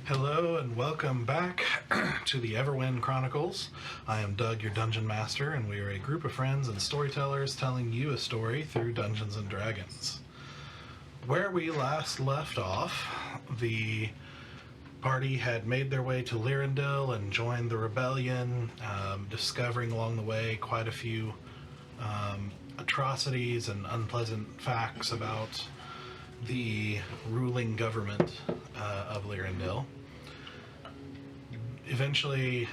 Hello and welcome back to the Everwind Chronicles. I am Doug, your dungeon master, and we are a group of friends and storytellers telling you a story through Dungeons and Dragons. Where we last left off, the party had made their way to Lyrandil and joined the rebellion, discovering along the way quite a few atrocities and unpleasant facts about the ruling government of Lyrandil. Eventually,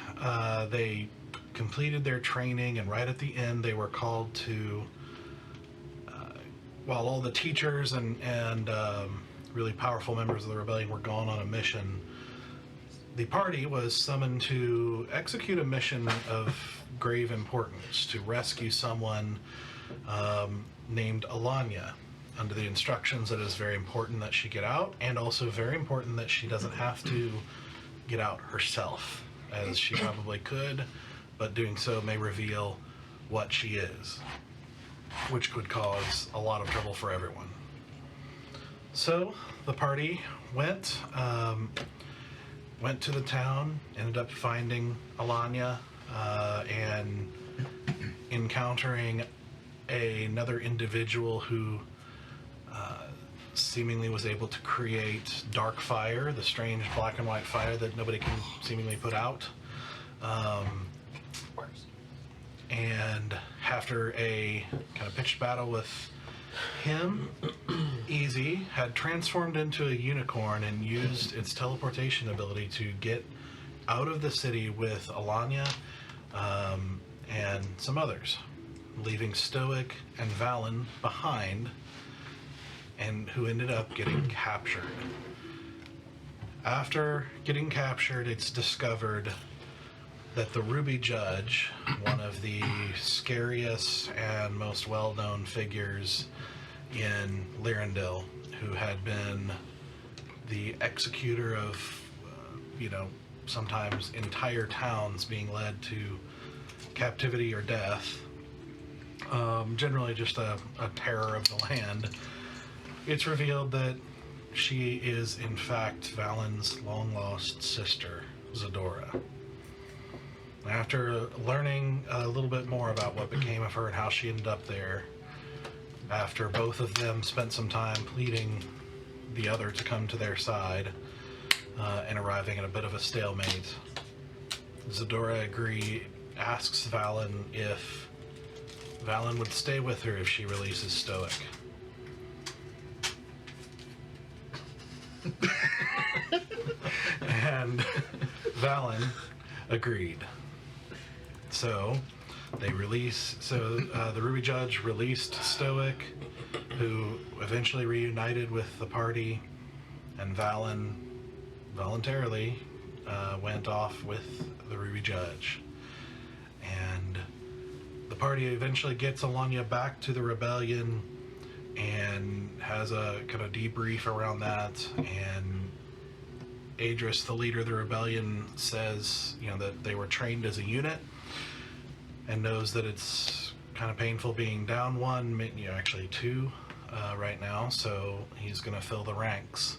they completed their training, and right at the end, they were called to, while all the teachers and really powerful members of the rebellion were gone on a mission, the party was summoned to execute a mission of grave importance, to rescue someone named Alanya. Under the instructions that it is very important that she get out, and also very important that she doesn't have to get out herself, as she probably could, but doing so may reveal what she is, which could cause a lot of trouble for everyone. So the party went to the town, ended up finding Alanya, and encountering another individual who seemingly was able to create dark fire, the strange black and white fire that nobody can seemingly put out. And after a kind of pitched battle with him, Easy had transformed into a unicorn and used its teleportation ability to get out of the city with Alanya and some others, leaving Stoic and Valen behind, and who ended up getting captured. After getting captured, it's discovered that the Ruby Judge, one of the scariest and most well-known figures in Lyrandil, who had been the executor of, sometimes entire towns being led to captivity or death, generally just a terror of the land. It's revealed that she is, in fact, Valen's long-lost sister, Zadora. After learning a little bit more about what became of her and how she ended up there, after both of them spent some time pleading the other to come to their side, and arriving at a bit of a stalemate, Zadora asks Valen if Valen would stay with her if she releases Stoic. And Valen agreed. So the Ruby Judge released Stoic, who eventually reunited with the party, and Valen voluntarily went off with the Ruby Judge. And the party eventually gets Alanya back to the rebellion and has a kind of debrief around that, and Adris, the leader of the rebellion, says that they were trained as a unit and knows that it's kind of painful being down one, actually two right now, so he's going to fill the ranks,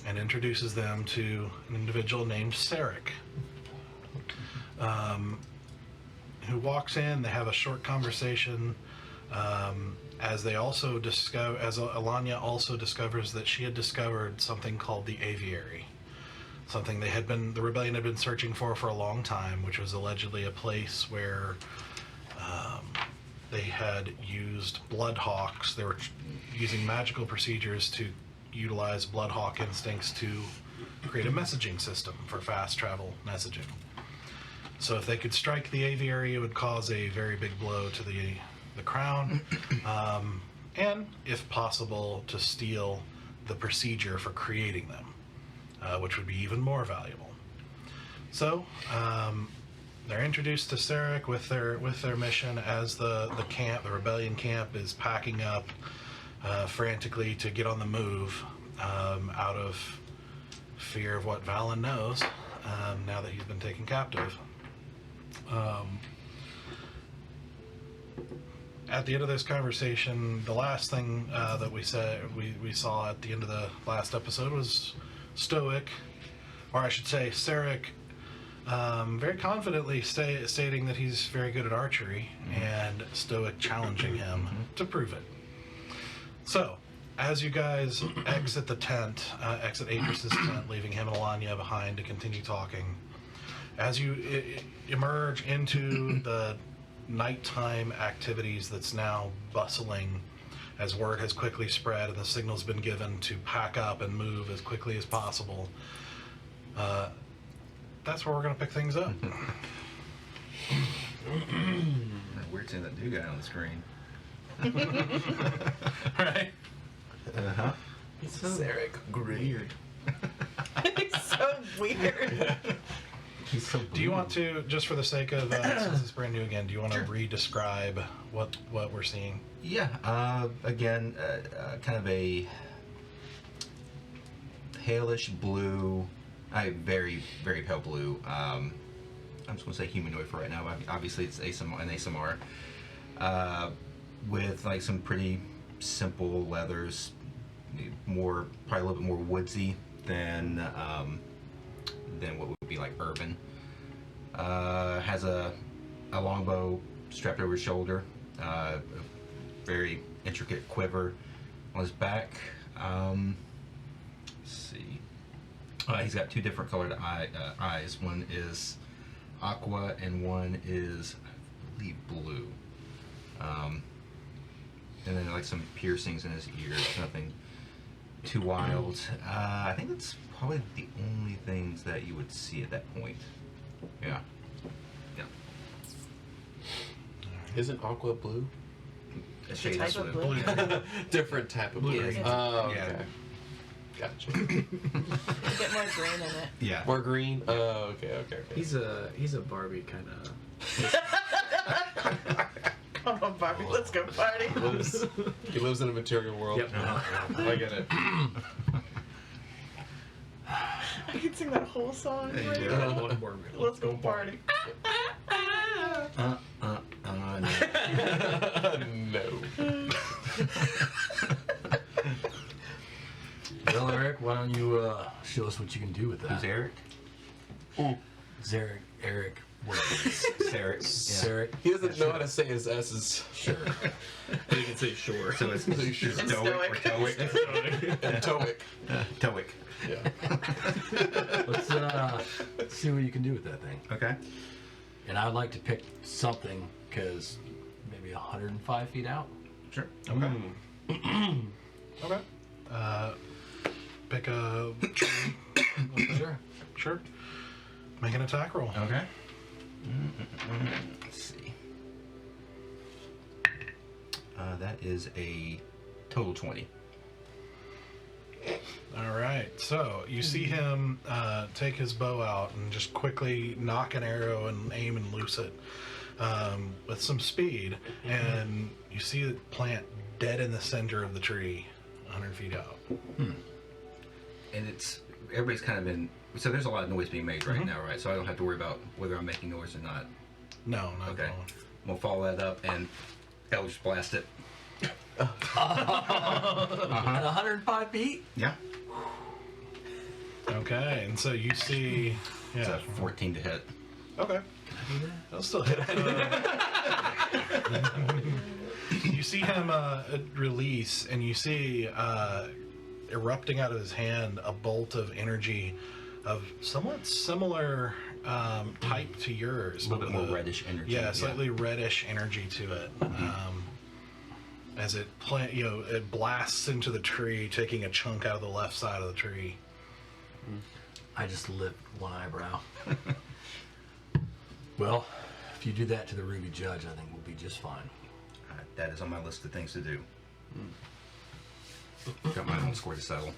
and introduces them to an individual named Sarek, who walks in. They have a short conversation, as Alanya also discovers that she had discovered something called the Aviary, something the rebellion had been searching for a long time, which was allegedly a place where they had used bloodhawks. They were using magical procedures to utilize bloodhawk instincts to create a messaging system for fast travel messaging. So if they could strike the Aviary, it would cause a very big blow to the crown, and, if possible, to steal the procedure for creating them, which would be even more valuable. So they're introduced to Sarek with their mission as the rebellion camp is packing up frantically to get on the move, out of fear of what Valen knows now that he's been taken captive. At the end of this conversation, the last thing that we saw at the end of the last episode was Stoic or I should say, Sarek, very confidently stating that he's very good at archery, and Stoic challenging him to prove it. So, as you guys exit the tent, exit Adris's tent, leaving him and Alanya behind to continue talking, as you emerge into the nighttime activities that's now bustling, as word has quickly spread and the signal's been given to pack up and move as quickly as possible, that's where we're going to pick things up. Weird seeing that new guy on the screen. Right? Uh-huh. He's so Sarek. Weird. He's so weird. He's so Do you want to, just for the sake of, since it's brand new again, do you want to re-describe what we're seeing? Yeah, again, kind of a palish blue, very, very pale blue. I'm just going to say humanoid for right now. Obviously, it's an ASMR. With like some pretty simple leathers, probably a little bit more woodsy than what would be like urban. Has a longbow strapped over his shoulder. A very intricate quiver on his back. Let's see. He's got two different colored eyes. One is aqua and one is, I believe, blue. And then like some piercings in his ears. Nothing too wild. I think that's probably the only things that you would see at that point. Yeah. Yeah. Isn't aqua blue? A shade type of of blue. blue. Different type of blue. Blue-green. Oh, Yeah. okay. Gotcha. A bit more green in it. Yeah. More green? Oh, okay. He's a Barbie kind of. Come on, Barbie, let's go party. He lives in a material world. Yep. I get it. I can sing that whole song. Right? Yeah. One more minute. Let's go party. No. Well, Eric, why don't you show us what you can do with that? Who's Eric? Zarek, Eric, what? Sarek. Sarek. He doesn't know how to say his S's. Sure. You can say sure. So it's And Stoic or stoic. Toic? And Toic. Toic. Yeah. Let's see what you can do with that thing. Okay. And I'd like to pick something, because maybe 105 feet out. Sure. Okay. Okay. Pick a tree. Sure. Sure. Make an attack roll. Okay. Let's see. That is a total 20. All right. So you see him take his bow out and just quickly knock an arrow and aim and loose it with some speed. And you see the plant dead in the center of the tree, 100 feet out. And everybody's kind of been, so there's a lot of noise being made right now, right? So I don't have to worry about whether I'm making noise or not. No, not Okay. at all. We'll follow that up and Eldritch Blast it. At 105 feet? Yeah. Okay. And so you see. It's Yeah. a 14 to hit. Okay. I'll still hit it. You see him release, and you see erupting out of his hand a bolt of energy of somewhat similar type to yours. A little bit more reddish energy. Yeah, slightly reddish energy to it. As it it blasts into the tree, taking a chunk out of the left side of the tree. I just lift one eyebrow. Well, if you do that to the Ruby Judge, I think we'll be just fine. That is on my list of things to do. Got my own score to settle.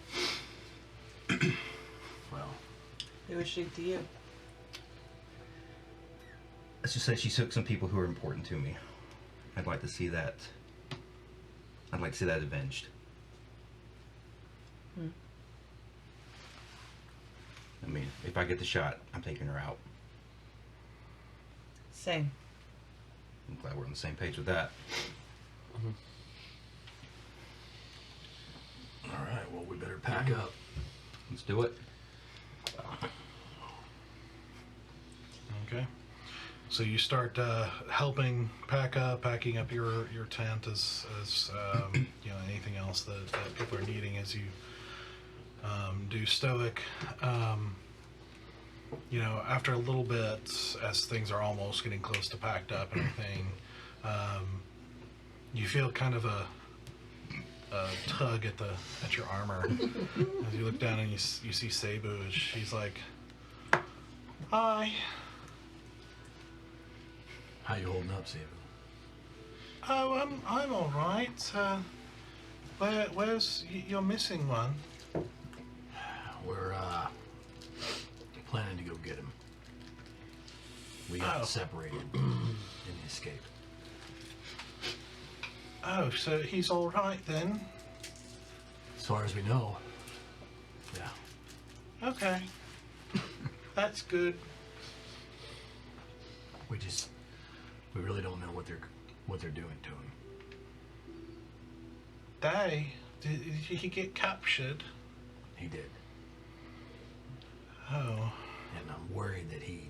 Well, Who was she to you? Let's just say she took some people who are important to me. I'd like to see that. I'd like to see that avenged. I mean, if I get the shot, I'm taking her out. Same. I'm glad we're on the same page with that. all right. Well, we better pack up. Let's do it. Okay. So you start helping packing up your tent as you know, anything else that people are needing as you do stoic. You know, after a little bit, as things are almost getting close to packed up and everything, you feel kind of a tug at your armor. As you look down and you see Cebu, and she's like, "Hi." How you holding up, Cebu? Oh, I'm all right. Where's you're missing one? We're planning to go get him. We got Oh. separated in the escape. Oh, so he's all right then? As far as we know. Yeah. Okay, that's good. We really don't know what they're doing to him. Did he get captured? He did. Oh, And I'm worried that he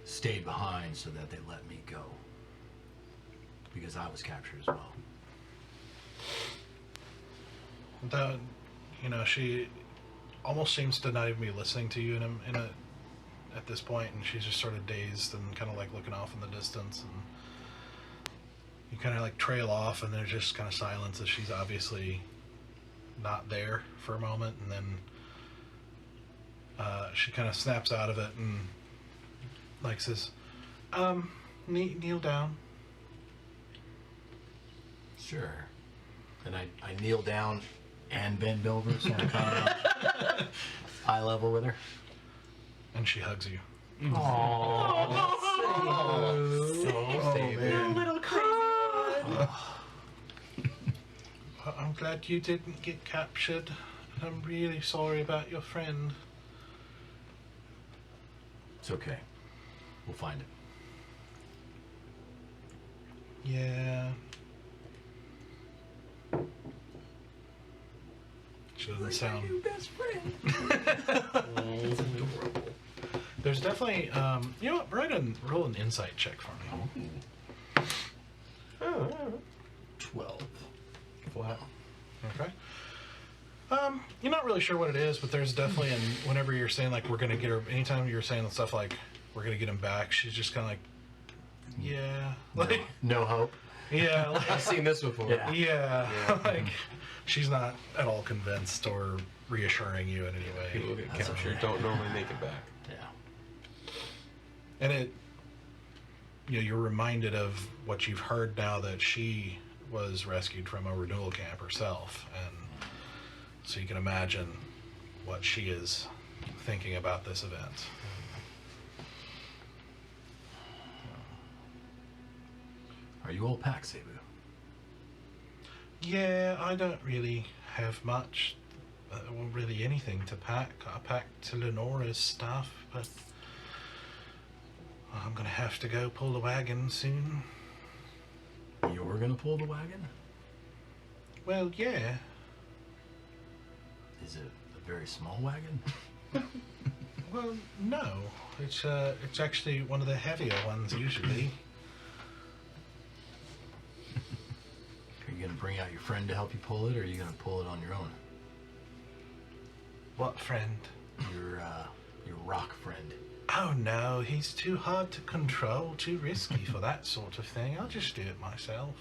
stayed behind so that they let me go. Because I was captured as well. that, you know, she almost seems to not even be listening to you at this point, and she's just sort of dazed and kind of like looking off in the distance, and you kind of like trail off, and there's just kind of silence as she's obviously not there for a moment, and then she kind of snaps out of it and like says, kneel down. Sure. And I kneel down and bend over so I'm kind of eye level with her. And she hugs you. Little crazy one. I'm glad you didn't get captured. I'm really sorry about your friend. It's okay. We'll find him. Yeah. She doesn't sound. best friend. There's definitely, you know what? Roll an insight check for me. 12. Wow. Okay. You're not really sure what it is, but there's definitely, whenever you're saying like we're gonna get her, anytime you're saying stuff like we're gonna get him back, she's just kind of like, yeah, like, No hope. yeah, like, I've seen this before. Yeah. yeah, Yeah. like she's not at all convinced or reassuring you in any People way. who get That's captured okay. don't normally make it back. Yeah. And you're reminded of what you've heard now that she was rescued from a renewal camp herself, and so you can imagine what she is thinking about this event. Are you all packed, Cebu? Yeah, I don't really have much, well, really anything to pack. I packed Lenora's stuff, but I'm gonna have to go pull the wagon soon. You're gonna pull the wagon? Well, yeah. Is it a very small wagon? Well, no. It's actually one of the heavier ones usually. Are you gonna bring out your friend to help you pull it, or are you gonna pull it on your own? What friend? Your rock friend. Oh no, he's too hard to control, too risky for that sort of thing. I'll just do it myself.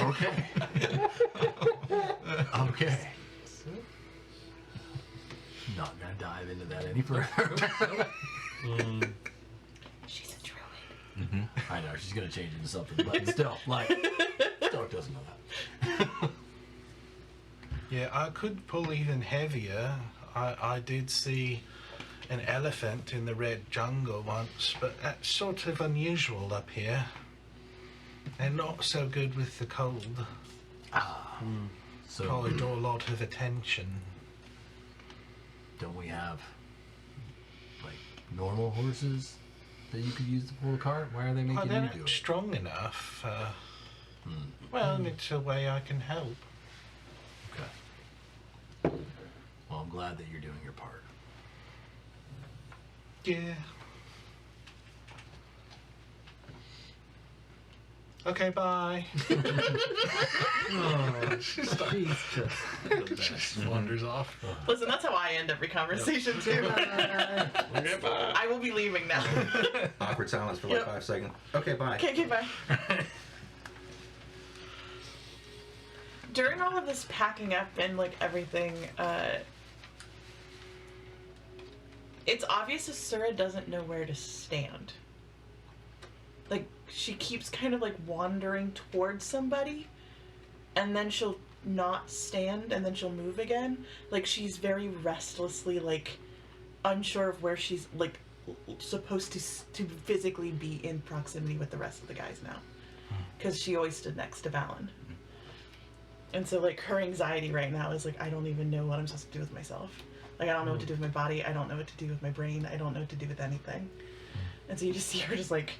Okay. Okay. Not gonna dive into that any further. She's a druid. I know she's gonna change into something, but still, like, Stark doesn't know that. Yeah, I could pull even heavier. I did see an elephant in the red jungle once, but that's sort of unusual up here. And not so good with the cold. So Probably draw a lot of attention. don't we have like normal horses that you could use to pull a cart? Why are they Well, making they're you do not it? strong enough. Well, it's a way I can help. Okay. Well, I'm glad that you're doing your part. Yeah. Okay, bye. Oh, she's just the best. Just wanders off. Listen, that's how I end every conversation too. I will be leaving now. Awkward silence for like Yep. 5 seconds. Okay, bye. Okay, bye. During all of this packing up and like everything, it's obvious Asura doesn't know where to stand. Like, she keeps kind of like wandering towards somebody, and then she'll not stand, and then she'll move again. Like, she's very restlessly, like, unsure of where she's, like, supposed to physically be in proximity with the rest of the guys now. Because she always stood next to Valen. And so, like, her anxiety right now is, like, I don't even know what I'm supposed to do with myself. Like, I don't know what to do with my body. I don't know what to do with my brain. I don't know what to do with anything. And so you just see her just, like...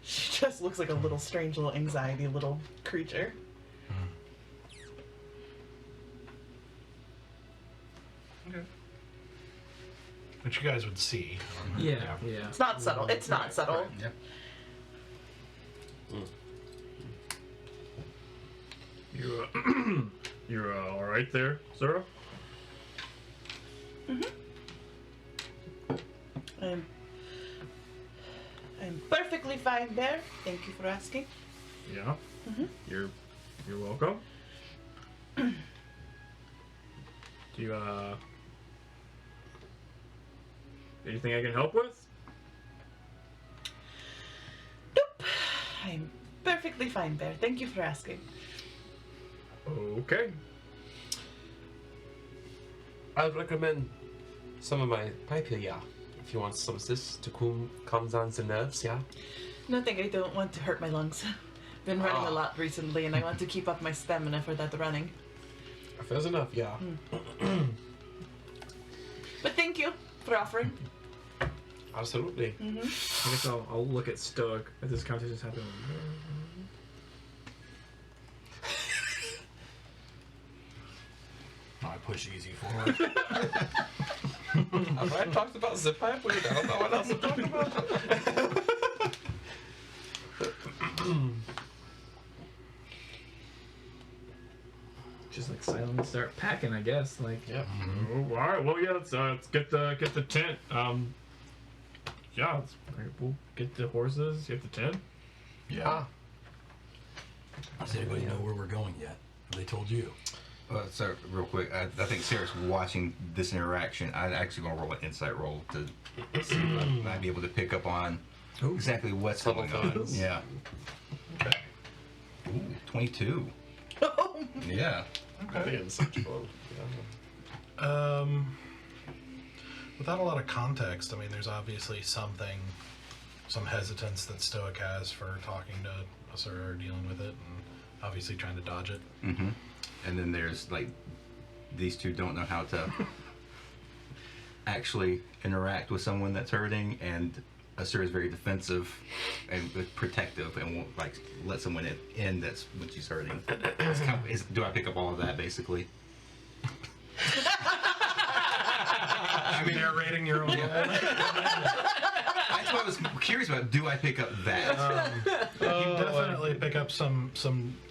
she just looks like a little strange little anxiety little creature. Okay. Which you guys would see. Yeah. It's not subtle. It's not subtle. Yep. You're all right there, Sarah? I'm perfectly fine, Bear. Thank you for asking. Yeah. You're welcome. Do you anything I can help with? Nope. I'm perfectly fine, Bear. Thank you for asking. Okay. I'd recommend some of my pipe here, yeah. If you want some of this to calm down the nerves, yeah. No, thank you. I don't want to hurt my lungs. Been running a lot recently, and I want to keep up my stamina for that running. Fair enough, yeah. But thank you for offering. Absolutely. I guess I'll look at Stoic as this conversation's happening. I push easy forward. Have I talked about zip pipe weed? I don't know what else to talk about. Just like silently start packing, I guess. Like, Yep. Oh, all right. Well, yeah. Let's get the tent. Yeah. We'll get the horses. Get the tent. Yeah. Does anybody know where we're going yet? Have they told you? So real quick, I think Sarah's watching this interaction. I'm actually gonna roll an insight roll to see if I might be able to pick up on exactly what's Subtle going on. things. Yeah. Okay. Ooh, 22. Oh, Yeah. I think it's such fun. Without a lot of context, I mean, there's obviously some hesitance that Stoic has for talking to Asura or dealing with it, and obviously trying to dodge it. Mm-hmm. And then there's like these two don't know how to actually interact with someone that's hurting, and Asura is very defensive and protective and won't like let someone in that's when she's hurting. It's kind of, do I pick up all of that basically? I mean, narrating your own. That's what I was curious about. Do I pick up that? You definitely pick up some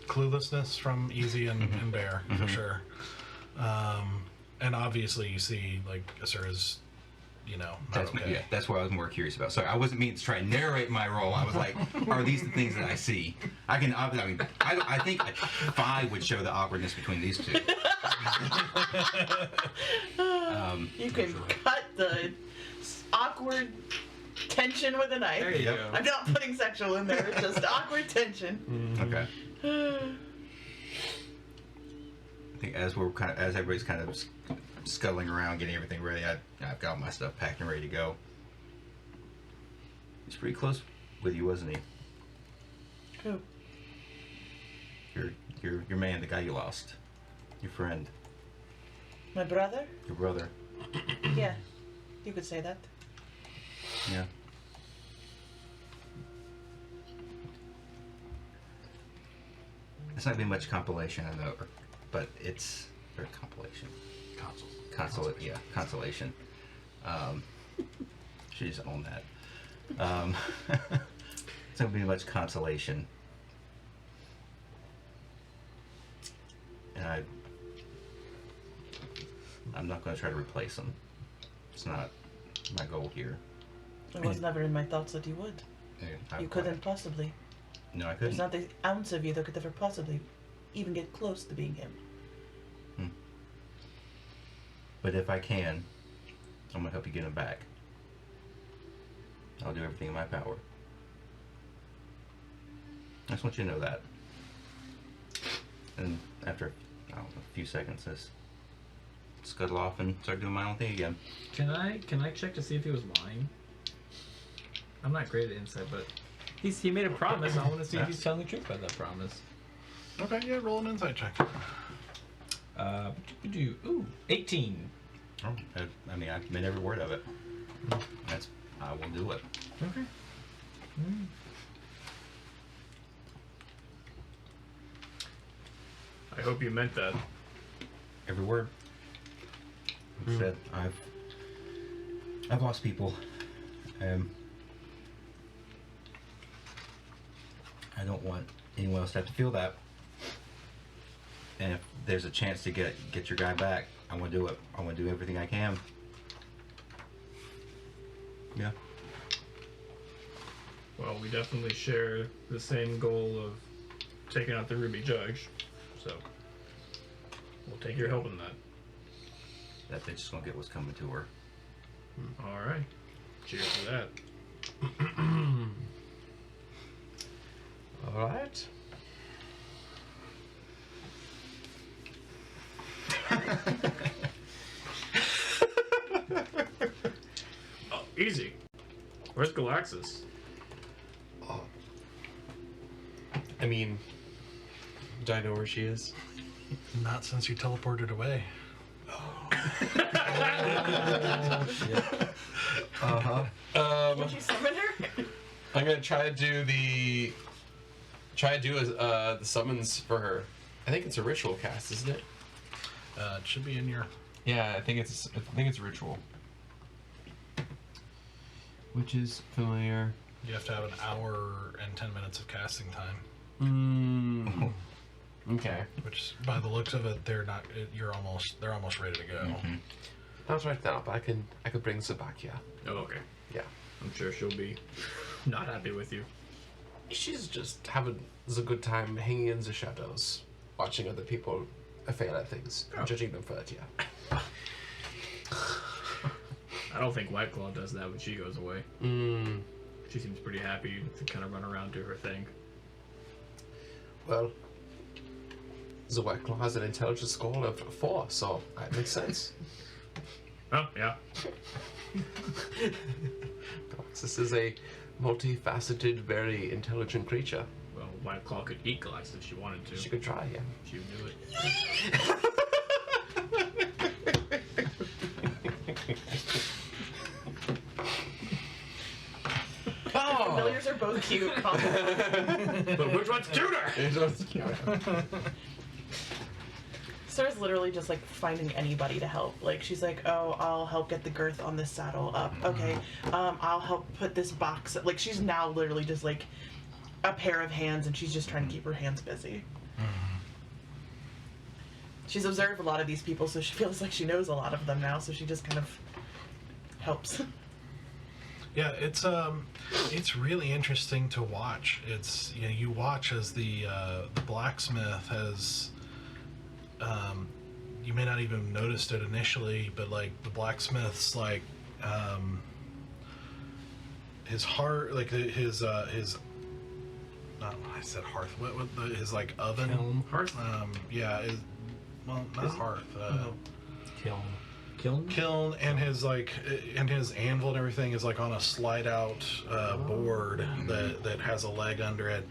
cluelessness from Easy and Bear for sure. And obviously, you see like Asura's, not That's okay. yeah. That's what I was more curious about. Sorry, I wasn't meaning to try and narrate my role. I was like, are these the things that I see? I can. I mean, I think a 5 would show the awkwardness between these two. you can cut the awkward tension with a knife. there you Yep. go. I'm not putting sexual in there. It's just awkward tension. Okay. I think as everybody's kind of scuttling around, getting everything ready, I've got my stuff packed and ready to go. He's pretty close with you, wasn't he? Who? Your man, the guy you lost, your friend, My brother? your brother. Yeah, you could say that. Yeah. It's not been much compilation, I know, but it's or compilation. Consoles. Consolation. She just owned that. It's not gonna be much consolation. And I'm not gonna try to replace him. It's not my goal here. It was never in my thoughts that you would. You couldn't possibly. No, I There's couldn't. not the ounce of you that could ever possibly even get close to being him. But if I can, I'm gonna help you get him back. I'll do everything in my power. I just want you to know that. And after, I don't know, a few seconds, just scuttle off and start doing my own thing again. Can I check to see if he was lying? I'm not great at insight, but he made a promise. I want to see if he's telling the truth about that promise. Okay, yeah, roll an insight check. Ooh, 18. Oh, I mean, I've made every word of it. I will do it. Okay. I hope you meant that. Every word. Like I said, I've lost people. I don't want anyone else to have to feel that. And if there's a chance to get your guy back, I want to do it. I want to do everything I can. Yeah. Well, we definitely share the same goal of taking out the Ruby Judge, so we'll take your help in that. That bitch is gonna get what's coming to her. All right. Cheers to that. All right. Oh, easy. Where's Galaxis? I mean, do I know where she is? Not since you teleported away. Did you summon her? I'm gonna try to do the summons for her. I think it's a ritual cast, isn't it? It should be in your. Yeah, I think it's a ritual. Which is familiar. You have to have an hour and 10 minutes of casting time. Okay. Which, by the looks of it, they're almost ready to go. Not right now, but I could bring Sabakia. Oh, okay. Yeah. I'm sure she'll be not happy with you. She's just having a good time hanging in the shadows, watching other people fail at things, Oh. judging them for it, yeah. I don't think White Claw does that when she goes away. She seems pretty happy to kind of run around do her thing. Well, the White Claw has an intelligence score of 4, so that makes sense. Oh, yeah. Galaxis is a multifaceted, very intelligent creature. Well, White Claw could eat Galaxis if she wanted to. She could try, yeah. She would do it. Familiars are both cute. But which one's cuter? Sarah's literally just like finding anybody to help. Like she's like, oh, I'll help get the girth on this saddle up. Okay, I'll help put this box. Like she's now literally just like a pair of hands, and she's just trying to keep her hands busy. She's observed a lot of these people, so she feels like she knows a lot of them now. So she just kind of helps. Yeah, it's really interesting to watch. It's you watch as the blacksmith has. You may not even noticed it initially, but like the blacksmith's like his heart, like his not I said hearth. What his like oven? Kiln. Hearth? Yeah, well not hearth. Kiln. And his like and his anvil and everything is like on a slide out board that has a leg under it,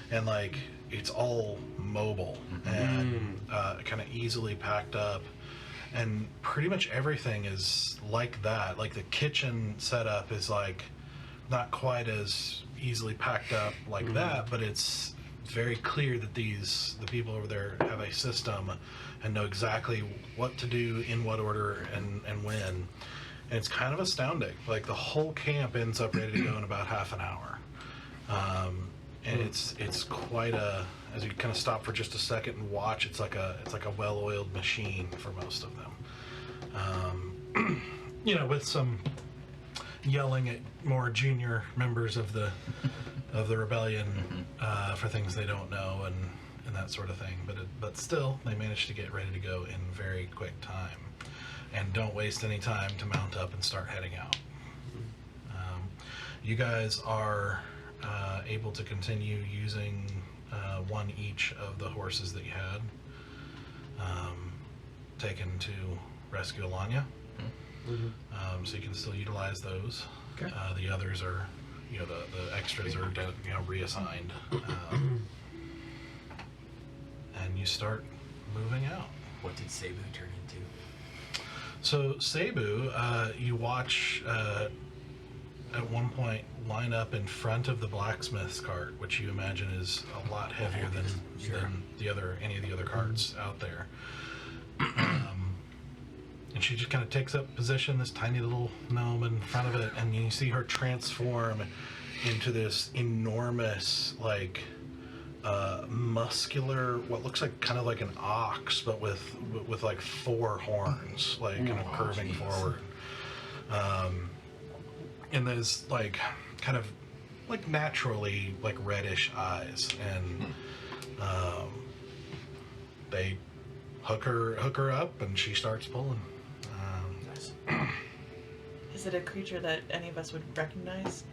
and like it's all mobile and kind of easily packed up, and pretty much everything is like that. Like the kitchen setup is like not quite as easily packed up like that, but it's very clear that the people over there have a system and know exactly what to do in what order and when. And it's kind of astounding. Like the whole camp ends up ready to go in about half an hour. And it's quite a, as you kind of stop for just a second and watch, it's like a well-oiled machine for most of them. With some yelling at more junior members of the rebellion for things they don't know and that sort of thing. But still, they managed to get ready to go in very quick time, and don't waste any time to mount up and start heading out. You guys are able to continue using one each of the horses that you had taken to rescue Alanya. So you can still utilize those. Okay. The others are, the extras are reassigned. And you start moving out. What did Cebu turn into? So Cebu, you watch at one point line up in front of the blacksmith's cart, which you imagine is a lot heavier than any of the other carts out there. And she just kind of takes up position, this tiny little gnome in front of it, and you see her transform into this enormous, muscular, what looks like kind of like an ox, but with like 4 horns, kind of curving forward. And there's kind of naturally reddish eyes, and they hook her up, and she starts pulling. Nice. Is it a creature that any of us would recognize?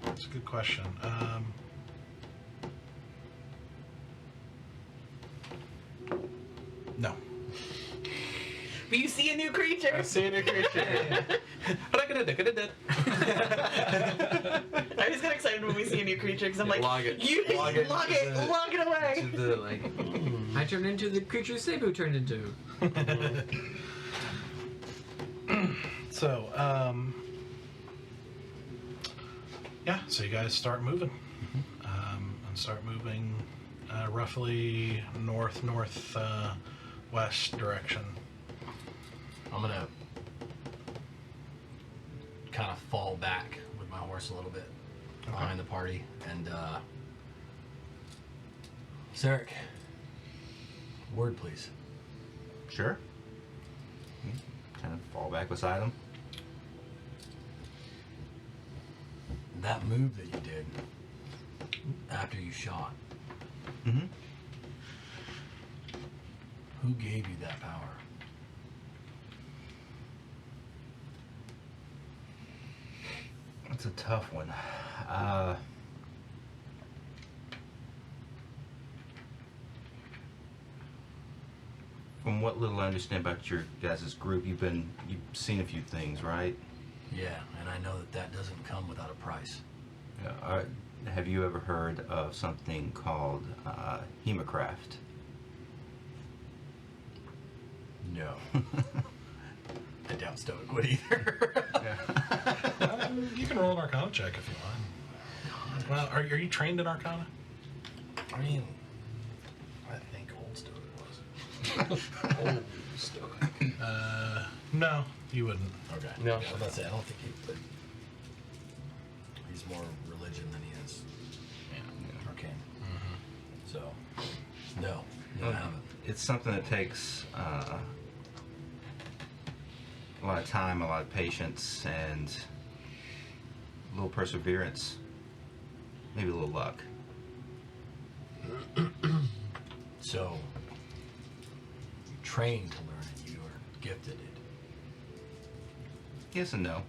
That's a good question. No. But you see a new creature. I see a new creature. I always get excited when we see a new creature because I'm like, Log it. log it away. To the I turned into the creature Cebu turned into. So, so you guys start moving. And start moving roughly north-northwest direction. I'm gonna kind of fall back with my horse a little bit behind the party, and Sarek, word please. Sure. Kind of fall back beside him. That move that you did after you shot, Mm-hmm. who gave you that power? That's a tough one. From what little I understand about your guys' group, you've seen a few things, right? Yeah, and I know that doesn't come without a price. Have you ever heard of something called hemocraft? No. I doubt Stoic would either. You can roll an Arcana check if you want. Well, are you trained in Arcana? I mean, I think old Stoic was. Old Stoic. No, you wouldn't. Okay. No. Yeah, I was about to say, I don't think he's more religion than he is arcane. So, no, I haven't. It's something that takes a lot of time, a lot of patience, and a little perseverance. Maybe a little luck. So, you trained to learn it, you were gifted it. Yes and no.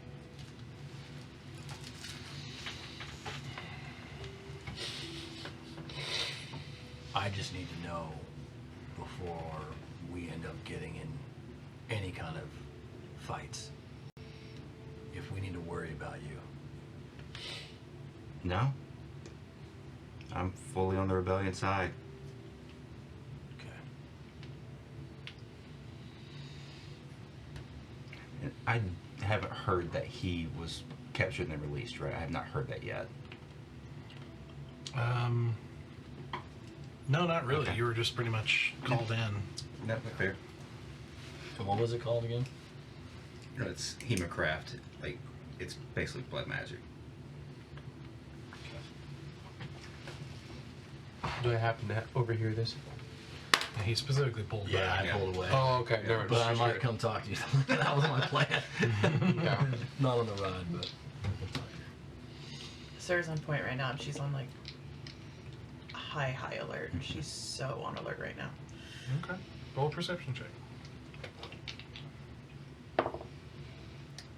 I just need to know before we end up getting in any kind of fights if we need to worry about you. No. I'm fully on the rebellion side. Okay. And I haven't heard that he was captured and then released, right? I have not heard that yet. No, not really. Okay. You were just pretty much called in. No, fair. So what was it called again? It's Hemocraft. Like, it's basically blood magic. Do I happen to overhear this? And he specifically pulled back. I pulled away. Oh, okay. Never But I mind. might come talk to you. That was my plan. Yeah. Not on the ride, but. Sarah's on point right now, and she's on like high alert. She's so on alert right now. Okay. Roll a perception check.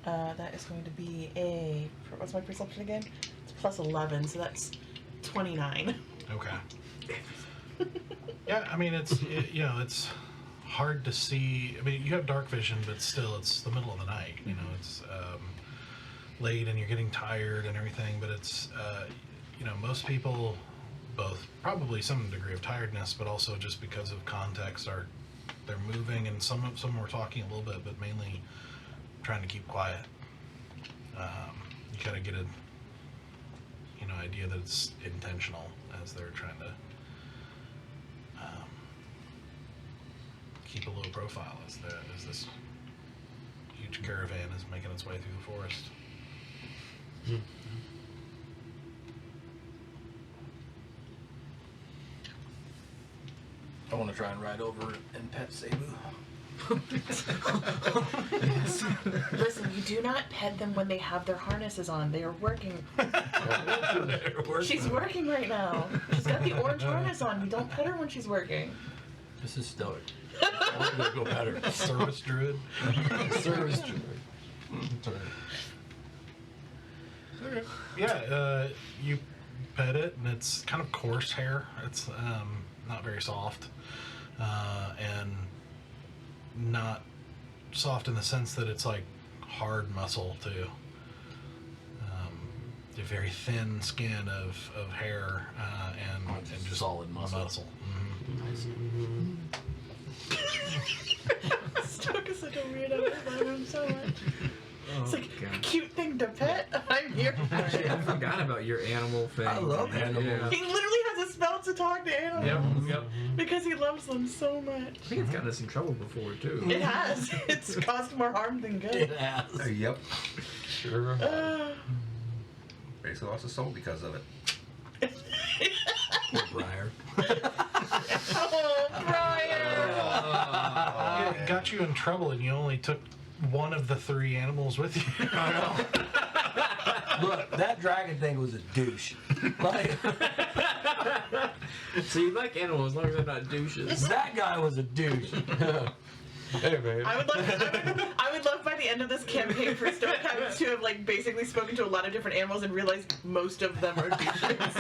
That is going to be a. What's my perception again? It's plus 11, so that's 29. Okay. Yeah, I mean, it's hard to see. I mean, you have dark vision, but still, it's the middle of the night. You know, it's late and you're getting tired and everything. But it's most people, both probably some degree of tiredness, but also just because of context, they're moving, and some were talking a little bit, but mainly trying to keep quiet. You kind of get a idea that it's intentional as they're trying to keep a low profile as this huge caravan is making its way through the forest. I want to try and ride over and pet Cebu. Listen, you do not pet them when they have their harnesses on. They are working. She's working right now. She's got the orange harness on. You don't pet her when she's working. This is stoic. I want to go better. Service druid. Service druid. Okay. Yeah, you pet it, and it's kind of coarse hair. It's not very soft, and not soft in the sense that it's like hard muscle too. A very thin skin of hair and just solid muscle. Mhm. Stoke is such a weirdo. I love him so much. It's like a God. cute thing to pet. I'm here for Actually, I it. forgot about your animal thing. I love animals. Yeah. He literally has a spell to talk to animals Yep. because he loves them so much. I think it's gotten us in trouble before too. It has. It's caused more harm than good. It has. Yep. Sure. Basically lost his soul because of it. Poor Briar. Oh, Brian! Yeah, it got you in trouble, and you only took one of the 3 animals with you. Look, that dragon thing was a douche. Like, So you like animals as long as they're not douches. that guy was a douche. Hey, man. I would love by the end of this campaign for Stoke to have like basically spoken to a lot of different animals and realized most of them are douches.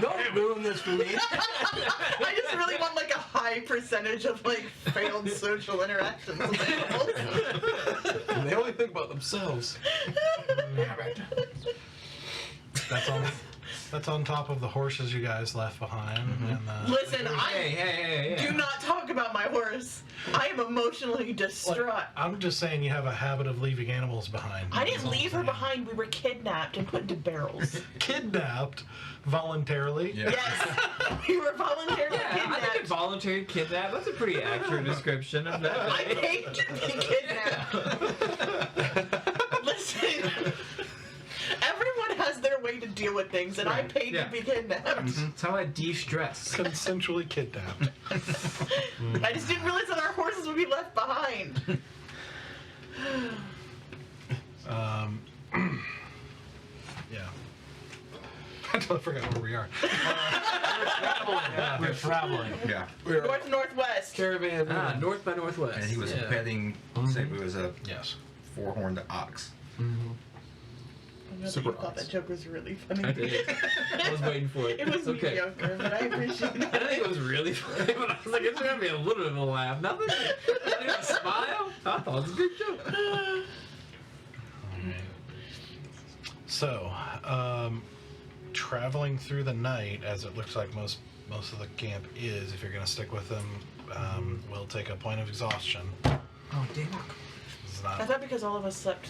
Don't ruin this for me. I just really want like a high percentage of like failed social interactions with animals. And they only think about themselves. That's on top of the horses you guys left behind. And, Listen, Hey. do not talk about my horse. I am emotionally distraught. I'm just saying you have a habit of leaving animals behind. I That's didn't all I'm leave her saying. behind. We were kidnapped and put into barrels. Kidnapped voluntarily. Yeah. Yes, we were voluntarily Yeah, I think a kidnapped. voluntary kidnap. That's a pretty accurate description of that. I paid to be kidnapped. Listen, everyone has their way to deal with things, and I paid Yeah. to be kidnapped. That's how I de-stress. Consensually kidnapped. I just didn't realize that our horses would be left behind. Yeah. I forgot where we are. We're traveling. Yeah. North northwest. Caravan. North by northwest. And he was yeah. petting Cebu as a Yes. 4-horned ox. I Super thought ox. that joke was really funny. I did. I was waiting for it. It was It's okay. mediocre, but I appreciate I didn't it. think it was really funny, but I was like, it's gonna be a little bit of a laugh. Nothing. Not even a smile. I thought it was a good joke. So, traveling through the night, as it looks like most of the camp is, if you're going to stick with them, we'll take a point of exhaustion. Oh, damn. This is I not, thought because all of us slept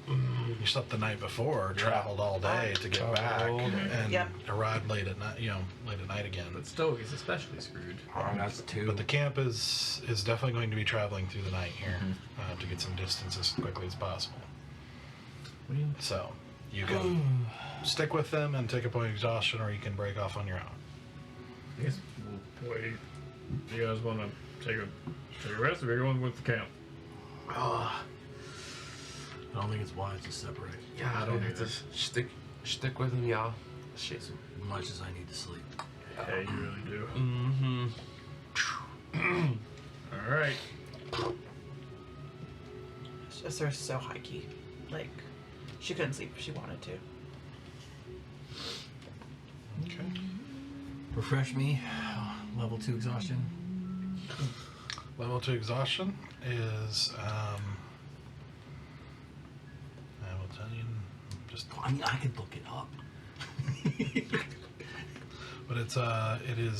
You slept the night before, traveled all day to get back, and Yep. arrived late at night. Late at night again. But still, he's especially screwed. That's 2. But the camp is definitely going to be traveling through the night here to get some distance as quickly as possible. What do you? So you can stick with them and take a point of exhaustion, or you can break off on your own. I guess we'll wait. Do you guys want to take a rest, or are we going with the camp? I don't think it's wise to separate. Yeah, I don't have to stick with him, yeah. Shit. As much as I need to sleep. Yeah, you really do. Mm-hmm. All right. Asura's so high key. Like, she couldn't sleep if she wanted to. Okay. Refresh me. Level 2 exhaustion. Level 2 exhaustion is I will tell you just. I mean, I could look it up. But it is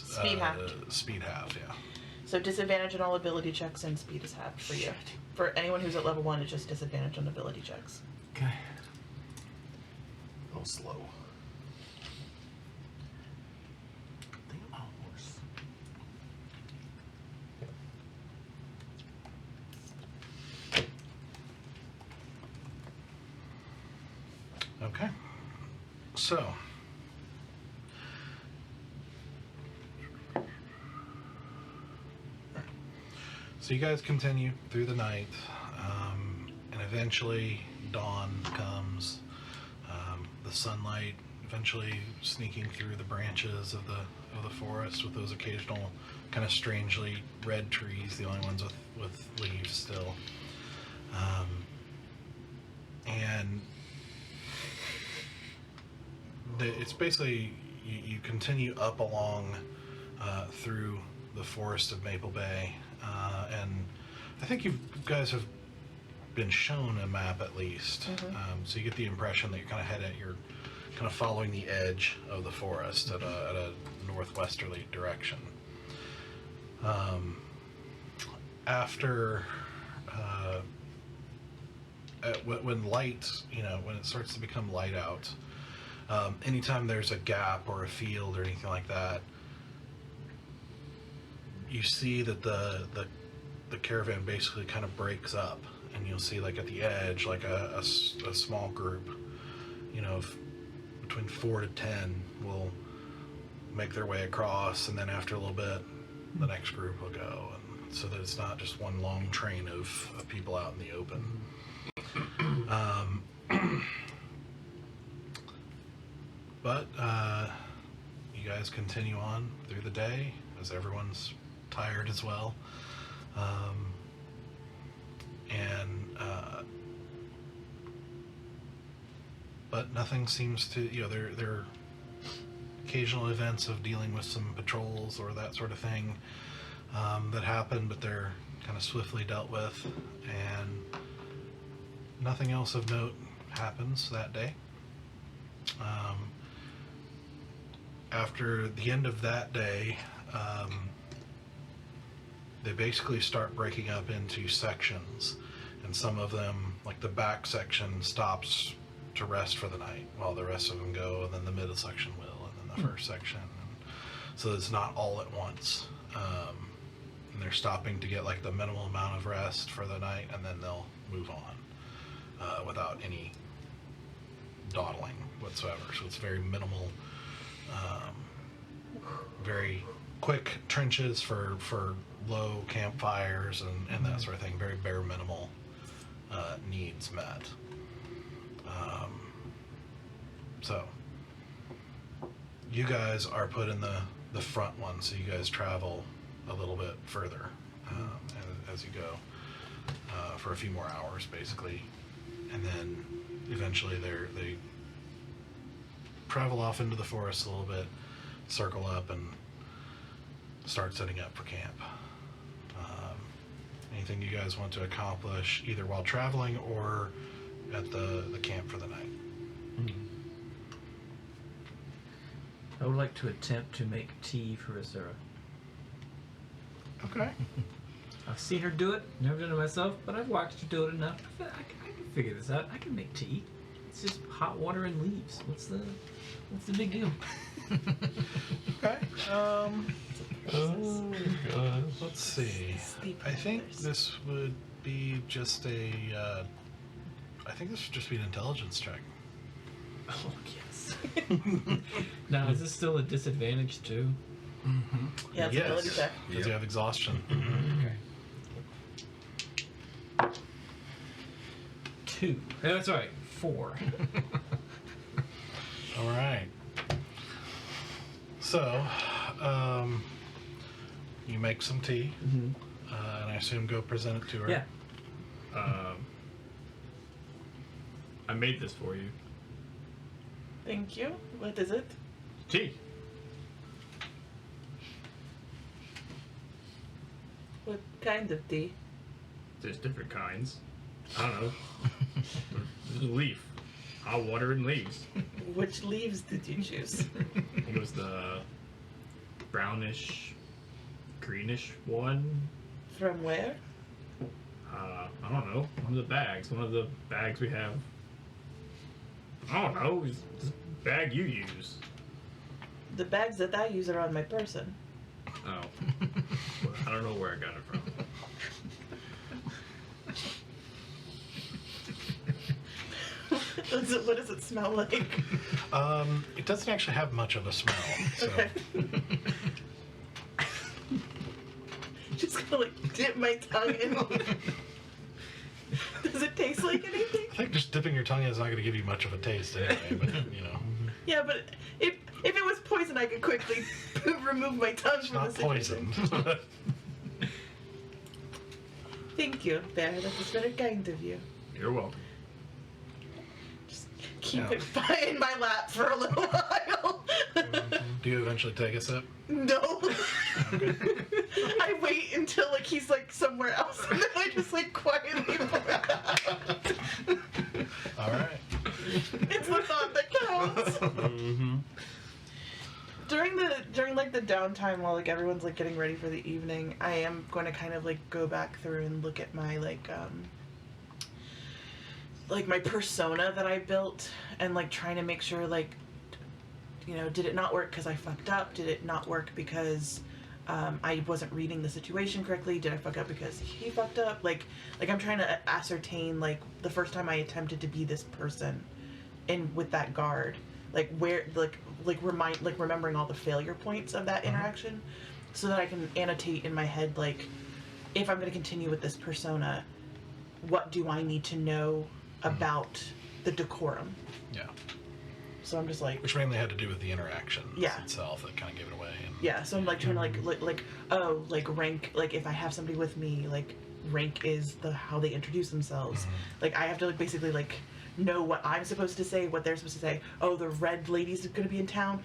Speed halved. Speed half, yeah. So disadvantage on all ability checks and speed is halved for you. For anyone who's at level 1, it's just disadvantage on ability checks. Okay. Oh, slow. Think about horse. Okay. So. So you guys continue through the night, and eventually dawn comes. The sunlight eventually sneaking through the branches of the forest, with those occasional kind of strangely red trees, the only ones with leaves still. And it's basically you continue up along through the forest of Maple Bay, and I think you guys have been shown a map at least, so you get the impression that you're you're kind of following the edge of the forest at a northwesterly direction. After when light, when it starts to become light out, anytime there's a gap or a field or anything like that, you see that the caravan basically kind of breaks up, and you'll see, like, at the edge, like a small group, of between 4 to 10 will make their way across, and then after a little bit, the next group will go, and so that it's not just one long train of people out in the open. But you guys continue on through the day as everyone's tired as well, but nothing seems to, there are occasional events of dealing with some patrols or that sort of thing that happen, but they're kind of swiftly dealt with, and nothing else of note happens that day. After the end of that day, they basically start breaking up into sections, and some of them, like the back section, stops to rest for the night while the rest of them go, and then the middle section will, and then the first section, and so it's not all at once, and they're stopping to get like the minimal amount of rest for the night, and then they'll move on without any dawdling whatsoever. So it's very minimal, very quick trenches for low campfires and that sort of thing. Very bare minimal needs met. So you guys are put in the front one, so you guys travel a little bit further as you go for a few more hours, basically, and then eventually they travel off into the forest a little bit, circle up, and start setting up for camp. Anything you guys want to accomplish either while traveling or at the camp for the night? I would like to attempt to make tea for Azura. Okay. I've seen her do it. Never done it myself, but I've watched her do it enough. I can figure this out. I can make tea. It's just hot water and leaves. What's the big deal? Okay. Oh gosh. Let's see. Sleep I think others. this would be just a. I think this would just be an intelligence check. Oh yes. Now is this still a disadvantage too? Yeah, it's ability check. Because you have exhaustion. Okay. 2. Oh, that's right. 4. All right. So, you make some tea, and I assume go present it to her. Yeah. I made this for you. Thank you. What is it? Tea. What kind of tea? There's different kinds. I don't know. There's a leaf. Hot water and leaves. Which leaves did you choose? I think it was the brownish, greenish one. From where? I don't know. One of the bags. One of the bags we have. I don't know. It's the bag you use. The bags that I use are on my person. Oh. Well, I don't know where I got it from. What does it smell like? It doesn't actually have much of a smell. So. Okay. Just gonna like dip my tongue in. Does it taste like anything? I think just dipping your tongue in is not going to give you much of a taste anyway, but you know. Yeah, but if it was poison, I could quickly remove my tongue It's from not the situation. poison. Thank you, Bear. That was very kind of you. You're welcome. Just keep Yeah. it in my lap for a little while. Do you eventually take a sip? No. I wait until like he's like somewhere else, and then I just like quietly pour it out. All right. It's the thought that counts. During like the downtime while like everyone's like getting ready for the evening, I am going to kind of like go back through and look at my like my persona that I built and like trying to make sure like, you know, did it not work because I fucked up? Did it not work because I wasn't reading the situation correctly? Did I fuck up because he fucked up? Like I'm trying to ascertain like the first time I attempted to be this person and with that guard, like where remembering all the failure points of that interaction so that I can annotate in my head like if I'm going to continue with this persona, what do I need to know about the decorum? Yeah. So I'm just like, Which mainly had to do with the interaction Yeah. itself that kind of gave it away. And yeah, so I'm like trying to like rank, like if I have somebody with me, like rank is how they introduce themselves. Like I have to like basically like know what I'm supposed to say, what they're supposed to say. Oh, the red lady's gonna be in town.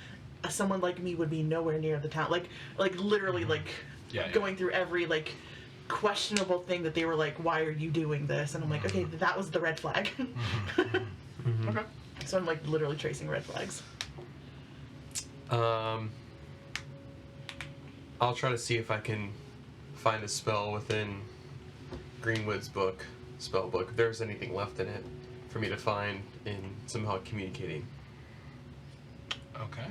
Someone like me would be nowhere near the town. Like literally like Yeah, yeah. going through every like questionable thing that they were like, why are you doing this? And I'm like, okay, that was the red flag. Okay. So I'm like literally tracing red flags. I'll try to see if I can find a spell within Greenwood's spell book, if there's anything left in it for me to find in somehow communicating. Okay.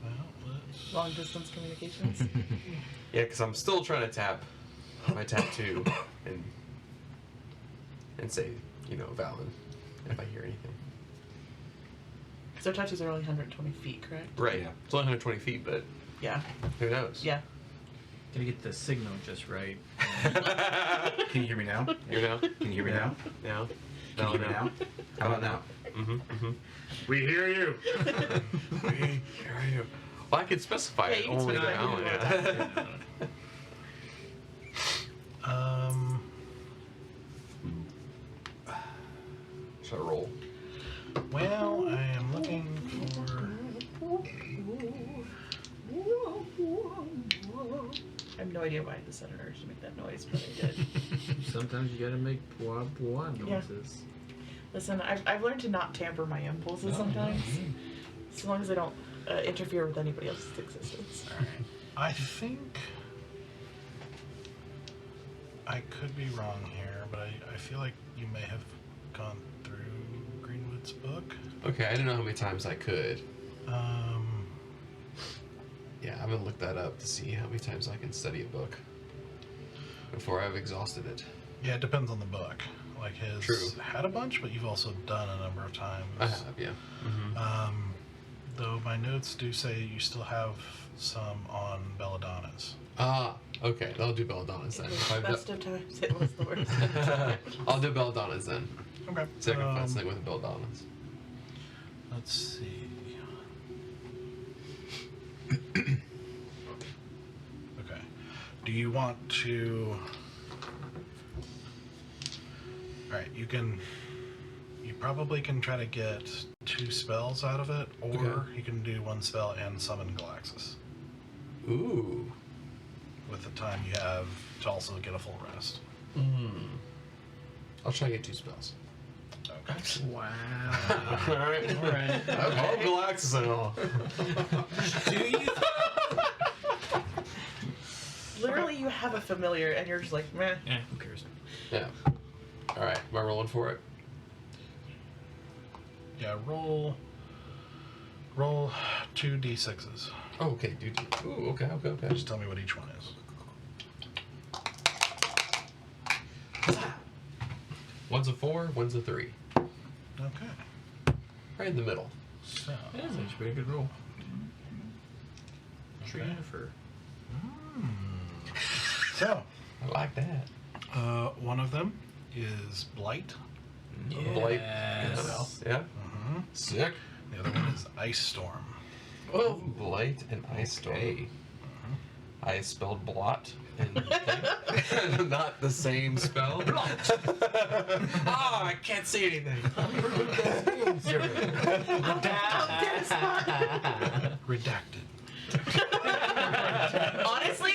Well, let's. Long distance communications. Yeah, because I'm still trying to tap my tattoo and say, you know, valid if I hear anything. Because our tattoos are only 120 feet, correct? Right. Yeah. It's only 120 feet, but Yeah. who knows? Yeah. Gotta get the signal just right. Can you hear me now? You know? Can you hear me now? Now? Can you hear me now? How about now? We hear you. We hear you. Well, I could specify Yeah, it you can only specify now. it. Yeah. Should I roll? Well, I am looking for. I have no idea why the sudden urge to make that noise, but I did. Sometimes you gotta make pois Yeah. noises. Listen, I've learned to not tamper my impulses sometimes. As long as I don't interfere with anybody else's existence. All right. I think I could be wrong here, but I feel like you may have gone through Greenwood's book. Okay, I didn't know how many times I could. Yeah, I'm gonna look that up to see how many times I can study a book before I've exhausted it. Yeah, it depends on the book. Like his True. had a bunch, but you've also done a number of times. I have, yeah. Mm-hmm. Though my notes do say you still have some on Belladonna's. Ah, okay, I'll do Belladonna's then. If I've Best of times, it was the worst. I'll do Belladonna's then. Okay. See if I can find something with Belladonna's. Let's see. Okay. Do you want to... Alright, you probably can try to get 2 spells out of it, or Okay. you can do 1 spell and summon Galaxis Ooh. with the time you have to also get a full rest. I'll try to get 2 spells. Okay. Wow. Alright. Alright. I'll relax and all. Do you? Literally, you have a familiar, and you're just like, meh. Yeah, who cares? Yeah. Alright, am I rolling for it? Yeah, roll 2 d6s. Oh, okay, dude. Ooh, okay. Just tell me what each one is. One's a 4, one's a 3. Okay. Right in the middle. So, That is actually a good roll. Okay. Jennifer. so I like that. one of them is Blight. Blight. Yes. Yeah. Mm-hmm. Sick. The other one is Ice Storm. Oh, Blight and Ice Storm. Okay. I spelled blot and not the same spell. I can't see anything. Redacted. Honestly,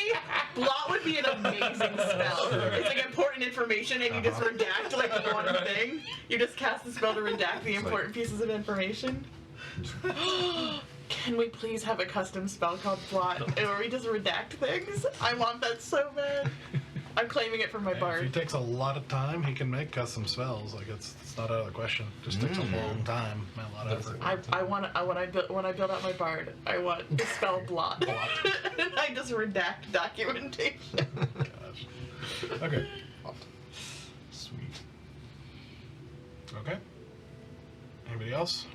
blot would be an amazing spell. It's like important information, and you just redact like one thing. You just cast the spell to redact the important pieces of information. Can we please have a custom spell called blot, where we just redact things? I want that so bad. I'm claiming it for my If he bard. takes a lot of time, he can make custom spells. Like it's not out of the question. Just takes a long time and a lot of effort. When I build out my bard, I want the spell blot. And I just redact documentation. Gosh. Okay. Sweet. Okay. Anybody else?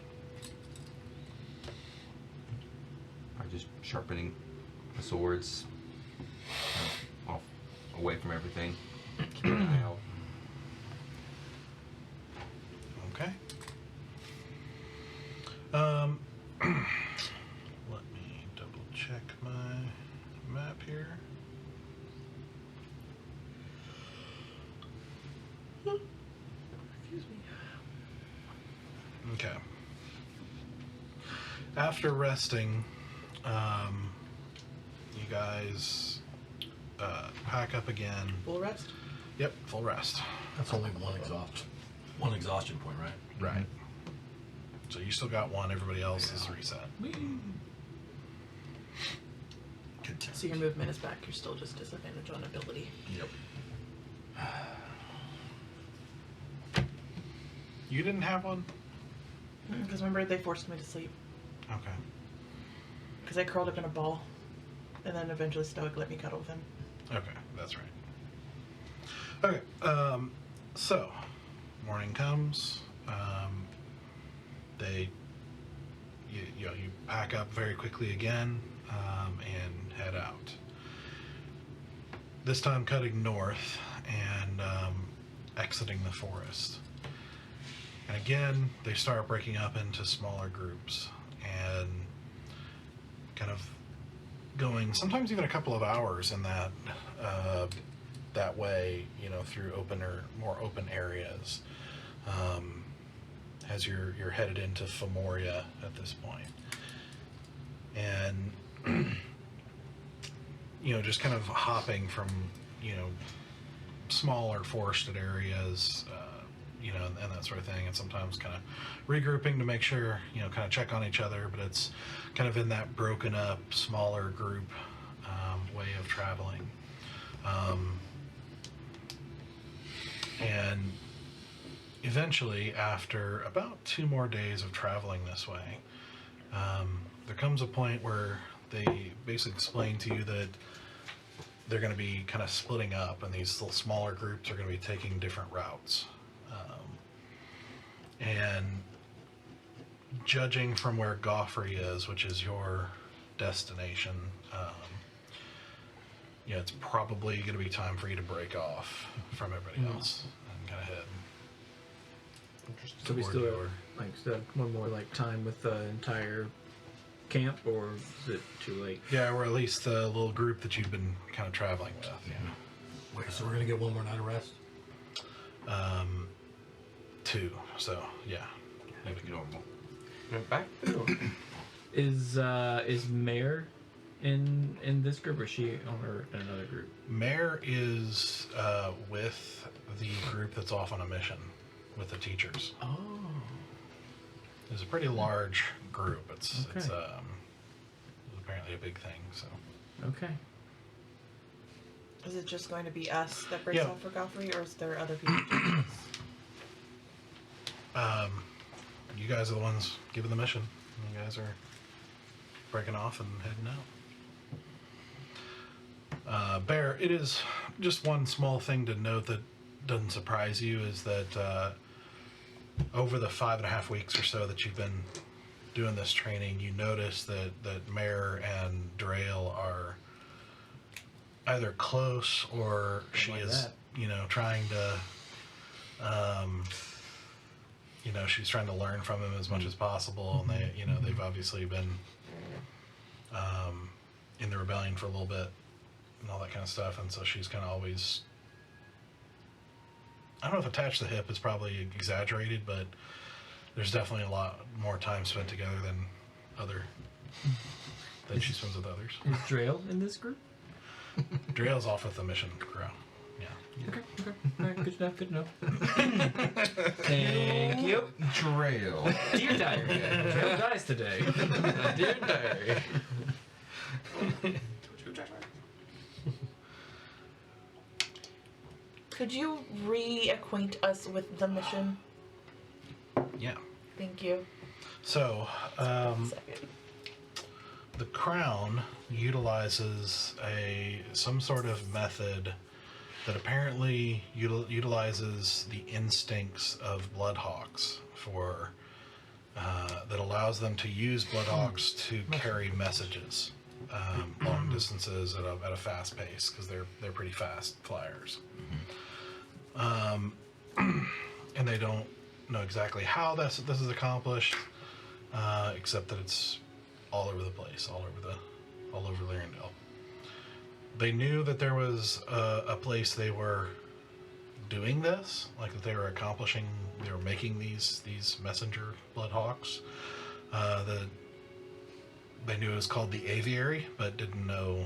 I'm just sharpening the swords off, away from everything. Keep an eye out. Okay. Let me double check my map here. Excuse me. Okay. After resting, you guys pack up again. Full rest? Yep, full rest. That's only one exhaustion point, right? Right. So you still got one. Everybody else is reset. So your movement is back. You're still just disadvantaged on ability. Yep. You didn't have one? Because remember, they forced me to sleep. Okay. Because I curled up in a ball. And then eventually Stoic let me cuddle with him. Okay, that's right. Okay, so morning comes. You pack up very quickly again and head out. This time cutting north and exiting the forest. And again, they start breaking up into smaller groups and kind of going sometimes even a couple of hours in that way, through more open areas, as you're headed into Femoria at this point. And just kind of hopping from smaller forested areas and that sort of thing, and sometimes kind of regrouping to make sure, kind of check on each other, but it's kind of in that broken up, smaller group way of traveling. And eventually, after about 2 more days of traveling this way, there comes a point where they basically explain to you that they're going to be kind of splitting up, and these little smaller groups are going to be taking different routes. And judging from where Goffrey is, which is your destination, it's probably going to be time for you to break off from everybody else and kind of head. So we toward still your- have one more time with the entire camp, or is it too late? Yeah, or at least the little group that you've been kind of traveling with. Wait, so we're gonna get one more night of rest? 2. So yeah. Maybe normal. Back. Is Mare in this group, or is she on in another group? Mare is with the group that's off on a mission with the teachers. Oh. It's a pretty large group. It's Okay. apparently a big thing. So Okay. Is it just going to be us that breaks Yeah. off for Goffrey, or is there other people doing this? you guys are the ones given the mission. You guys are breaking off and heading out. Bear, it is just one small thing to note that doesn't surprise you is that over the 5.5 weeks or so that you've been doing this training, you notice that Mare and Drayle are either close or she Like is, that. trying to, she's trying to learn from him as much as possible, and they've obviously been in the rebellion for a little bit and all that kind of stuff, and so she's kind of always, I don't know if attached to the hip is probably exaggerated, but there's definitely a lot more time spent together than she spends with others. Is Drayle in this group? Drayle's off with the mission crew. Yeah. Okay. All right, good enough. Thank you. Trail. Dear Diary. Drayle dies today. Dear diary. Could you reacquaint us with the mission? Yeah. Thank you. So, Second. the Crown utilizes some sort of method that apparently utilizes the instincts of bloodhawks for that allows them to use bloodhawks to carry messages long distances at a fast pace, because they're pretty fast flyers. And they don't know exactly how this is accomplished, except that it's all over the place, all over Lyrandale. They knew that there was a place they were doing this, like that they were making these messenger bloodhawks. That they knew it was called the Aviary, but didn't know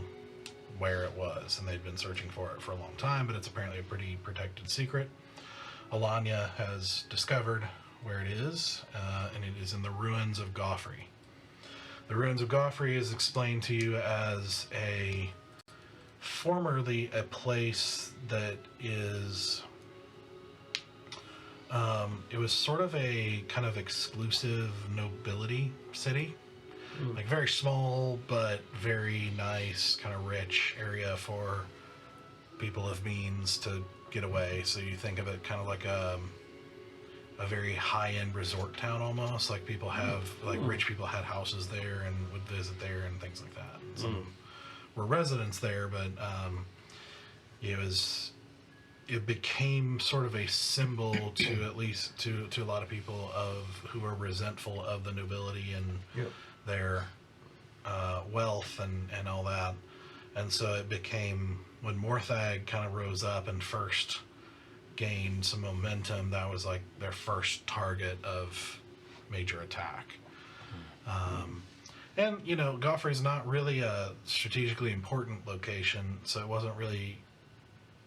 where it was, and they'd been searching for it for a long time, but it's apparently a pretty protected secret. Alanya has discovered where it is, and it is in the ruins of Goffrey. The ruins of Goffrey is explained to you as formerly a place that is, it was sort of a kind of exclusive nobility city. Like very small, but very nice, kind of rich area for people of means to get away. So you think of it kind of like a very high-end resort town almost. Like people have, like rich people had houses there and would visit there and things like that. And some were residents there, but it became sort of a symbol to at least to a lot of people who were resentful of the nobility and their wealth and all that. And so it became, when Morthag kind of rose up and first gained some momentum, that was like their first target of major attack. And Goffrey's not really a strategically important location, so it wasn't really,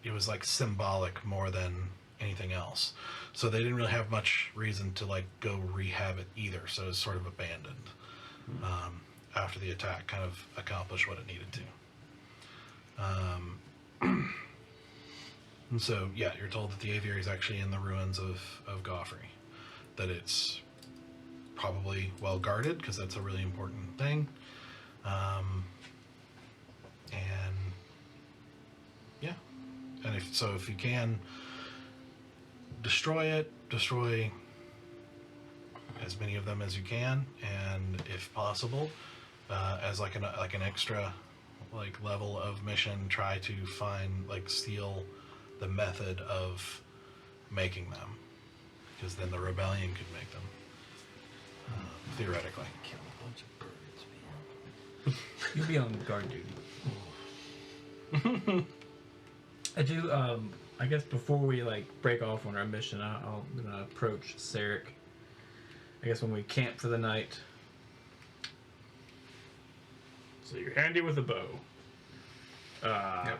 it was like symbolic more than anything else. So they didn't really have much reason to like go rehab it either. So it's sort of abandoned after the attack kind of accomplished what it needed to. And so, yeah, you're told that the aviary is actually in the ruins of Goffrey. That it's probably well guarded, because that's a really important thing. And, yeah. And if you can destroy as many of them as you can, and if possible, as like an extra like level of mission, try to steal the method of making them, because then the rebellion could make them, theoretically. Kill a bunch of birds, man. You'll be on guard duty. I do. I guess before we like break off on our mission, I'm gonna approach Sarek. I guess when we camp for the night. So you're handy with a bow. Yep.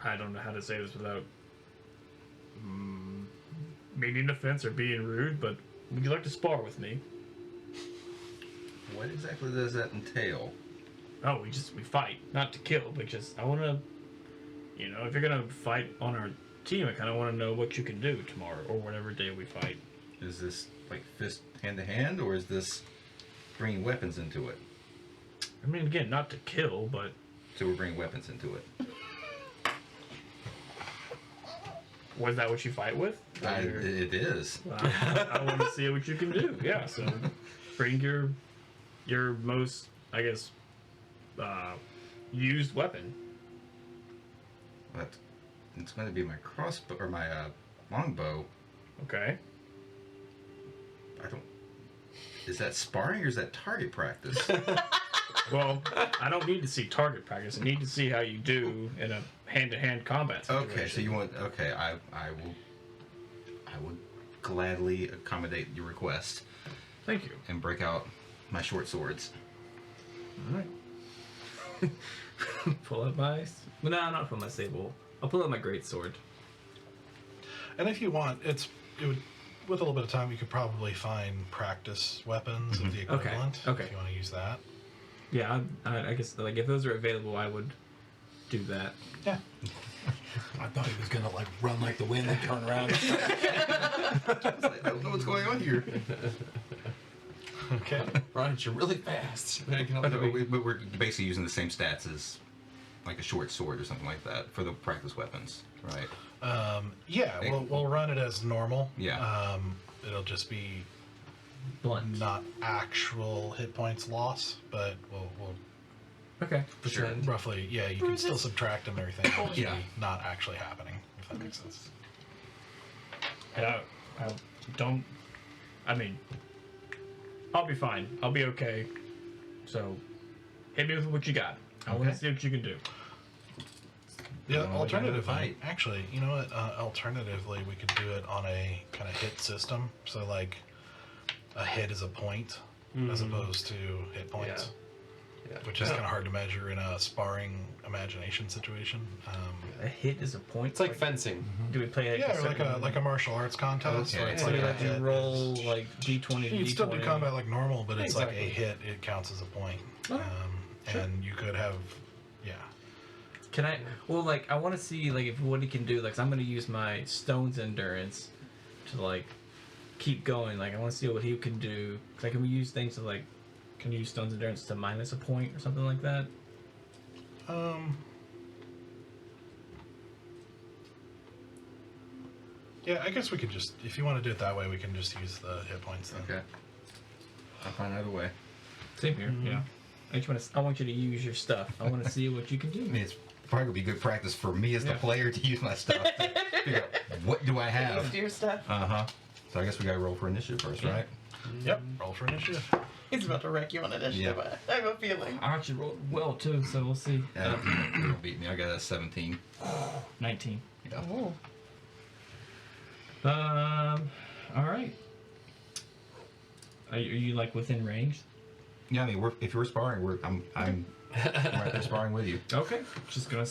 I don't know how to say this without meaning offense or being rude, but would you like to spar with me? What exactly does that entail? Oh, we fight, not to kill, but just I want to, if you're gonna fight on our team, I kind of want to know what you can do tomorrow or whatever day we fight. Is this like fist hand to hand, or is this bringing weapons into it? I mean, again, not to kill, but So we're bringing weapons into it. was that what you fight with? It is. I want to see what you can do. Yeah, so bring your most, I guess, used weapon. But it's going to be my crossbow or my longbow. Okay. I don't. Is that sparring or is that target practice? Well, I don't need to see target practice. I need to see how you do in a hand-to-hand combat situation. Okay, so you want? Okay, I will gladly accommodate your request Thank you. and break out my short swords. All right. Pull out my. No, not pull my sable. I'll pull out my great sword. And if you want, it would, with a little bit of time, you could probably find practice weapons of the equivalent. Okay. If you want to use that. Yeah, I guess like if those are available, I would do that. Yeah. I thought he was gonna like run like the wind and turn around. I don't know what's going on here. Okay. Right, you're really fast. I can help But you. we're basically using the same stats as like a short sword or something like that for the practice weapons, right? Yeah, we'll run it as normal. Yeah. It'll just be Blunt. not actual hit points loss, but we'll Okay. Sure. roughly, yeah, you can still subtract them and everything. It'll just Yeah. be not actually happening, if that makes sense. And I don't. I mean, I'll be fine. I'll be okay. So, hit me with what you got. I want Okay. to see what you can do. Yeah, Well, alternatively, fight. actually, you know what? Alternatively, we could do it on a kind of hit system. So, like, a hit is a point as opposed to hit points, Yeah. which is kind of hard to measure in a sparring imagination situation. A hit is a point. It's like fencing. Do we play Yeah, or certain- like a martial arts contest. Okay. Where it's So like we a let you hit roll is- like d20 to You'd still do d20. combat like normal, but it's like Exactly. a hit. It counts as a point. Okay. And you could have, yeah. Can I? Well, like I want to see like if what he can do. Like, so I'm gonna use my stone's endurance to like keep going. Like I want to see what he can do. Like, can we use things to like? Can you use stone's endurance to minus a point or something like that? Yeah, I guess we could just, if you want to do it that way, we can just use the hit points then. Okay. I'll find another way. Same here. Yeah. I want you to use your stuff. I want to see what you can do. I mean, it's probably gonna be good practice for me as the Yeah. player to use my stuff. To figure out what do I have? Do your stuff. Uh huh. So I guess we gotta roll for initiative first, right? Yep, roll for initiative. He's about to wreck you on initiative. Yeah. I have a feeling. I actually rolled well too, so we'll see. You'll beat me. I got a 17. 19. Yeah. Oh. All right. Are you like within range? Yeah, I mean, if we're sparring, I'm right there sparring with you. Okay. Just gonna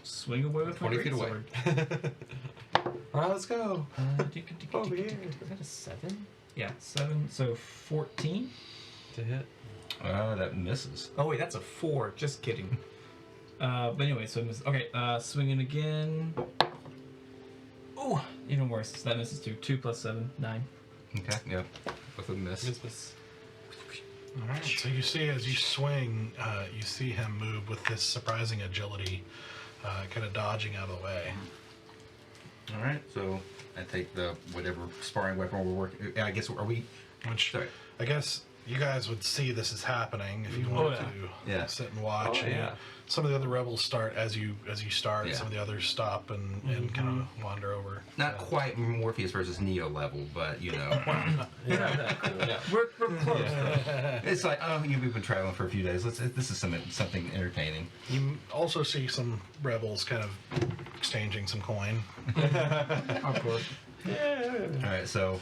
swing away with 20 my feet away. greatsword. All right, let's go. Over here. Is that a 7? Yeah, 7. So 14. To hit. That misses. Oh wait, that's a 4. Just kidding. But anyway, so okay. Swinging again. Oh, even worse. That misses too. 2 plus 7, 9. Okay, yep. Both of them miss. Miss. All right. So you see, as you swing, you see him move with this surprising agility, kind of dodging out of the way. All right, so I take the whatever sparring weapon we're working. I guess are we? Which Sorry. I guess you guys would see this is happening if you wanted to Yeah. sit and watch. Oh, And yeah. some of the other rebels start as you start. Yeah. Some of the others stop and kind of wander over. Not quite Morpheus versus Neo level, but you know, Yeah. Yeah. We're close. it's like, oh, we've been traveling for a few days. This is something entertaining. You also see some rebels kind of exchanging some coin. Of course. All right, so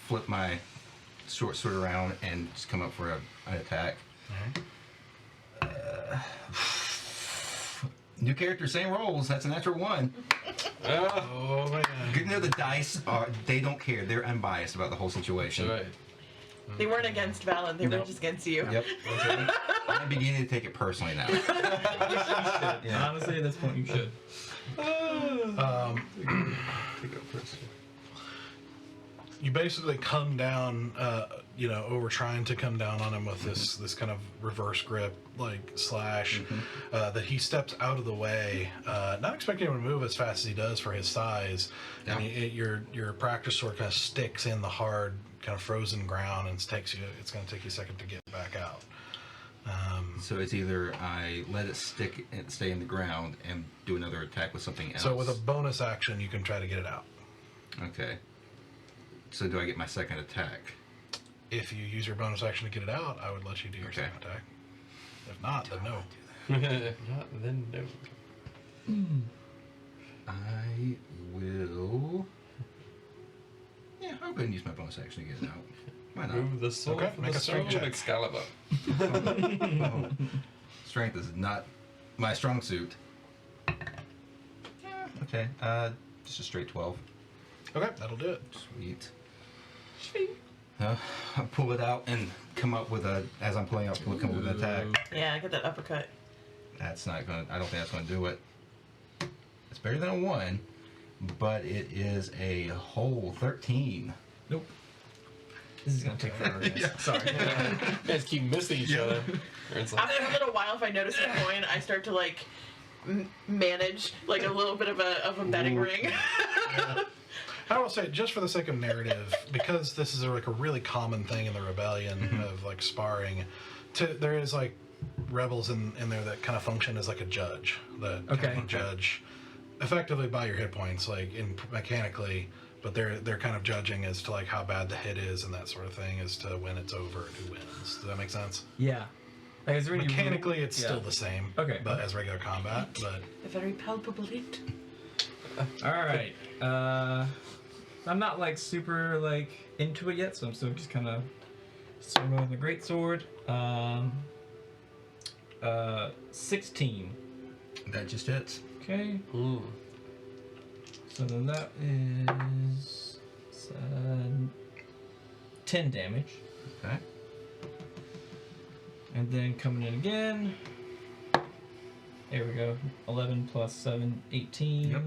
flip my short sword around and just come up for an attack. New character, same rolls. That's a natural 1. Oh man! Good to know the dice they don't care. They're unbiased about the whole situation. Right. They weren't against Valen, they were Nope. just against you. Yep. I'm beginning to take it personally now. Yeah. Honestly, at this point, you should. Pick up first. You basically come down, over trying to come down on him with this kind of reverse grip, like slash, that he steps out of the way, not expecting him to move as fast as he does for his size. Yeah. And your practice sword kind of sticks in the hard, kind of frozen ground, and it's going to take you a second to get back out. So it's either I let it stay in the ground and do another attack with something else. So with a bonus action, you can try to get it out. Okay. So do I get my second attack? If you use your bonus action to get it out, I would let you do your Okay. second attack. If not, then no. Not then no. I will. Yeah, I'll go ahead and use my bonus action to get it out. Why not? Move the sword Okay, from make the a strength stone, check. Excalibur. Oh. Strength is not my strong suit. Yeah, okay. Just a straight 12. Okay, that'll do it. Sweet. I pull it out and come up with as I'm pulling out, come up with an attack. Yeah, get that uppercut. That's not gonna, I don't think that's gonna do it. It's better than a 1, but it is a whole 13. Nope. This is gonna take forever. Guys. Sorry. You guys keep missing each other. Or it's like, After a little while, if I notice a coin, I start to like manage like a little bit of a betting ring. I will say, just for the sake of narrative, because this is like a really common thing in the rebellion of like sparring, there is like rebels in there that kind of function as like a judge that kind of judge effectively by your hit points, like mechanically, but they're kind of judging as to like how bad the hit is and that sort of thing as to when it's over and who wins. Does that make sense? Yeah. Like, is there any Mechanically, rule? it's still the same. Okay. But as regular combat, but A very palpable hit. All right. I'm not like super like into it yet, so I'm still just kind of starting with the great sword. 16. That just hits. Okay. So then that is 10 damage. Okay. And then coming in again. There we go. 11 plus 7, 18. Yep.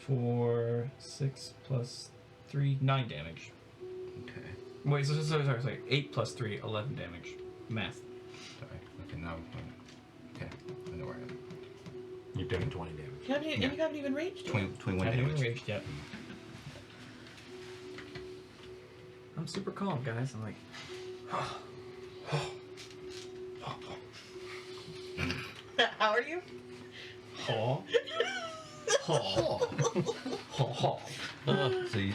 For 6 plus 3, 9 damage. Okay. Wait, sorry. 8 plus 3, 11 damage. Math. Sorry. Okay, now. Okay. I know where I am. You've done 20 damage. You haven't even raged yet. 21 I haven't even damage. raged yet. I'm super calm, guys. I'm like, How are you? haw. Haw. Haw. So you.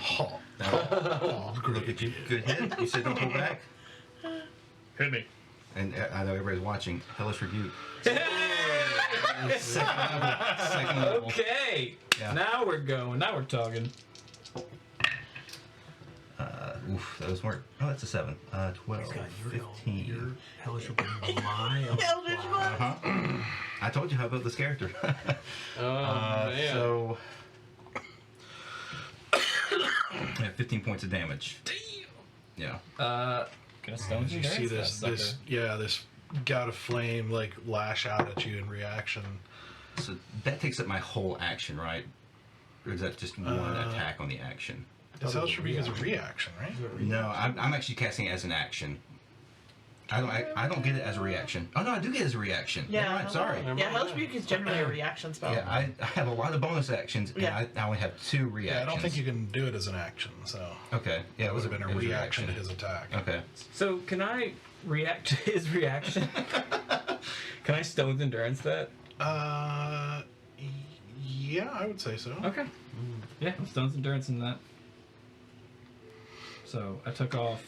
Now, look at you. Good hit. You said don't pull back. Hit me. And I know everybody's watching. Hellish Rebuke. Second level. Okay. Yeah. Now we're going. Now we're talking. Oof, that was smart. Oh, that's a 7. 12, God, 15. You're eligible for my Eldritch Blast. Uh-huh. I told you how about this character. Man. So, yeah, 15 points of damage. Yeah. Gonna stones You and see darts this gout of flame like lash out at you in reaction. So that takes up my whole action, right? Or is that just one attack on the action? It should be as a reaction, right? No, I'm actually casting it as an action. I don't get it as a reaction. Oh no, I do get it as a reaction. Yeah. Never mind, sorry. Yeah, Hellish Rebuke is generally a reaction spell. Yeah, I have a lot of bonus actions, and Yeah. I only have 2 reactions. Yeah, I don't think you can do it as an action, so Okay, yeah, it would have been a it was reaction to his attack. Okay. So can I react to his reaction? Can I stones endurance that? Yeah, I would say so. Okay. Yeah, stones endurance in that. So I took off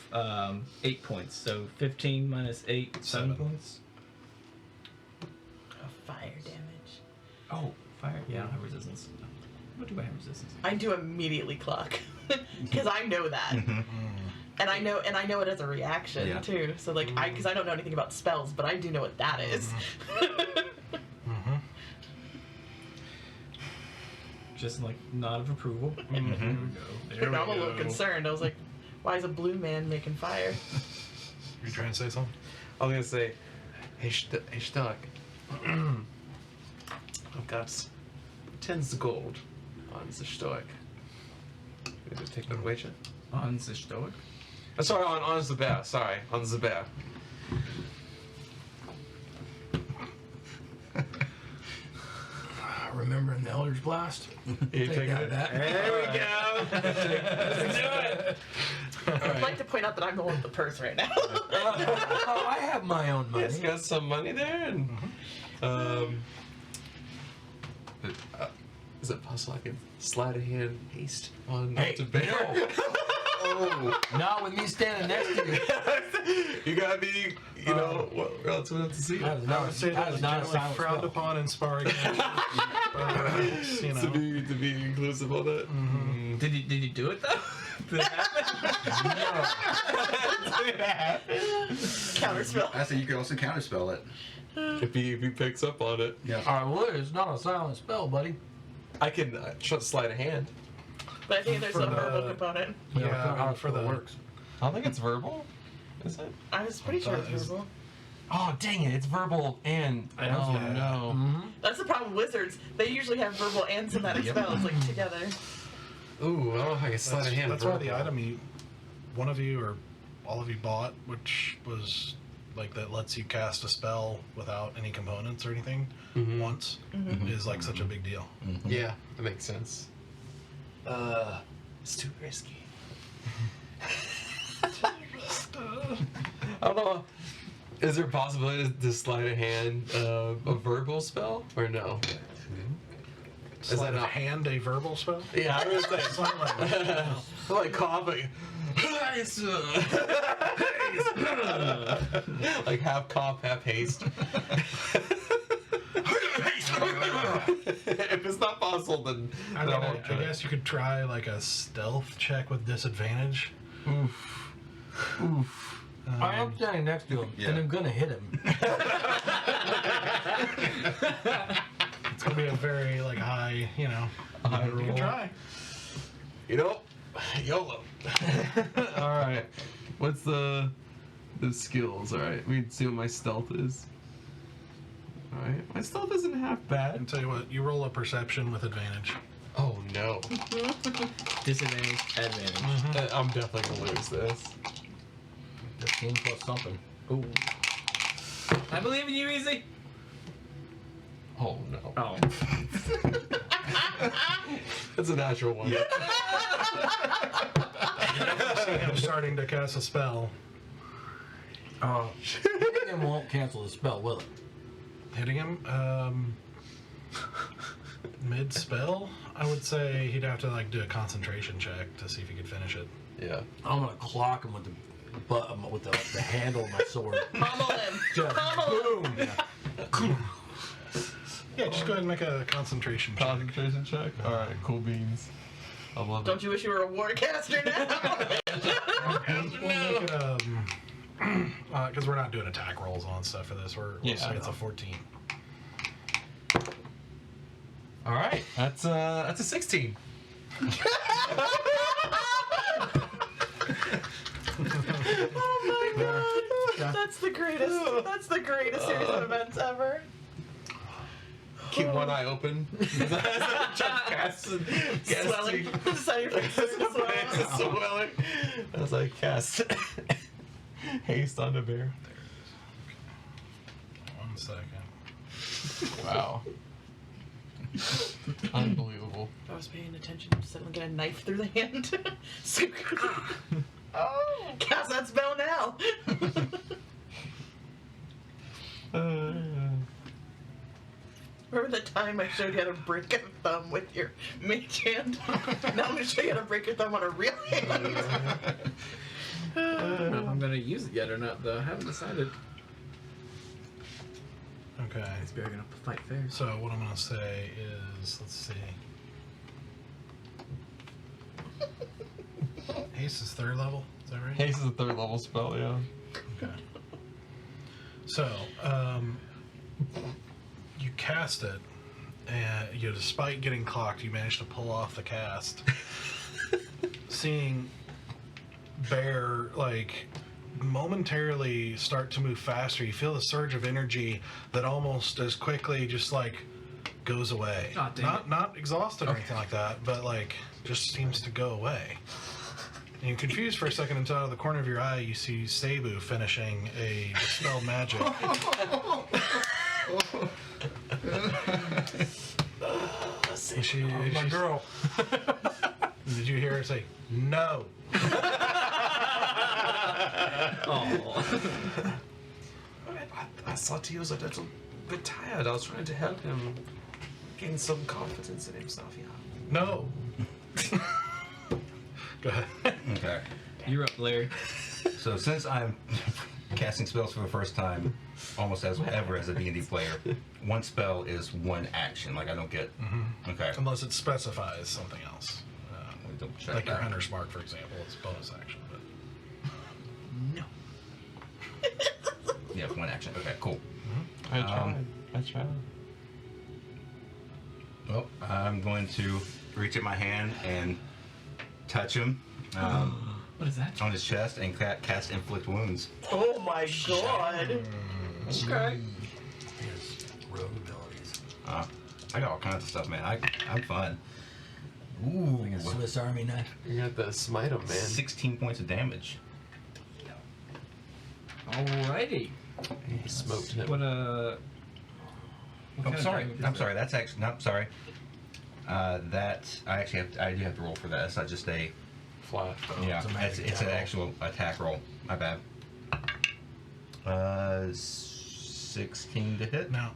8 points. So 15 minus 8, 7 7. points. Fire damage. Oh, fire. Yeah, I don't have resistance. What do I have resistance? I do immediately clock because I know that, and I know it as a reaction Yeah. too. So like because I don't know anything about spells, but I do know what that is. Just like nod of approval. There we go. There we I'm a little go. concerned. I was like, why is a blue man making fire? You trying to say something? I was gonna say, hey Stuck. I've got 10 gold on the Stoic. Maybe take that wager. On the stoic. Sorry, on the bear. Sorry, on the bear. Remembering the Eldritch Blast? You Take taking that, it? that. There we go. Let's do it. I'd like to point out that I'm the one with the purse right now. Oh, I have my own money. Yes, got some money there, and is it possible I can slide a hand haste on Hey, to bear? Oh, not with me standing next to you. You gotta be, you know, what else would have to see? That was I not, would say that that was was not a generally silent frowned spell. upon in sparring. You know. To be inclusive on it. Did he do it though? Did it happen? Counterspell. I said you could also counterspell it. If he picks up on it, Yeah. All right, well, it's not a silent spell, buddy. I can slide a hand. But I think there's For a the- verbal component. Yeah, how for the works. I don't think it's verbal. Is it? I was pretty sure That it's is- verbal. Oh dang it! It's verbal and I know. oh Yeah. no. Mm-hmm. That's the problem with wizards. They usually have verbal and somatic spells like together. Ooh, I don't know if I can slide a hand. That's why the verbal. item one of you or all of you bought, which was like that lets you cast a spell without any components or anything once, is like such a big deal. Yeah, that makes sense. It's too risky. I don't know. Is there a possibility to slide a hand a verbal spell or no? Is Sleight that of not? hand a verbal spell? Yeah, I was gonna say. Sign language. Like coughing. Like half cough, half haste. If it's not possible, then I mean, then I won't try. guess you could try like a stealth check with disadvantage. Oof. Oof. I am standing next to him, Yeah. and I'm gonna hit him. It's gonna be a very like high, you know. High You roll. can try. You know, YOLO. All right. What's the skills? All right. We can see what my stealth is. All right. My stealth isn't half And bad. tell you what, you roll a perception with advantage. Oh no. Disadvantage, advantage. I'm definitely gonna lose this. 15 plus something. Ooh. I believe in you, Easy. Oh no. Oh. It's a natural one. I'm starting to cast a spell. Hitting him won't cancel the spell, will it? Hitting him, mid spell, I would say he'd have to like do a concentration check to see if he could finish it. Yeah. I'm gonna clock him with the the handle of my sword. Pummel him. Just Pummel him. boom. Yeah, just go ahead and make a concentration check. Concentration check. All right. Cool beans. I love Don't you wish you were a warcaster now? We'll make it because we're not doing attack rolls on stuff for this. We'll say it's a 14. All right, that's a 16. Oh my god! That's the greatest. That's the greatest series of events ever. Keep one eye open. Swelling. The side of your face is swelling. Swelling. As I cast haste on the bear. 1 second. Wow. Unbelievable. I was paying attention. Suddenly get a knife through the hand. Oh! Cast that spell now. Remember the time I showed you how to break a thumb with your mage hand? Now I'm going to show you how to break your thumb on a real hand. I don't know if I'm gonna use it yet or not, though. I haven't decided. Okay. It's better gonna fight fair. So what I'm going to say is, let's see. Haste is 3rd level. Is that right? Haste is a 3rd level spell, yeah. Okay. So, you cast it, and despite getting clocked, you managed to pull off the cast. Seeing Bear momentarily start to move faster, you feel the surge of energy that almost as quickly just goes away. Oh, dang Not exhausted or anything like that, but just seems to go away. And you're confused for a second until out of the corner of your eye you see Cebu finishing a dispel magic. My girl. Did you hear her say, no? I saw Tio was a little bit tired. I was trying to help him gain some confidence in himself, yeah. No. Go ahead. Okay. You're up, Larry. So since I'm casting spells for the first time, almost as ever as a D&D player, one spell is one action. I don't get. Okay. Unless it specifies something else. Let me double check Like your that. Hunter's Mark, for example, it's bonus action. But No. Yeah, one action. Okay, cool. I tried. Well, I'm going to reach at my hand and touch him What is that? on his chest and cast Inflict Wounds. Oh my god. Okay. His rogue abilities. I got all kinds of stuff, man. I'm fun. Ooh. Like a Swiss Army knife. You got to smite him, man. 16 points of damage. Alrighty. He smoked him. What I'm sorry. That's actually not sorry. That I do have to roll for that. It's not just a Flash. yeah. it's a magic It's an attack roll. actual attack roll. My bad. 16 to hit. now,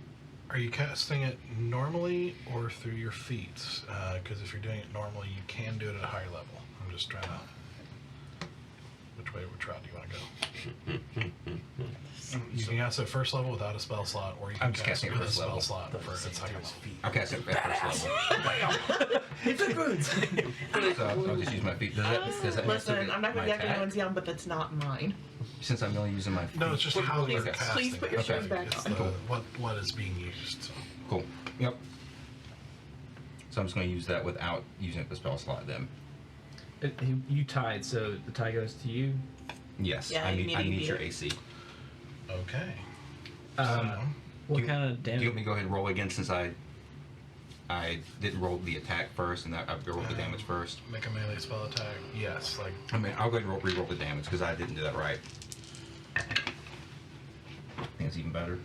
are you casting it normally or through your feet? Because if you're doing it normally, you can do it at a higher level. I'm just trying to. Which route do you want to go? You can cast it at 1st level without a spell slot, or you can I'm just cast it casting with it a first spell level. slot for its 2nd level. I'll cast it at first level. So I'll just use my feet. Does that Listen, I'm not going to get attack? anyone's young, but that's not mine. Since I'm only using my feet. No, it's just how you're please- casting. please put your it. shoes back It's on. the- what is being used. Cool. Yep. So I'm just going to use that without using the spell slot then. You tied, so the tie goes to you. Yes, Yeah, I you need need to your beat it. AC. Okay. What kind of Do you want damage? me to go ahead and roll again since I didn't roll the attack first and I rolled the damage first? Make a melee spell attack. Yes, I mean, I'll go ahead and re-roll the damage because I didn't do that right. I think it's even better.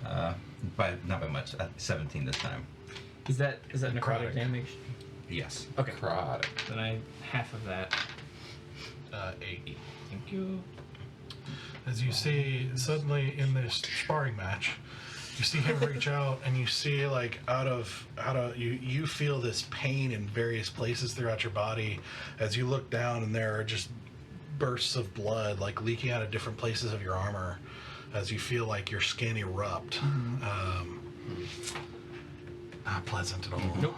Not by much. 17 this time. Is that necrotic Necrotic. damage? Yes. Okay. Crud. Then I half of that. 8. Thank you. As you see, suddenly in this sparring match, you see him reach out, and you see out of you feel this pain in various places throughout your body as you look down, and there are just bursts of blood leaking out of different places of your armor as you feel your skin erupt. Not pleasant at all. Nope.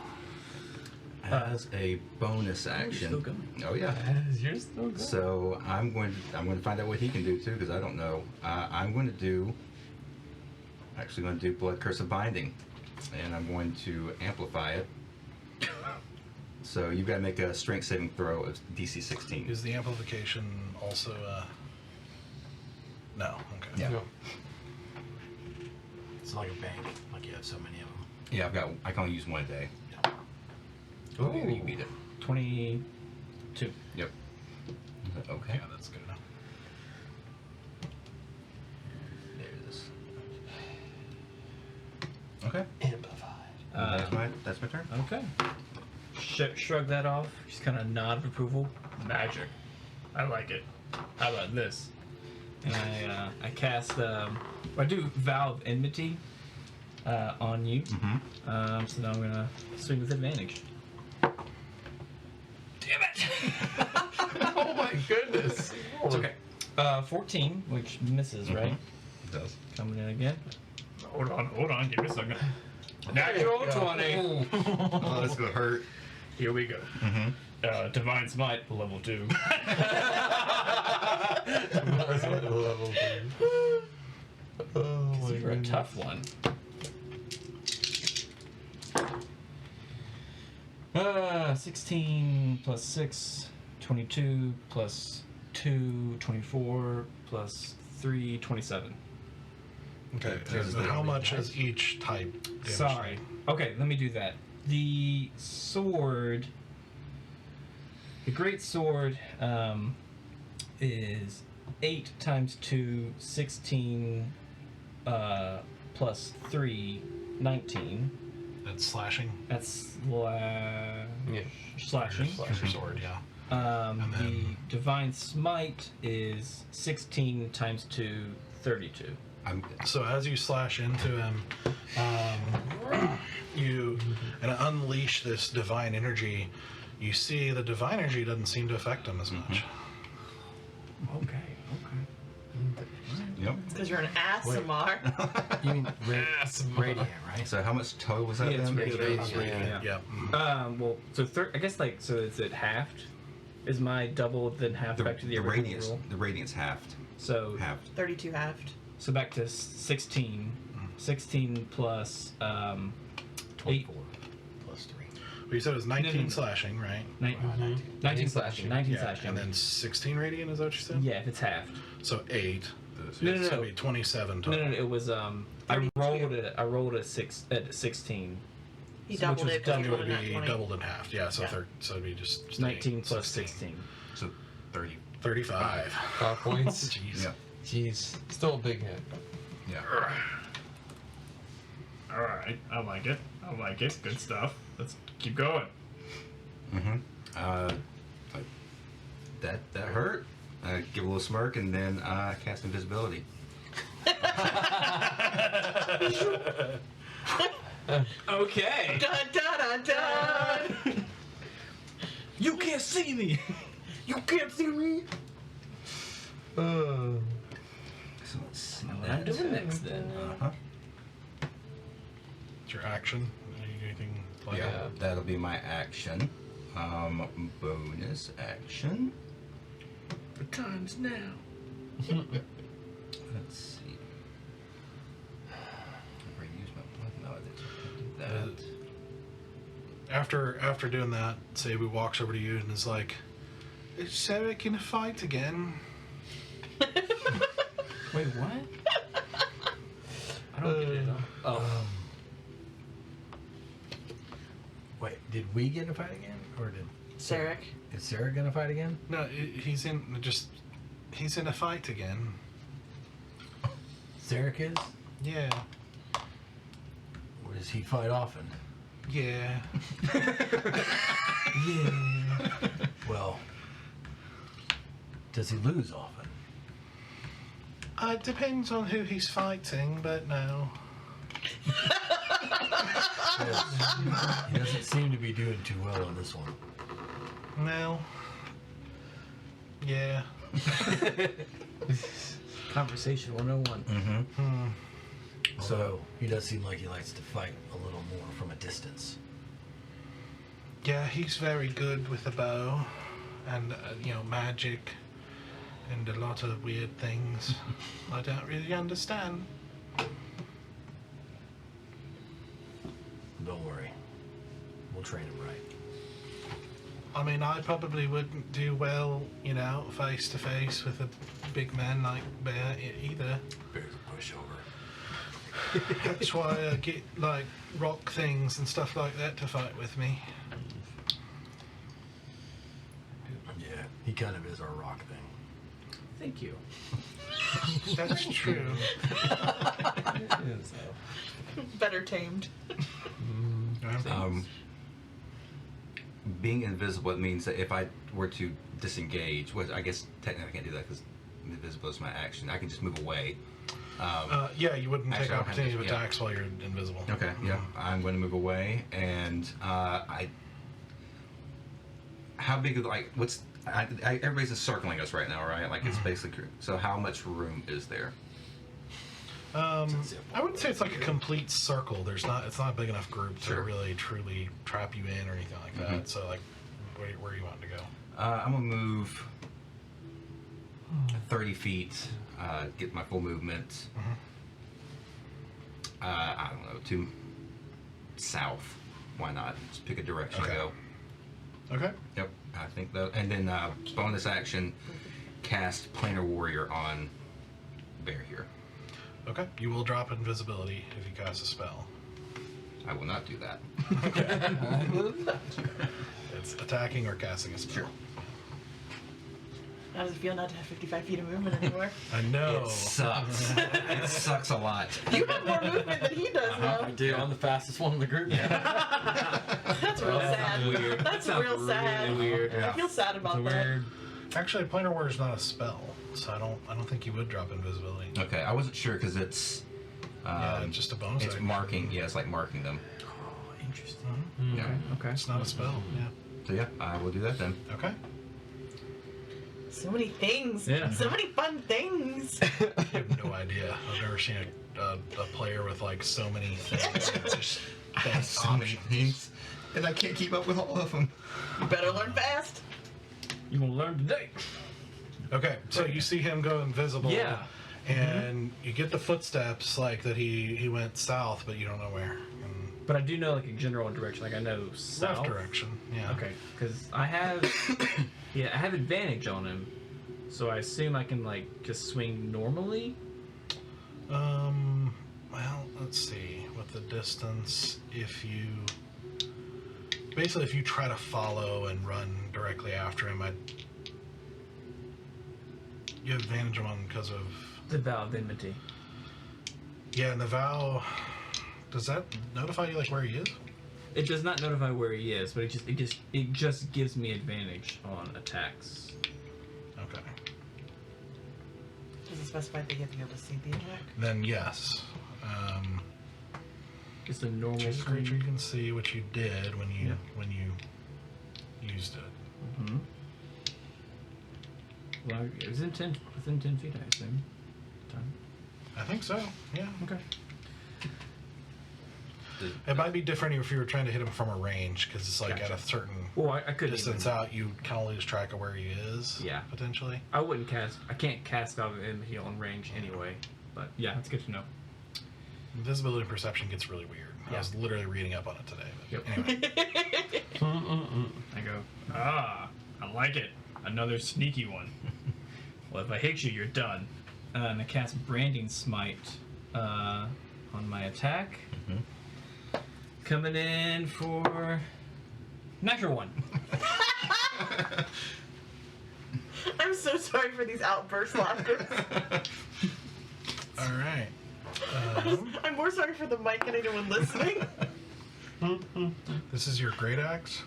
As a bonus Still action. going. Oh yeah. You're still good. So I'm going to find out what he can do too, because I don't know. I'm going to do Blood Curse of Binding, and I'm going to amplify it. So you've got to make a strength saving throw of DC 16. Is the amplification also? No. Okay. Yeah. No. It's like a bank, like you have so many of them. Yeah, I can only use one a day. Oh. You beat it. 22. Yep. Okay. Yeah, that's good enough. There it is. Okay. Amplified. That's my turn. Okay. Shrug that off. Just kind of nod of approval. Magic. I like it. How about this? And I cast. I do Vow of Enmity on you. Mm-hmm. So now I'm gonna swing with advantage. Damn it! Oh my goodness. It's okay. 14, which misses, right? It does. Coming in again. Hold on. Give me a second. Natural 20. Oh, that's gonna hurt. Here we go. Mm-hmm. Divine Smite, level 2. Oh my You're a goodness. tough one. 16 plus 6, 22 plus 2, 24 plus 3, 27. Okay. There's And the- how much is each type? damage? Sorry. Okay, let me do that. The sword, the great sword, is 8 times 2, 16, plus 3, 19. That's slashing. That's Yeah. slashing. Slasher sword. Yeah. And The then- divine smite is 16 times 2, 32. So as you slash into him, you and unleash this divine energy. You see the divine energy doesn't seem to affect him as much. Okay. Yep. Because you're an ASMR. You mean radiant, right? So how much total was that? Yeah, it's then? radiant. Yeah. Yeah. Well, so I guess so is it halved? Is my double then halved back to the original radiance. rule? The radiance halved. So Halved. 32 halved. so back to 16. 16 plus 24 plus 3. But you said it was 19 No. slashing, right? 19 slashing. 19 Yeah. slashing. And then 16 radiant. Is that what you said? Yeah, if it's halved. So 8. No, it's no, gonna no. be 27 No, total. no, it was I 32. rolled it. I rolled it at 16. He So which doubled was it because double he It rolled would a nat be 20. doubled in half. Yeah. So Yeah. so it'd be just 19 plus 16. 16. So 30. 35. 5 points. Jeez. Yeah. Jeez. Still a big hit. Yeah. All right. I like it. Good stuff. Let's keep going. Mm-hmm. That hurt. Give a little smirk and then cast invisibility. Okay. Dun, dun, dun, dun. You can't see me. You can't see me. So let's see. What I'm doing next then? Uh-huh. It's your action. You do anything like Yeah, that? that'll be my action. Bonus action. The time's now. Let's see. I've already used my blood. No, I didn't do that. After doing that, Sabu walks over to you and is like, "Is Sarek in a fight again?" Wait, what? I don't get it. Oh. Wait, did we get in a fight again? Or did Sarek. is Sarah gonna fight again? No, he's in a fight again. Sarek is? Yeah, Or does he fight often? yeah. Yeah. Well, does he lose often? It depends on who he's fighting, but no. He doesn't seem to be doing too well on this one. No. Yeah. Conversation 101. Mm-hmm. So he does seem like he likes to fight a little more from a distance. Yeah, he's very good with a bow and, magic and a lot of weird things I don't really understand. Don't worry. We'll train him right. I mean, I probably wouldn't do well, face to face with a big man like Bear either. Bear's a pushover. That's why I get, rock things and stuff like that to fight with me. Yeah, he kind of is our rock thing. Thank you. That's true. Better tamed. Being invisible, it means that if I were to disengage, which I guess technically I can't do that because invisible is my action, I can just move away. Yeah, you wouldn't take Actually, I don't have opportunity of to- yeah. attacks while you're invisible. Okay, yeah, I'm going to move away, and how big of everybody's circling us right now, right? Like it's basically, so how much room is there? I wouldn't say it's like a complete circle. It's not a big enough group to Sure. really truly trap you in or anything like that. So where do you want to go? I'm gonna move 30 feet, get my full movement. I don't know, to south. Why not? Just pick a direction to Okay. go. Okay. Yep, I think that. And then bonus action, cast Planar Warrior on Bear here. Okay. You will drop invisibility if you cast a spell. I will not do that. It's attacking or casting a spell. Sure. How does it feel not to have 55 feet of movement anymore? I know. It sucks. It sucks a lot. You have more movement than he does now. I do. I'm the fastest one in the group. That's real sad. Weird. That's real sad. Really weird. I feel sad about that. Weird. Actually, Planar Warrior is not a spell, so I don't think you would drop invisibility. Okay, I wasn't sure because it's. Yeah, it's just a bonus It's action. marking. Yeah, it's like marking them. Oh, interesting. Yeah. Okay. It's not a spell. Yeah. So yeah, I will do that then. Okay. So many things. Yeah. So many fun things. I have no idea. I've never seen a player with so many things. It's just I have so many things, and I can't keep up with all of them. You better learn fast. You gonna learn today. Okay, so you see him go invisible. Yeah. And you get the footsteps that he went south, but you don't know where. And But I do know a general direction. I know south. left direction. Yeah. Okay, because I have, I have advantage on him, so I assume I can just swing normally. Well, let's see. With the distance, if you try to follow and run directly after him, you have advantage on him because of. The vow of enmity. Yeah, and the vow. Does that notify you where he is? It does not notify where he is, but it just gives me advantage on attacks. Okay. Does it specify that you have to be able to see the attack? Then yes. Just a normal Choose a creature you swing. can see what you did when you used it. Mm-hmm. Well, it was within 10 feet, I assume. Time. I think so. Yeah. Okay. It might be different if you were trying to hit him from a range, because it's at Gotcha. a certain Well, I couldn't distance even, out, you can lose track of where he is. Yeah. Potentially. I can't cast out of enmity on range anyway. But yeah, it's good to know. Invisibility and perception gets really weird. I Yeah. was literally reading up on it today. But Yep. Anyway. I go, I like it. Another sneaky one. Well, if I hit you, you're done. And I cast Branding Smite on my attack. Mhm. Coming in for natural one. I'm so sorry for these outburst laughters. All right. I'm more sorry for the mic and anyone listening. This is your great axe.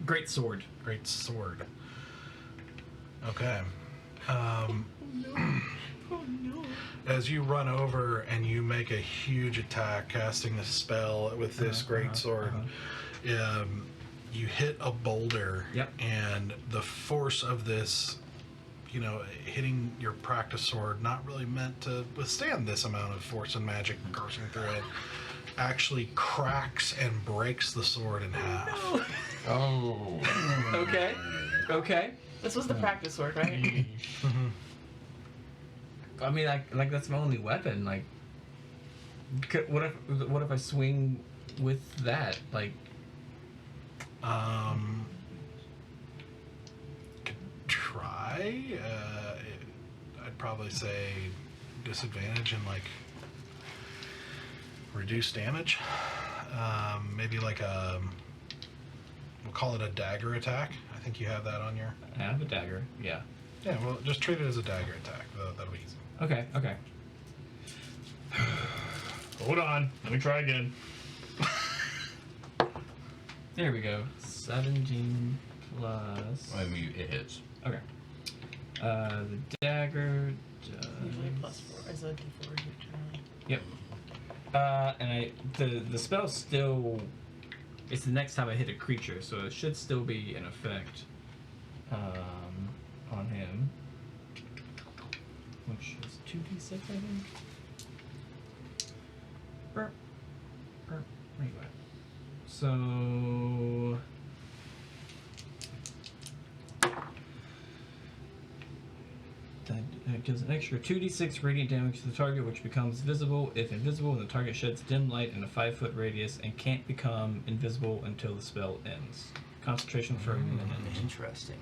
Great sword. Great sword. Okay. Oh no. As you run over and you make a huge attack, casting the spell with this great sword, you hit a boulder. Yep. And the force of this, hitting your practice sword, not really meant to withstand this amount of force and magic coursing through it. actually cracks and breaks the sword in half. Oh. Okay. Okay. This was the practice sword, right? I mean, like that's my only weapon. Like, what if I swing with that? Like, Could try. I'd probably say disadvantage and like reduce damage. Maybe like we'll call it a dagger attack. I think you have that on your. I have a dagger. Yeah. Yeah, well, just treat it as a dagger attack. That'll be easy. Okay. Okay. Hold on. Let me try again. There we go. 17 plus. I mean, it hits. Okay. The dagger Usually does. +4 is a D4 generally. Yep. And the spell still. It's the next time I hit a creature, so it should still be in effect. On him, which is 2d6, I think. Burp. Anyway, so that gives an extra 2d6 radiant damage to the target, which becomes visible if invisible, and the target sheds dim light in a 5-foot radius and can't become invisible until the spell ends. Concentration for a minute. Interesting.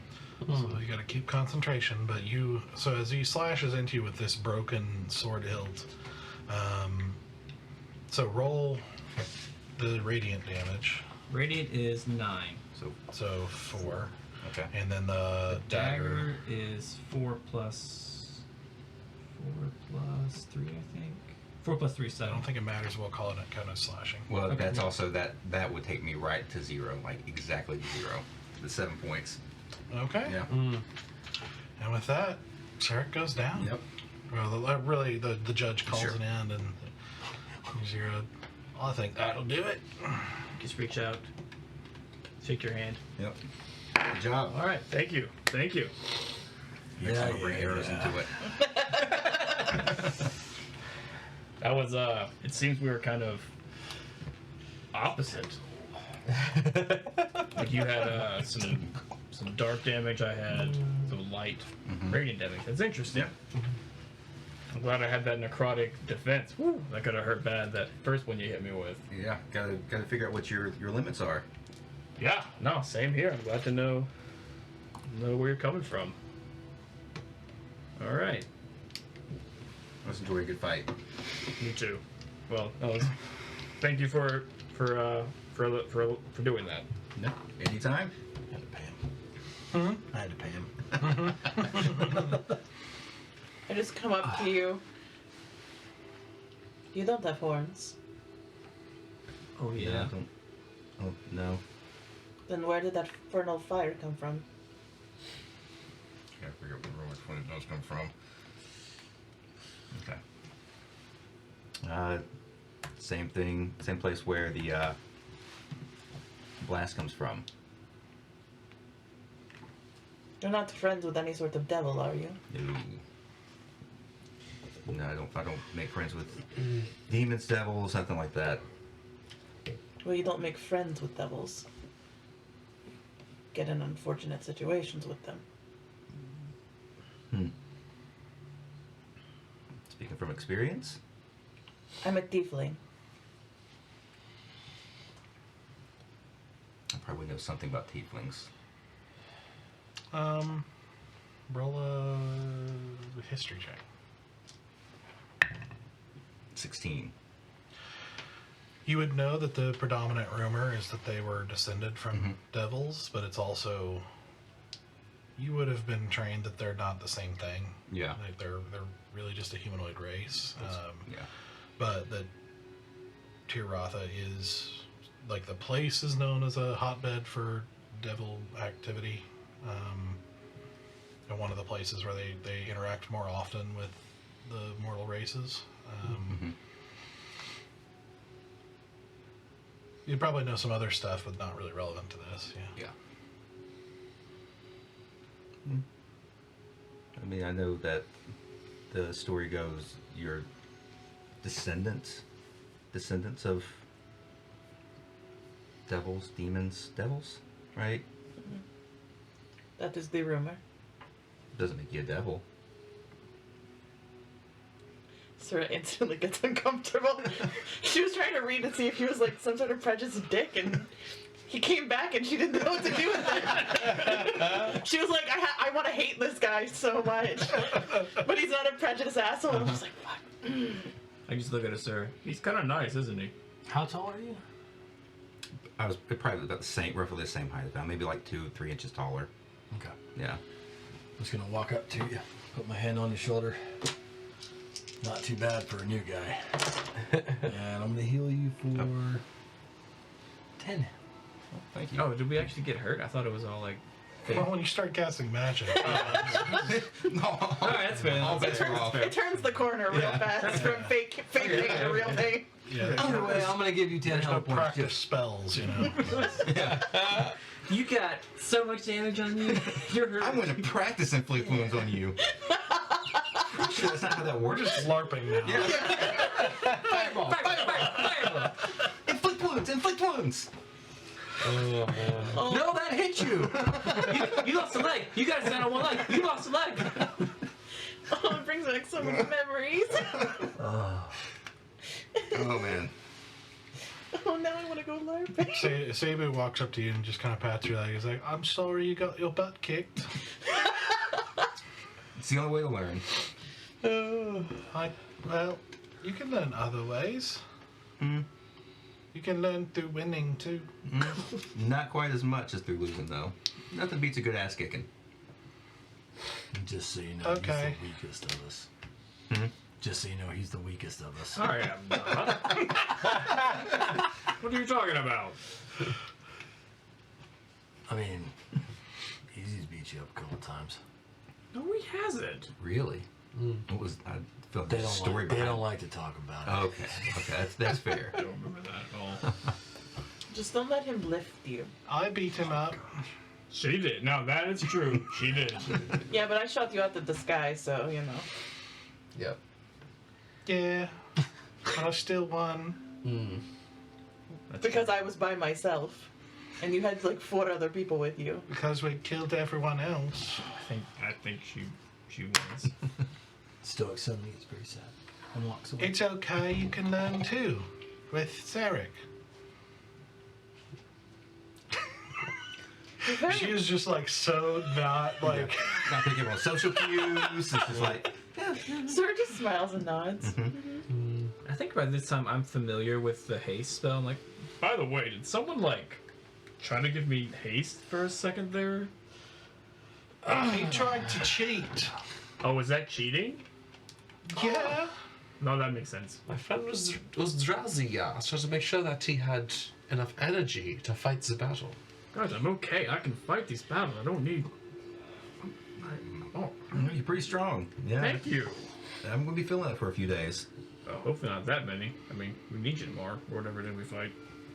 So you got to keep concentration, but so as he slashes into you with this broken sword hilt, so roll the radiant damage. Radiant is 9. So 4. Okay. And then the dagger. Is 4 plus 3, I think. 4 plus 3 is I 7. don't think it matters. We'll call it a kind of slashing. Well, Okay. that's also that would take me right to 0, like exactly to 0. The 7 points. Okay. Yeah. And with that, Sarek goes down. Yep. Well, really, the judge calls Sure. an end, and well, I think that'll do it. Just reach out, shake your hand. Yep. Good job. All right. Thank you. Thank you. Next time I'll bring arrows into it. That was It seems we were kind of opposite. Like you had some dark damage. I had some light radiant damage. That's interesting. Yeah. I'm glad I had that necrotic defense. Woo, that could have hurt bad. That first one you hit me with. Yeah. Gotta figure out what your limits are. Yeah. No. Same here. I'm glad to know where you're coming from. All right. That was a good fight. Me too. Well, thank you for doing that. No. Anytime. I had to pay him. I had to pay him. I just come up to you. You don't have horns. Oh yeah. Oh no. Then where did that infernal fire come from? Gotta figure out which one it does come from. Okay. Same thing. Same place where the blast comes from. You're not friends with any sort of devil, are you? No, I don't make friends with demons, devils, nothing like that. Well, you don't make friends with devils. Get in unfortunate situations with them. Speaking from experience? I'm a tiefling. I probably know something about tieflings. Roll a history check. 16. You would know that the predominant rumor is that they were descended from devils, but it's also you would have been trained that they're not the same thing. Yeah. Like they're really just a humanoid race. Yeah. But that Tirotha is like the place is known as a hotbed for devil activity. And one of the places where they interact more often with the mortal races. You'd probably know some other stuff, but not really relevant to this. Yeah. I mean, I know that the story goes your descendants descendants of demons, devils, right? That is the rumor. Doesn't make you a devil. Sarah instantly gets uncomfortable. She was trying to read to see if he was like some sort of prejudiced dick, and he came back and she didn't know what to do with it. She was like, I want to hate this guy so much, but he's not a prejudiced asshole. I'm just like, fuck. I just look at us, sir. He's kind of nice, isn't he? How tall are you? I was probably about the same, roughly the same height as that. Maybe like 2-3 inches taller. Okay. Yeah. I'm just gonna walk up to you, put my hand on your shoulder. Not too bad for a new guy. And I'm gonna heal you for 10. Thank you. Oh, did we actually get hurt? I thought it was all like fake. Well, when you start casting magic, No. All right, that's fair. All bets are off. It turns the corner real fast from fake pain to real pain. yeah, Either way, I'm gonna give you 10 there's no health points. practice spells, you know. You got so much damage on you. You're hurt. I'm going to practice inflict wounds on you. Pretty sure that's not how that We're works. just LARPing now. Fireball! Fireball! Inflict wounds! Inflict wounds! Oh man. No, that hit you! You lost a leg. You got to stand on one leg. You lost a leg. Oh, it brings back so many memories. Oh man. Oh, now I want to go LARPing. Sabu walks up to you and just kind of pats your leg. He's like, "I'm sorry you got your butt kicked." It's the only way to learn. Well, you can learn other ways. You can learn through winning too. Not quite as much as through losing, though. Nothing beats a good ass kicking. Just so you know, Okay. he's the weakest of us. Hmm? Just so you know, he's the weakest of us. I am not. What are you talking about? I mean, Easy's beat you up a couple times. No, he hasn't. Really? What was? I feel like They there's a don't, story like, they behind don't like to talk about it. Okay, that's fair. I don't remember that at all. Just don't let him lift you. I beat him up. She did. No, that is true. She did. Yeah, but I shot you out of the sky, so, you know. Yep. Yeah, but I still won. Because I was by myself. And you had, like, 4 other people with you. Because we killed everyone else. I think she wins. Stoic suddenly gets very sad and walks away. It's okay, you can learn too. With Zarek. She is just like so not like. Not thinking about social cues. It's just like. Sarah just smiles and nods. I think by this time I'm familiar with the haste spell. I'm like, By the way, did someone like try to give me haste for a second there? He tried to cheat. Oh, was that cheating? Yeah. No, that makes sense. My friend was drowsy, yeah. So to make sure that he had enough energy to fight the battle. Guys, I'm okay. I can fight these battles. I don't need. Oh, You're pretty strong. Yeah. thank you. I'm gonna be feeling it for a few days. Oh, hopefully not that many. I mean, we need you more, or whatever it is we fight.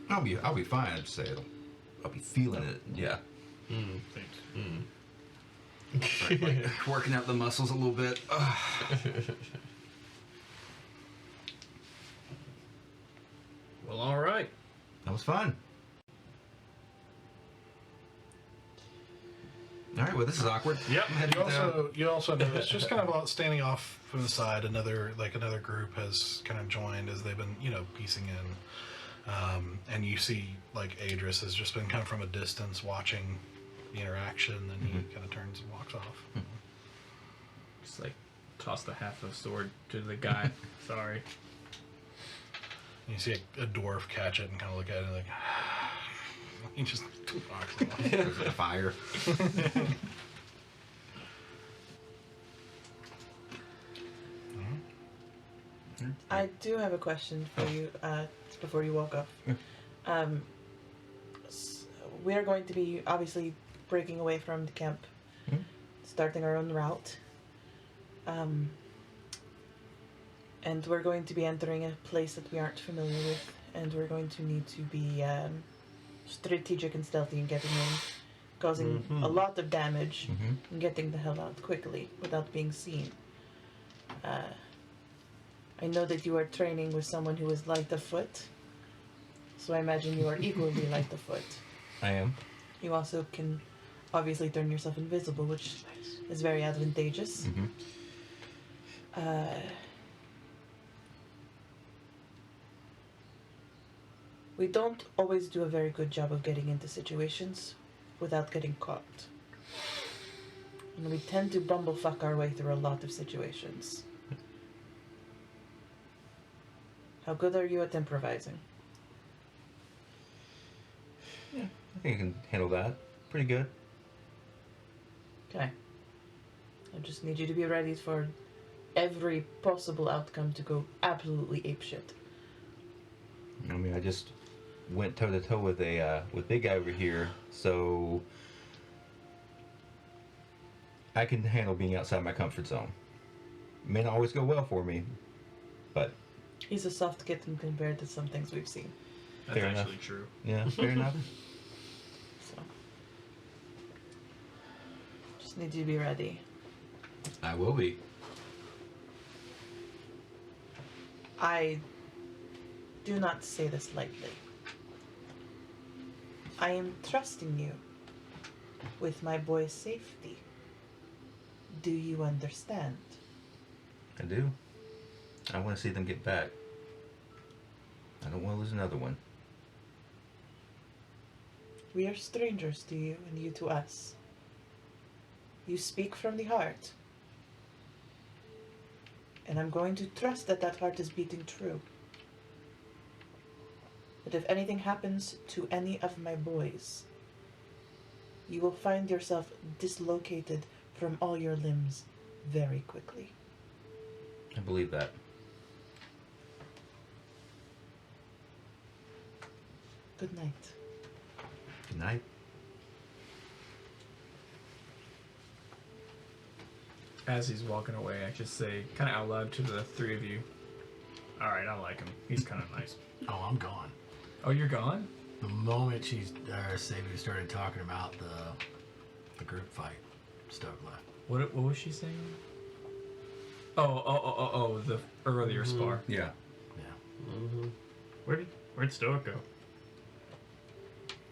I'll be fine. I'd say I'll be feeling it. Yeah. Thanks. Working out the muscles a little bit. well, all right. That was fun. All right. Well, this is awkward. Yep. I'm heading You also notice just kind of standing off from the side, another group has kind of joined as they've been piecing in, and you see like Adris has just been kind of from a distance watching the interaction, and he kind of turns and walks off. Just like toss the half of the sword to the guy. Sorry. And you see a dwarf catch it and kind of look at it and like he just walks off. Goes with the fire. I do have a question for you before you walk off. We are going to be obviously breaking away from the camp, starting our own route. And we're going to be entering a place that we aren't familiar with, and we're going to need to be strategic and stealthy in getting in, causing a lot of damage, and getting the hell out quickly without being seen. I know that you are training with someone who is light of foot, so I imagine you are equally light of foot. I am. You also can obviously turn yourself invisible, which is very advantageous. Mm-hmm. We don't always do a very good job of getting into situations without getting caught. And we tend to bumblefuck our way through a lot of situations. How good are you at improvising? Yeah, I think I can handle that. Pretty good. Okay. I just need you to be ready for every possible outcome to go absolutely apeshit. I mean, I just went toe to toe with big guy over here, so I can handle being outside my comfort zone. May not always go well for me, but He's a soft kitten compared to some things we've seen. That's Fair enough. actually true. yeah, fair enough. So. Just need you to be ready. I will be. I do not say this lightly. I am trusting you with my boy's safety. Do you understand? I do. I want to see them get back. I don't want to lose another one. We are strangers to you and you to us. You speak from the heart. And I'm going to trust that that heart is beating true. But if anything happens to any of my boys, you will find yourself dislocated from all your limbs very quickly. I believe that. Good night. Good night. As he's walking away, I just say, kind of out loud to the three of you, "Alright, I like him. He's kind of nice." Oh, I'm gone. Oh, you're gone? The moment Sabu started talking about the group fight, Stoke left. What was she saying? Oh, the earlier spar. Yeah. Yeah. Where'd Stoic go?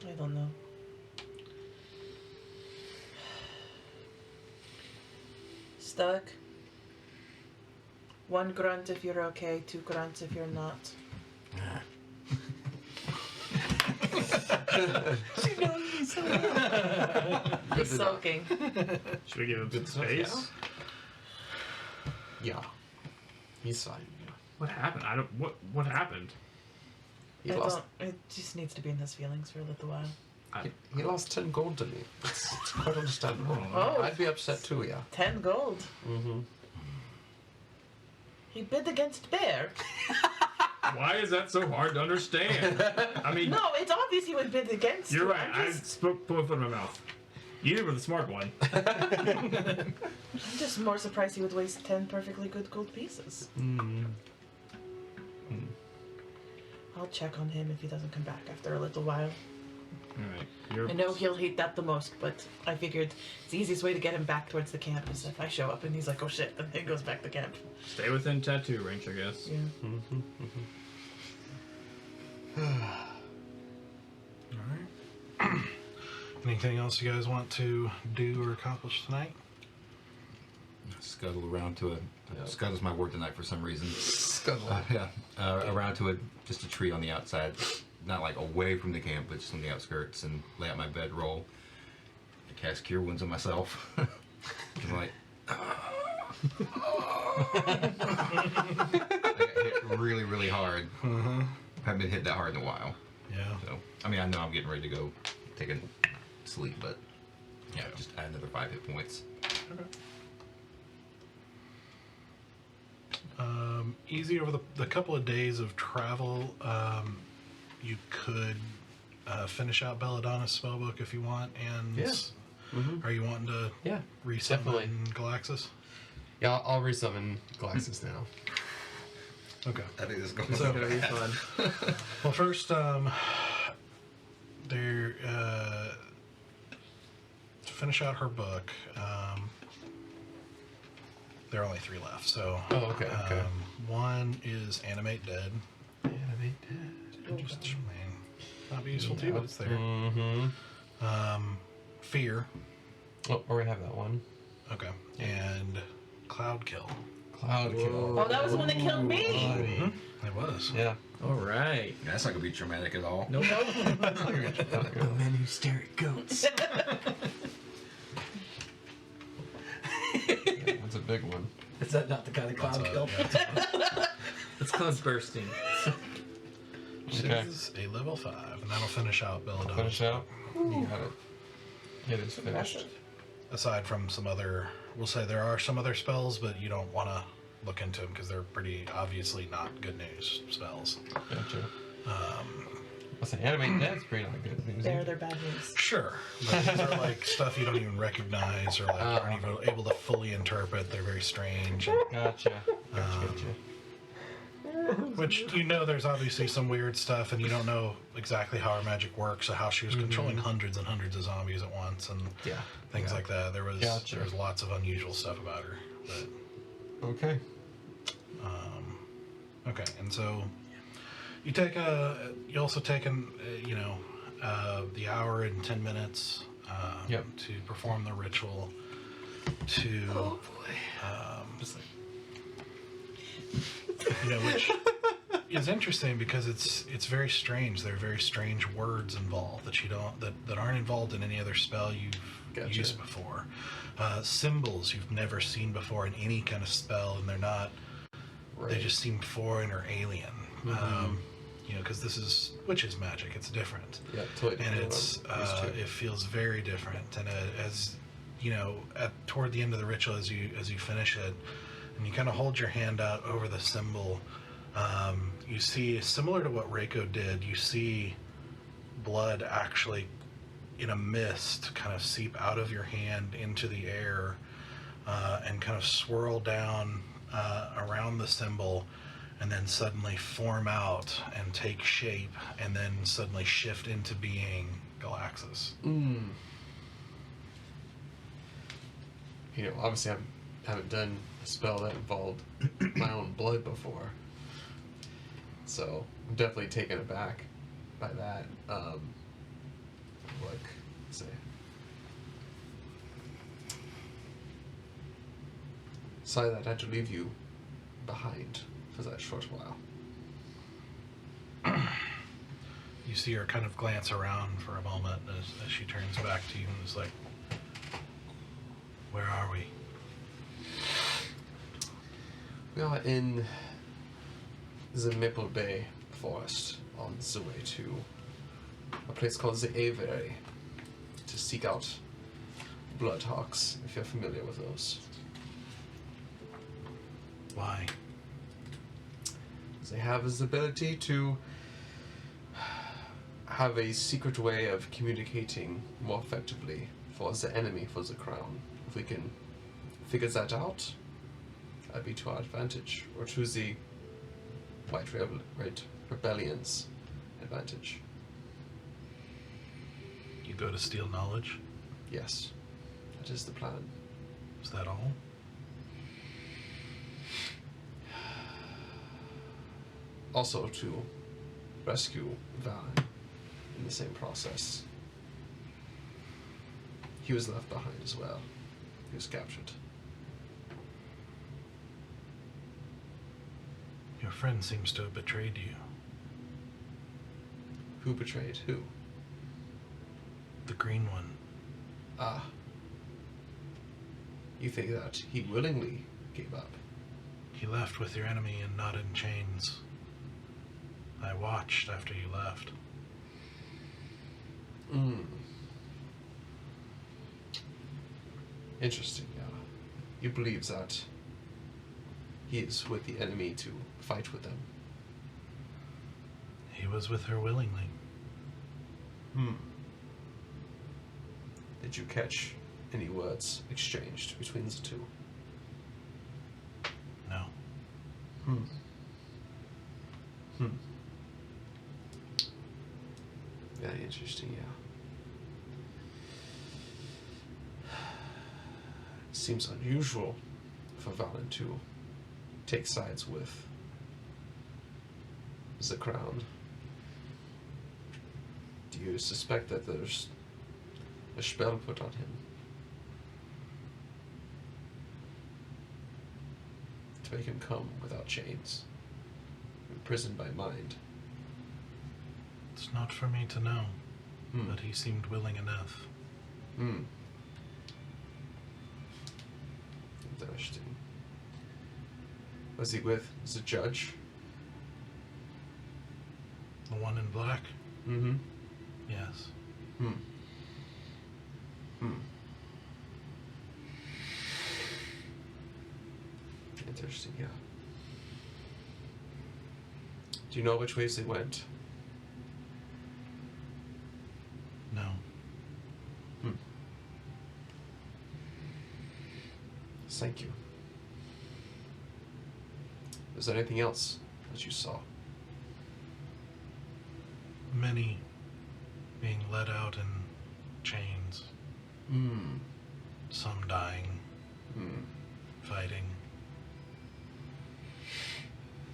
I don't know. Stuck. 1 grunt if you're okay, 2 grunts if you're not. Yeah. She knows me so well. He's sulking. Should we give him some space? Yeah. He's fine. Yeah. What happened? I don't. What happened? He lost. It just needs to be in his feelings for a little while. He lost 10 gold to me. It's quite understandable. Oh. I'd be upset too. Yeah. 10 gold. Mm-hmm. He bid against Bear. Why is that so hard to understand? I mean, No, it's obvious he would bid against you're you. right. I put my foot in my mouth. You were the smart one. I'm just more surprised he would waste 10 perfectly good gold pieces. I'll check on him if he doesn't come back after a little while. All right. I know he'll hate that the most, but I figured it's the easiest way to get him back towards the camp is if I show up and he's like, oh shit, then he goes back to camp. Stay within tattoo range, I guess. Yeah. Alright. Anything else you guys want to do or accomplish tonight? Scuttle around to it. Scuttle's my word tonight for some reason. Scuttle. Around to just a tree on the outside. Not like away from the camp, but just on the outskirts, and lay out my bedroll. I cast Cure Wounds on myself. I'm like, I got hit really, really hard. Haven't been hit that hard in a while. Yeah. So, I mean, I know I'm getting ready to go take a sleep, but yeah, just add another 5 hit points. Easy over the couple of days of travel. You could finish out Belladonna's spellbook if you want, and Yeah. are you wanting to Yeah. resummon Galaxus? Yeah, I'll resummon Galaxus now. Okay. I think this is going It's so gonna be bad. fun. Well, first, there to finish out her book. There are only 3 left. So, Oh, okay, okay. One is Animate Dead. Animate Dead. Just, not be useful to you, but it's there. Mm-hmm. Fear. Oh, already have that one. Okay. And Cloud Kill. Cloud Kill. Oh, that was the one that killed me. It was. Yeah. All right. Yeah, that's not gonna be traumatic at all. Nope. The men who stare at goats. That's a big one. Is that not the kind of cloud kill? It's called bursting. Which Okay. is a level 5, and that'll finish out Belladonna. Finish out. You got it. It is finished. Aside from some other, we'll say there are some other spells, but you don't want to look into them because they're pretty obviously not good news spells. Gotcha. I say Animate Dead's pretty not good news. They're bad news. Sure, but these are like stuff you don't even recognize or like aren't even able to fully interpret. They're very strange. Gotcha. Gotcha. Which, you know, there's obviously some weird stuff, and you don't know exactly how her magic works or how she was controlling hundreds and hundreds of zombies at once and Yeah. things like that. There was Gotcha. there was lots of unusual stuff about her. But Okay. okay, and so you take you also take the hour and 10 minutes Yep. to perform the ritual to Just like, which is interesting because it's very strange. There are very strange words involved that aren't involved in any other spell you've Gotcha. used before. Symbols you've never seen before in any kind of spell, and they're not. right. They just seem foreign or alien. Because this is witches magic. It's different. Yeah, totally. And different. it feels very different. And as you know, toward the end of the ritual, as you finish it, and you kind of hold your hand out over the symbol, you see, similar to what Reiko did, you see blood actually in a mist kind of seep out of your hand into the air and kind of swirl down around the symbol, and then suddenly form out and take shape, and then suddenly shift into being Galaxis. Obviously I haven't done a spell that involved my own blood before. So I'm definitely taken aback by that. Say. Sorry that I had to leave you behind for that short while. You see her kind of glance around for a moment as she turns back to you and is like, "Where are we?" We are in the Maple Bay Forest on the way to a place called the Aviary to seek out Bloodhawks, if you're familiar with those. Why? They have this ability to have a secret way of communicating more effectively for the enemy, for the crown. If we can figure that out, that'd be to our advantage, or to the White Rebellion's advantage. You go to steal knowledge? Yes, that is the plan. Is that all? Also to rescue Valen in the same process. He was left behind as well. He was captured. Your friend seems to have betrayed you. Who betrayed who? The green one. Ah. You think that he willingly gave up? He left with your enemy and not in chains. I watched after you left. Interesting, yeah. You believe that he is with the enemy to fight with them? He was with her willingly. Did you catch any words exchanged between the two? No. Very interesting, yeah. Seems unusual for Valen to take sides with the crown. Do you suspect that there's a spell put on him to make him come without chains, imprisoned by mind? It's not for me to know, but he seemed willing enough. Interesting. Was he with the judge? The one in black? Mm-hmm. Yes. Interesting, yeah. Do you know which ways they went? No. Thank you. Is there anything else that you saw? Many being let out in chains. Some dying. Fighting.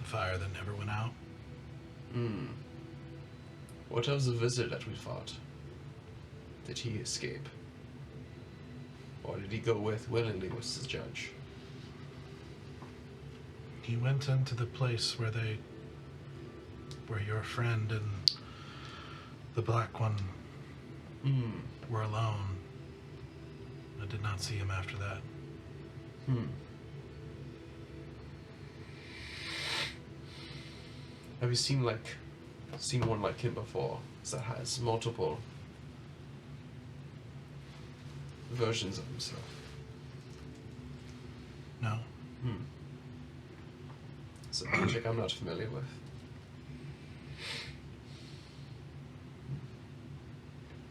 The fire that never went out. What of the wizard that we fought? Did he escape? Or did he go with willingly with the judge? He went into the place where your friend and the black one were alone. I did not see him after that. Have you seen one like him before that has multiple versions of himself? No. It's a magic I'm not familiar with.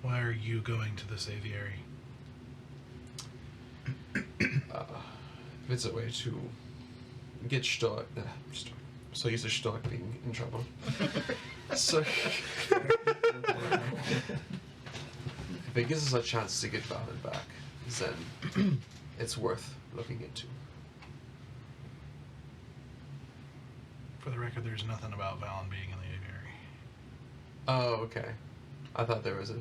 Why are you going to this aviary? If it's a way to get Stork, so used to Stork being in trouble. So if it gives us a chance to get Valen back, then it's worth looking into. For the record, there's nothing about Valen being in the aviary. Oh, okay. I thought there was a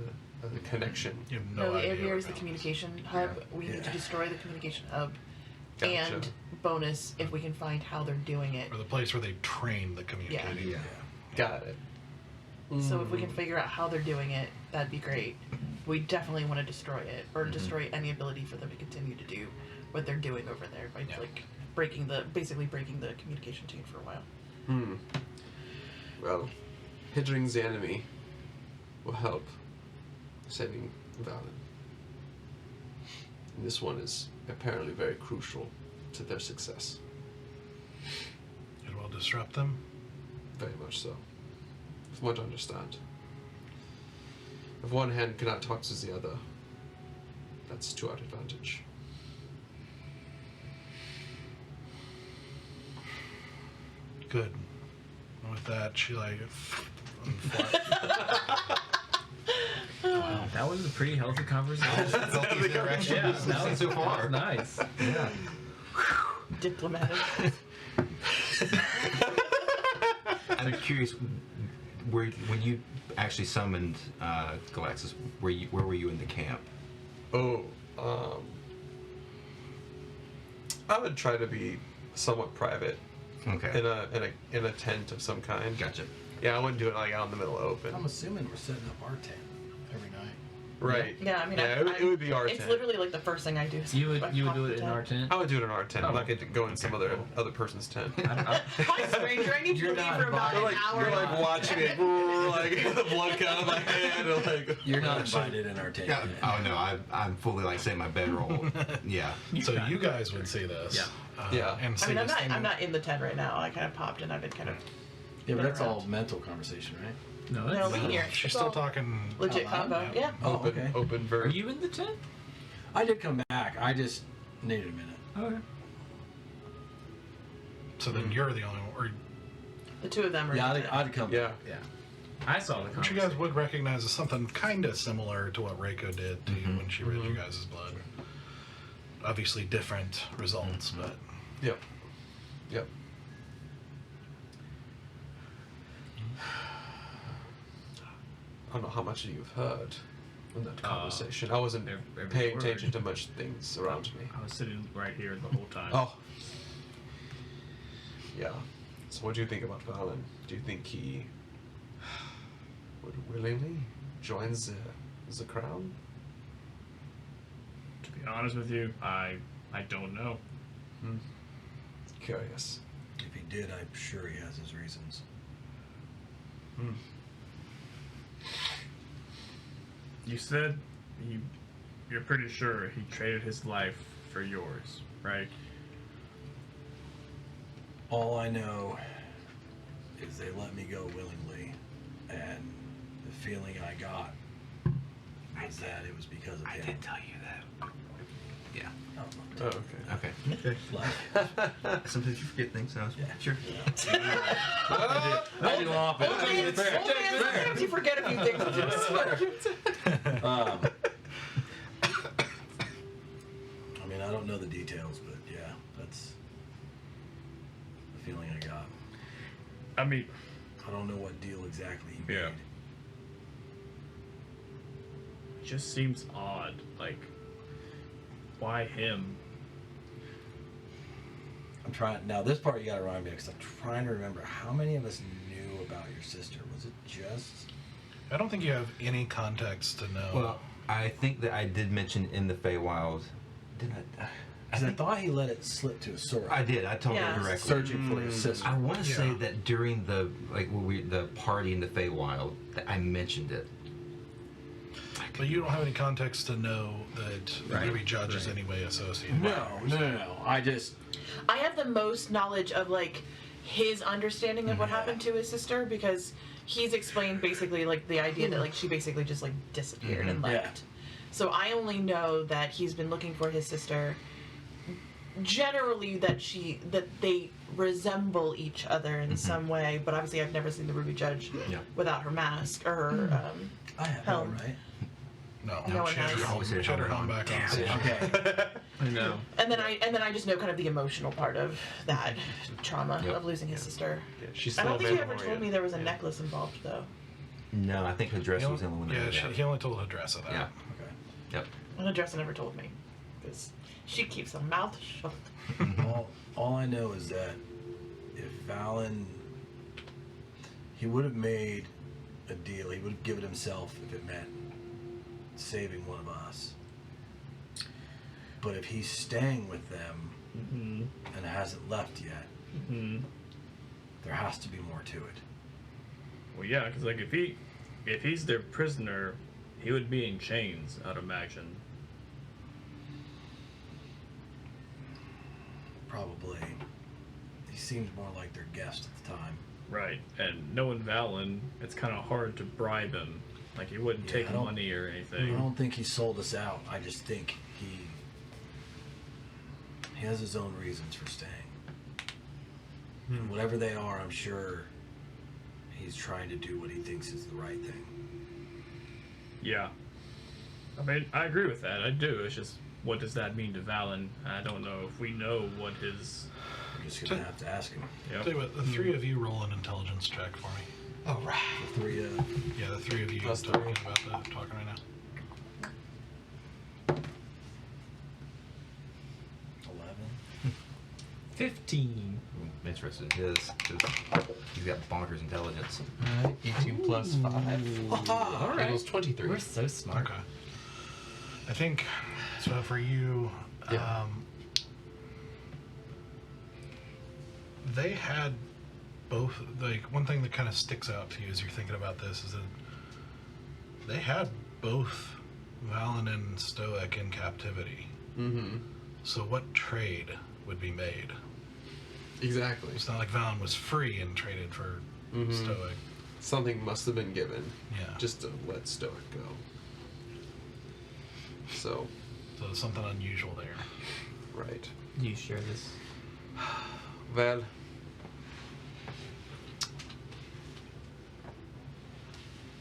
connection. You have No, no the idea. aviary where is the Valen's. communication hub. We need to destroy the communication hub. Gotcha. And bonus, if we can find how they're doing it. Or the place where they train the communicator. Yeah. Got it. So if we can figure out how they're doing it, that'd be great. We definitely want to destroy it, or destroy any ability for them to continue to do what they're doing over there by like basically breaking the communication chain for a while. Well, hindering the enemy will help saving Valen. And this one is apparently very crucial to their success. It will disrupt them. Very much so. From what I understand. If one hand cannot talk to the other, that's to our advantage. Good. And with that, she like. Wow, that was a pretty healthy conversation. Healthy direction. Yeah, that was so far. nice. Yeah. Diplomatic. I'm curious, when you actually summoned Galaxus, where were you in the camp? Oh, I would try to be somewhat private Okay. in a tent of some kind. Gotcha. Yeah, I wouldn't do it like out in the middle of open. I'm assuming we're setting up our tent every night. Right. Yeah, I mean, it would be our it's tent. literally like the first thing I do. is You would I do pop the it in tent. our tent? I would do it in our tent. I'm Oh. not going to go in some other person's tent. Hi, stranger. I need you You're to leave not for about You're an like, hour. you're like watching it, like the blood come out of my hand, and like. You're not invited in our tent. Yeah. Oh no, I'm fully like saying my bedroll. Yeah. So you guys would see this. Yeah. Yeah. And see I mean, this thing. I'm not in the tent right now. I kind of popped and I've been kind of Yeah, but that's around. all mental conversation, right? No, No, that's we can hear. She's It's still all talking. legit out loud? combo. Yeah. Oh, Open, okay. open Are verb. you in the tent? I did come back. I just needed a minute. Okay. So then you're the only one. Or The two of them are. Yeah, in the tent. I'd come Yeah. back. Yeah. I saw the which you conversation. guys would recognize as something kind of similar to what Reiko did to you when she read you guys' blood. Obviously different results, but Yep. Yep. I don't know how much you've heard in that conversation. I wasn't every paying word. attention to much things around me. I was sitting right here the whole time. Oh. Yeah. So what do you think about Valen? Do you think he would willingly join the crown? To be honest with you, I don't know. Curious. If he did, I'm sure he has his reasons. You said you're pretty sure he traded his life for yours, right? All I know is they let me go willingly, and the feeling I got was that it was because of him. tell you that. Yeah. Oh, okay. Okay. Like, Sometimes you forget things. So Yeah. Sure. I do often. Sometimes you forget a few things. I mean, I don't know the details, but yeah, that's the feeling I got. I mean, I don't know what deal exactly he Yeah. made. it just seems odd. Like, why him? I'm trying now. This part you gotta remind me because I'm trying to remember how many of us knew about your sister. Was it just? I don't think you have any context to know. Well, I think that I did mention in the Feywild. Did I? Because I thought he let it slip to a sword. I did. I told Yeah. her directly. Searching for his sister. I want to say Yeah. that during the the party in the Feywild that I mentioned it. But you don't have any context to know that the Right, Ruby Judge is right. anyway associated. No. I just I have the most knowledge of like his understanding of what happened to his sister because he's explained basically like the idea that like she basically just like disappeared and Yeah. left. So I only know that he's been looking for his sister. Generally, that they resemble each other in some way, but obviously I've never seen the Ruby Judge Yeah. without her mask or her. I have Helm. that right. No one she had has. her Always had helmet her helmet back on. on. Okay. I know. And then I just know kind of the emotional part of that trauma Yep. of losing his sister. She's I still don't think you available, ever told me there was a necklace involved though. No, I think the dress was the only one that Yeah, was out. he only told Hadressa that. Yeah. Okay. Yep. And Adressa never told me because she keeps her mouth shut. All I know is that if Valen, he would have made a deal. He would have given himself if it meant saving one of us. But if he's staying with them and hasn't left yet, there has to be more to it. Well, yeah, because like if he's their prisoner, he would be in chains, I'd imagine. Probably. He seems more like their guest at the time. Right, and knowing Valen, it's kind of hard to bribe him. Like he wouldn't Yeah, take I don't- money or I anything. don't think he sold us out. I just think he has his own reasons for staying. And whatever they are, I'm sure he's trying to do what he thinks is the right thing. Yeah. I mean, I agree with that. I do. It's just, what does that mean to Valen? I don't know if we know what his. I'm just gonna have to ask him. Yep. Tell you what, the three of you roll an intelligence check for me. All right. The three. Yeah, the three of you Plus talking three. talking right now. 11. 15. I'm interested in his because he's got bonkers intelligence. Alright, 18 plus 5. All right. Equals 23. We're so smart. Okay. I think so. For you, Yeah. they had both. Like one thing that kind of sticks out to you as you're thinking about this is that they had both Valen and Stoic in captivity. Mm-hmm. So what trade would be made? Exactly. It's not like Valen was free and traded for Stoic. Something must have been given Yeah. just to let Stoic go. So, So there's something unusual there. right. You share this. Well,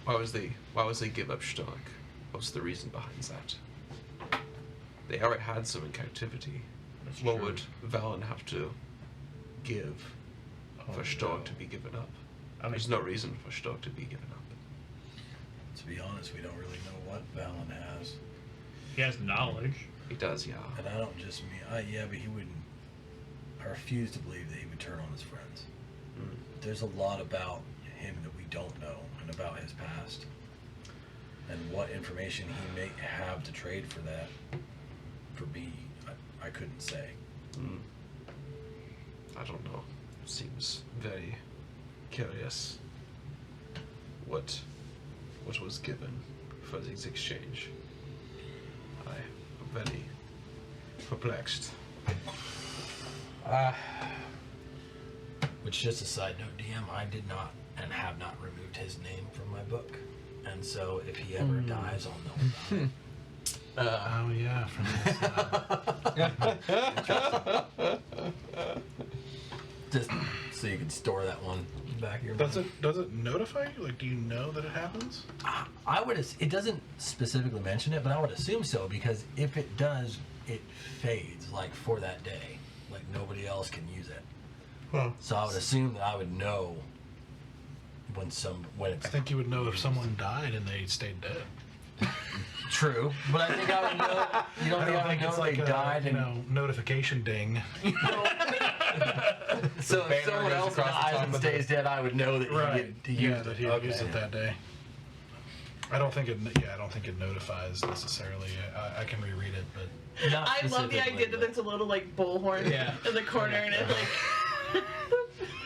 why was they give up Stoic? What's the reason behind that? They already had some in captivity. what would Valen have to give for Stork to be given up? I mean, There's no reason for Stork to be given up. To be honest, we don't really know what Valen has. he has knowledge. He does, yeah. And I don't just mean, yeah, but he wouldn't, I refuse to believe that he would turn on his friends. Mm. There's a lot about him that we don't know and about his past. And what information he may have to trade for that, for me, I couldn't say. Mm. I don't know. Seems very curious. What was given for this exchange? I am very perplexed. Which, just a side note, DM, I did not and have not removed his name from my book. And so if he ever dies, I'll know about it. Oh yeah, from this. Just so you can store that one back of your Does mind. it notify you? Like, do you know that it happens? I would. It doesn't specifically mention it, but I would assume so, because if it does, it fades like for that day. Like nobody else can use it. Huh. So I would assume that I would know when it's I think you would know if someone died and they stayed dead. true. But I think I would know. You don't think I would know it's they like died and notification ding. so if someone else dies and stays dead, I would know that he used that it. he Okay. used it that day. I don't think it notifies necessarily. I can reread it, but Not I love the specifically, idea that but- there's a little like bullhorn Yeah. in the corner and it like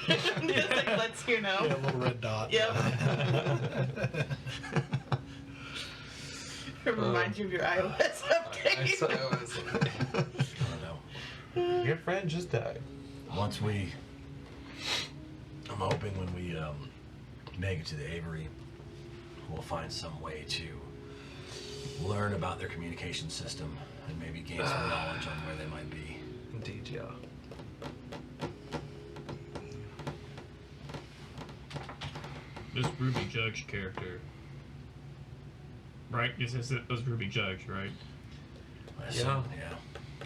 just like lets you know. yeah, a little red dot. Yep. It reminds you of your iOS update. I don't know. Your friend just died. Once I'm hoping when we make it to the Avery, we'll find some way to learn about their communication system and maybe gain some knowledge on where they might be. Indeed, yeah. This Ruby Judge character, right? This was Ruby Judge, right? I assume, yeah.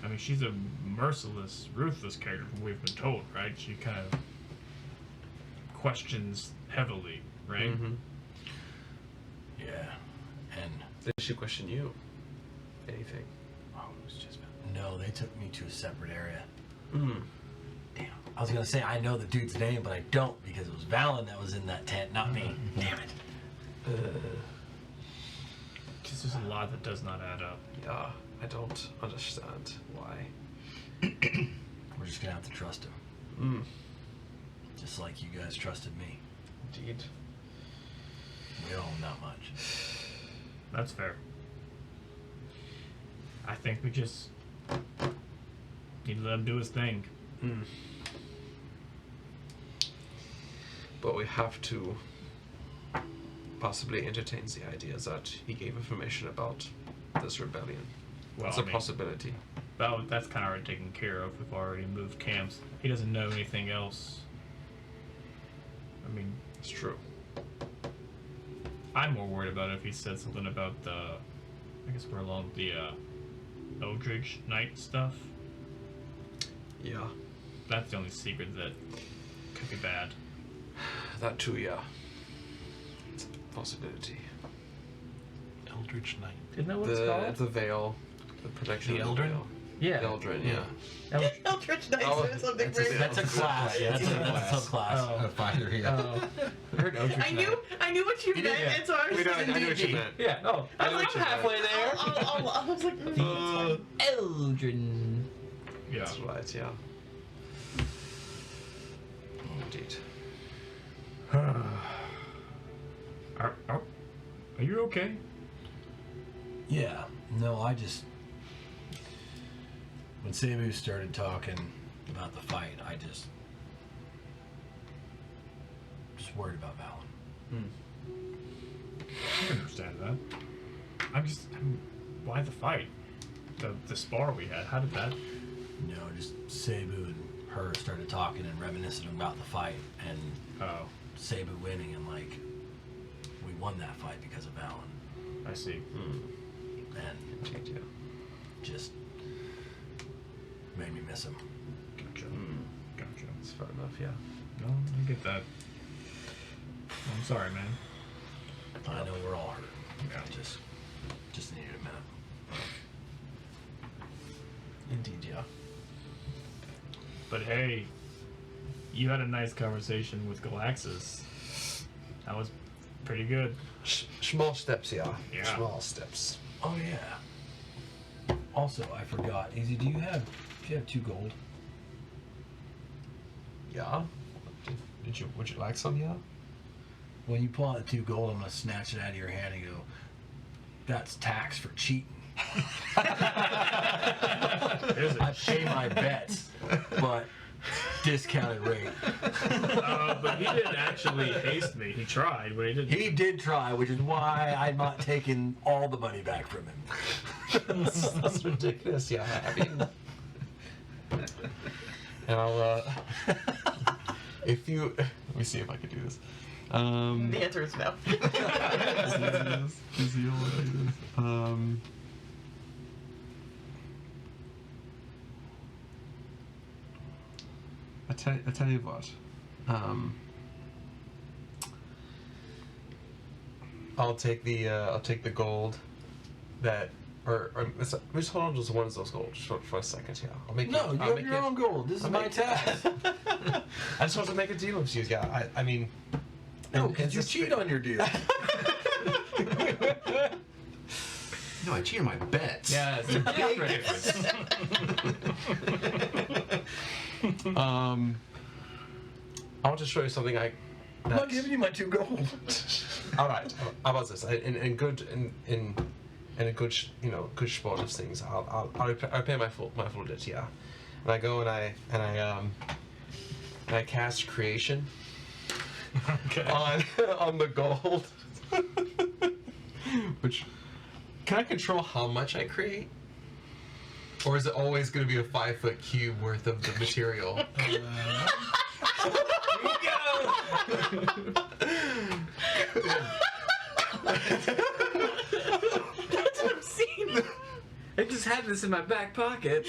I mean, she's a merciless, ruthless character from what we've been told, right? She kind of questions heavily, right? Mm-hmm. Yeah. And Did she question you? Anything? no, they took me to a separate area. Mm. Damn. I was gonna say I know the dude's name, but I don't because it was Valen that was in that tent, not me. Damn it. This is a lot that does not add up. Yeah, I don't understand why. We're just gonna have to trust him. Mm. Just like you guys trusted me. Indeed. We owe him not much. That's fair. I think we just need to let him do his thing. Mm. But we have to possibly entertain the idea that he gave information about this rebellion. Well, It's a possibility. That's kind of already taken care of. We've already moved camps. He doesn't know anything else. I mean, It's true. I'm more worried about if he said something about the. I guess we're along the Eldridge Knight stuff. Yeah. That's the only secret that could be bad. That too, yeah. It's a possibility. Eldritch Knight. Isn't that what it's called? The veil. The protection The of the Eldrin? veil. Yeah. The Eldrin, yeah. That was, Eldritch Knights Oh, or something that's a crazy. That's a class. That's a subclass. oh, Finder, yeah. I heard Eldritch I knew what you meant, yeah. and so I was We know, just I knew what you meant. Yeah, no. I I know was what you like meant. halfway there. I was like, Eldrin. Yeah. That's right, yeah. Indeed. Are you okay? Yeah. No, I just. When Cebu started talking about the fight, I just worried about Valen. I can understand that. Why the fight? The spar we had. How did that? You know, just Cebu and her started talking and reminiscing about the fight, and Oh, Cebu winning, and like we won that fight because of Valen, I see. and Indeed, yeah. just made me miss him. Gotcha. Gotcha. That's fair enough, yeah. No, I get that. I'm sorry, man. I know we're all hurt. Yeah. Just needed a minute. Indeed, yeah. But hey, you had a nice conversation with Galaxus. That was pretty good. Small steps, yeah. Yeah. Small steps. Oh yeah. Also, I forgot. Izzy, do you have 2 gold? Yeah. Would you like some, yeah? When you pull out the 2 gold, I'm gonna snatch it out of your hand and go, "That's tax for cheating." I pay my bets, but discounted rate. But he didn't actually haste me. He tried, but he didn't. He did try, which is why I'm not taking all the money back from him. That's ridiculous, yeah. I mean... And I'll, if you... Let me see if I can do this. The answer is no. I tell you what. I'll take the gold that or just hold on to one of those gold just for a second. Yeah, I'll make. No, you I'll have your own gold. This is my tax. I just want to make a deal with you. Yeah, I mean. No, because you cheat on your deal. No, I cheated my bets. Yeah, it's a big difference. I want to show you something. I'm not giving you my 2 gold. All right. How about this? In good a good good sport of things, I'll pay my full debt. Yeah, and I go and I cast creation. Okay. On the gold. Which can I control how much I create? Or is it always going to be a 5-foot cube worth of the material? That's what I'm seeing. I just had this in my back pocket.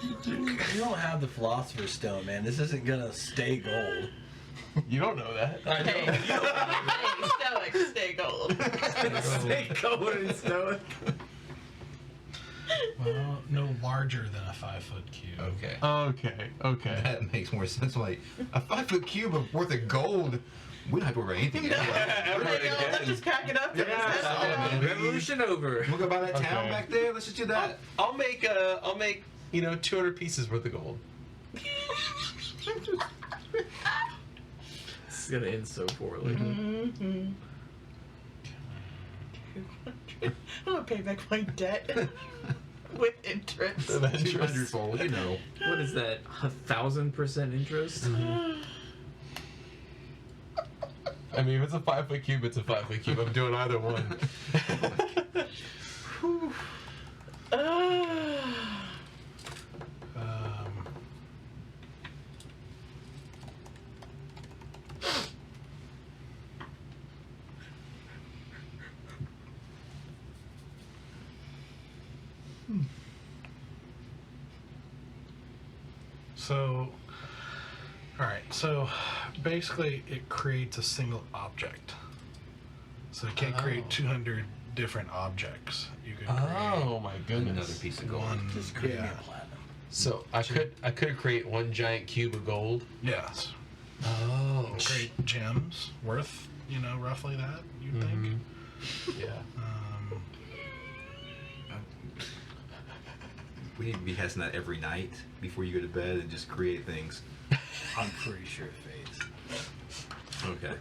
You don't have the Philosopher's Stone, man. This isn't gonna stay gold. You don't know that. I know. Hey, stoic, stay gold. Stay cold and stoic. Well, no larger than a 5-foot cube. Okay. Okay. That makes more sense. Like, a 5-foot cube of worth of gold, we don't have to worry about anything. Let's just pack it up. Yeah. Revolution over. We'll go buy that town Okay. back there. Let's just do that. I'll make 200 pieces worth of gold. This is gonna end so poorly. Mm-hmm. I'm gonna pay back my debt with interest. 200-fold, you know. What is that? 1,000% interest? I mean, if it's a 5-foot cube, it's a 5-foot cube. I'm doing either one. So, alright, so basically it creates a single object. So you can't create 200 different objects. You can Oh my goodness. Another piece of create gold. one. Just create me Yeah. a platinum. So I could create one giant cube of gold. Yes. Oh. Create gems worth, roughly that, you'd think. Yeah. We need to be testing that every night before you go to bed and just create things. I'm pretty sure it fades. Okay.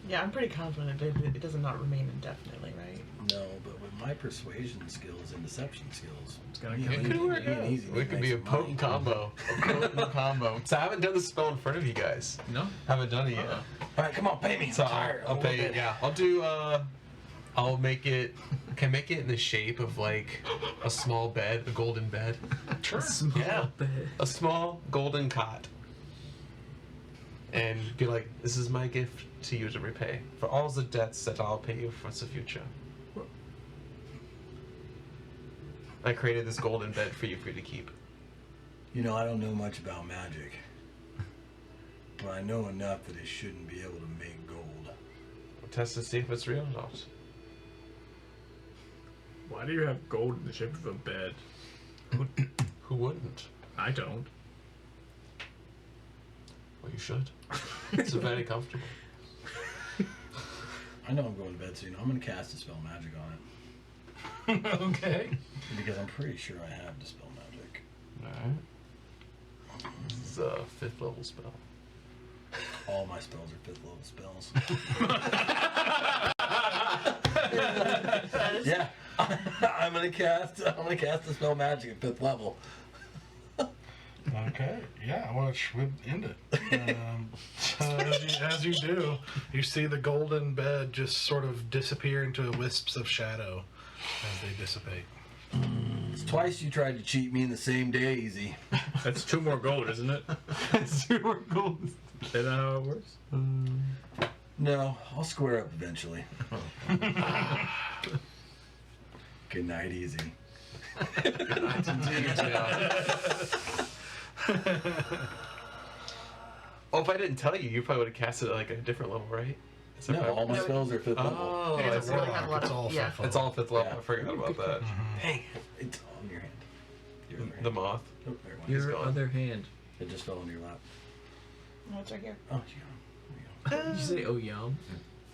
Yeah, I'm pretty confident it does not remain indefinitely, right? No, but with my persuasion skills and deception skills, It's gonna me come and It could Izzy- work me and out. Izzy It make could be a some money. potent combo. A potent combo. So I haven't done the spell in front of you guys. No? Haven't done it yet. All right, come on, pay me. So I'm tired. I'll pay it. Yeah, I'll do. I'll make it. Can I make it in the shape of like a small bed, a golden bed? Small Yeah. bed. A small golden cot. And be like, this is my gift to you to repay for all the debts that I'll pay you for the future. I created this golden bed for you to keep. You know, I don't know much about magic, but I know enough that it shouldn't be able to make gold. We'll test to see if it's real or not. Why do you have gold in the shape of a bed? Who wouldn't? I don't. Well, you should. It's very comfortable. I know I'm going to bed soon. I'm going to cast Dispel Magic on it. Okay. Because I'm pretty sure I have Dispel Magic. Alright. This is a 5th level spell. All my spells are 5th level spells. Yeah. I'm gonna cast Dispel Magic at 5th level. Okay, yeah, which would end it. So as you do, you see the golden bed just sort of disappear into wisps of shadow as they dissipate. It's twice you tried to cheat me in the same day, Easy. That's 2 more gold, isn't it? It's 2 more gold. Is that how it works? No, I'll square up eventually. Good night, Easy. Oh, if I didn't tell you, you probably would have cast it at like a different level, right? No, all my spells are 5th level. Oh, It I doesn't see. really have a lot It's of all yeah. fifth It's all 5th level. Yeah. I forgot about that. Hey, it's on your hand. Your other hand. The moth. Oh, there it went. He's Your gone. other hand. It just fell into your lap. No, it's right here. Oh, yeah. Did you say, oh, yum?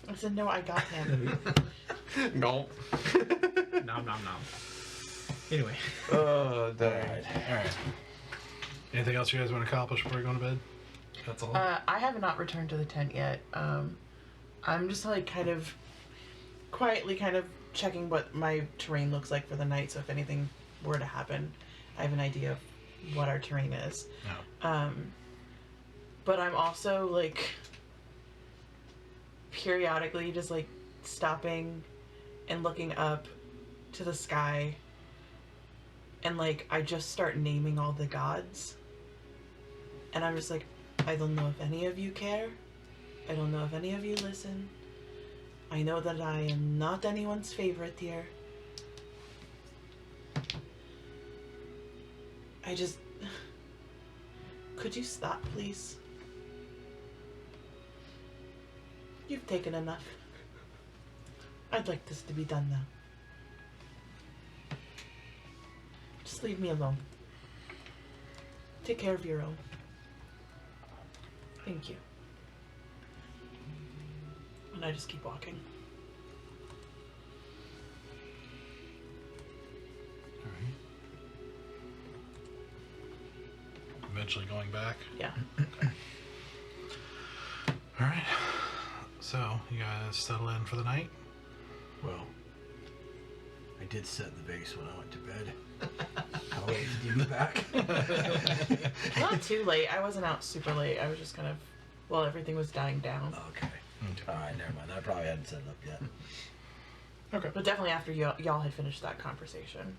I said no. I got him. Gulp. Nom, nom, nom. Anyway. Oh, dang. All right. Anything else you guys want to accomplish before you go to bed? That's all. I have not returned to the tent yet. I'm just like kind of quietly kind of checking what my terrain looks like for the night. So if anything were to happen, I have an idea of what our terrain is. No. But I'm also like periodically just like stopping and looking up to the sky, and like I just start naming all the gods, and I'm just like, I don't know if any of you care. I don't know if any of you listen. I know that I am not anyone's favorite here. I just... Could you stop, please? You've taken enough. I'd like this to be done now. Just leave me alone. Take care of your own. Thank you. And I just keep walking. Eventually going back. Yeah. Okay. All right. So you guys settle in for the night. Well, I did set the vase when I went to bed. How late did you get back? Not too late. I wasn't out super late. I was just kind of, well, everything was dying down. Okay. Alright, never mind. I probably hadn't set it up yet. Okay. But definitely after y'all had finished that conversation.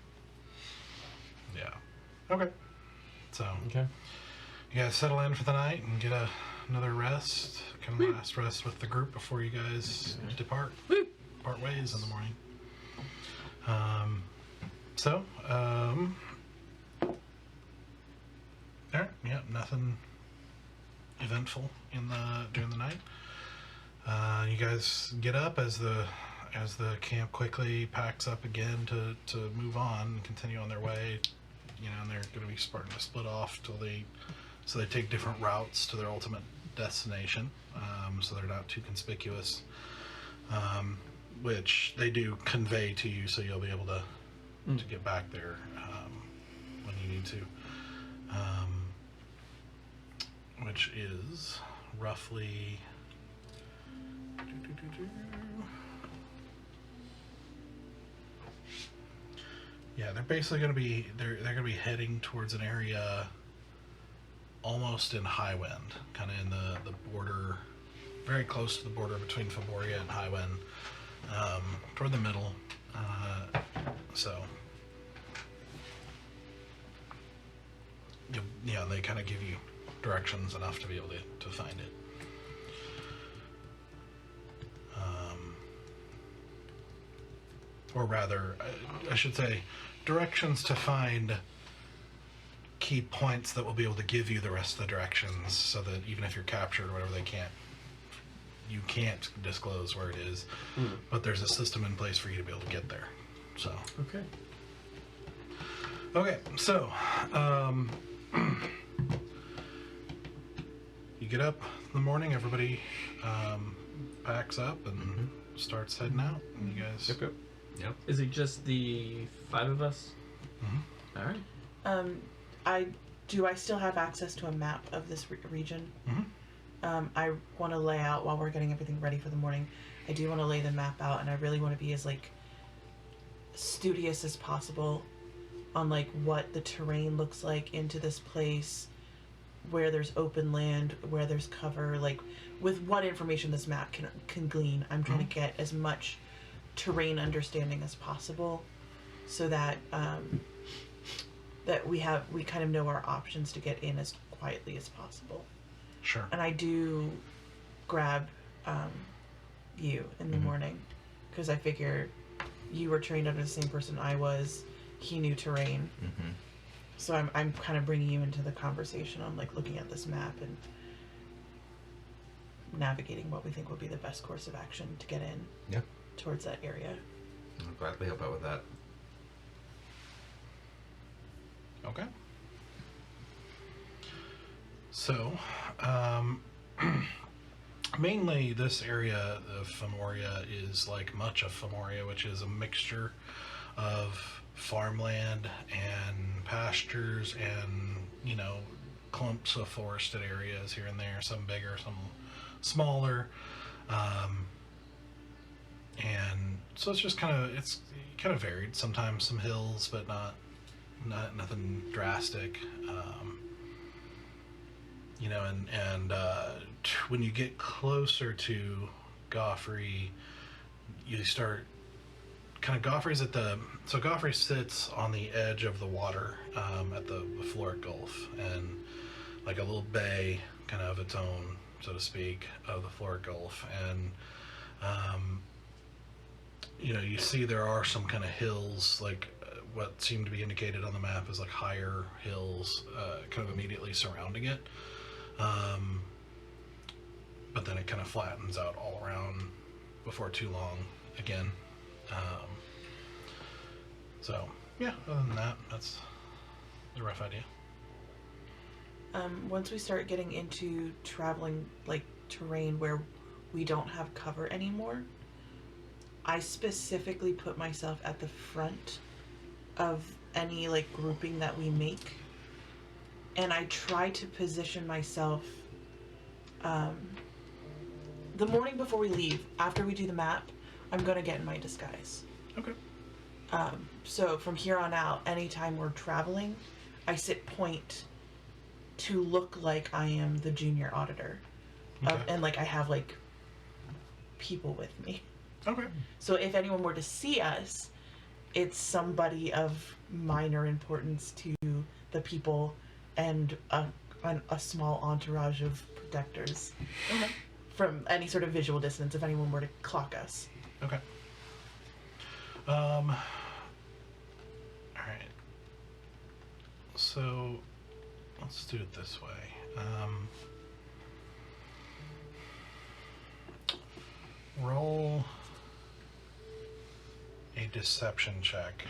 Yeah. Okay. So Okay. you guys settle in for the night and get another rest, kind of last rest with the group before you guys depart. Part ways in the morning. All right. Yeah. Nothing eventful during the night. You guys get up as the camp quickly packs up again to move on and continue on their way. You know, and they're going to be starting to split off till they take different routes to their ultimate destination. So they're not too conspicuous, which they do convey to you, so you'll be able to get back there when you need to. Which is roughly. Yeah, they're basically going to be they're going to be heading towards an area almost in Highwind, kind of in the border, very close to the border between Faboria and Highwind, toward the middle. So, yeah, they kind of give you directions enough to be able to find it. Or rather, I should say, directions to find key points that will be able to give you the rest of the directions, so that even if you're captured or whatever, you can't disclose where it is. But there's a system in place for you to be able to get there. So Okay. so you get up in the morning, everybody packs up and starts heading out, and you guys Yep. Is it just the 5 of us? Mhm. All right. I still have access to a map of this region? I want to lay out, while we're getting everything ready for the morning, I do want to lay the map out, and I really want to be as like studious as possible on like what the terrain looks like into this place, where there's open land, where there's cover, like with what information this map can glean. I'm trying to get as much terrain understanding as possible, so that that we kind of know our options to get in as quietly as possible. Sure. And I do grab you in the morning, because I figure you were trained under the same person I was. He knew terrain. So I'm kind of bringing you into the conversation on like looking at this map and navigating what we think would be the best course of action to get in towards that area. I'll gladly help out with that. Okay. So, mainly this area of Femoria is like much of Femoria, which is a mixture of farmland and pastures and, you know, clumps of forested areas here and there, some bigger, some smaller. And so it's just kind of varied. Sometimes some hills, but nothing drastic. You know, and when you get closer to Goffrey, you start Goffrey's Goffrey sits on the edge of the water, at the Floric Gulf, and like a little bay kind of its own, so to speak, of the Floric Gulf. And you know, you see there are some kind of hills, like what seem to be indicated on the map as like higher hills, kind of immediately surrounding it. But then it kind of flattens out all around before too long again. So yeah, other than that, that's a rough idea. Once we start getting into traveling like terrain where we don't have cover anymore, I specifically put myself at the front of any like grouping that we make, and I try to position myself the morning before we leave. After we do the map, I'm gonna get in my disguise. Okay. So from here on out, anytime we're traveling, I sit point to look like I am the junior auditor. Okay. And like I have like people with me. Okay. So if anyone were to see us, it's somebody of minor importance to the people and a small entourage of protectors. Okay. From any sort of visual distance, if anyone were to clock us. Okay. All right. So let's do it this way. Roll a deception check.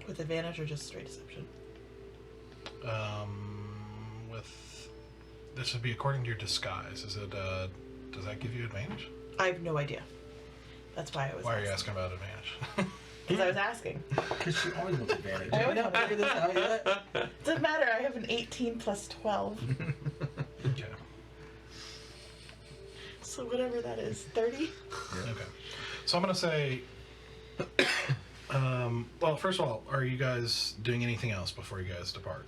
With advantage or just straight deception? With this would be according to your disguise. Is it? Does that give you advantage? I have no idea. That's why I was. Why are you asking about advantage? Because I was asking. Because she always wants advantage. I Have always we not figured this out yet? Doesn't matter. I have an 18 plus 12. Okay. So whatever that is, 30. Okay. So I'm gonna say. Well, first of all, are you guys doing anything else before you guys depart?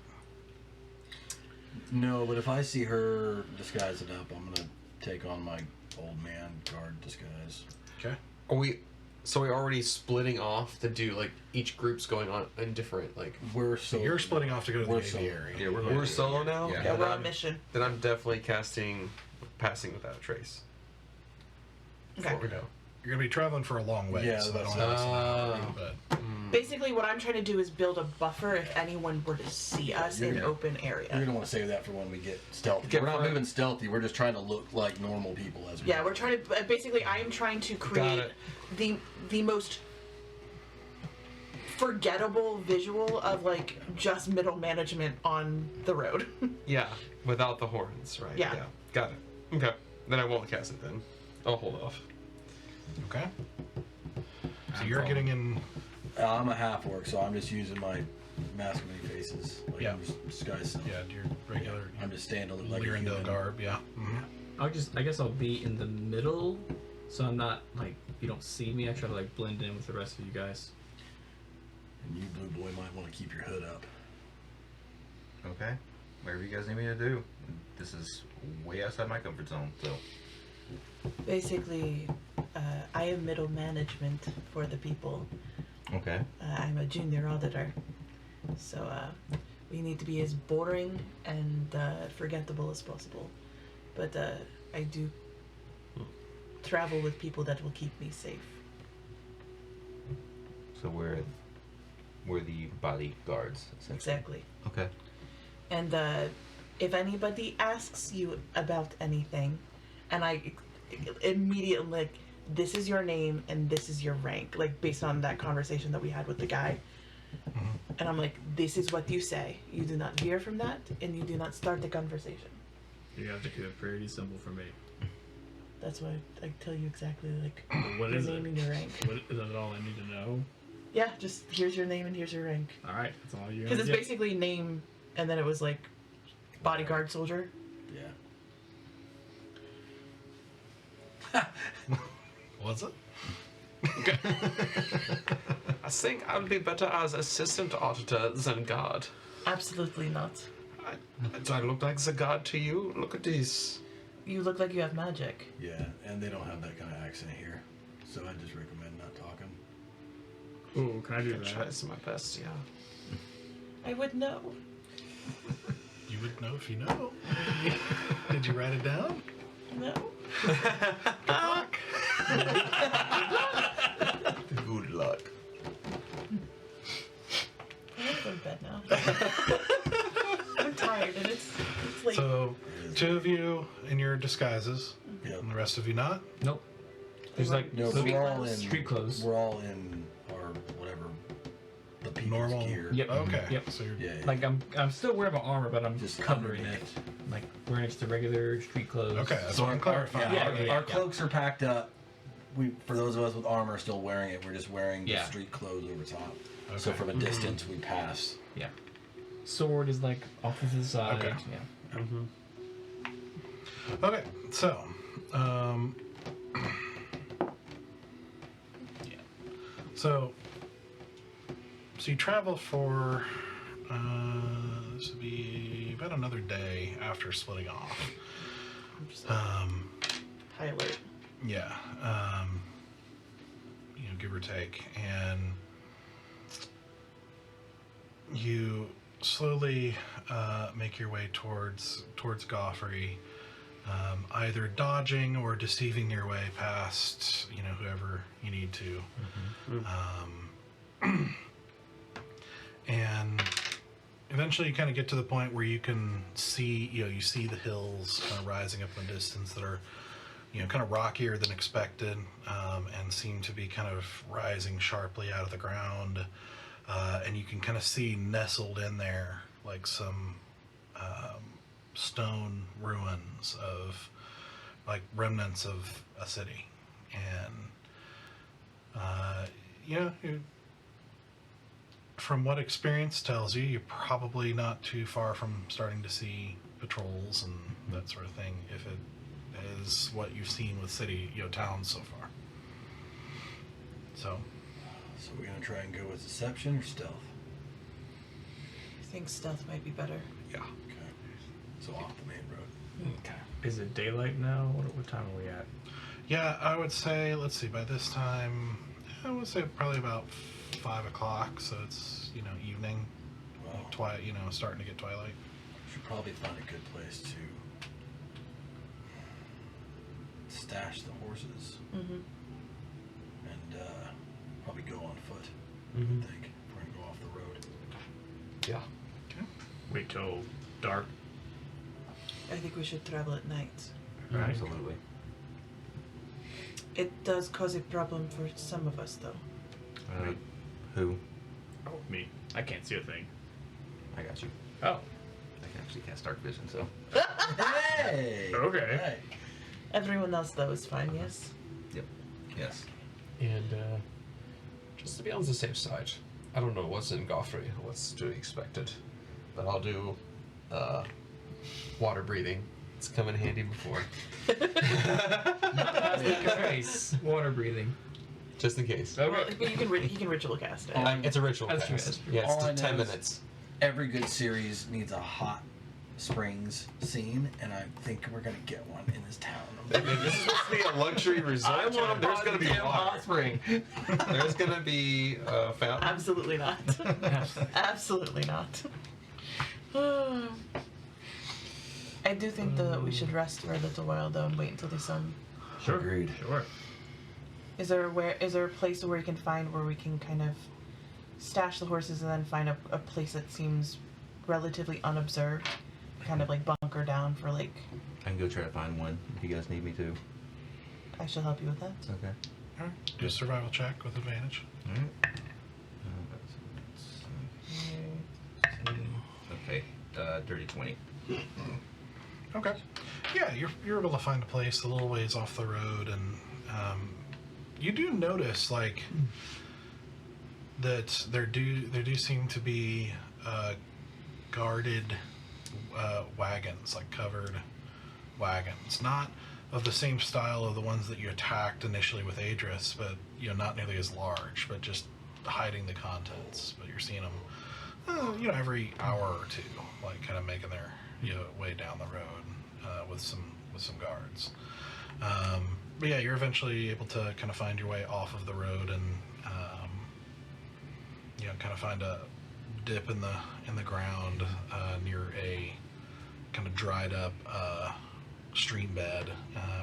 No, but if I see her disguise it up, I'm gonna take on my old man guard disguise. Okay. Are we? So we're already splitting off to do like each group's going on in different like. We're So so you're splitting off to go to the We're solo. aviary. Yeah, We're solo now. Yeah. Yeah, we're on I'm- mission. Then I'm definitely casting passing without a trace. Okay. Before we go. You're gonna be traveling for a long way, Yeah, so they don't that's- have us an hour, but Basically, what I'm trying to do is build a buffer if anyone were to see us in You're- open You're area. gonna want to save that for when we get stealthy. Get We're not for- moving stealthy. We're just trying to look like normal people as we. Yeah, go. we're trying to. Basically, I am trying to create it. the most forgettable visual of like just middle management on the road. Yeah, without the horns, right? Yeah. Got it. Okay. Then I won't cast it then. I'll hold off. okay. So I'm you're following. getting in. I'm a half orc, so I'm just using my mask of many faces. Like Yeah. I'm just disguise self. Yeah, your regular. I'm just staying to look like a Lyrandil human. garb. Yeah. Mm-hmm. I guess I'll be in the middle, so I'm not like you don't see me. I try to like blend in with the rest of you guys. And you, blue boy, might want to keep your hood up. Okay. Whatever you guys need me to do. This is way outside my comfort zone, so. Basically, I am middle management for the people. Okay. I'm a junior auditor, so we need to be as boring and forgettable as possible. But I do travel with people that will keep me safe. So we're the bodyguards, essentially. Exactly. Okay. And if anybody asks you about anything, and I immediately like, this is your name and this is your rank, like based on that conversation that we had with the guy. And I'm like, this is what you say. You do not veer from that, and you do not start the conversation. You have to keep it pretty simple for me. That's why I tell you exactly like What your is name it? and your rank. What is that all I need to know? Yeah, just here's your name and here's your rank. All right, that's all you. Because it's basically name, and then it was like bodyguard soldier. Yeah. Was it? I think I would be better as assistant auditor than guard. Absolutely not. Do I look like the guard to you? Look at this. You look like you have magic. Yeah, and they don't have that kind of accent here, so I just recommend not talking. Ooh, can I do I try that? my best, yeah. I would know. You would know if you know. Did you write it down? No. Good luck. I want to go to bed now. I'm tired and it's late. So, two of you in your disguises, Yep. and the rest of you not. Nope. There's like No, Street we're all clothes? in Street clothes. We're all in our whatever the people's Normal. gear. Yep. Okay. Yep. So you're. Yeah, yeah. Like I'm still wearing my armor, but I'm Just just covering it. underneath. Like wearing just the regular street clothes. Okay, that's So what I'm clarifying. yeah, our, yeah, our yeah. cloaks are packed up. We, for those of us with armor, are still wearing it. We're just wearing the Yeah. street clothes over top. So Okay. from a distance, we pass. Yeah. Sword is like off to the side. Okay. Yeah. Okay, so, so you travel for, this would be about another day after splitting off. I'm just like, high alert. Yeah, give or take, and you slowly make your way towards Goffrey, either dodging or deceiving your way past, whoever you need to, and eventually you kind of get to the point where you can see, you see the hills kind of rising up in the distance that are, kind of rockier than expected, and seem to be kind of rising sharply out of the ground. And you can kind of see nestled in there like some stone ruins of like remnants of a city. And from what experience tells you, you're probably not too far from starting to see patrols and that sort of thing, if it is what you've seen with towns so far. So So we're gonna try and go with deception or stealth. I think stealth might be better. Yeah. Okay. So off the main road. Okay. Is it daylight now? What time are we at? yeah, I would say, let's see, by this time, I would say probably about 5 o'clock, so it's, evening, Well, starting to get twilight. should probably find a good place to stash the horses. Mm-hmm. probably go on foot. Mm-hmm. I think if we're gonna go off the road. Yeah. Wait till dark. I think we should travel at night. Right. Absolutely. It does cause a problem for some of us, though. Who? Oh, me. I can't see a thing. I got you. Oh. I can actually cast dark vision, so. Hey! Okay. Hey. Everyone else, though, is fine, yes? Yep. Yes. And just to be on the safe side, I don't know what's in Goffrey, what's to be expected, but I'll do water breathing. It's come in handy before, Nice. Water breathing. just in case. Well, but you can he can ritual cast it. It's a ritual That's true, cast. that's true. Yeah, it's All I 10 know is- minutes. Every good series needs a hot springs scene, and I think we're gonna get one in this town. This is supposed to be a luxury resort. There's going to be water. spring. There's going to be a fountain. Absolutely not. Absolutely not. I do think though that we should rest for a little while though and wait until the sun. Sure. Agreed. Sure. Is there a place where we can find where we can kind of stash the horses and then find a place that seems relatively unobserved, kind of like bunker down for like. I can go try to find one if you guys need me to. I shall help you with that. Okay. All right. Do a survival check with advantage. Alright. Okay. Dirty 20. Okay. Yeah, you're able to find a place a little ways off the road, and you do notice like that there do seem to be guarded wagons, like covered wagons, not of the same style of the ones that you attacked initially with Adris, but not nearly as large, but just hiding the contents. But you're seeing them, every hour or two, like kind of making their way down the road with some guards. But yeah, you're eventually able to kind of find your way off of the road and kind of find a dip in the ground near a kind of dried up stream bed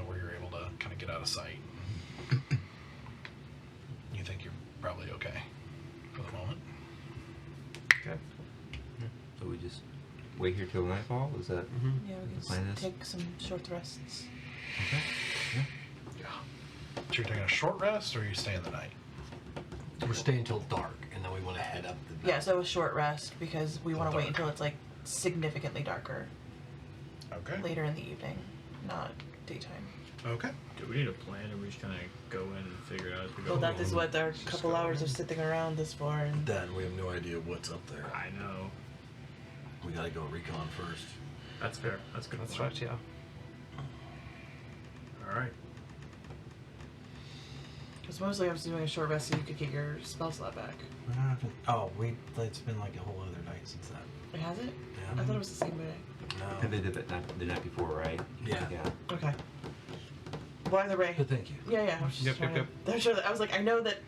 where you're able to kind of get out of sight. You think you're probably okay for the moment. Okay. So we just wait here till nightfall? Is that Yeah, we Plan can is- take some short rests. okay? Yeah. So you're taking a short rest, or are you staying the night? We're staying till dark, and then we want to head up the. Yeah, so a short rest because we want to wait until it's like significantly darker Okay. later in the evening, not daytime. Okay. Do we need a plan, or we just kind of go in and figure it out as we go? Well, that is what our Just couple go hours in. of sitting around is for. And Then we have no idea what's up there. I know. We gotta go recon first. That's fair. That's a good. That's point. right, yeah. All right. because mostly I was doing a short rest so you could get your spell slot back. Oh, it's been like a whole other night since that. It has it? Yeah. I thought it was the same day. And No. they did it the night before, right? Yeah. Yeah. Okay. Well, either way. But thank you. Yeah. I was just Yep, trying yep, to. I'm sure that I was like, I know that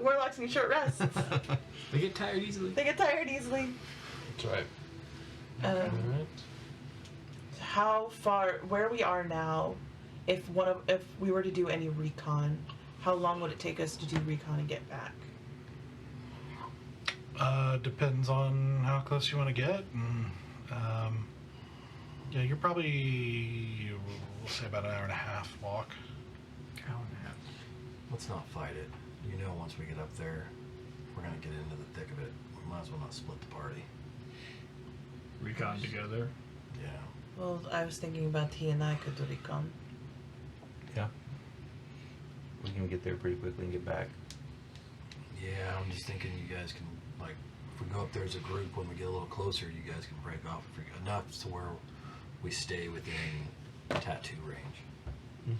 warlocks need short rests. They get tired easily. They get tired easily. That's right. Um, how far where we are now, if we were to do any recon, how long would it take us to do recon and get back? Depends on how close you want to get, and you're probably, we'll say, about an hour and a half walk. Hour and a half. Let's not fight it. Once we get up there, we're gonna get into the thick of it. We might as well not split the party. Recon together. Yeah. Well, I was thinking about he and I could do recon. Yeah. We can get there pretty quickly and get back. Yeah, I'm just thinking you guys can, like, if we go up there as a group, when we get a little closer, you guys can break off enough to where we stay within tattoo range.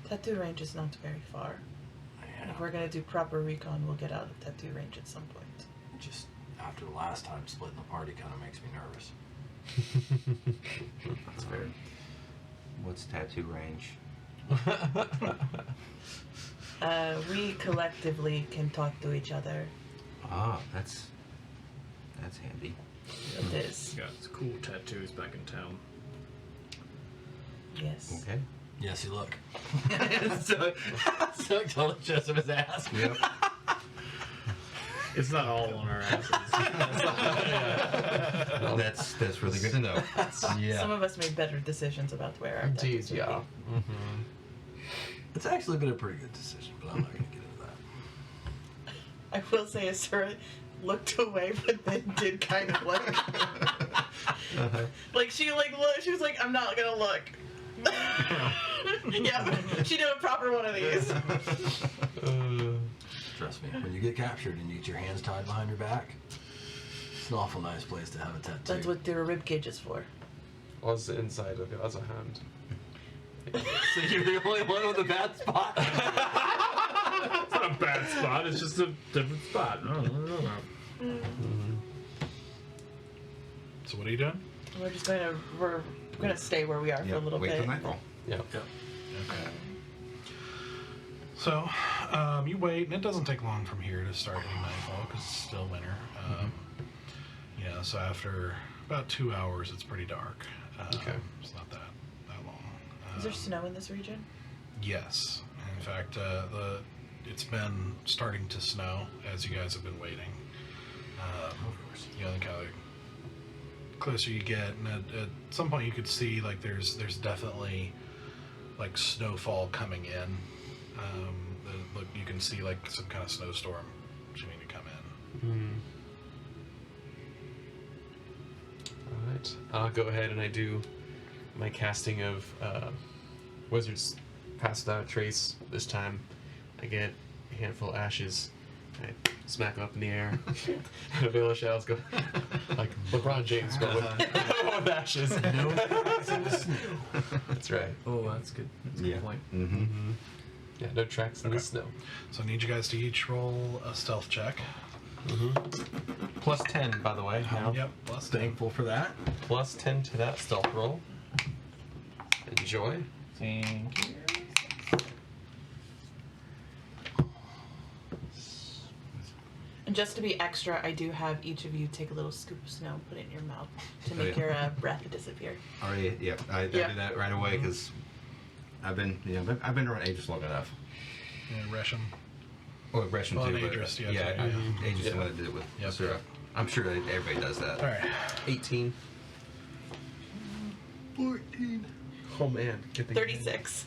Tattoo range is not very far. Yeah. If we're gonna do proper recon, we'll get out of tattoo range at some point. Just after the last time, splitting the party kind of makes me nervous. That's fair. What's tattoo range? We collectively can talk to each other. Ah, that's handy. It is. Got cool tattoos back in town. Yes. Okay. Yes, you look. so totally shows him his ass. Yep. It's not all on our asses. Well, that's really good to know. Some of us made better decisions about where our Indeed, deaths would yeah. be. Mm-hmm. It's actually been a pretty good decision, but I'm not going to get into that. I will say, Asura looked away, but then did kind of look. Like she looked. She was like, "I'm not gonna look." Yeah, she did a proper one of these. Trust me, when you get captured and you get your hands tied behind your back, it's an awful nice place to have a tattoo. That's what their rib cage is for. Was the inside of the other hand. So you're the only one with a bad spot. It's not a bad spot. It's just a different spot. No. So what are you doing? We're gonna stay where we are for a little Wait bit. till nightfall. Yep. Okay. So, you wait, and it doesn't take long from here to start hitting nightfall because it's still winter. You know, so after about 2 hours, it's pretty dark. Okay. It's not that long. Is there snow in this region? Yes. In fact, it's been starting to snow as you guys have been waiting. You know, the kind of closer you get, and at some point you could see like there's definitely like snowfall coming in. Look, you can see like some kind of snowstorm seeming to come in. Alright. I'll go ahead and I do my casting of Wizard's Pass Without a Trace. This time I get a handful of ashes. I smack them up in the air. And a veil of shadows go like LeBron James, but with ashes. No tracks in the snow. That's right. Oh, that's good. That's a good point. Mm-hmm. Yeah, no tracks in the snow. So I need you guys to each roll a stealth check. Plus 10, by the way. Now. Yep. Plus 10. Thankful for that. Plus 10 to that stealth roll. Enjoy. Thank you. And just to be extra, I do have each of you take a little scoop of snow and put it in your mouth to Oh, make yeah. your breath disappear. Already, yep. I did that right away because I've been around Aegis long enough. Yeah, Resham. Well, Gresham Well, too. and but, Aegis, yeah, yeah, too, yeah. Aegis is the one that did it with Yep. Asura. I'm sure that everybody does that. All right. 18. 14. Oh man. Get the 36.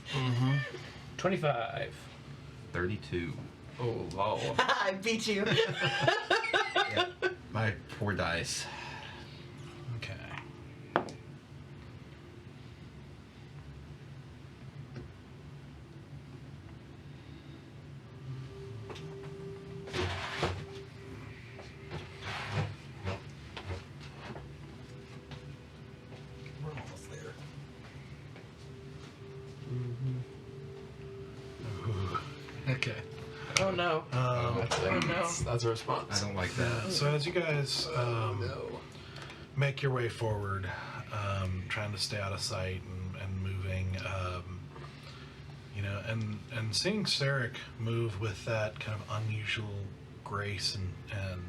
25. 32. Oh wow. I beat you. Yeah. My 4 dice. Okay. We're almost there. Okay. Oh no. That's a response. I don't like that. So as you guys make your way forward, trying to stay out of sight and moving, you know, and seeing Sarek move with that kind of unusual grace and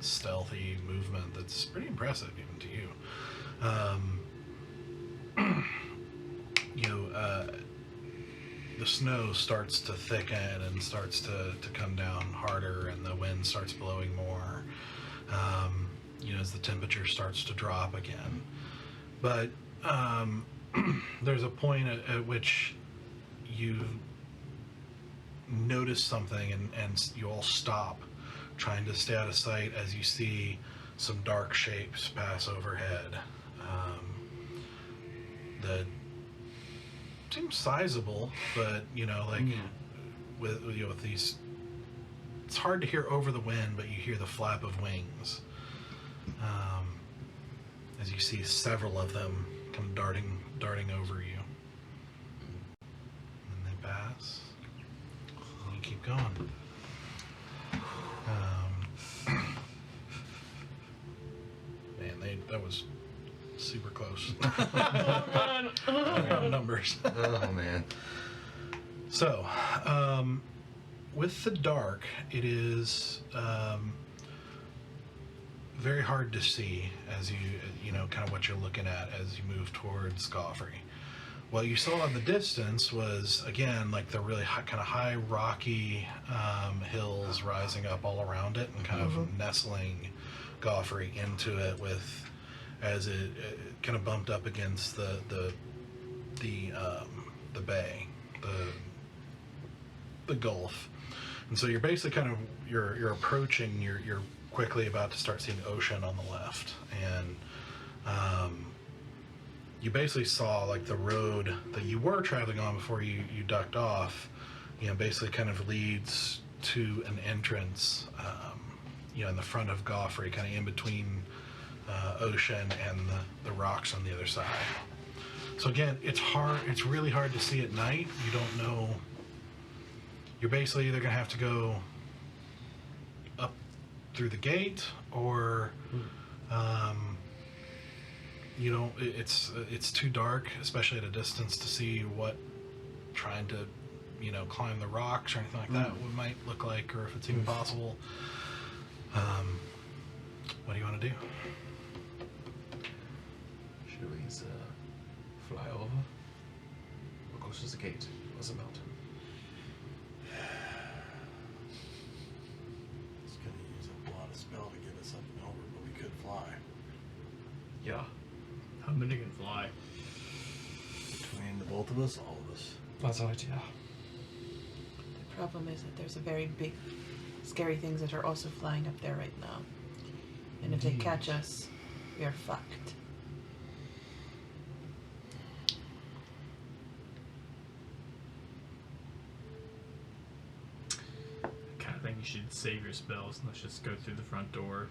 stealthy movement that's pretty impressive even to you. You know, the snow starts to thicken and starts to come down harder, and the wind starts blowing more, you know, as the temperature starts to drop again. But there's a point at which you notice something and you all stop, trying to stay out of sight as you see some dark shapes pass overhead. That seems sizable, but you know, like with these, it's hard to hear over the wind, but you hear the flap of wings as you see several of them come darting over you, and they pass, and you keep going. Man, that was super close. Numbers. Oh man. So, with the dark, it is very hard to see as you know, kind of what you're looking at as you move towards Goffrey. what you saw in the distance was, again, like the really kind of high rocky hills rising up all around it and kind of nestling Goffrey into it with, as it kind of bumped up against the bay, the gulf. And so you're basically kind of, you're approaching, you're quickly about to start seeing ocean on the left. And you basically saw like the road that you were traveling on before you ducked off, basically kind of leads to an entrance, in the front of Goffrey, kind of in between ocean and the rocks on the other side. So again, it's really hard to see at night. You don't know. You're basically either going to have to go up through the gate, or it's too dark, especially at a distance, to see what trying to climb the rocks or anything like that might look like, or if it's even possible. What do you want to do? Should we fly over? Or go to the gate? What's the mountain? It's gonna use up a lot of spell to get us up and over, but we could fly. Yeah. How many can fly? Between the both of us, all of us. That's an idea. The problem is that there's a very big, scary things that are also flying up there right now. And if they catch us, we are fucked. I kind of think you should save your spells and let's just go through the front door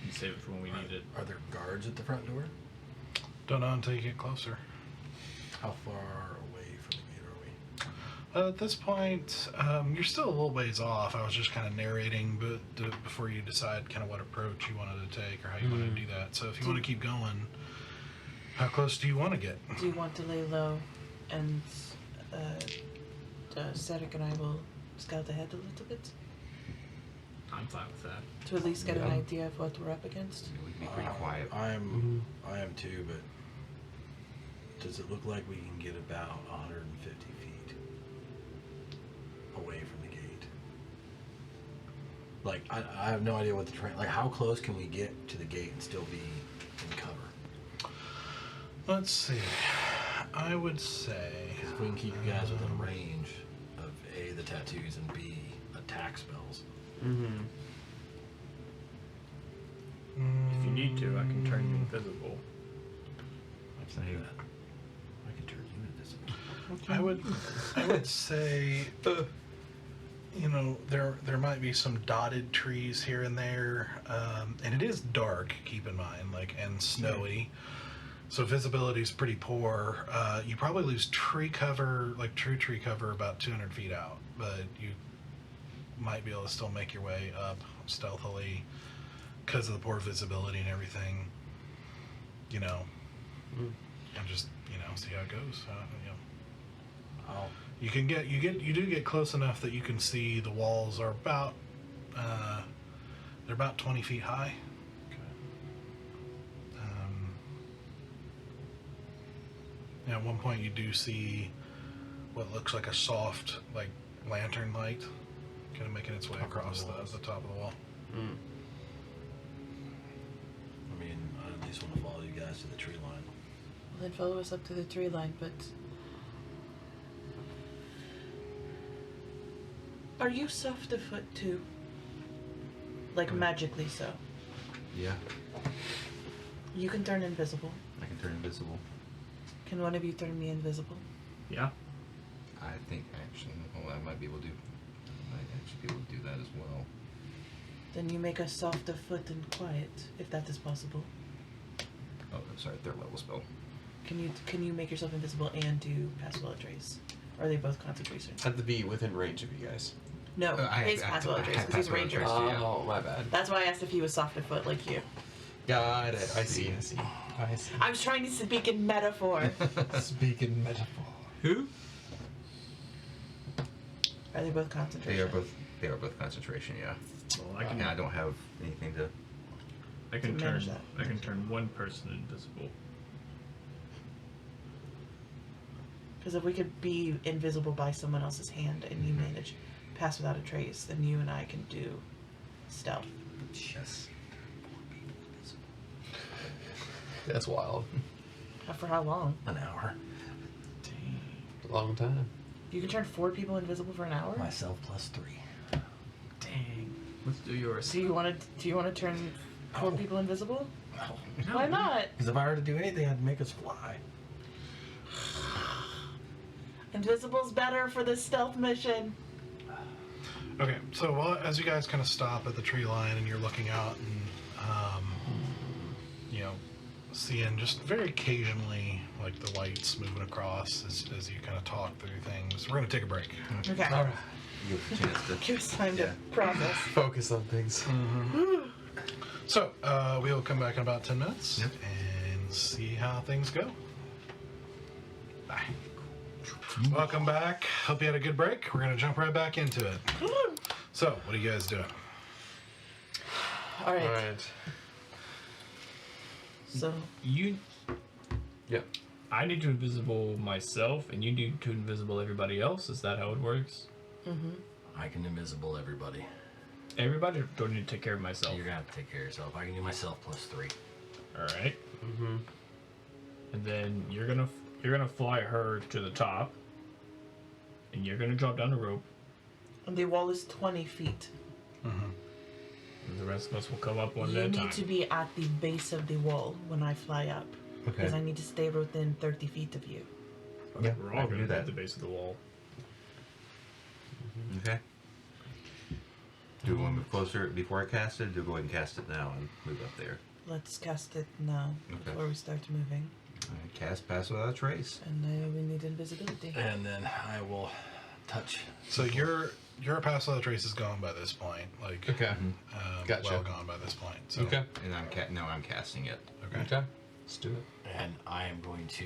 and save it for when we need it. Are there guards at the front door? Don't know until you get closer. How far away from the gate are we? At this point, you're still a little ways off. I was just kind of narrating, but before you decide kind of what approach you wanted to take or how you wanted to do that. So if you want to keep going, how close do you want to get? Do you want to lay low and Cedric and I will scout ahead a little bit? I'm fine with that. To at least get an idea of what we're up against? We'd be pretty quiet. I am too, but does it look like we can get about 150 feet away from the gate? Like, I have no idea what the terrain, like how close can we get to the gate and still be in cover? Let's see. I would say... If we can keep you guys within range of A, the tattoos, and B, attack spells. If you need to, I can turn you invisible. I can turn you invisible. I would say, there might be some dotted trees here and there, and it is dark. Keep in mind, and snowy, so visibility is pretty poor. You probably lose tree cover, true tree cover, about 200 feet out, but you might be able to still make your way up stealthily because of the poor visibility and everything. And just see how it goes. You do get close enough that you can see the walls are about they're about 20 feet high. And at one point you do see what looks like a soft lantern light kind of making its way across the top of the wall. I mean, I at least want to follow you guys to the tree line. Well, then follow us up to the tree line, but... Are you soft of foot too? Magically so? Yeah, You can turn invisible. I can turn invisible. Can one of you turn me invisible? Yeah. I think I might be able to do that as well. Then you make us soft of foot and quiet, if that is possible. Oh, I'm sorry, third level spell. Can you make yourself invisible and do pass without trace? Or are they both concentration? Have to be within range of you guys. No, I he's have pass to- without I trace have because he's pass without ranger. trace. Yeah. Oh, my bad. That's why I asked if he was soft of foot like you. Got it. I see. I was trying to speak in metaphor. Speaking metaphor. Who? Are they both concentration? They are both concentration, yeah. Well, I can. And I don't have anything to... I can to turn. manage that. I can turn one person invisible. Because if we could be invisible by someone else's hand and you manage pass without a trace, then you and I can do stealth. Yes. That's wild. For how long? An hour. A long time. You can turn 4 people invisible for an hour? Myself plus 3. Dang. Let's do yours. Do you want to turn 4 people invisible? No. Why not? Because if I were to do anything, I'd make us fly. Invisible's better for this stealth mission. Okay, so as you guys kind of stop at the tree line and you're looking out and, seeing just very occasionally, like, the lights moving across as you kind of talk through things. We're going to take a break. Okay. All right. You have a chance to. Give us time to process. Focus on things. So, we'll come back in about 10 minutes Yep. and see how things go. Bye. Welcome back. Hope you had a good break. We're going to jump right back into it. So, what are you guys doing? All right. All right. So, You, Yeah. I need to invisible myself, and you need to invisible everybody else. Is that how it works? I can invisible everybody. Everybody, or do I need to take care of myself? You're gonna have to take care of yourself. I can do myself plus 3. All right. Mm-hmm. And then you're gonna fly her to the top, and you're gonna drop down the rope, and the wall is 20 feet. and the rest of us will come up one You at a need time. to be at the base of the wall when I fly up. Because I need to stay within 30 feet of you. Yeah, We're I all can gonna do be at that. the base of the wall. Okay. Do we want to move closer before I cast it? Do we go ahead and cast it now and move up there? Let's cast it now Okay. before we start moving. All right, cast pass without a trace. And we need invisibility. And then I will touch. So, your pass without trace is gone by this point. Like, Okay. Gotcha. well gone by this point. So, Okay. And I'm casting it. Okay. Okay. Let's do it. And I am going to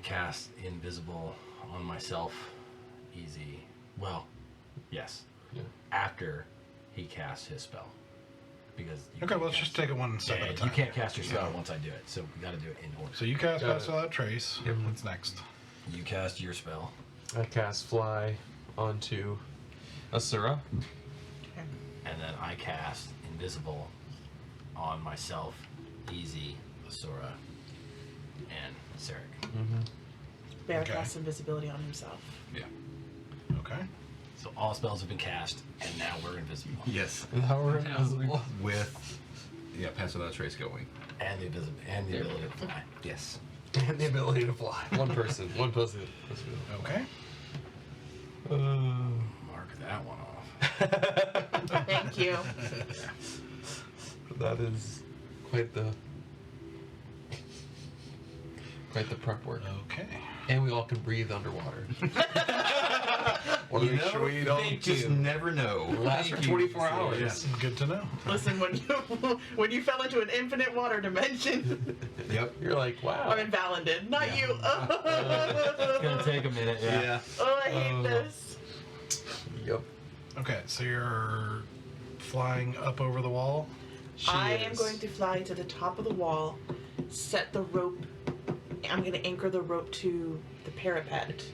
cast invisible on myself. Easy. Well, yes. Yeah. After he casts his spell. Because you Okay, can't well, let's just take it one step yeah, at a time. you can't cast your spell once I do it, so we got to do it in order. So, you cast Got pass it. without trace. Yep. What's next? You cast your spell, I cast fly onto Asura. and then I cast invisible on myself, Easy, Asura, and Sarek. Bear Okay. casts invisibility on himself. Yeah. Okay. So all spells have been cast, and now we're invisible. Yes. Now we're invisible. With pass without a trace going. And the ability to fly. Yes. And the ability to fly. One person. One person. Okay. Mark that one off. Thank you. That is quite the prep work. Okay. And we all can breathe underwater. Want to make sure we you don't just never know. last for 24 hours. Yes, good to know. Listen, when you fell into an infinite water dimension, Yep. You're like, wow. I mean Valen did, not Yeah. you. It's gonna take a minute, yeah. Oh, I hate this. Yep. Okay, so you're flying up over the wall. I am going to fly to the top of the wall, set the rope. I'm going to anchor the rope to the parapet.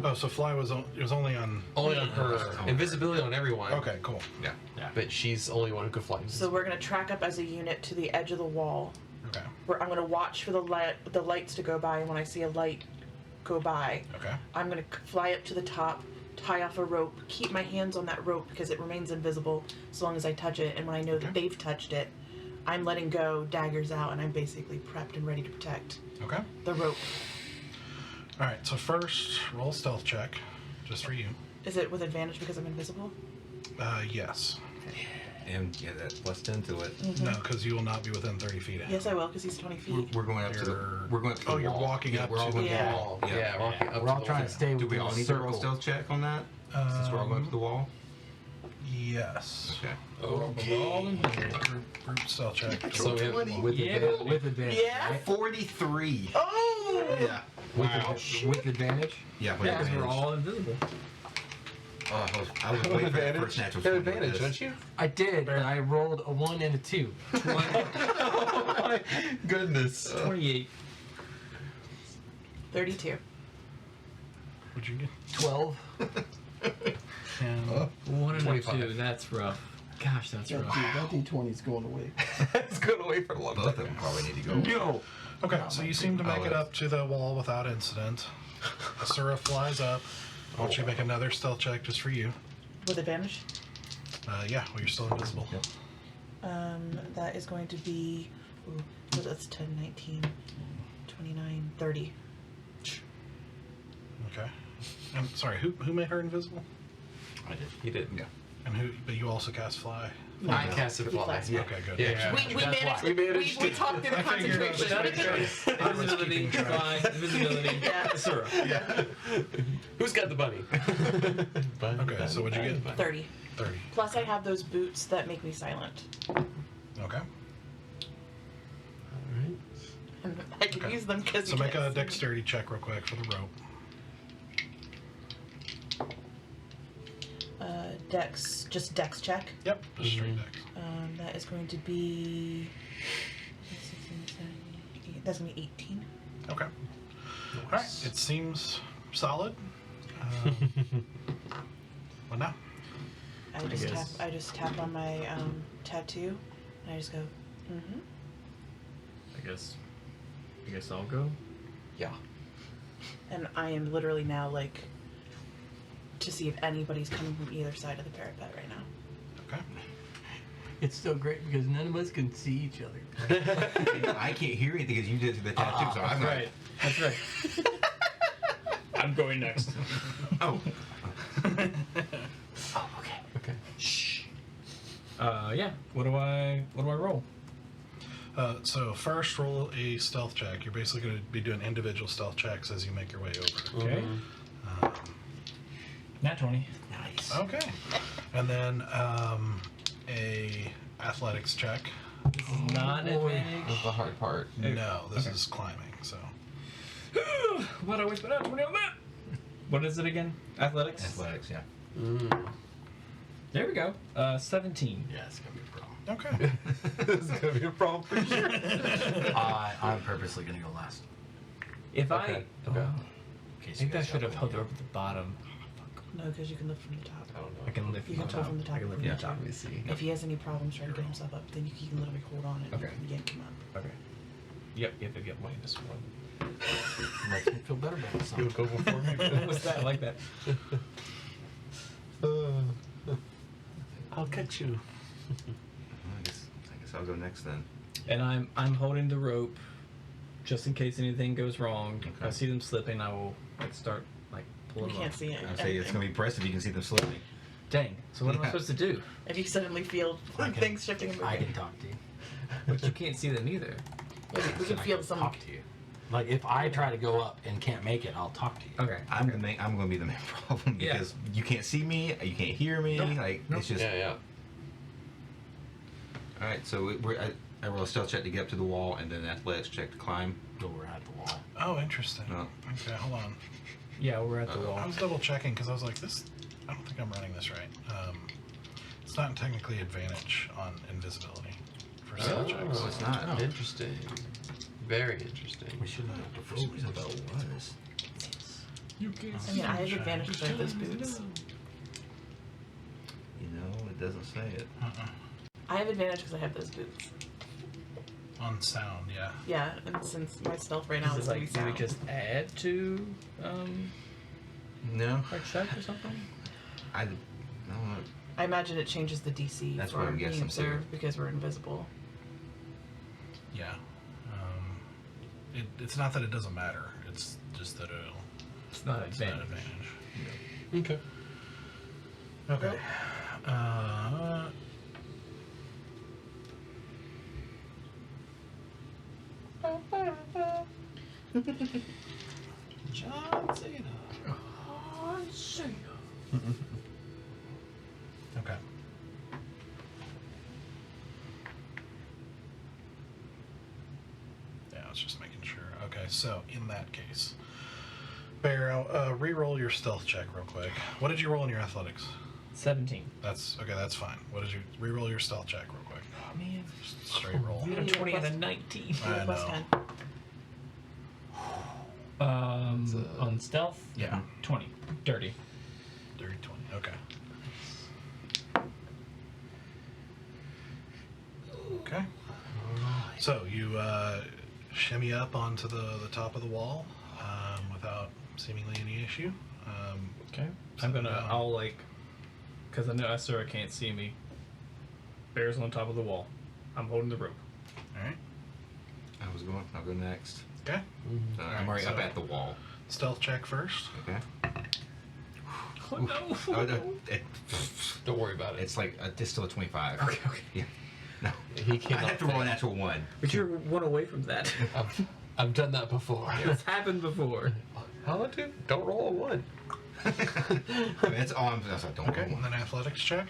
Oh, so fly was only on. Only on her. Invisibility on everyone. Okay, cool. Yeah. But she's the only one who could fly. So we're going to track up as a unit to the edge of the wall. Okay. Where I'm going to watch for the lights to go by, and when I see a light go by, Okay. I'm going to fly up to the top, tie off a rope, keep my hands on that rope because it remains invisible as long as I touch it, and when I know that they've touched it, I'm letting go, daggers out, and I'm basically prepped and ready to protect Okay. the rope. All right. So first, roll stealth check, just for you. Is it with advantage because I'm invisible? Yes. And that's plus 10 to it. No, because you will not be within 30 feet. Yes, I will because he's 20 feet. We're going up to the. You're- We're going up to the Oh, you're wall. walking Yeah, up we're all to going the to the Yeah. wall. Yeah, we're walking up We're all to trying the to stay Do within we all a need to roll circle. stealth check on that? Since we're all going up to the wall? Yes. Okay. Group stealth check. So we have, With, Yeah. with advantage. Yeah? Right? 43. Oh! Yeah. Wow. With advantage? Yeah, with Yeah, because we're advantage. all invisible. Oh, I was waiting for the first natural You have 20 with advantage, this. don't you? I did, and I rolled a 1 and a 2. Oh my goodness. 28. 32. What'd you get? 12. 10. 1 and a 25. 2. That's rough. Gosh, that's rough. That D20's going away. It's going away for a long Both of time. them probably need to go. Yo! Okay, so you seem to make it Oh, up to the wall without incident. Asura flies up. Why don't you make another stealth check just for you? With advantage? Yeah, well, you're still invisible. Yep. That is going to be. Ooh, so that's 10, 19, 29, 30. Okay. I'm sorry, who made her invisible? I did. He did. Yeah. And who? But you also cast fly. I casted He fly. flies. Yeah. Okay, good. Yeah. We managed. We managed We to- talked through the concentration. Invisibility, fly, invisibility. Yeah. Asura. Yeah. Who's got the bunny? Okay, so what'd you get? 30. 30. Plus, I have those boots that make me silent. Okay. Alright. And I can Okay. use them because So make a dexterity check real quick for the rope. Just dex check. Yep, just straight dex. That is going to be 16, 17, that's going to be 18. Okay. All right. It seems solid. What now? I just tap on my tattoo, and I just go, mm-hmm. I guess I'll go. Yeah. And I am literally now like to see if anybody's coming from either side of the parapet right now. Okay. It's still great because none of us can see each other. I can't hear anything because you did the tattoo, so I'm Right. That's right. I'm going next. Oh. Okay. Yeah. What do I roll? So first, roll a stealth check. You're basically going to be doing individual stealth checks as you make your way over. Okay. Nat 20. Nice. Okay. And then a athletics check. This is not advantage. That's the hard part. No, this is climbing. So What I always put out 20 on that. What is it again? Athletics. Athletics, yeah. There we go. 17. Yeah, it's gonna be a problem. okay. This is gonna be a problem for sure. I'm purposely gonna go last. If Okay. I Okay. In case you maybe I guys should have got held one. her up at the bottom. No, because you can lift from the top. I don't know. I can lift You from can the pull top. from the top. I can lift Yeah. from the top. Let me see. If he has any problems trying to get himself up, then you can literally hold on and Okay. yank him up. Okay. Yep. -1. Makes me feel better about myself. You'll go before me. What's that? I like that. I'll catch you. I guess I'll go next then. And I'm holding the rope, just in case anything goes wrong. If I Okay. see them slipping, I will start You pulling them can't up. see it. I'd say it's going to be impressive if you can see them slipping. Dang. So what am I Yeah. supposed to do? If you suddenly feel I can- things shifting and I moving. can talk to you. But you can't see them either. We can I feel can some. talk to you. Like if I try to go up and can't make it, I'll talk to you. Okay. I'm going to be the main problem Yeah. because you can't see me, you can't hear me. Nope. Like Nope. it's just. Yeah, yeah. All right, so I roll a stealth check to get up to the wall, and then an athletics check to climb. Go at the wall. Oh, interesting. No. Okay, hold on. Yeah, we're at the Uh-oh. wall. I was double checking because I was like, this. I don't think I'm running this right. It's not technically advantage on invisibility for stealth checks. Oh, it's not. Interesting. Very interesting. We shouldn't have to For some reason, I thought it was. I mean, I have advantage because I have those boots. You know, it doesn't say it. I have advantage because I have those boots. On sound, yeah. Yeah, and since my stealth right now Is is it going like to be do we sound. just add to No, our check or something? I don't know. I imagine it changes the DC That's for what I'm being guessing, too. observed because we're invisible. Yeah. It's not that it doesn't matter. It's just that It's not it's not advantage. advantage. Okay. Okay. John Cena. Okay. Yeah, I was just making sure. Okay, so in that case, Bear, re-roll your stealth check real quick. What did you roll in your athletics? 17. That's okay. That's fine. What did you re-roll your stealth check real quick? Oh man. Just straight roll. We got a 20 and a 19. You have I plus know. 10. On stealth? Yeah. 20. Dirty. Dirty 20. Okay. Okay. So you shimmy up onto the top of the wall without seemingly any issue. Okay. Down. I'll like, because I know Asura can't see me. Bear's on top of the wall. I'm holding the rope. All right. I'll go next. Okay. So All I'm right, already up so- at the wall. Stealth check first. Okay. Oh no! Oh, no, Don't worry about it. it's like it's still a 25. Okay, okay. Yeah. No. He I cannot. have to roll a fail. natural 1. But you're one away from that. I've done that before. It's happened before. How to? Don't roll a 1. I mean, it's on. That's like, don't Okay. roll And 1. then athletics check.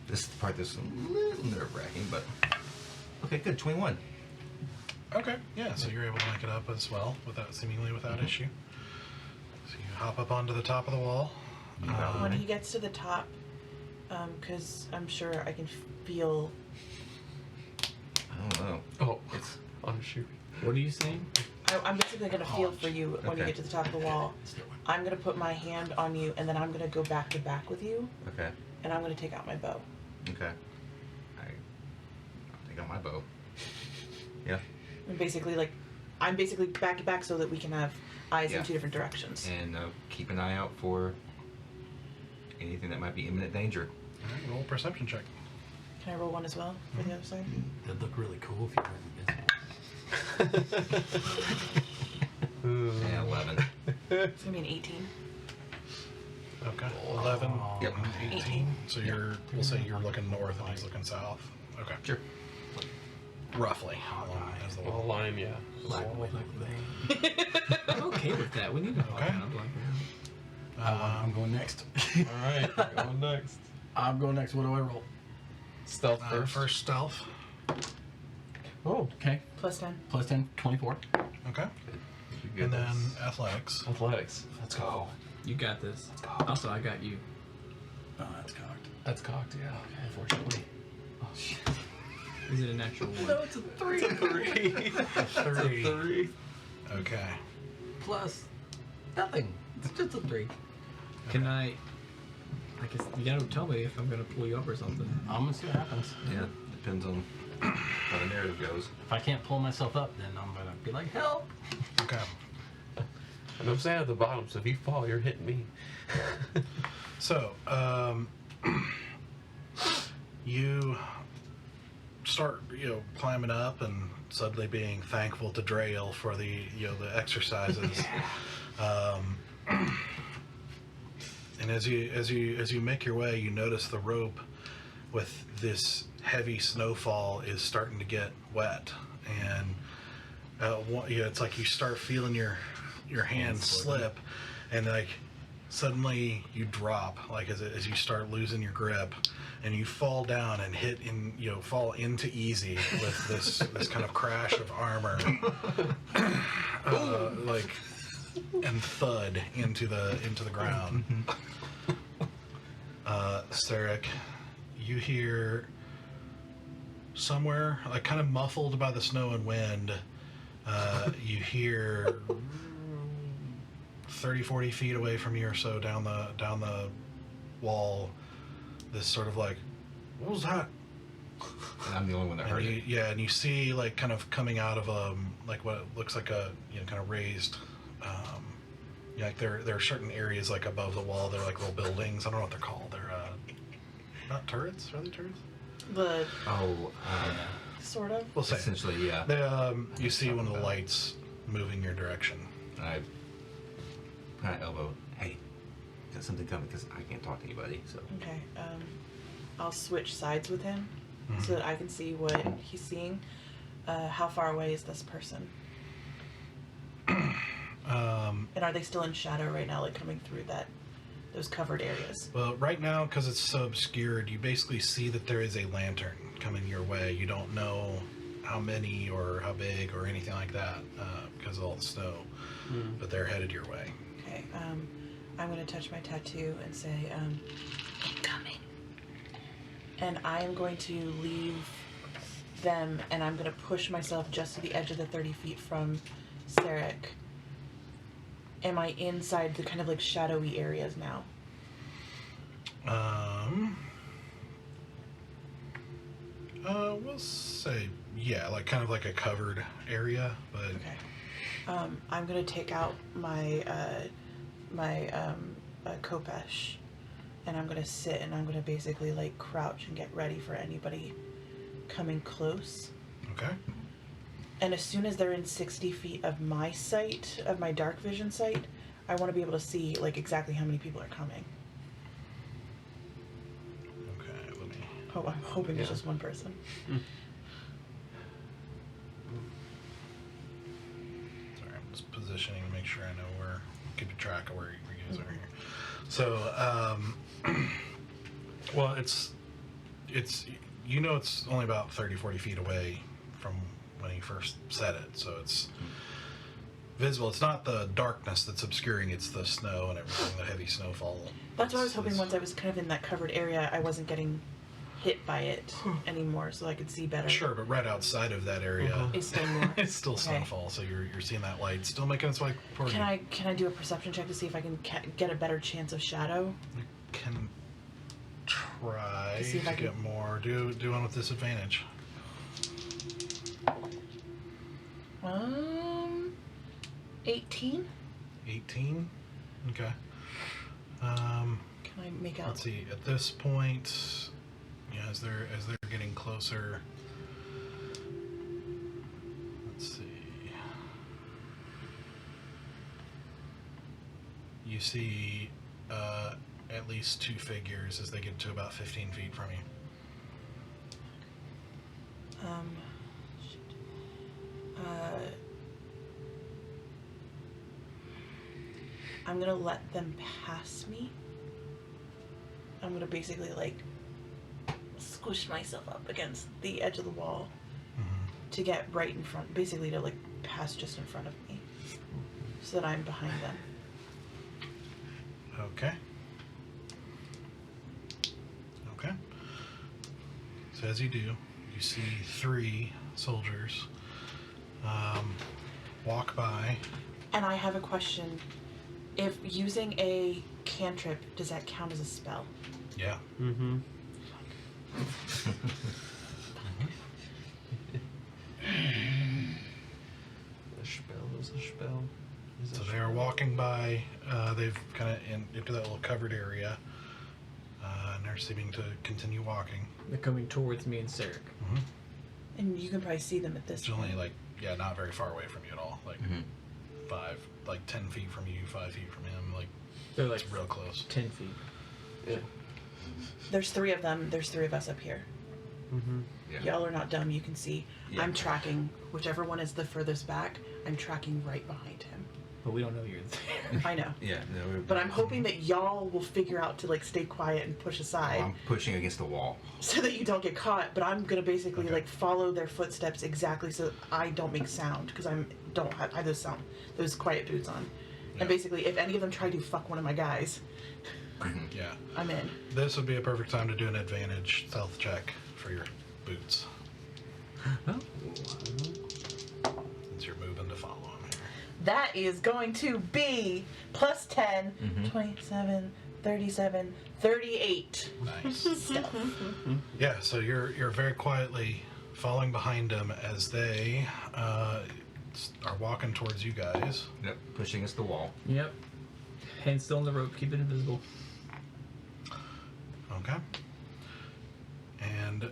This part is a little nerve-wracking, but okay, good. 21. Okay. Yeah. So you're able to make it up as well seemingly without issue. So you hop up onto the top of the wall. When he gets to the top, because I'm sure I can feel. I don't know. Oh, It's on a shoot. What are you saying? I'm basically going to feel for you when you Okay. get to the top of the wall. I'm going to put my hand on you, and then I'm going to go back to back with you, okay. and I'm going to take out my bow. Okay. I'll take out my bow. Yeah. And basically, like, I'm basically back to back so that we can have eyes Yeah. in two different directions. And keep an eye out for anything that might be imminent danger. All right, roll a perception check. Can I roll one as well for the other side? That'd look really cool if you were invisible. Yeah, 11. It's going to be an 18. Okay. 11. Yep. 18. So we'll say you're looking north and he's looking south. Okay. Sure. Roughly. Along as the Well, wall. line, yeah. I'm okay with that. We need to Okay. kind of like I'm going next. All right, going next. I'm going next. What do I roll? Stealth first. First stealth. Oh, Okay. Plus 10. Plus 10, 24. Okay. You And good? then athletics. athletics. Let's go. you got this. Also, I got you. Oh, that's cocked. That's cocked, yeah. Unfortunately. Is it a natural one? No, it's a 3. Three. Okay. Plus nothing. It's just a 3. Can I guess you gotta tell me if I'm gonna pull you up or something. I'm going to see what happens. Yeah, depends on how the narrative goes. If I can't pull myself up, then I'm going to be like, help. Okay. And I'm standing at the bottom, so if you fall, you're hitting me. So, you start, climbing up and suddenly being thankful to Drail for the the exercises. And as you make your way, you notice the rope with this heavy snowfall is starting to get wet, and it's like you start feeling your hand slip, and like suddenly you drop, like as you start losing your grip, and you fall down and fall into easy with this kind of crash of armor, and thud into the ground. Steric, you hear somewhere, like kind of muffled by the snow and wind, you hear 30-40 feet away from you or so down the wall, this sort of like, what was that? And I'm the only one that heard it. And you see like kind of coming out of like what looks like a kind of raised, like there are certain areas like above the wall. They're like little buildings. I don't know what they're called. They're not turrets. Are they turrets? The Oh, sort of. We'll say. essentially, yeah. They, you see one of the lights moving your direction. I kind of elbow. Hey, got something coming because I can't talk to anybody. So Okay. I'll switch sides with him so that I can see what he's seeing. How far away is this person? And are they still in shadow right now, like coming through those covered areas? Well, right now, because it's so obscured, you basically see that there is a lantern coming your way. You don't know how many or how big or anything like that because of all the snow, but they're headed your way. Okay. I'm going to touch my tattoo and say, I'm coming. And I am going to leave them, and I'm going to push myself just to the edge of the 30 feet from Sarek. am I inside the kind of like shadowy areas now? We'll say, yeah, like kind of like a covered area, but Okay. I'm gonna take out my Kopesh, and I'm gonna sit and I'm gonna basically like crouch and get ready for anybody coming close. okay. And as soon as they're in 60 feet of my sight, of my dark vision sight, I want to be able to see like exactly how many people are coming. Okay, let me. Oh, I'm hoping it's Yeah. just one person. Sorry, I'm just positioning to make sure I know where, keep track of where you guys are here. So, well, it's, you know, it's only about 30, 40 feet away from when he first said it, so it's visible. It's not the darkness that's obscuring, it's the snow and everything, the heavy snowfall. That's why I was hoping It's- once I was kind of in that covered area, I wasn't getting hit by it anymore, so I could see better. Sure, but right outside of that area, It's still more. it's still Okay. snowfall, so you're seeing that light still making its way toward you. Can I do a perception check to see if I can get a better chance of shadow? You can try To see if to I can- get more. Do one with disadvantage. 18? 18. Okay. Can I make out? Let's see. At this point, yeah, as they're getting closer. Let's see. You see at least two figures as they get to about 15 feet from you. Shoot. I'm gonna let them pass me. I'm gonna basically like squish myself up against the edge of the wall to get right in front, basically to like pass just in front of me, so that I'm behind them. Okay. Okay. So as you do, you see three soldiers walk by. And I have a question. If using a cantrip, does that count as a spell? Yeah. Mm-hmm. A spell is a spell. Is So a they are spell. walking by. They've kind of into that little covered area, and they're seeming to continue walking. They're coming towards me and Sarek. And you can probably see them at this It's only point. like, yeah, not very far away from you at all. Like 10 feet from you, 5 feet from him. Like They're like it's real close. 10 feet. Yeah. There's three of them. There's three of us up here. Mm-hmm. Yeah. Y'all are not dumb. You can see. Yeah. I'm tracking whichever one is the furthest back. I'm tracking right behind him. But we don't know you're there. I know. Yeah. No, But I'm hoping that y'all will figure out to like stay quiet and push aside I'm pushing against the wall. so that you don't get caught. But I'm gonna basically Okay. like follow their footsteps exactly so I don't make sound because I have those quiet boots on. Yeah. And basically, if any of them try to fuck one of my guys, Yeah. I'm in. This would be a perfect time to do an advantage stealth check for your boots. Since you're moving to follow him here. That is going to be plus 10, 27, 37, 38 Nice. stealth. Yeah, so you're very quietly following behind them as they are walking towards you guys. Yep. Pushing against the wall. Yep. Hands still on the rope. Keep it invisible. Okay. And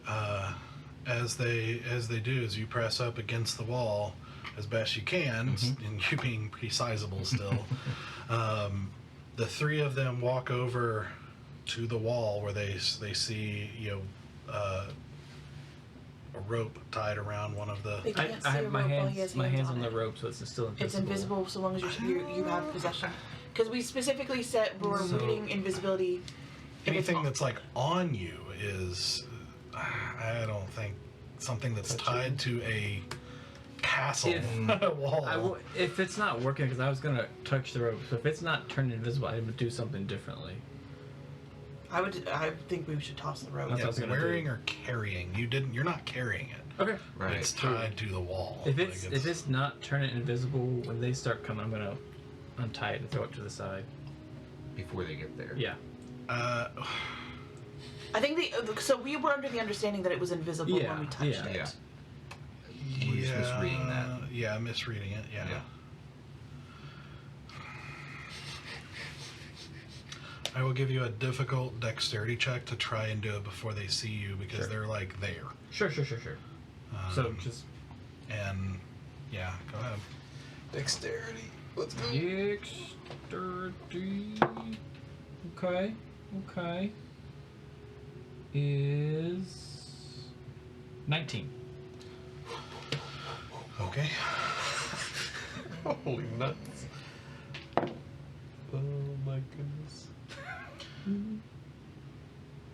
as they do, as you press up against the wall as best you can, and you being pretty sizable still, the three of them walk over to the wall where they see a rope tied around one of the. They I can't see have a my rope while he hands has my hands on on the it. rope, so it's still invisible. It's invisible so long as you have possession. Because we specifically said we're So- reading invisibility. if it's Anything on- that's like on you is, I don't think, something that's tied to a castle wall. If it's not working, because I was gonna touch the rope. So if it's not turned invisible, I would do something differently. I think we should toss the rope. That's Yeah, what I was gonna wearing do. or carrying. You're not carrying it. Okay. Right. It's tied to the wall. If Like, it's not turn it invisible when they start coming, I'm gonna untie it and throw it to the side. Before they get there. Yeah. I think so we were under the understanding that it was invisible when we touched it. Yeah. We're just misreading that. Yeah, misreading it. Yeah. Yeah. I will give you a difficult dexterity check to try and do it before they see you because they're like there. Sure. So just And yeah, go ahead. Dexterity. Let's go. dexterity. Okay. Is 19. Okay. Holy nuts. Oh my goodness.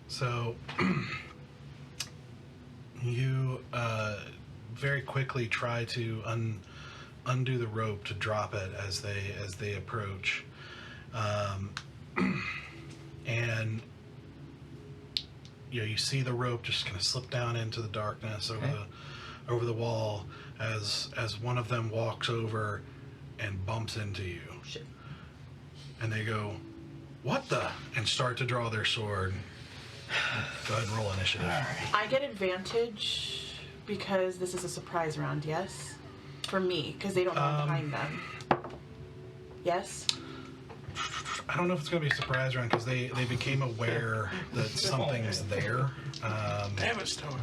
So you very quickly try to undo the rope to drop it as they approach, and you see the rope just kind of slip down into the darkness over the wall as one of them walks over and bumps into you. Shit. And they go, "What the?" and start to draw their sword. Go ahead and roll initiative. I get advantage because this is a surprise round, yes? For me, because they don't know I'm behind them. Yes? I don't know if it's going to be a surprise round because they became aware that something's there. Damn it, Stone.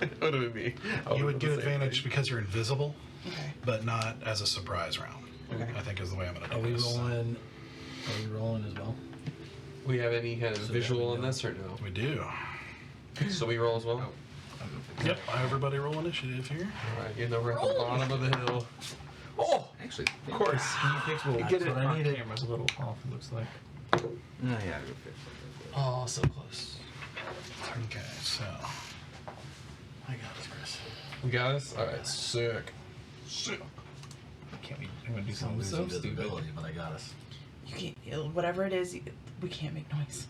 It would have been me. You would get advantage because you're invisible, Okay. but not as a surprise round. Okay. I think is the way I'm going to Are do we this. rolling? Are we rolling as well? We have any kind of So visual that we on know. this or no? We do. So we roll as well? Yep. Everybody roll initiative here. Alright, you know we're at the bottom of the hill. Oh! Actually, Of course. Get it. I need it. Camera's a little off, it looks like. no, yeah, go fix it. Oh, so close. Okay, so I got this, Chris. We got this? Alright, sick. Can't we? I'm gonna do I'll something lose so stupid. invisibility, but I got us. You can't, whatever it is, we can't make noise.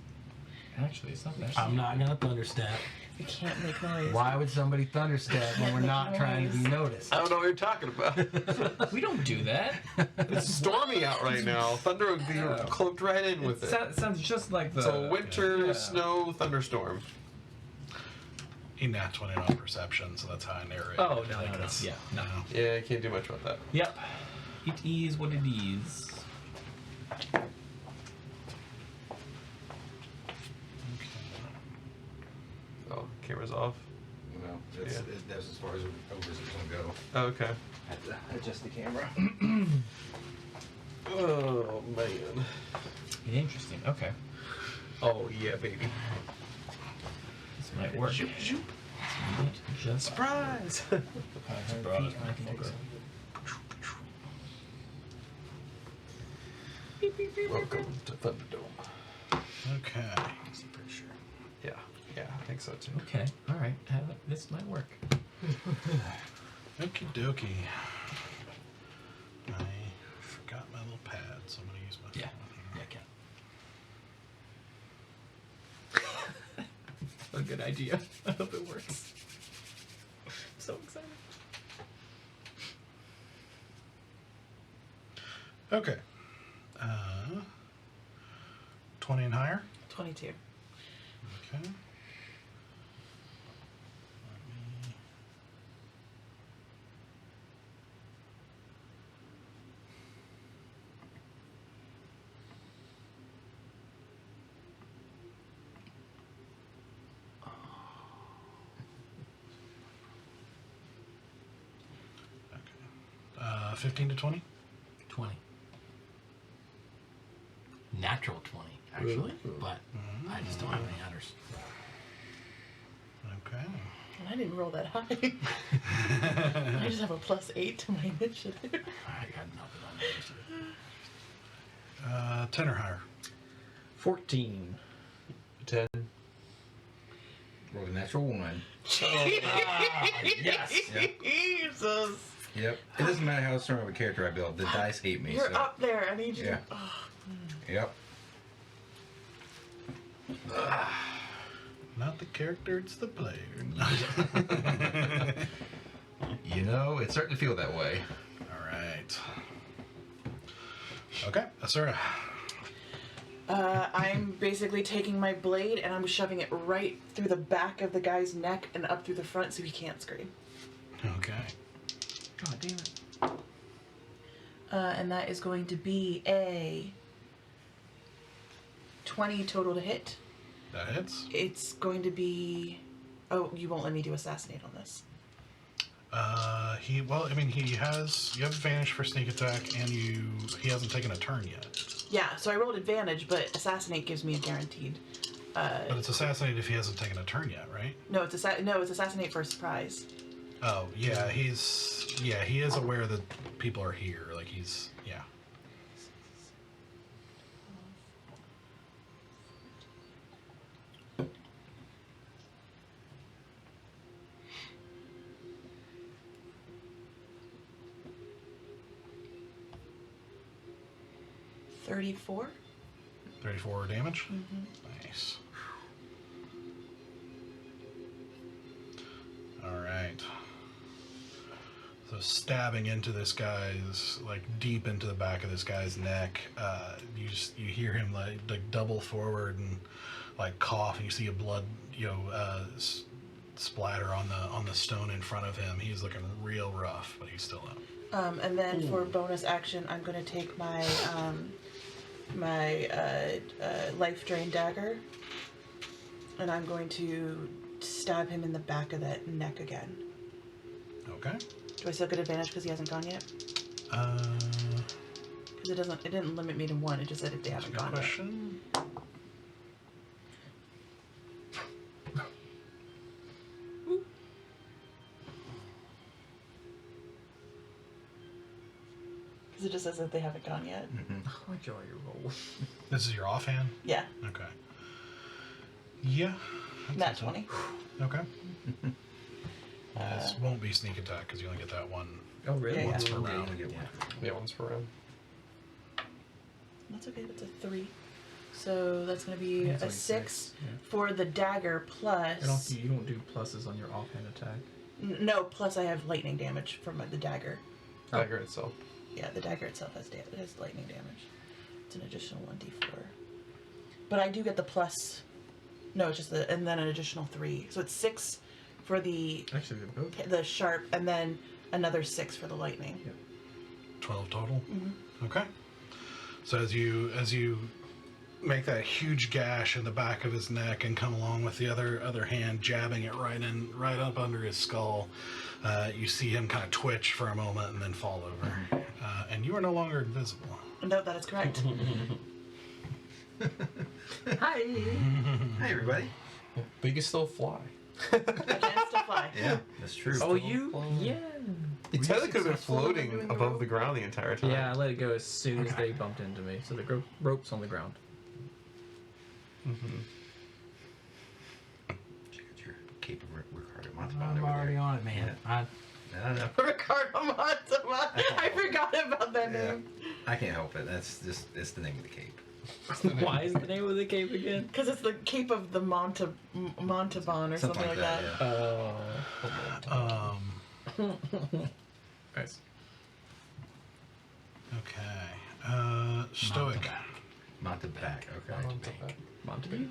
Actually, it's not that. I'm not gonna thunderstep. We can't make noise. Why would somebody thunderstep when we're not trying to be noticed? I don't know what you're talking about. We don't do that. It's stormy out right now. Thunder would be cloaked right in with it. Sounds just like the. It's a winter Yeah. snow thunderstorm. he nat 20 on perception, so that's how I narrate. Oh no, Like no, no. it's- Yeah, no. Yeah, I can't do much about that. Yep. It is what it is. Oh, camera's off. Well, that's, Yeah. that's as far as over as it's going to go. Oh, okay. I have to adjust the camera. Oh, man. Interesting. Okay. Oh, yeah, baby. This might work. Just Surprise! Welcome to Thunderdome. Okay. I'm pretty sure. Yeah, I think so too. okay. All right. This might work. Okie dokie. I forgot my little pad, so I'm going to use my Yeah. phone here. Yeah, Ken. A good idea. I hope it works. I'm so excited. Okay. 20 and higher. 22. Okay. Let me... Okay. 15 to 20. 20. Natural 20, actually, but I just don't have any others. Okay. And I didn't roll that high. I just have a +8 to my initiative. I got nothing on the 10 or higher. 14. 10. Roll a natural 1. Yes! Jesus. Yep. It doesn't matter how strong of a character I build. The dice hate me. You're so. up there. I need you Yeah. to. Oh. Yep. Not the character, it's the player. You know, it's starting to feel that way. All right. Okay, Asura. I'm basically taking my blade and I'm shoving it right through the back of the guy's neck and up through the front so he can't scream. Okay. God damn it. And that is going to be a 20 total to hit. That hits. It's going to be... Oh, you won't let me do assassinate on this. You have advantage for sneak attack, and he hasn't taken a turn yet. Yeah, so I rolled advantage, but assassinate gives me a guaranteed. But it's assassinate if he hasn't taken a turn yet, right? No, it's assassinate for a surprise. Oh, yeah, he is aware that people are here. Like, yeah. $34. 34 damage? Mm-hmm. Nice. Alright. So stabbing into this guy's, like, deep into the back of this guy's neck, you hear him, like double forward and, like, cough, and you see a blood, splatter on the stone in front of him. He's looking real rough, but he's still up. And then for bonus action, I'm going to take my life drain dagger, and I'm going to stab him in the back of that neck again. Okay. Do I still get advantage because he hasn't gone yet? Because it didn't limit me to one. It just said if they haven't gone Question. Because it just says that they haven't gone yet. I enjoy your roll. This is your offhand? Yeah, Okay. Yeah. that's 20. Okay. This won't be sneak attack because you only get that one Oh, really? Yeah, once per You round. only get one. Yeah, once per round. That's okay. That's a 3. So that's going to be It's a only 6 Yeah. for the dagger plus. You don't do pluses on your offhand attack. No, plus I have lightning damage from the dagger. Dagger itself. Yeah, the dagger itself has lightning damage. It's an additional 1d4. But I do get the plus. No, it's just and then an additional 3. So it's 6 for the Actually, they're both. sharp, and then another 6 for the lightning. 12 total. Mm-hmm. Okay. So as you make that huge gash in the back of his neck and come along with the other hand jabbing it right up under his skull, you see him kind of twitch for a moment and then fall over. And you are no longer invisible. No, that is correct. Hi! Hi, everybody. But you can still fly. I can still fly. Yeah, that's true. Oh, you? Yeah. You technically could have been successful in floating doing the above rope? the ground the entire time. Yeah, I let it go as soon as they bumped into me. So the rope's on the ground. Mm-hmm. Check out your cape of Ricardo Montalban I'm over already there. on it, man. Yeah. No. Ricardo Montalban. I forgot about that Yeah. name. I can't help it. It's the name of the cape. Why is the name of the cape again? Because it's the Cape of the Montalban or something like that. Oh. Nice. Okay. Stoic. Montebac. Okay. Montague?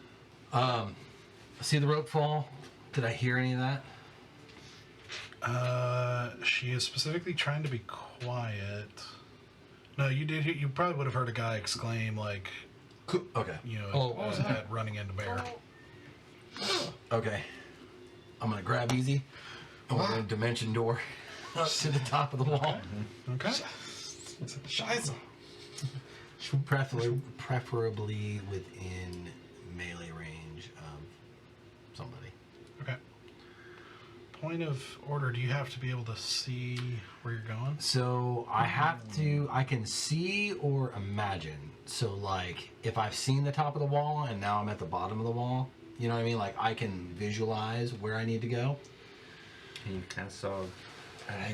See the rope fall? Did I hear any of that? She is specifically trying to be quiet. No, you did. You probably would have heard a guy exclaim like, Okay. what was at running into bear. Okay. I'm gonna grab easy. And we're gonna dimension door up to the top of the wall. Okay. Scheiße. Preferably within melee range of somebody. Okay. Point of order. Do you have to be able to see where you're going? So I can see or imagine. So like if I've seen the top of the wall and now I'm at the bottom of the wall, you know what I mean? Like I can visualize where I need to go. And you kind of saw.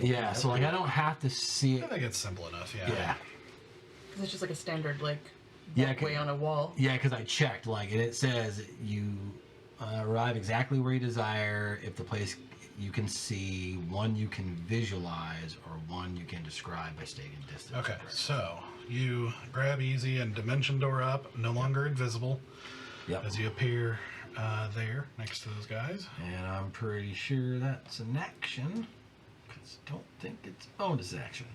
Yeah, so like I don't have to see I it. think it's simple enough. Yeah. Yeah. Because it's just like a standard, like, Yeah, way on a wall. Yeah, because I checked, like, and it says you arrive exactly where you desire. If the place, you can see, one you can visualize, or one you can describe by staying in distance. Okay, so you grab easy and dimension door up, no longer invisible, Yep. as you appear there next to those guys. And I'm pretty sure that's an action, because I don't think it's bonus action.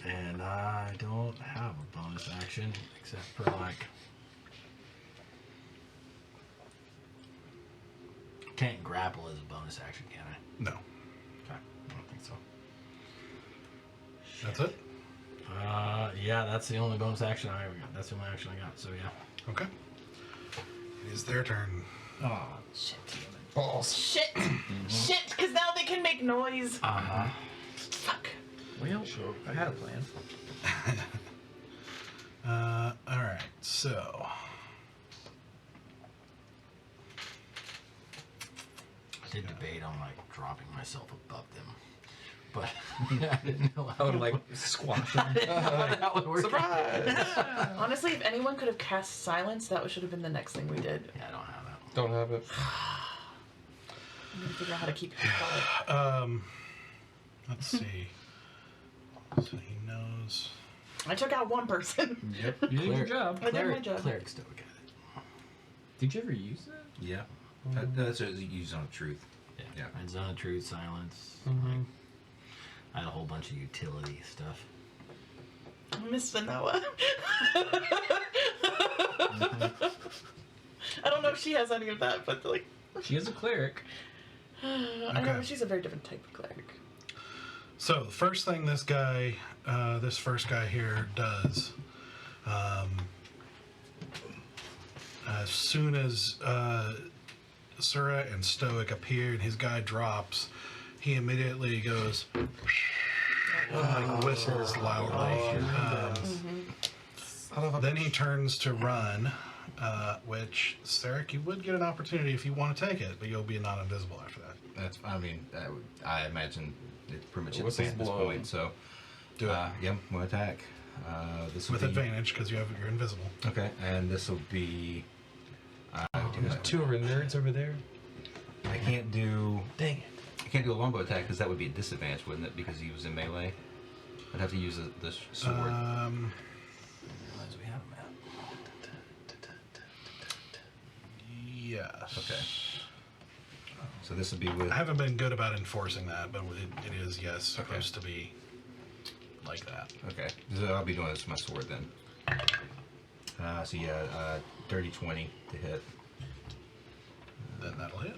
And I don't have a bonus action, except for like... Can't grapple as a bonus action, can I? No, Okay, I don't think so. that's it. Yeah, that's the only bonus action I ever got. That's the only action I got, so yeah. Okay. It is their turn. Oh, Shit. Balls. Shit. Shit, because now they can make noise. Uh-huh. Fuck. well, I had a plan. Alright, so. I did debate on like dropping myself above them, but I didn't know I would like squash him. that would work. Surprise! Honestly, if anyone could have cast silence, that should have been the next thing we did. Yeah, I don't have that. Don't have it. I'm gonna figure out how to keep him quiet. Let's see. So he knows. I took out one person. Yep. You did your job. I did my job. Cleric still got it. Did you ever use that? Yeah. That's what you use on truth. Yeah. And Zone of Truth, Silence. Mm-hmm. I had a whole bunch of utility stuff. Miss Vanilla. I don't know if she has any of that, but like, She is a cleric. I know Okay. she's a very different type of cleric. So the first thing this first guy here does, as soon as Sura and Stoic appear and his guy drops, he immediately goes, like whistles loudly. Then he turns to run, which, Sarek, you would get an opportunity if you want to take it, but you'll be not invisible after that. That's. I mean, I imagine it's pretty much What's insane at his this blow? point. So, Do it. Yeah, we'll attack. This will With be, advantage, because you're invisible. Okay, and this will be. There's two of our nerds over there. I can't do. Dang it. I can't do a longbow attack because that would be a disadvantage, wouldn't it? Because he was in melee. I'd have to use the sword. I realize we have a map. Yes. Okay. So this would be with. I haven't been good about enforcing that, but it is, yes, supposed to be like that. Okay, so I'll be doing this with my sword then. So yeah, dirty 20 to hit. Then that'll hit.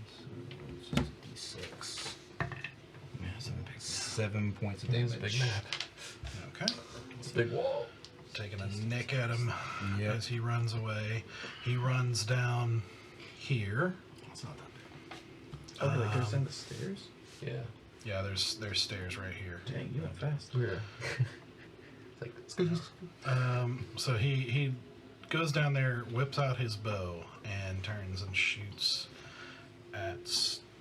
So it's just a d6. Yeah, it's a big 7 points of It's damage. a big map. Okay. It's a big wall. Taking a nick at him Yep. as he runs away. He runs down here. It's not that big. Oh, like goes down the stairs? Yeah. Yeah, there's stairs right here. Dang, you went fast. We're. It's like, excuse. So he goes down there, whips out his bow, and turns and shoots at Stoic.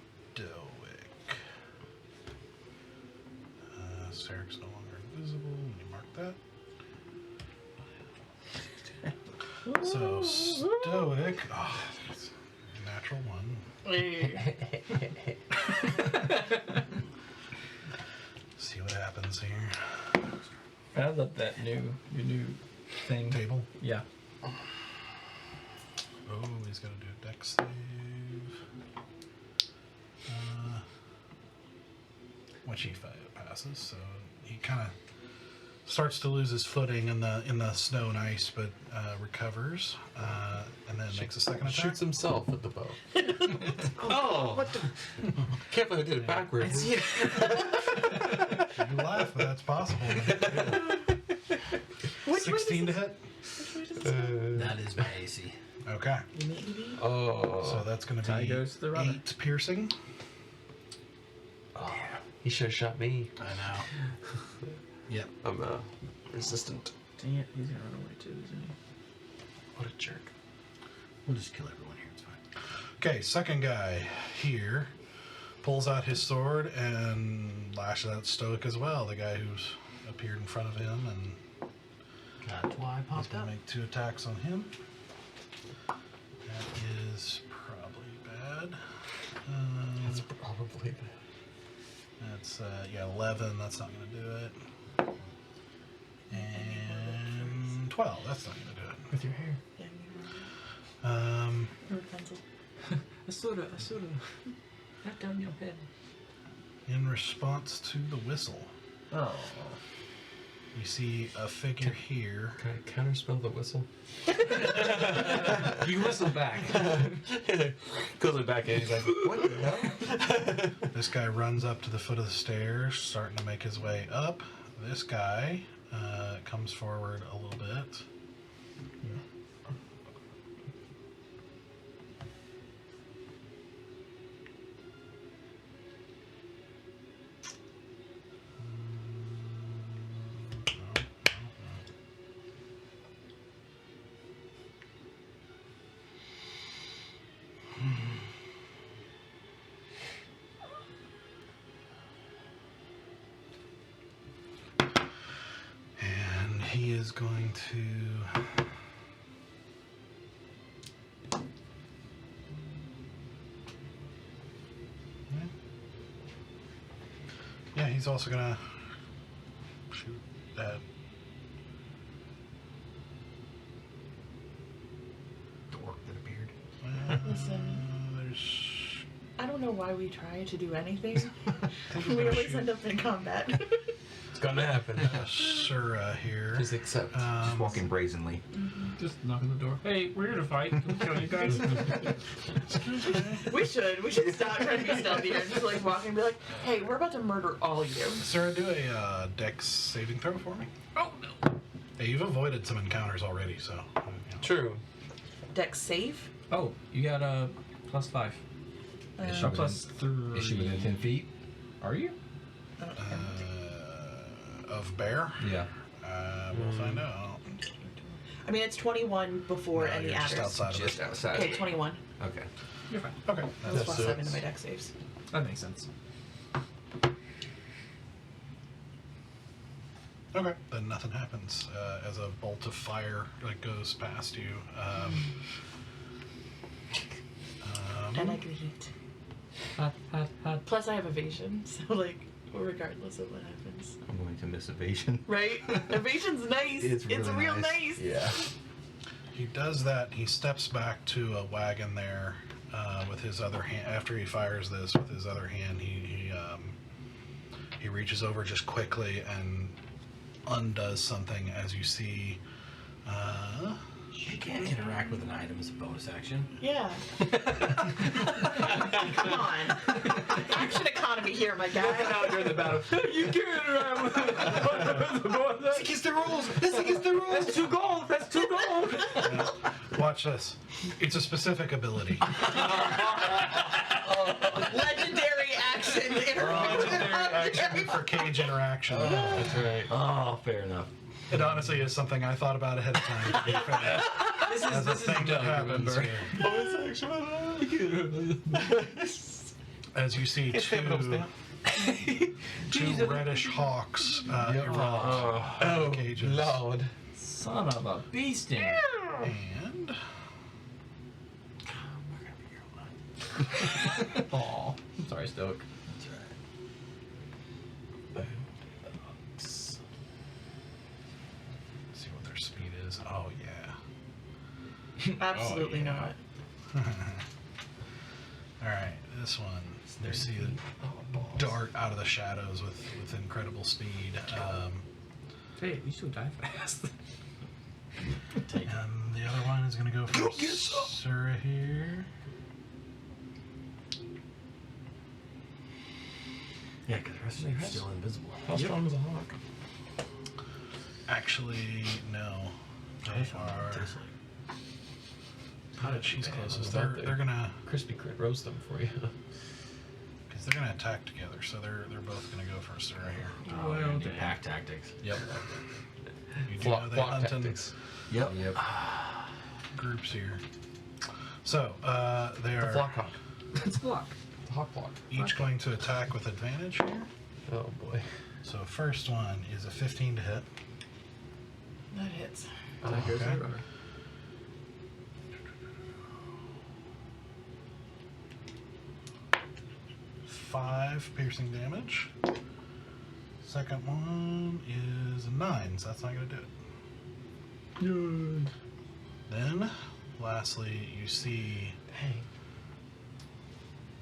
Sarek's no longer invisible. Let me mark that. So Stoic, that's a natural one. See what happens here. I love that your new thing. Table. Yeah. Oh, he's gonna do a dex save. Which he passes, so he kind of starts to lose his footing in the snow and ice, but recovers, and then makes a second attack. Shoots himself with the bow. Oh! Can't believe I did it backwards. You laugh, but that's possible. 16 to hit. That is my AC. Okay, Oh. so that's going to Tie be goes to the runner. 8 piercing. He should have shot me. I know. Yep. I'm resistant. Dang it, he's gonna run away too, isn't he? What a jerk. We'll just kill everyone here. It's fine. Okay, second guy here pulls out his sword and lashes at Stoic as well, the guy who's appeared in front of him, and That's why I He's popped gonna up. make 2 attacks on him. That is probably bad. That's probably bad. That's 11. That's not gonna do it. And 12. That's not gonna do it. With your hair. Yeah, A soda. Not down your head. In response to the whistle, Oh. you see a figure here. Can I counterspell the whistle? You whistle back. Goes back in. He's like, what the hell? This guy runs up to the foot of the stairs, starting to make his way up. This guy comes forward a little bit. And he is going to... Yeah, he's also gonna shoot that Dork that appeared. Listen. There's... I don't know why we try to do anything. he's We gonna always shoot. end up in combat. It's gonna happen. Sura here. Just accept. Just walking brazenly. Just knock on the door. Hey, we're here to fight. Can we kill you guys? We should stop trying to be stealthy and just like walk and be like, hey, we're about to murder all of you. Sura, do a Dex saving throw for me. Oh no. Hey, you've avoided some encounters already, so... True. Dex save? Oh, you got a +5. Is A +3. she within 10 feet? Are you? Of bear? Yeah. We'll find out. I mean, it's 21 before No, any you're just adders. outside of Just it. outside. Okay, 21. Okay. You're fine. Okay. That's plus 7 to my dex saves. That makes sense. Okay. Then nothing happens as a bolt of fire goes past you. And I get it. Hot. Plus, I have evasion, so regardless of what happens. I'm going to miss evasion. Right? Evasion's nice. It's really real nice. nice. Yeah. He does that. He steps back to a wagon there with his other hand. After he fires this with his other hand, he reaches over just quickly and undoes something. As you see, You can't interact with an item as a bonus action. Yeah. Come on. Action economy here, my guy. Out during the battle. You can't interact with That's against the rules! That's against the rules! That's 2 gold! That's 2 gold! watch this. It's a specific ability. Legendary action. Legendary action for cage interaction. That's right. Oh, fair enough. It honestly is something I thought about ahead of time. To be fair. As a thing that happens here. As you see two reddish hawks erupt out of the cages. Lord. Son of a beasting. And Aw. I'm sorry, Stoic. see what their speed is. Oh yeah. Absolutely not. Alright, this one. You see it dart out of the shadows with incredible speed. Hey, you still die fast. And the other one is going to go for Sura here. Yeah, because the rest of them are still invisible. How strong is a hawk? Actually, no. They are. She's closest. They're gonna Crispy crit roast them for you. because they're gonna attack together. So they're both gonna go for Sura here. Oh, well, into pack tactics. Yep. You do know they Flock hunt in tactics. Yep. groups here. So they The are flock hawk. It's block. The hawk block. each going to attack with advantage here. Oh boy. So first one is a 15 to hit. That hits. That goes Okay. right. 5 piercing damage. Second one is a 9, so that's not going to do it. Then, lastly, you see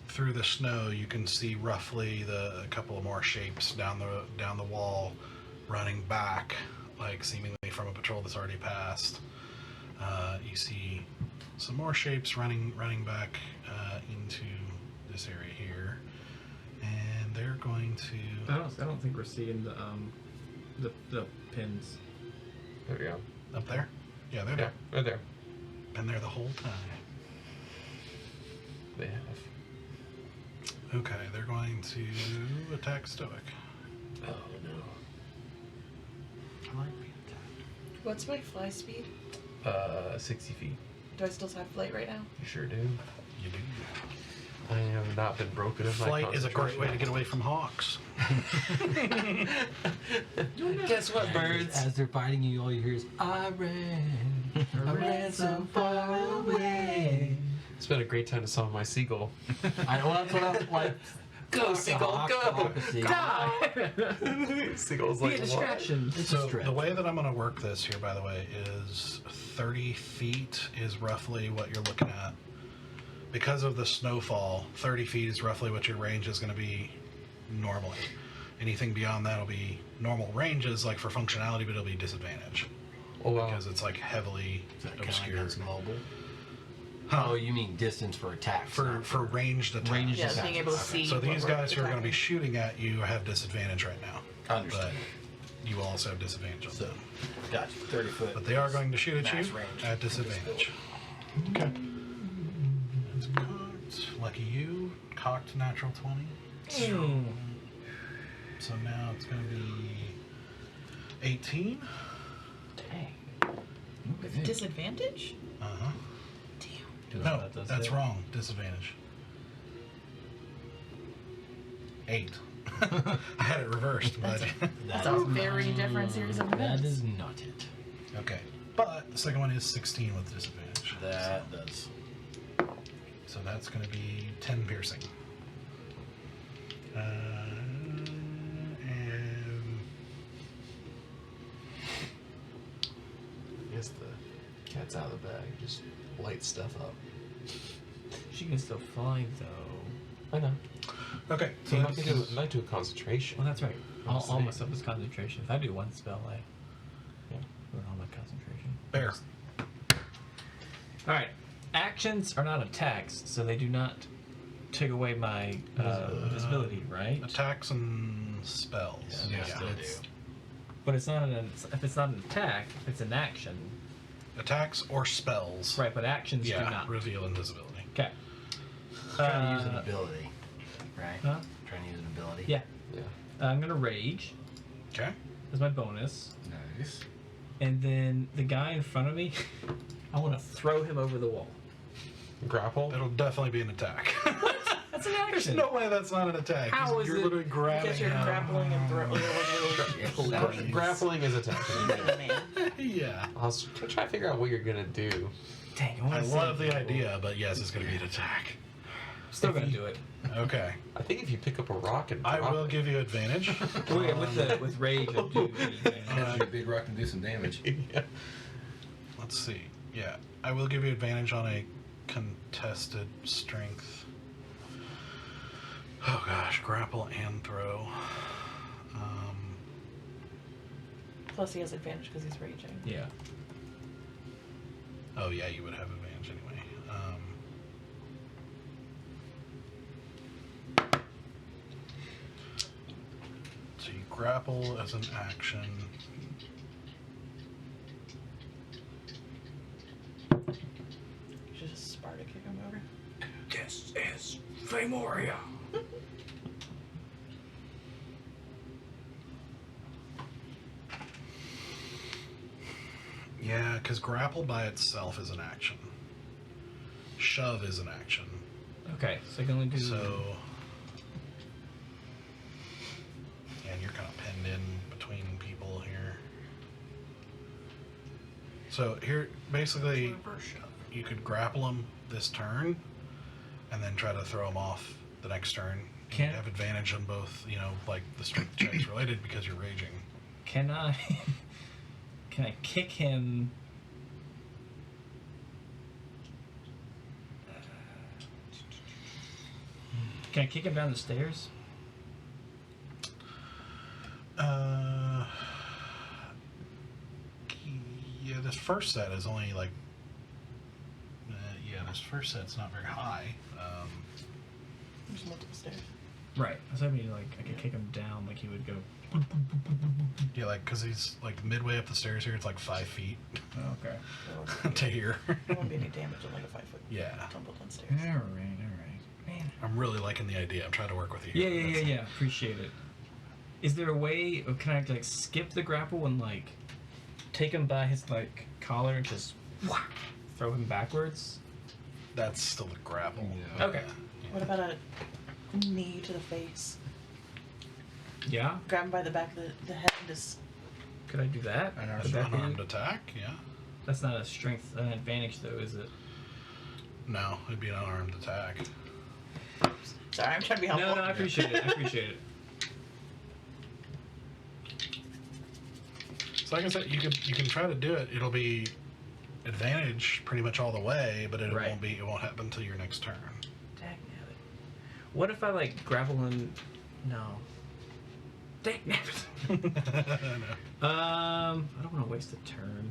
through the snow. You can see roughly a couple of more shapes down the wall, running back, like seemingly from a patrol that's already passed. You see some more shapes running back into this area here, and they're going to. I don't think we're seeing the pins. There we go. Up there? Yeah, they're Yeah, there. right there. Been there the whole time. They have. Okay, they're going to attack Stoic. Oh no. I like being attacked. What's my fly speed? 60 feet. Do I still have flight right now? You sure do. You do. I have not been broken of my Flight is a great way to concentration. get away from hawks. Guess what, birds? As they're fighting you, all you hear is, I ran so far away. It's been a great time to summon my seagull. I know that's what I was like. Go, seagull, go! Die! Seagull's Be like, a distraction. It's So a stretch. the way that I'm going to work this here, by the way, is 30 feet is roughly what you're looking at. Because of the snowfall, 30 feet is roughly what your range is going to be normally. Anything beyond that will be normal ranges, like for functionality, but it'll be disadvantage. Oh, wow. Because it's like heavily Is that kind of obscured. against mobile? Huh. Oh, you mean distance for attacks? For not ranged attacks. Ranged Yeah, attacks. being able to Okay. see. So what these we're guys who are going to be attacking. shooting at you have disadvantage right now. Understood. But you will also have disadvantage on So, them. gotcha. 30 foot. But they are going to shoot at mass you range. at disadvantage. Okay. That's cocked. Lucky you. Cocked natural 20. So now it's going to be 18. With disadvantage? Uh-huh. Damn. No, that does that's hit. wrong. Disadvantage. 8. I had it reversed, but... That's a very different series of events. That is not it. Okay. But the second one is 16 with disadvantage. That does. So that's going to be 10 piercing. And I guess the cat's out of the bag. Just light stuff up. She can still fly though. I know. okay, So so I that's, might do a concentration. Well, that's right. I'm All saying. my stuff is concentration. If I do one spell, I Yeah. ruin all my concentration. Bear. All right. Actions are not attacks, so they do not take away my visibility, right? Attacks and spells. Yeah, Yeah. they it's- do. But it's not if it's not an attack, it's an action, Attacks or spells. right? But actions do Yeah, not. reveal invisibility. Okay. Trying to use an ability, right? Huh? Trying to use an ability. Yeah. Yeah. I'm gonna rage Okay. as my bonus, Nice. and then the guy in front of me, I want to throw him over the wall. Grapple? It'll definitely be an attack. That's an There's action. no way that's not an attack. How is You're it- literally grabbing Because you're him. grappling and throwing. Grappling is attacking. Man. Yeah. I was trying to figure out what you're gonna do. Dang, I love the idea, but yes, it's going to be an attack. Still gonna do it. Okay. I think if you pick up a rock and I drop will it, give you advantage. With rage, I do anything. Catch your big rock and do some damage. yeah. Let's see. Yeah, I will give you advantage on a contested strength. Oh gosh, grapple and throw. Plus he has advantage because he's raging. Yeah. Oh yeah, you would have advantage anyway. So you grapple as an action. You should just Sparta kick him over. This is Femoria. Yeah, because grapple by itself is an action. Shove is an action. Okay, so I can only do. So, and you're kind of pinned in between people here. So here, basically, you could grapple him this turn, and then try to throw him off the next turn. You have advantage on both, like the strength checks related because you're raging. Can I kick him? Can I kick him down the stairs? Yeah, this first set is only like. This first set's not very high. There's multiple stairs. Right. I was hoping I could kick him down, like he would go. Yeah, because he's like midway up the stairs here. It's like 5 feet Okay. to here. There won't be any damage on like a 5 foot Yeah. tumble downstairs. All right. Man. I'm really liking the idea. I'm trying to work with you. Yeah. Appreciate it. Is there a way, or can I skip the grapple and take him by his collar and just throw him backwards? That's still a grapple. Yeah. Okay. What about a knee to the face? Yeah. Grab him by the back of the head and just. Could I do that? That's an unarmed attack, yeah. That's not a strength, an advantage though, is it? No, it'd be an unarmed attack. Sorry, I'm trying to be helpful. No, I appreciate it. So like I said, you can try to do it. It'll be advantage pretty much all the way, but it won't happen until your next turn. Dagnabbit. What if I grapple him? No. Dagnabbit. No. I don't want to waste a turn.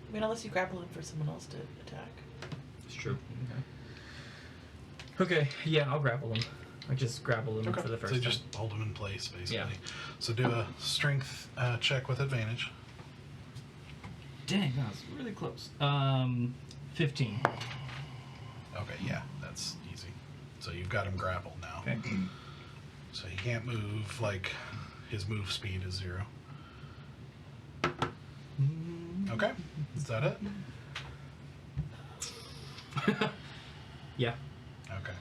I mean, unless you grapple him for someone else to attack. It's true. Okay, yeah, I'll grapple him. I just grapple him for the first So you time. just hold him in place, basically. Yeah. So do a strength check with advantage. Dang, that was really close. 15. Okay, yeah, that's easy. So you've got him grappled now. Okay. So he can't move, his move speed is 0. Okay, is that it? Yeah. Okay.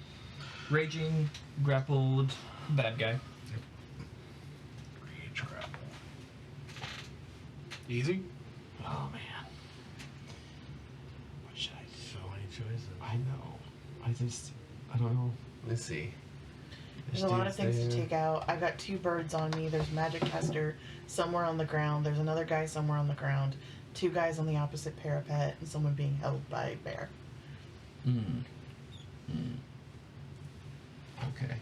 Raging, grappled, bad guy. Rage grapple. Easy? Oh man. What should I do? So many choices. I know. I don't know. Let's see. There's a lot of things to take out. I've got 2 birds on me. There's Magic Caster somewhere on the ground. There's another guy somewhere on the ground. 2 guys on the opposite parapet, and someone being held by a bear. Okay.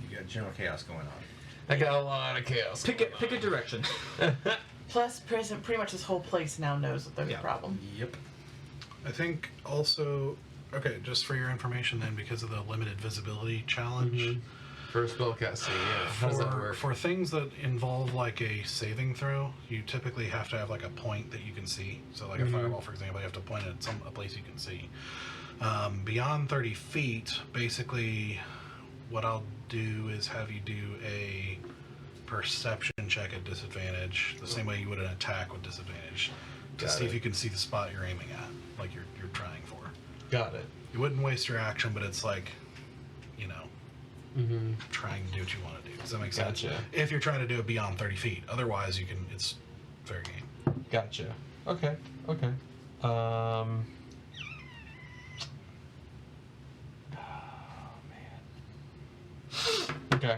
You got general chaos going on. I got a lot of chaos. Pick a direction. Plus, pretty much this whole place now knows that there's a problem. Yep. I think also, okay, just for your information then, because of the limited visibility challenge, For spellcasting, yeah. How does that work? for things that involve a saving throw, you typically have to have a point that you can see. So a fireball, for example, you have to point it at a place you can see. Beyond 30 feet, basically what I'll do is have you do a perception check at disadvantage, the same way you would an attack with disadvantage, to see if you can see the spot you're aiming at, you're trying for. Got it. You wouldn't waste your action, but it's trying to do what you want to do. Does that make sense? Gotcha. If you're trying to do it beyond 30 feet. Otherwise, it's fair game. Gotcha. Okay. Oh, man. Okay.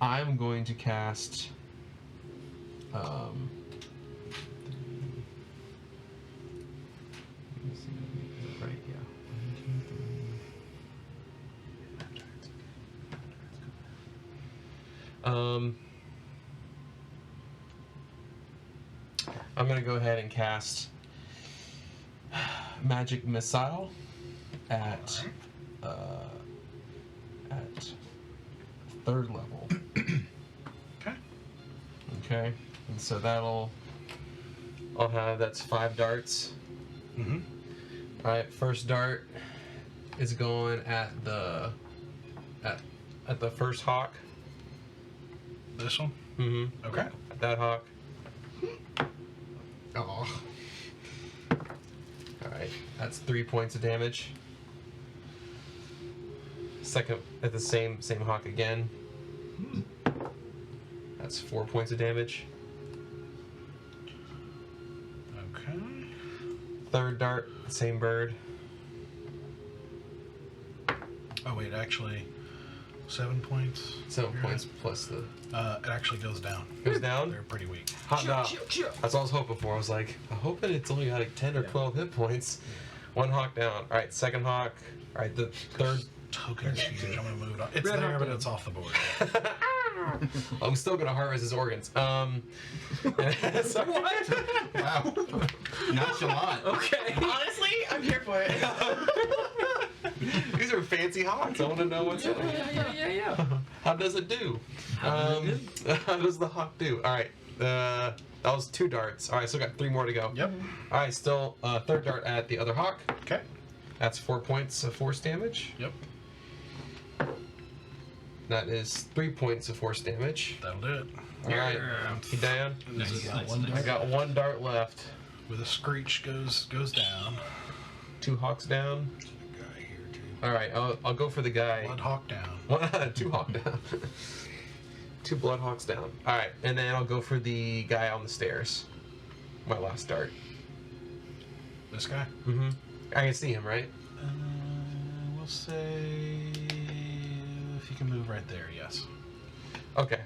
I'm going to cast. Let me see. Is it right? Yeah. 1, 2, 3. I'm gonna go ahead and cast Magic Missile at 3rd level. Okay. Okay, and so that's 5 darts. Mm-hmm. All right, first dart is going at the first hawk. This one? Mm-hmm. Okay. At that hawk. Oh. Alright, that's 3 points of damage. Second at the same hawk again. That's 4 points of damage. Third dart, same bird. Oh wait, actually, 7 points. 7 You're points plus the It actually goes down. goes down. They're pretty weak. Hot dog. That's all I was hoping for. I was like, I'm hoping it's only got like 10 or 12 hit points. One hawk down. All right, second hawk. All right, the third. Token huge. I'm gonna move it on. It's Red there, hawk but down. it's off the board. I'm still gonna harvest his organs. Sorry. Wow. Nonchalant. Okay. Honestly, I'm here for it. These are fancy hawks. I want to know what's in it. Yeah. How does it do? How does the hawk do? All right. That was 2 darts. All right, still got 3 more to go. Yep. All right, still third dart at the other hawk. Okay. That's 4 points of force damage. Yep. That is 3 points of force damage. That'll do it. All right, he down. Nice. I got 1 dart left. With a screech goes down. 2 hawks down. Guy here too. All right, I'll go for the guy. Blood hawk down. 2 hawk down. 2 blood hawks down. All right, and then I'll go for the guy on the stairs. My last dart. This guy. Mm-hmm. I can see him, right? We'll say if you can move right there, yes. Okay,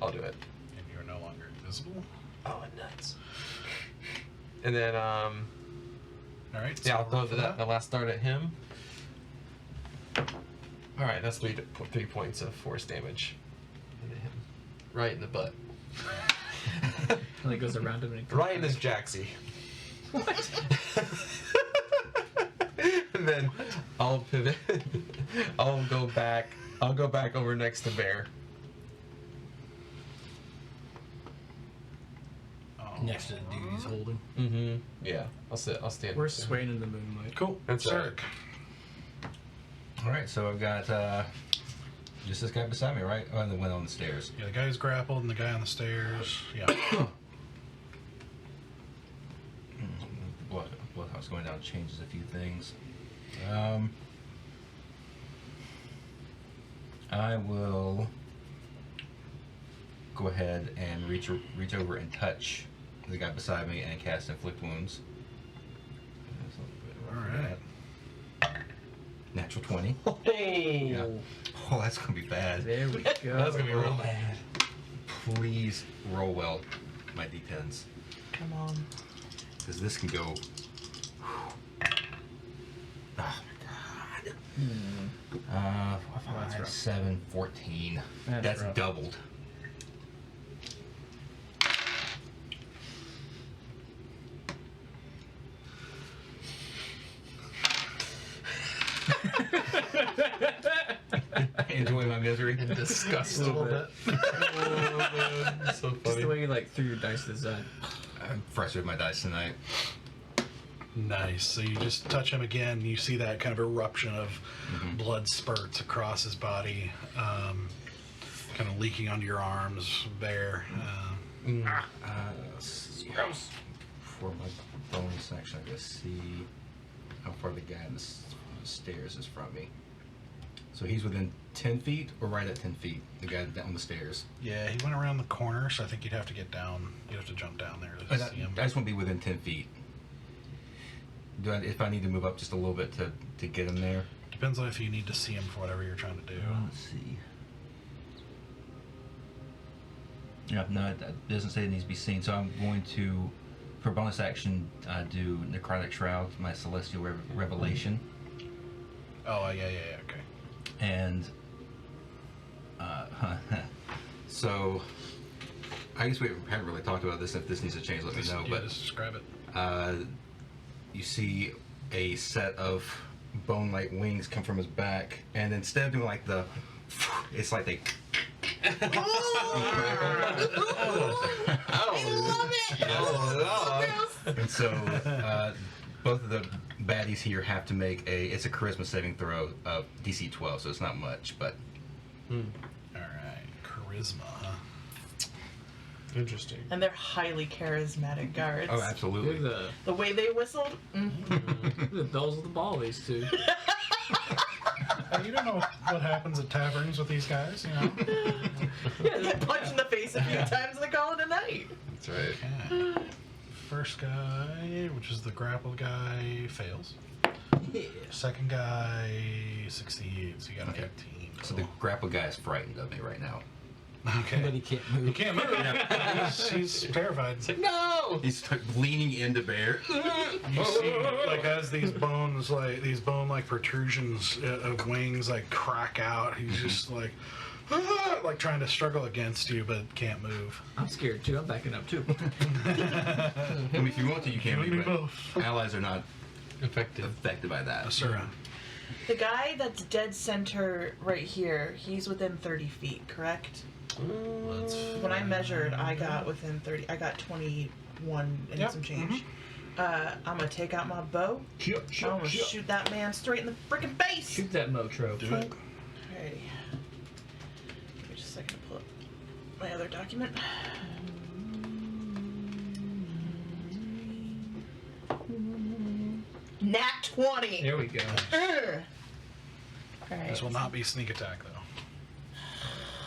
I'll do it. And you're no longer invisible. Oh, nuts. And then, All right. yeah, I'll so throw roll for the last dart at him. All right, that's 3 points of force damage. Hit him right in the butt. And it goes around him and it goes Right in his jacksie. What? And then I'll pivot. I'll go back over next to Bear. Oh. Next to the dude he's holding. Mm-hmm. Yeah, I'll stand. We're next to him. swaying in the moonlight. Cool. That's all right. Zerk. All right, so I've got just this guy beside me, right? Oh, and the one on the stairs. Yeah, the guy who's grappled and the guy on the stairs. Yeah. Bloodhouse going down changes a few things. I will go ahead and reach over and touch the guy beside me and cast Inflict Wounds. All right. Natural 20. Hey. Yeah. Oh, that's gonna be bad. There we go. That's gonna be real bad. Please roll well, my d10s, Come on. because this can go. Oh my god. 5, rough. 7, 14. That's rough. doubled. Enjoy my misery. Disgust A little bit. So Just the funny. way you like threw your dice to the side. I'm fresh with my dice tonight. Nice. So you just touch him again. You see that kind of eruption of blood spurts across his body, kind of leaking onto your arms there. Gross. For my bonus action, I gotta see how far the guy on the stairs is from me. So he's within 10 feet or right at 10 feet? The guy down the stairs. Yeah, he went around the corner, so I think you'd have to get down. You'd have to jump down there to see him. I just want to be within 10 feet. If I need to move up just a little bit to get him there? Depends on if you need to see him for whatever you're trying to do. Let's see. Yeah, no, it doesn't say it needs to be seen. So I'm going to, for bonus action, do Necrotic Shroud, my Celestial Revelation. Oh, yeah, okay. And so I guess we haven't really talked about this. If this needs to change, let me know. But just describe it. you see a set of bone-like wings come from his back, and instead of doing like the, it's like they. And so both of the baddies here have to make it's a charisma saving throw of DC 12, so it's not much, but All right, charisma, huh? Interesting. And they're highly charismatic guards. oh, absolutely. Look at The way they whistled. the bells of the ball, these two. You don't know what happens at taverns with these guys, you know? Get punched in the face a few times and they call it a night. That's right. Okay. first guy, which is the grappled guy, fails. Second guy succeeds. You got a 15. So the grapple guy is frightened of me right now. Okay. But he can't move. He can't move. He's terrified. It's like, no! He's leaning into Bear. You see, like, as these bones, like these bone-like protrusions of wings, like crack out. He's just like trying to struggle against you, but can't move. I'm scared too. I'm backing up too. I mean, if you want to, you can Give me move, but both. allies are not Effective. affected by that. Asura. The guy that's dead center right here, he's within 30 feet, correct? When I measured, I got within 30. I got 21 and Yep. some change. I'm gonna take out my bow. I'm gonna shoot that man straight in the freaking face. Shoot that Motro. Do it. Alrighty. Give me just a second to pull up my other document. Nat 20. There we go. Alright. This will not be sneak attack though.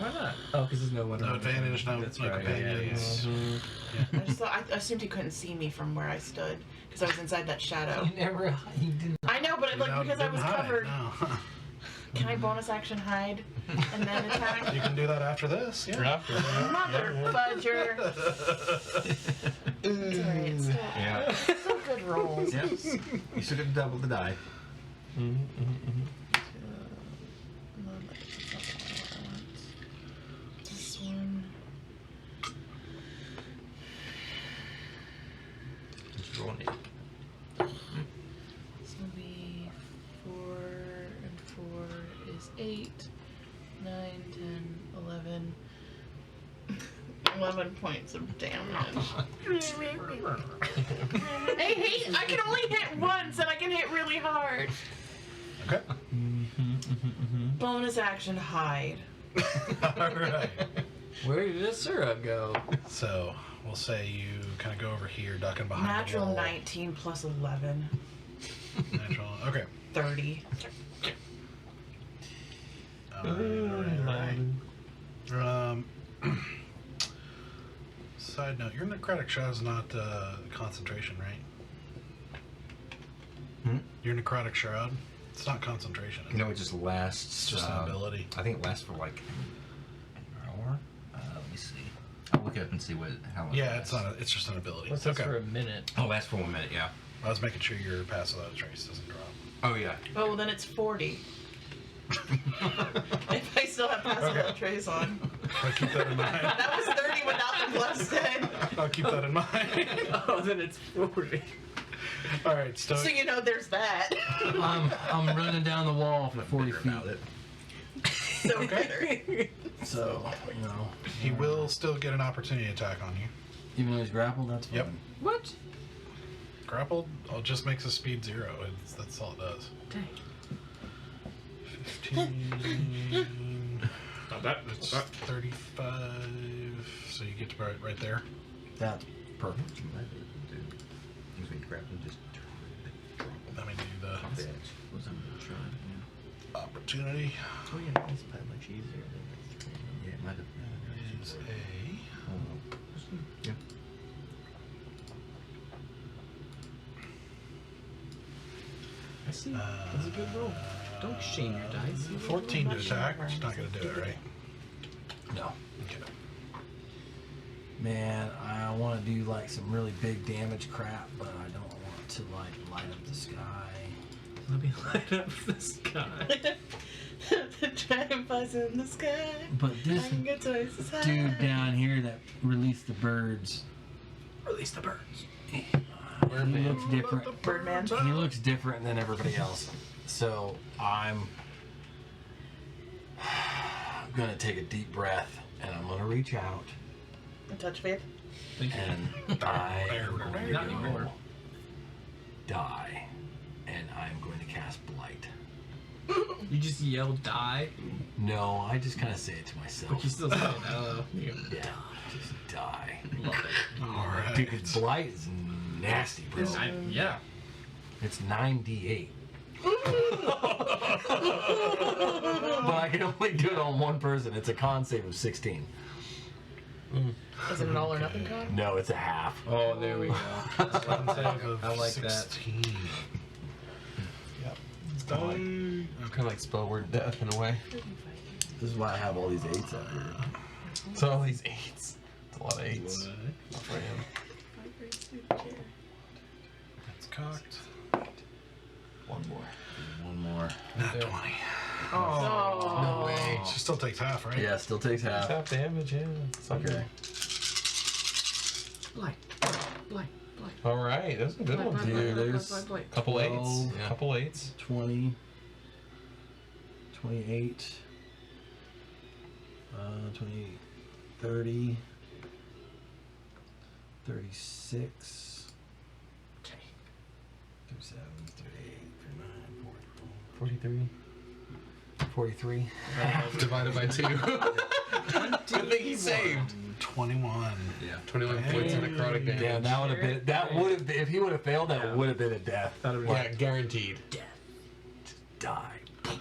Why not? Oh, because there's no one. No advantage, no, That's no right. companions. I just thought I assumed he couldn't see me from where I stood because I was inside that shadow. He didn't. I know, but like because I was Didn't hide, covered. no. Can I bonus action hide and then attack? You can do that after this. Yeah. Mother fudger. It's alright. It's still, Yeah. still good rolls. Yep. You should have doubled the die. This one. Just roll an 8. This will be 4 and 4 is 8, 9, 10, 11. 11 points of damage. I can only hit once and I can hit really hard. Okay. Bonus action hide. All right. Where did Asura go? So we'll say you kind of go over here, ducking behind Natural the wall. 19 plus 11. Natural. Okay. 30. All right. Side note: your necrotic shroud is not concentration, right? Your necrotic shroud, it's not concentration. Is No, it? it just lasts. It's just an ability. I think it lasts for like an hour. Let me see. I'll look it up and see how long. Yeah, it it's lasts. not. It's just an ability. What's that for a minute? Oh, it lasts for 1 minute. Yeah. I was making sure your pass without a trace doesn't drop. Oh yeah. Oh, well, then it's 40. If I still have pass without trace on. I'll keep that in mind. That was 30 without the plus 10. I'll keep that in mind. Oh, then it's 40. All right, Stoic. So you know there's that. I'm running down the wall for 40 feet. About it. So bitter. So, you know, He will still get an opportunity attack on you. even though he's grappled, that's fine. Yep. What? Grappled just makes his speed 0. That's all it does. Dang. 15. Not that. That's 35. So you get to right there. That's perfect. What you might be able to do is when you grab them, just drop them Let me do the off the edge. Was I'm gonna try. opportunity. Oh yeah, that's probably much easier than Yeah, it might have. Is a. Yeah. I see. That's a good roll. Don't shame your dice. 14 to attack. It's not going to do it, right? No. Okay. Man, I want to do like some really big damage crap, but I don't want to like light up the sky. Let me light up the sky. The dragonflies in the sky. But this I can get twice as high. dude down here that released the birds, Release the birds. he looks different. Birdman. He looks different than everybody else. So I'm gonna take a deep breath and I'm gonna reach out And touch faith. and I am going Not to anymore. go die, and I'm going to cast blight. You just yell die, No, I just kind of say it to but myself. you still say hello. You go, Yeah, just die. love it. All right. Dude, 'cause blight is nasty, bro. Yeah. It's 9d8. But I can only do it on one person. It's a con save of 16. Is it an all or nothing con? No, it's a half. Oh, there we go. Weapon save of I like that. 16. Yep. It's done. Kind of like spell word death in a way. This is why I have all these 8s out here. So all these 8s. It's a lot of 8s. Not for him. It's cocked. One more. Not 20. Oh. No way. She still takes half, right? Yeah, still takes It's half. half damage, yeah. Okay. Blight. All right, those are good ones. Dude, there's Couple 8s. 12, Yeah. Couple 8s. 20, 28, 28, 30, 36, 37, 38, 39, 40, 43. Divided by 2. Good thing he saved. 21. Yeah. 21 points of necrotic damage. Yeah, that would have been. That would have been. If he would have failed, that would have been a death. Yeah, guaranteed. Die. My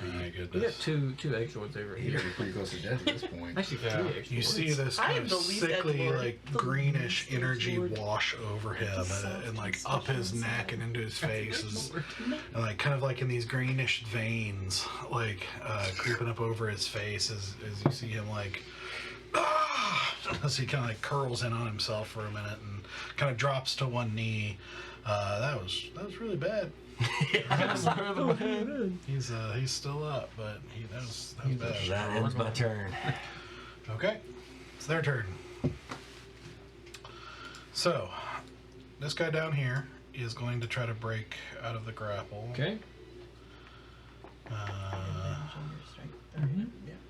We got goodness. two extra ones over He's here. already pretty close to death at this point. Actually, Yeah. three extra You ones. see this I kind am of the least sickly, edgelord. like The greenish least energy edgelord. wash over him and like up his neck and into his face, and like kind of like in these greenish veins, like creeping up over his face as you see him like. As he kind of like curls in on himself for a minute and kind of drops to one knee. That was really bad. He's still up, but that was bad. That ends my turn. Okay, it's their turn. So, this guy down here is going to try to break out of the grapple. Okay.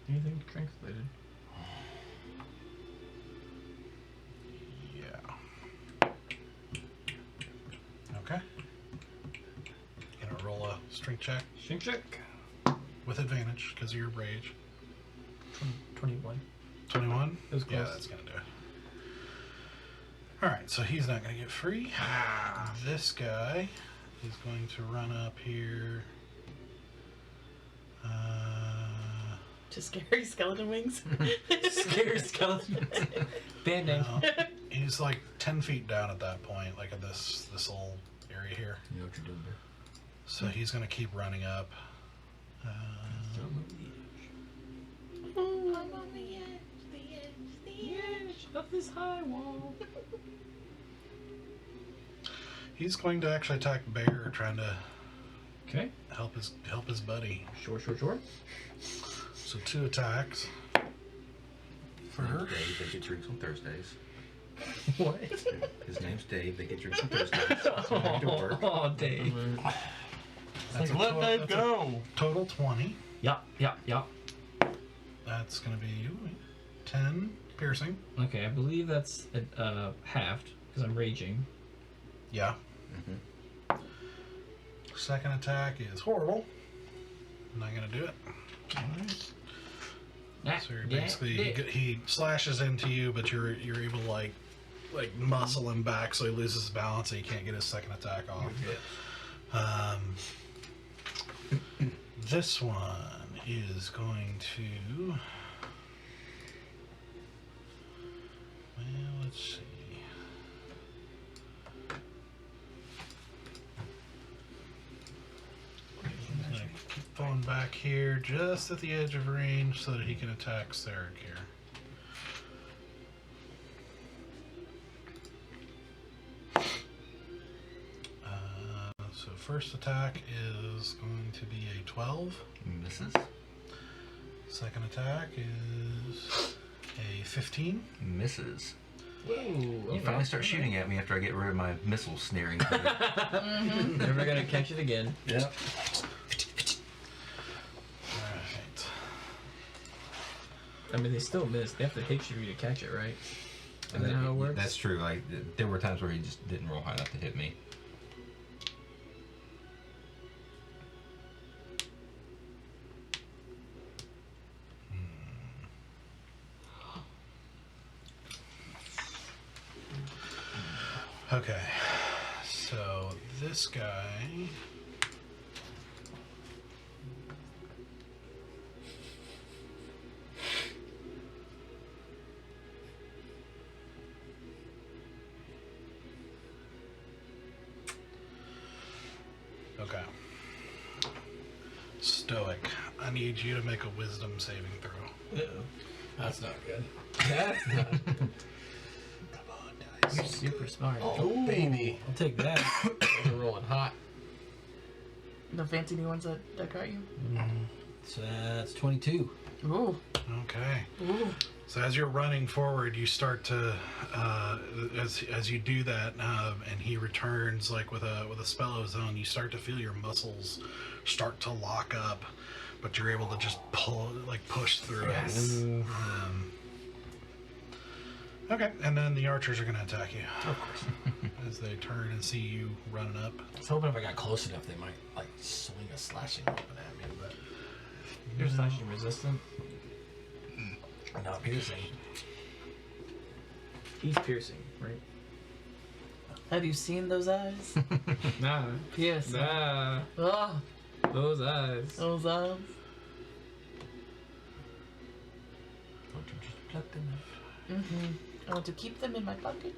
Anything strength related? Yeah. Okay. Gonna roll a strength check Strength check. with advantage because of your rage. 21. 21? It was Yeah, close. that's gonna do it. Alright, so he's not gonna get free. This guy is going to run up here. To scary skeleton wings. Scary skeleton. Band-aid. No, he's like 10 feet down at that point, like in this little area here. You know what you're doing there. So he's gonna keep running up. I'm on the edge of this high wall. He's going to actually attack Bear, trying to Okay. help his buddy. Sure. So 2 attacks. For her. Dave, they get drinks on Thursdays. What? His name's Dave, they get drinks on Thursdays. So I need to work. Oh, Dave. That's a Let Dave go. Total 20. Yeah. That's gonna be 10 piercing. Okay, I believe that's halved because I'm raging. Yeah. Second attack is horrible. Not gonna do it. So you're basically he slashes into you, but you're able to like muscle him back so he loses his balance and he can't get his second attack off. This one is going to. Well, let's see. He's gonna keep falling back here just at the edge of range so that he can attack Sarek here. So first attack is going to be a 12. Misses. Second attack is a 15. Misses. Whoa. You finally start shooting at me after I get rid of my missile snaring. Never gonna catch it again. Yep. Alright. I mean, they still miss. They have to hit you to catch it, right? Isn't that how it works? That's true. Like there were times where he just didn't roll high enough to hit me. Okay. So this guy. Okay. Stoic. I need you to make a wisdom saving throw. That's not good. That's not. Come on, dice. You're super smart. Oh, baby. I'll take that. They're rolling hot. The fancy new ones that got you. So that's 22. Ooh. Okay. Ooh. So as you're running forward, you start to, as you do that, and he returns like with a spell of his own, you start to feel your muscles start to lock up, but you're able to just push through it. Okay, and then the archers are going to attack you. Of course. As they turn and see you running up. I was hoping if I got close enough, they might like swing a slashing weapon at me, but You're slashing resistant. not piercing. He's piercing, right? Have you seen those eyes? Nah. Yes. Nah. Oh, Those eyes. those eyes. Don't you just pluck them up? Mm-hmm. I want to keep them in my pocket.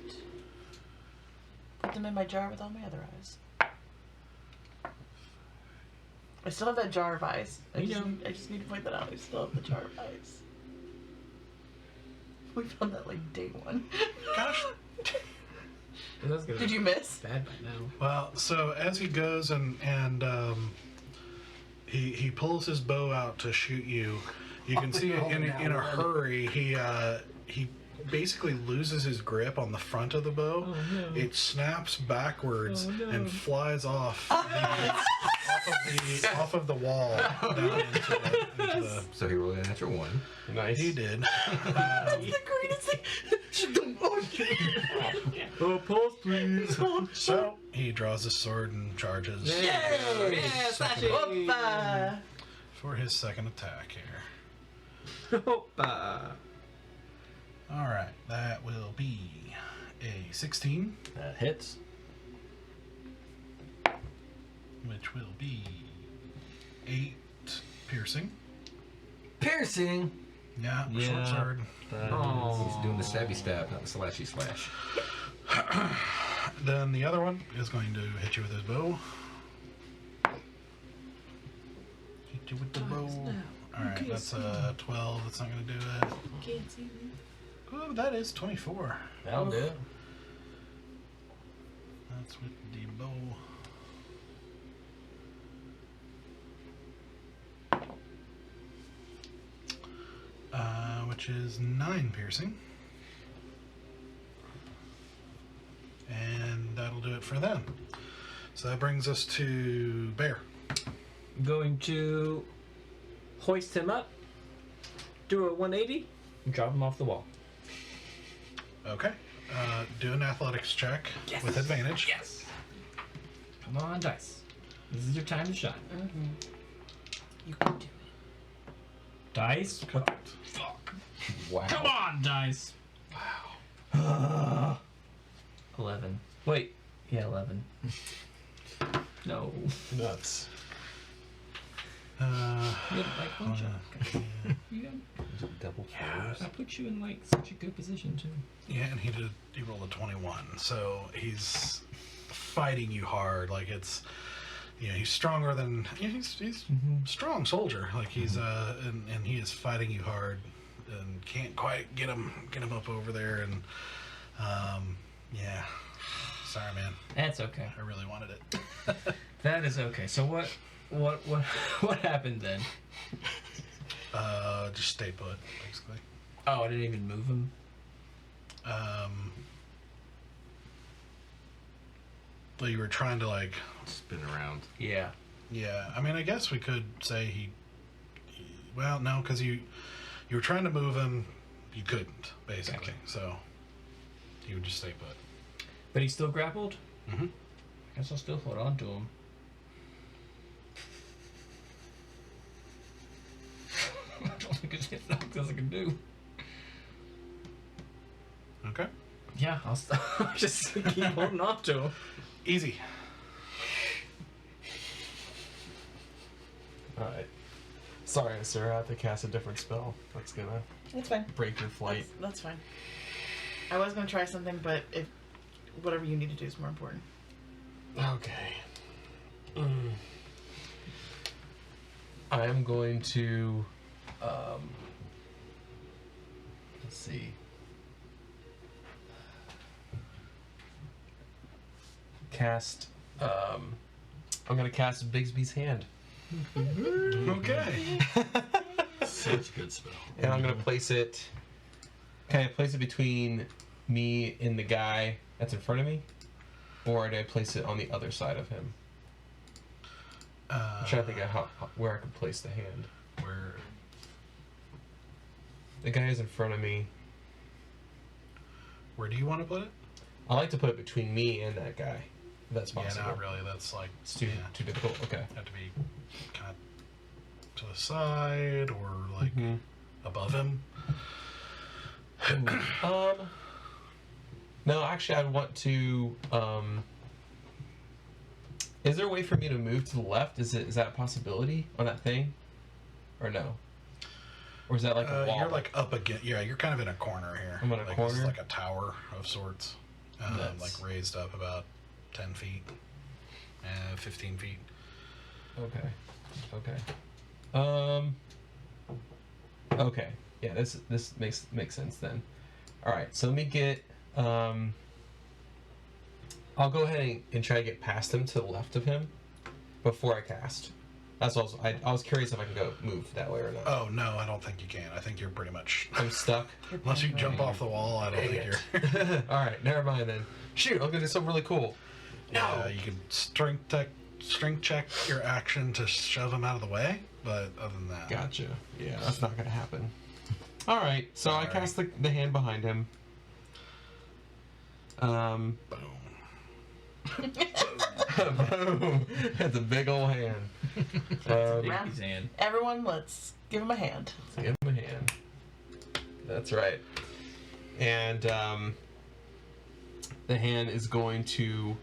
Put them in my jar with all my other eyes. I still have that jar of eyes. I just need to point that out. I still have the jar of eyes. We found that like day one. Gosh. That's gonna Did be you miss? bad by now. Well, so as he goes and he pulls his bow out to shoot you, you can see in a hurry he basically loses his grip on the front of the bow. Oh, no. It snaps backwards Oh, no. and flies off off of the wall down into the. So he rolled a natural 1. Nice. He did. That's the greatest thing. Oh, pulse, please. So he draws his sword and charges Yay! Yeah, slash it. Oppa! for his second attack here. Hoppa. All right, that will be a 16, That hits. which will be 8 piercing. Piercing. Yeah, Yeah. short sword. Oh. He's doing the stabby stab, not the slashy slash. Then the other one is going to hit you with his bow. Hit you with the bow. All right, that's a 12. That's not going to do it. Can't see me. Oh, that is 24. That'll do it. That's with the bow. Which is 9 piercing. And that'll do it for them. So that brings us to Bear. Going to hoist him up, do a 180, and drop him off the wall. Okay. Do an athletics check with advantage. Yes. Come on, dice. This is your time to shine. Mm-hmm. You can do it. Dice. What the fuck? Wow. Come on, dice. Wow. 11. Wait. Yeah, 11. No. Nuts. You had like one shot. You got, Double Yeah. fours. I put you in like such a good position too. Yeah, and he rolled a 21. So he's fighting you hard. Like it's, you know, he's stronger than, he's strong soldier. Like he's and he is fighting you hard and can't quite get him up over there. And yeah, sorry man, That's okay. I really wanted it. That is okay. So what happened then? Just stay put, basically. Oh, I didn't even move him. Well, you were trying to like, Spin around. Yeah. yeah. I mean, I guess we could say well, no, because you were trying to move him, you couldn't basically. Gotcha. So you would just stay put. But he's still grappled? Mm-hmm. I guess I'll still hold on to him. I don't think it's nothing else I can do. Okay. Yeah, I'll just keep holding on to him. Easy. Alright. Sorry, sir. I have to cast a different spell. That's gonna That's fine. break your flight. That's fine. I was gonna try something, but if whatever you need to do is more important. Okay. I am going to, let's see. Cast, I'm gonna cast Bigsby's Hand. Okay. Such a good spell. And I'm gonna place it, can I place it between me and the guy that's in front of me? Or do I place it on the other side of him? I'm trying to think of where I could place the hand. Where? The guy is in front of me. Where do you want to put it? I like to put it between me and that guy. If that's possible. Yeah, not really. That's like It's too difficult. Okay. have to be kind of to the side or like above him. No, actually, I'd want to. Is there a way for me to move to the left? Is that a possibility on that thing, or no? Or is that like a wall? You're like up against. Yeah, you're kind of in a corner here. I'm in a like corner? This is like a tower of sorts, Nuts. like raised up about 10 feet, 15 feet. Okay. Okay. Yeah, this makes sense then. All right. So let me get. I'll go ahead and try to get past him to the left of him before I cast. That's also. I was curious if I can go move that way or not. Oh no, I don't think you can. I think you're pretty much I'm stuck. unless you jump off the wall. I don't think you're. All right. Never mind then. Shoot! I'm gonna do something really cool. Yeah, you can strength check your action to shove him out of the way, but other than that, Gotcha. Yeah, that's not gonna happen. All right. So I Sorry. cast the hand behind him. boom. Boom! That's a big old hand. Bigsby's hand. Everyone, let's give him a hand. Give him a hand. That's right. And the hand is going to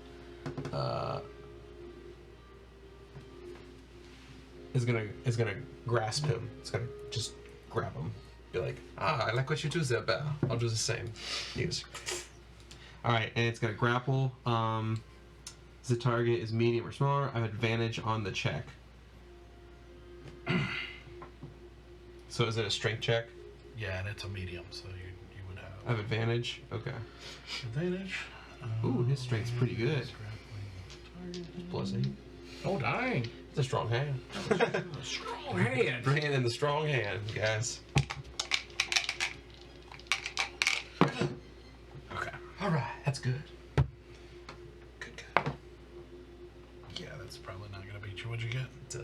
is gonna grasp him. It's gonna just grab him. Be like, I like what you do there, Bear. I'll do the same. Use. All right, and it's gonna grapple. The target is medium or smaller. I have advantage on the check. So is it a strength check? Yeah, and it's a medium, so you would I have advantage. Okay. advantage. Ooh, his strength's pretty good. +8. Oh, dang. It's a strong hand. Strong hand. Bring it in the strong hand, guys. Okay. All right, that's good. Good. Yeah, that's probably not gonna beat you. What'd you get? It's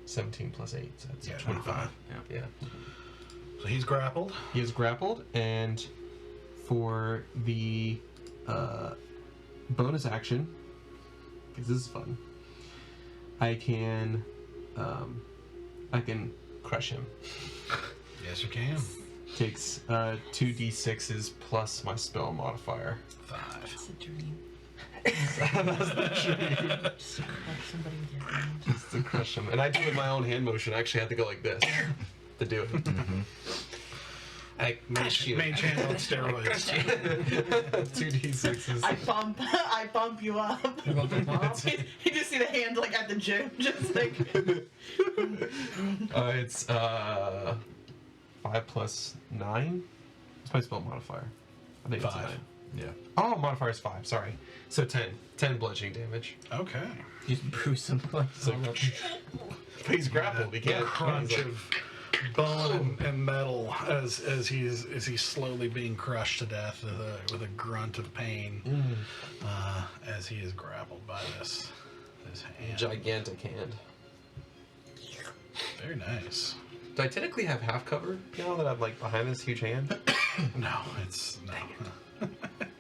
17 + 8, so that's Yeah, 25. 25. Yeah. So he's grappled. He is grappled, and for the bonus action, because this is fun, I can crush him. Yes, you can. Takes 2d6s plus my spell modifier. 5. It's a dream. That's the dream. Just to crush somebody with your hand. Just to crush him. And I do it with my own hand motion. I actually had to go like this to do it. I crush you. Mage hand on steroids. 2d6s. I bump you up. You just see the hand like at the gym, just like. It's 5 + 9. It's my spell modifier. I think it's 5. 9. Yeah. Oh, modifier is 5. Sorry. So 10. 10 bludgeoning damage. Okay. Just bruise him like So he's grappled. He The can't. crunch he's like- of bone and metal as he's slowly being crushed to death with a grunt of pain as he is grappled by this hand. gigantic hand. Very nice. Do I technically have half cover now that I'm like behind this huge hand? No, it's no. It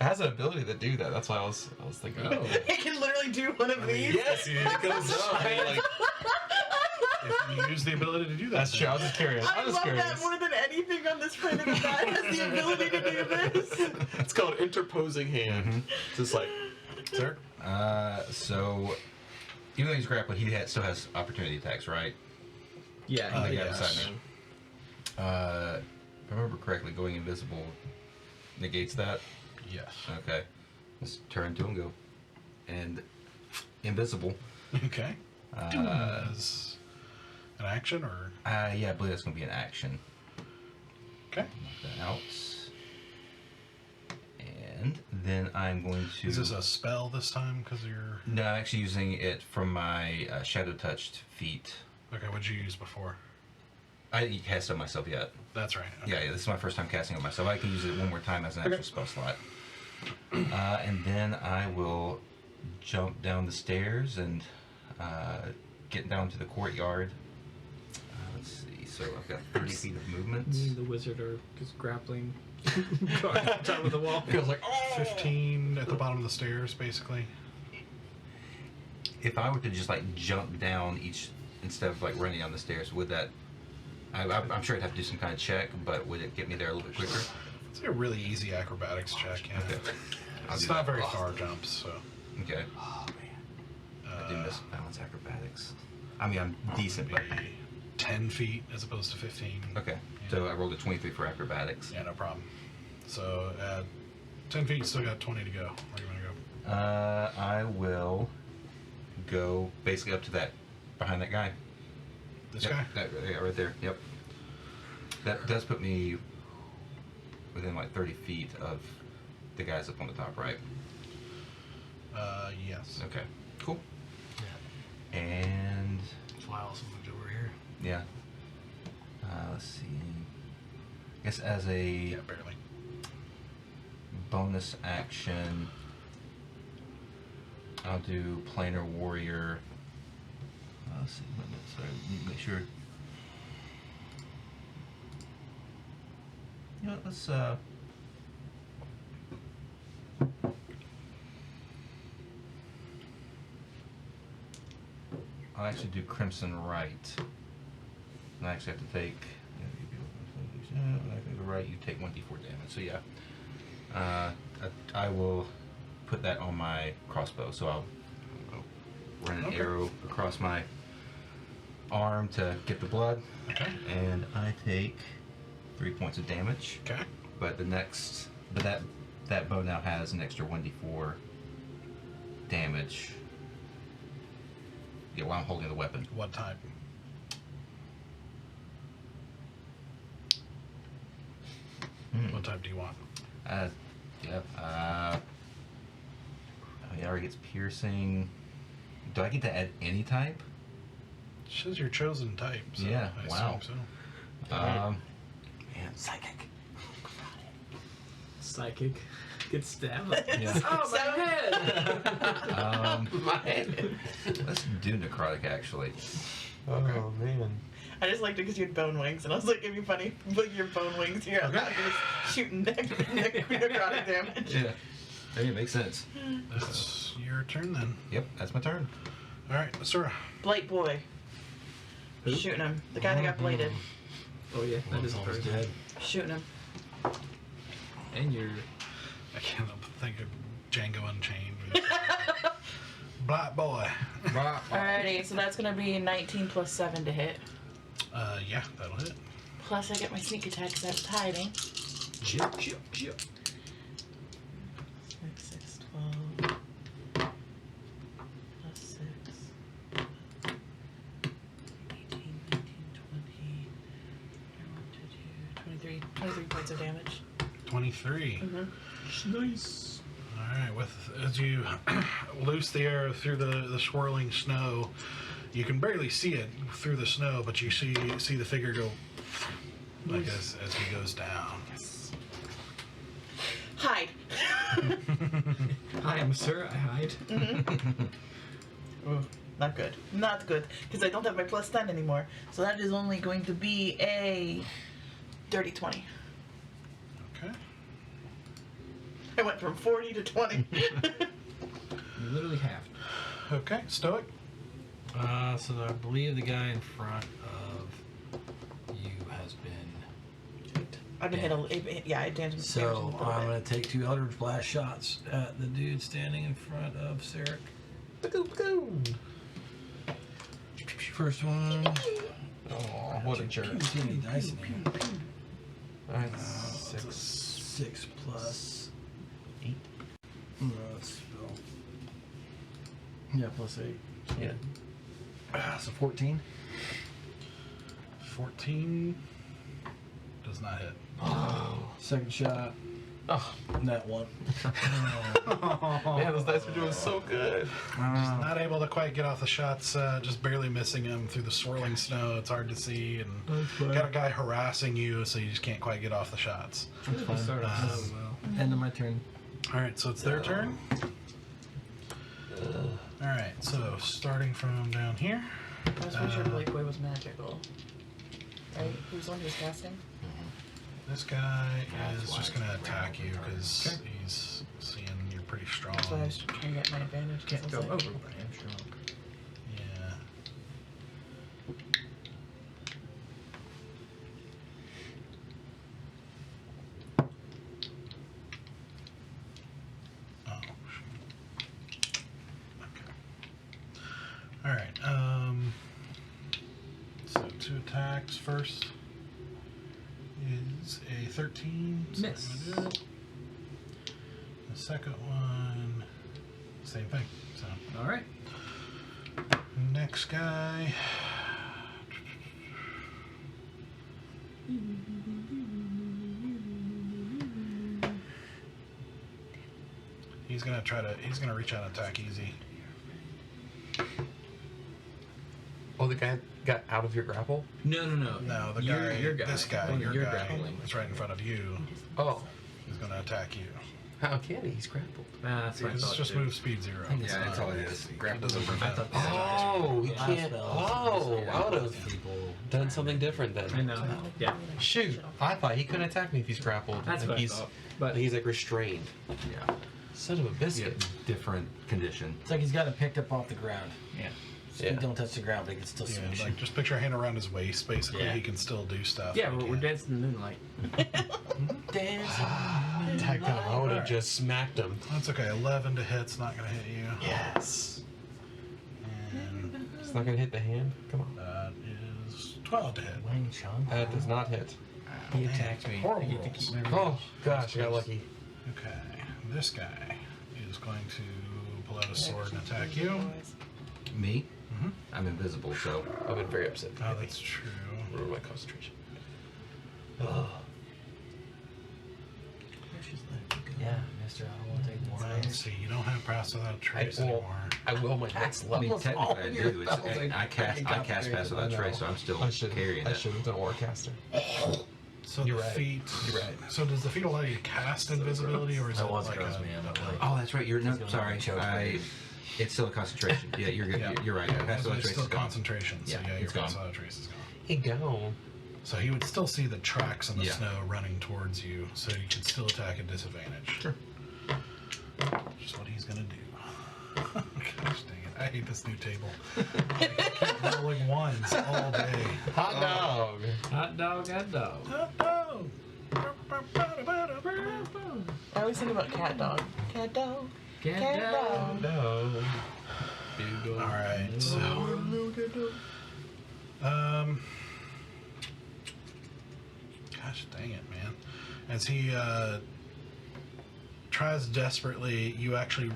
has an ability to do that. That's why I was thinking. Oh. It can literally do one of these. Yes, it goes up. And, like, If you use the ability to do that, that's true. I was just curious. I love that more than anything on this planet. That has the ability to do this. It's called interposing hand. Just like, sir. So even though he's grappled, he still has opportunity attacks, right? Yeah, The guy yes. beside me. If I remember correctly, going invisible negates that. Yes. Okay. Let's turn to him, go. And invisible. Okay. As an action or? Yeah, I believe that's going to be an action. Okay. Knock that out. And then I'm going to... Is this a spell this time? Because you're... No, I'm actually using it from my Shadow Touched feat. Okay, what'd you use before? I didn't cast it on myself yet. That's right. Okay. Yeah, this is my first time casting it on myself. I can use it one more time as an extra spell slot. And then I will jump down the stairs and get down to the courtyard. Let's see, so I've got 30 feet of movement. Me and the wizard are just grappling on top of the wall. Feels like, oh! 15 at the bottom of the stairs, basically. If I were to just like jump down each instead of like running down the stairs, would that... I'm sure I'd have to do some kind of check, but would it get me there a little bit quicker? It's a really easy acrobatics check, yeah. Okay. I'll It's do not that. very far jumps, so... Okay. Oh, man. I do miss balance acrobatics. I mean, I'm decent, but... 10 feet as opposed to 15. Okay. So I rolled a 23 for acrobatics. Yeah, no problem. So at 10 feet, you still got 20 to go. Where do you want to go? I will go basically up to that, behind that guy. This Yep, guy? Yeah, right there. Yep. That does put me within like 30 feet of the guys up on the top, right? Yes. Okay. Cool. And That's why I also moved over here. yeah. Let's see. I guess as a Yeah, barely. bonus action, I'll do Planar Warrior. Let's see. Wait a minute. Sorry, need to make sure. You know what, let's I'll actually do Crimson Right. And I actually have to take the right, you take 1d4 damage. So yeah. I will put that on my crossbow. So I'll run an Okay. arrow across my arm to get the blood. Okay. And I take 3 points of damage. Okay. But that bow now has an extra 1d4 damage. Yeah, while I'm holding the weapon. What type? What type do you want? Yeah. It already gets piercing. Do I get to add any type? It says your chosen type. So Yeah, I wow. assume so. Man, Psychic. Psychic. Get stabbed. Yeah. Oh, my head! my head. Let's do necrotic actually. Oh, man. I just liked it because you had bone wings, and I was like, it'd be funny, but your bone wings here, I'm not just shooting necrotic damage. Yeah. Maybe it makes sense. That's your turn then. Yep, that's my turn. All right, Sora. Blight boy. Who? Shooting him. The guy that got bladed. Oh, yeah, that is a Almost person. dead. Shooting him. And you're... I can't help but think of Django Unchained. Black boy. Alrighty, so that's gonna be 19 plus 7 to hit. Yeah, that'll hit. Plus I get my sneak attack because that's hiding. Chip, chip, chip. 6, 12. Plus 6. 18, 19, 20. 23 points of damage. 23. Nice. All right, as you loose the arrow through the swirling snow, you can barely see it through the snow, but you see the figure go like as he goes down. Hide. Hi, I'm Sir. I hide. Ooh, not good. Not good. Because I don't have my plus 10 anymore. So that is only going to be a dirty 20. Okay. I went from 40 to 20. You literally half. Okay, Stoic. So I believe the guy in front of you has been. I've been hit yeah, I damaged So a little I'm bit. going to take 2 Eldritch Blast shots at the dude standing in front of Sarek. First one. Oh, what a jerk. Too many dice in here. Alright, It's a 6. 6 plus 8. No, it's still. Yeah, plus 8. So Yeah. So 14. 14 does not hit. Second shot. Oh, That one. man, those dice are doing so good. Just not able to quite get off the shots, just barely missing him through the swirling snow. It's hard to see, and got a guy harassing you, so you just can't quite get off the shots. That's fine. End of my turn. All right, so it's their turn. All right, so starting from down here. I was pretty sure Blake Boy was magical. Right? He was the one who was casting? This guy is just going to attack you because he's seeing you're pretty strong. That's why I was trying to get my advantage. 'cause Can't I was go like, over, but I am strong. Yeah. Oh, shoot. Okay. All right. So 2 attacks. First is a 13. So Miss. I'm gonna do it. The second one, same thing. So All right. next guy. He's gonna reach out and attack easy. Oh, the guy got out of your grapple? No. No, the Your- guy, your guy. this guy, Oh, your you're guy, grappling. is right in front of you. Oh, He's gonna attack you. how can he? He's grappled. That's what I It's thought. just too. move speed 0. Yeah, that's all it is. Grapple doesn't I prevent. thought that was Oh, he Last can't. spell. Oh, I would have People. done something different I then. know. Yeah. Shoot, I thought he couldn't attack me if he's grappled. That's Like, what I he's, thought. But he's like restrained. Yeah. Son of a Yeah, biscuit. different condition. It's like he's got it picked up off the ground. yeah. So Yeah. he don't touch the ground, but he can still Yeah, switch. like just picture a hand around his waist. Basically, Yeah. he can still do stuff. Yeah, but he we're can't. dancing in the moonlight. Tag time. I would have just smacked him. That's okay. 11 to hit's not gonna hit you. Yes. And It's not gonna hit the hand. Come on. that is 12 to hit. Wang Chung. That does not hit. He attacked me. Horrible I get to rolls. keep my Oh gosh, I got lucky. Okay, this guy is going to pull out a sword and attack you. Me? Mhm. I'm invisible, so I've been very upset. Oh, that's true. Ruined my concentration. Yeah, Mister, I want to take more. Let's see, you don't have pass without a trace will. anymore. I will my next I level. mean, technically I all your do. It's, spells are I cast pass without trace, so I'm still I should carrying I it. should have done Warcaster. So You're the right. feat. You're right. So does the feat allow you to cast invisibility, or is That it was like gross, a? man. But like, Oh, that's right. You're no. gonna Sorry, choke it's still a concentration. Yeah, you're good. Yeah. You're right. Pass So without it's trace still is gone. concentration. So Yeah, yeah, your it's gone. pass without trace is gone. He gone. So he would still see the tracks in the Yeah. snow running towards you, so you could still attack at disadvantage. Sure. Which is what he's gonna do. Gosh dang it! I hate this new table. I keep rolling ones all day. Hot dog. Hot dog, hot dog. Hot dog. I always think about cat dog. Cat dog. Cat dog. No. All right, so gosh dang it, man! As he tries desperately, you actually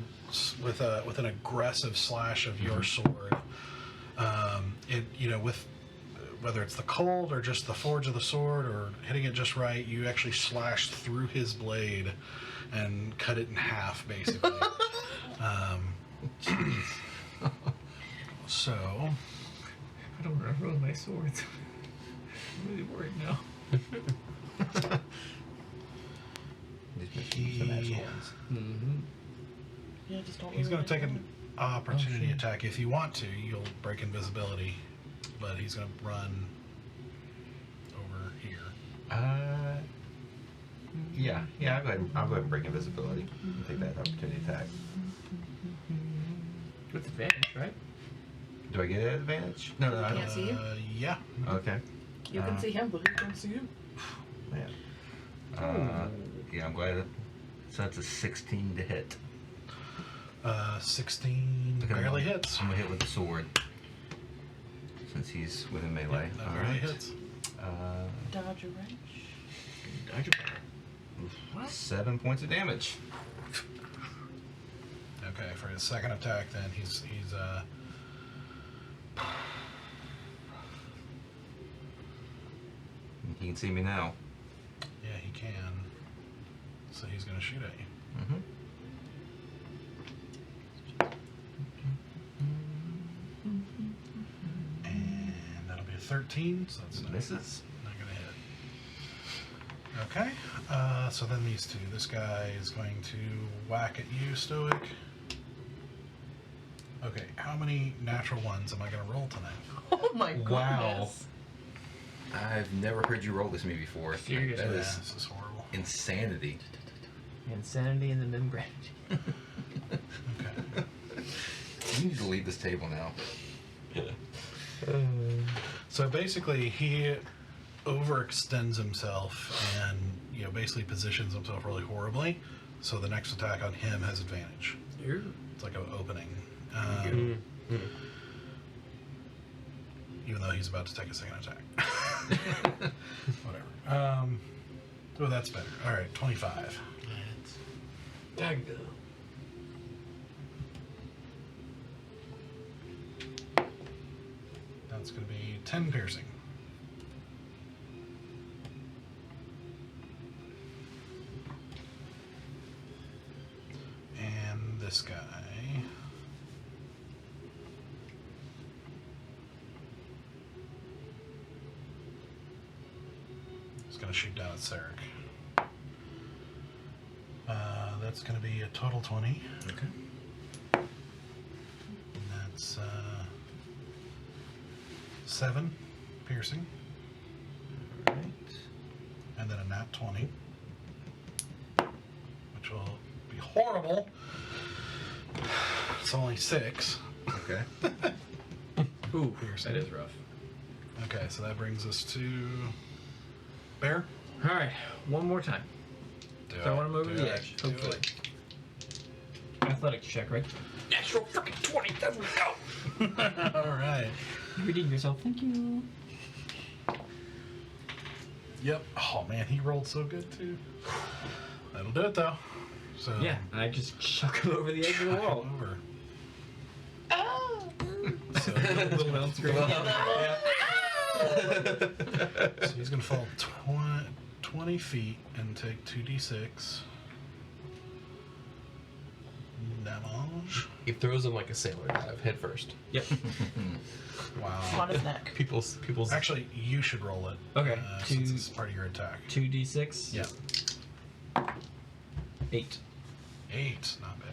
with an aggressive slash of your sword. With whether it's the cold or just the forge of the sword or hitting it just right, you actually slash through his blade and cut it in half, basically. So, I don't want to ruin my swords. I'm really worried now. Mm-hmm. Yeah, just don't. he's ruin going to it. take an opportunity attack. If you want to, you'll break invisibility, but he's going to run over here. Yeah. I'll go ahead and break invisibility. And take that opportunity attack. With advantage, right? Do I get an advantage? No, I Can't see you? Yeah. don't. Okay. You can see him, but he can't see you. Man. Yeah, I'm glad. So that's a 16 to hit. 16 Okay, barely I'm- hits. I'm gonna hit with the sword since he's within melee. That All barely right. hits. Dodge a wrench. Dodge a 7 points of damage. Okay, for his second attack, then he's He can see me now. Yeah, he can. So he's going to shoot at you. Mm-hmm. And that'll be a 13, so that's Misses. not going to hit. Okay, so then these two. This guy is going to whack at you, Stoic. Okay, how many natural ones am I going to roll tonight? Oh my goodness. Wow. I've never heard you roll this to me before. Seriously? That Yeah, is this is horrible. insanity. Insanity in the membrane. Okay. You need to leave this table now. So basically, he overextends himself and, you know, basically positions himself really horribly. So the next attack on him has advantage. It's like an opening. Even though he's about to take a second attack. Whatever. Oh, that's better. All right, 25. That's going to be 10 piercing. And this guy. Is going to shoot down at Sarek. That's going to be a total 20. Okay. And that's 7 piercing. All right. And then a nat 20. Which will be horrible. It's only 6. Okay. Ooh, Piercing. that is rough. Okay, so that brings us to Bear. All right, one more time. Do So I want to move do to the it, edge, do hopefully. it. Athletics check, right? Natural freaking 20. There we go. All right. You redeemed yourself. Thank you. Yep. Oh man, he rolled so good too. That'll do it though. So Yeah, and I just chuck him over the edge of the wall. Over. Oh. So, Little mound screen. so he's gonna fall 20 feet and take 2d6 damage. He throws him like a sailor dive, head first. Yep. Wow. On his neck. People's. Actually, you should roll it. Okay, Since it's part of your attack. 2d6. Yeah. 8. 8, not bad.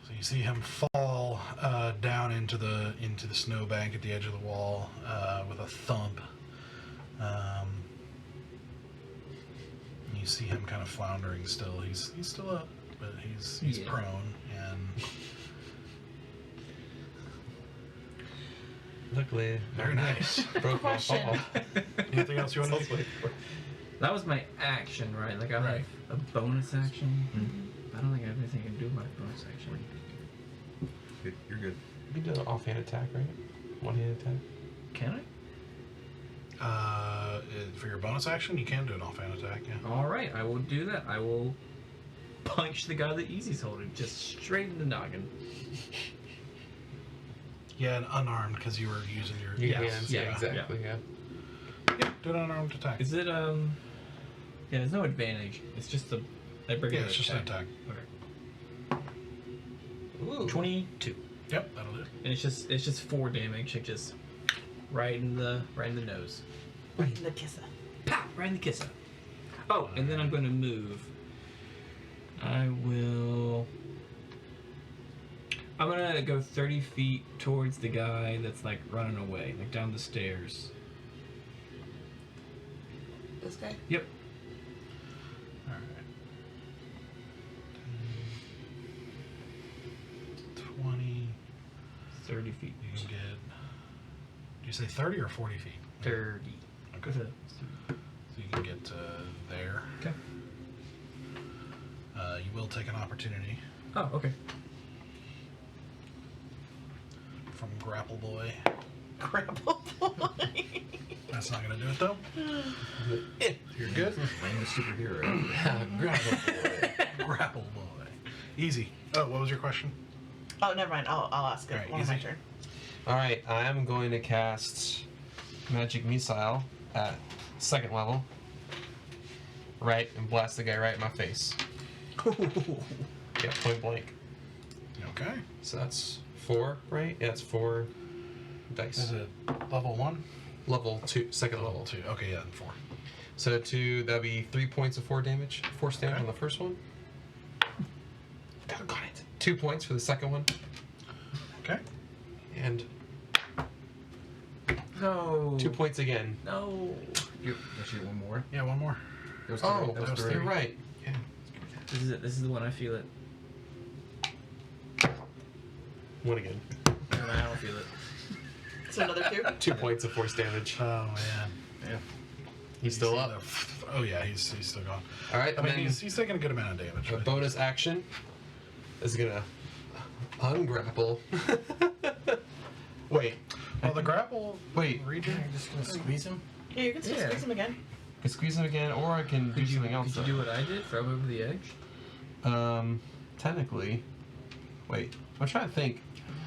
So you see him fall down into the snowbank at the edge of the wall with a thump. You see him kind of floundering still. He's still up, but he's Yeah. prone and Luckily, very nice. broke my Question. fall. Anything else you want to do? That was my action, right? Like I have Right. a bonus action. I don't think I have anything to do with my bonus action. Good. You're good. You can do an offhand attack, right? One-hand attack. Can For your bonus action, you can do an offhand attack. I? Yeah. All right, I will do that. I will punch the guy that Easy's holding, just straight in the noggin. Yeah, and unarmed because you were using your Your Yes, hands, yeah, yeah, exactly, yeah. Yeah, do an unarmed attack. Is it Yeah, there's no advantage. It's just a regular Yeah, it's just an attack. Okay. Ooh. 22, Yep, that'll do it. and it's just 4 damage. It just right in the nose. Right in the kisser. Pow! Right in the kisser. Oh, and then I'm going to move. I'm going to go 30 feet towards the guy that's like running away, like down the stairs. This guy? Yep. All right. 20. 30 feet. You can get. Do you say 30 or 40 feet? 30. Okay. So you can get there. Okay. You will take an opportunity Oh, okay. from Grapple Boy. Grapple boy. That's not going to do it though. You're good. I'm the superhero. Grapple Boy. Grapple Boy. Easy. Oh, what was your question? Oh, never mind. I'll ask it Alright, on my easy. turn. Alright, I am going to cast Magic Missile at 2nd level. Right, and blast the guy right in my face. Yeah, point blank. Okay. So that's 4, right? Yeah, it's 4 dice. Is it level 1? Level 2, 2nd level. 2. Okay, yeah, 4. So that'd be 3 points of 4 damage. 4 damage on the first one. Got it. 2 points for the second one. Okay. And No. 2 points again. No. Yep. Actually, one more. Yeah, one more. That was Oh, three. That was three. you're right. Yeah. This is it. This is the one I feel it. 1 again. No, I don't feel it. So another 2. 2 points of force damage. Oh man. Yeah. He's still up. Oh yeah, he's still gone. All right. I mean, then he's taking a good amount of damage. a but- bonus action is gonna ungrapple. Wait. Well, the grapple Wait. region. You're just gonna squeeze him? Yeah, you can still Yeah. squeeze him again. I can squeeze him again, or I can do Could you, something else. could you do what I did? Throw him over the edge? Technically. Wait. I'm trying to think.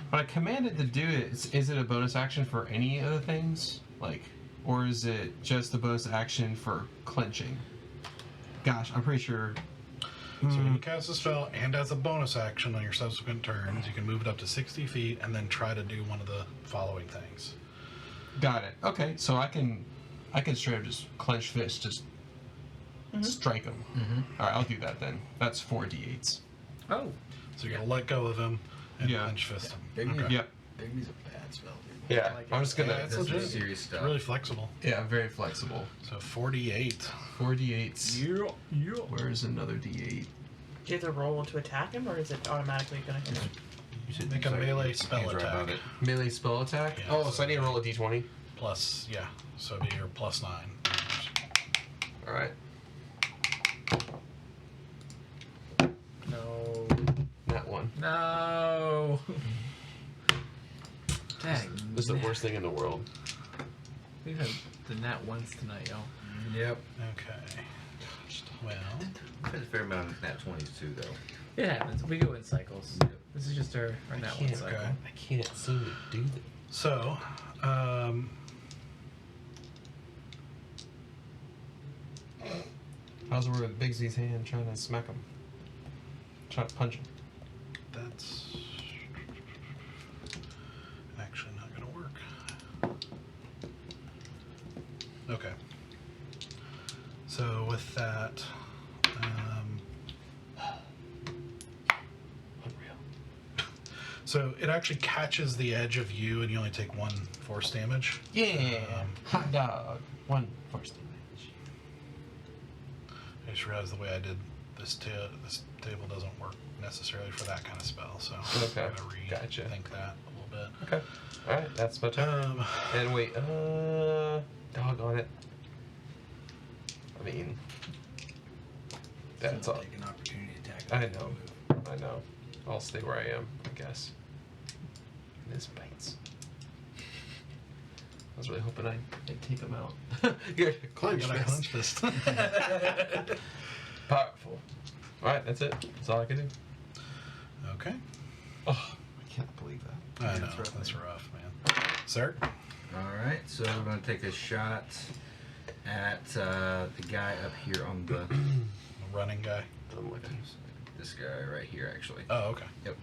When I commanded to do it, is it a bonus action for any of the things? Like, or is it just a bonus action for clenching? Gosh, I'm pretty sure. So when you cast a spell and as a bonus action on your subsequent turns, you can move it up to 60 feet and then try to do one of the following things. Got it. Okay, so I can straight up just clench fist, just strike him. All right, I'll do that then. That's 4d8s. Oh. So you're gonna let go of him and Yeah. clench fist him. Big Okay. Yep. Bigby's a bad spell, dude. Yeah, I like I'm it. just gonna. Yeah, it's That's some legit. serious It's stuff. really flexible. Yeah, very flexible. So 48. 4d8s. Yeah. Where's another d8? Do you have to roll to attack him, or is it automatically going to hit him? You should Make a melee spell Hands right attack. about it. Melee spell attack? Yeah, Oh, so I need to roll a d20. Plus, yeah. So it'd be your plus 9. Alright. No. That one. No. Dang. This is the worst thing in the world. We've had the nat once tonight, y'all. Yep. Okay. Well, I've had a fair amount of nat 20s too, though. It happens. We go in cycles. This is just our nat one can't- cycle. okay. I can't seem to do that. So, How's it work with Bigsy's hand trying to smack him? Trying to punch him. that's actually not going to work. Okay. So with that, so it actually catches the edge of you, and you only take 1 force damage. Yeah! Hot dog! 1 force damage. I just realized the way I did this table doesn't work necessarily for that kind of spell, so Okay, I'm gonna gotcha. rethink that a little bit. Okay. Alright, that's my turn. And wait, doggone it. I mean, that's all. Take an opportunity attack. I know. I'll stay where I am, I guess. This bites. I was really hoping I'd take him out. Good. Clench Gotta fist. clench fist. Powerful. Alright, that's it. That's all I can do. Okay. Oh, I can't believe that. I know, that's rough, man. Sir? Alright, so we're going to take a shot at the guy up here on the. The running guy. I'm looking. This guy right here, actually. Oh, okay. Yep.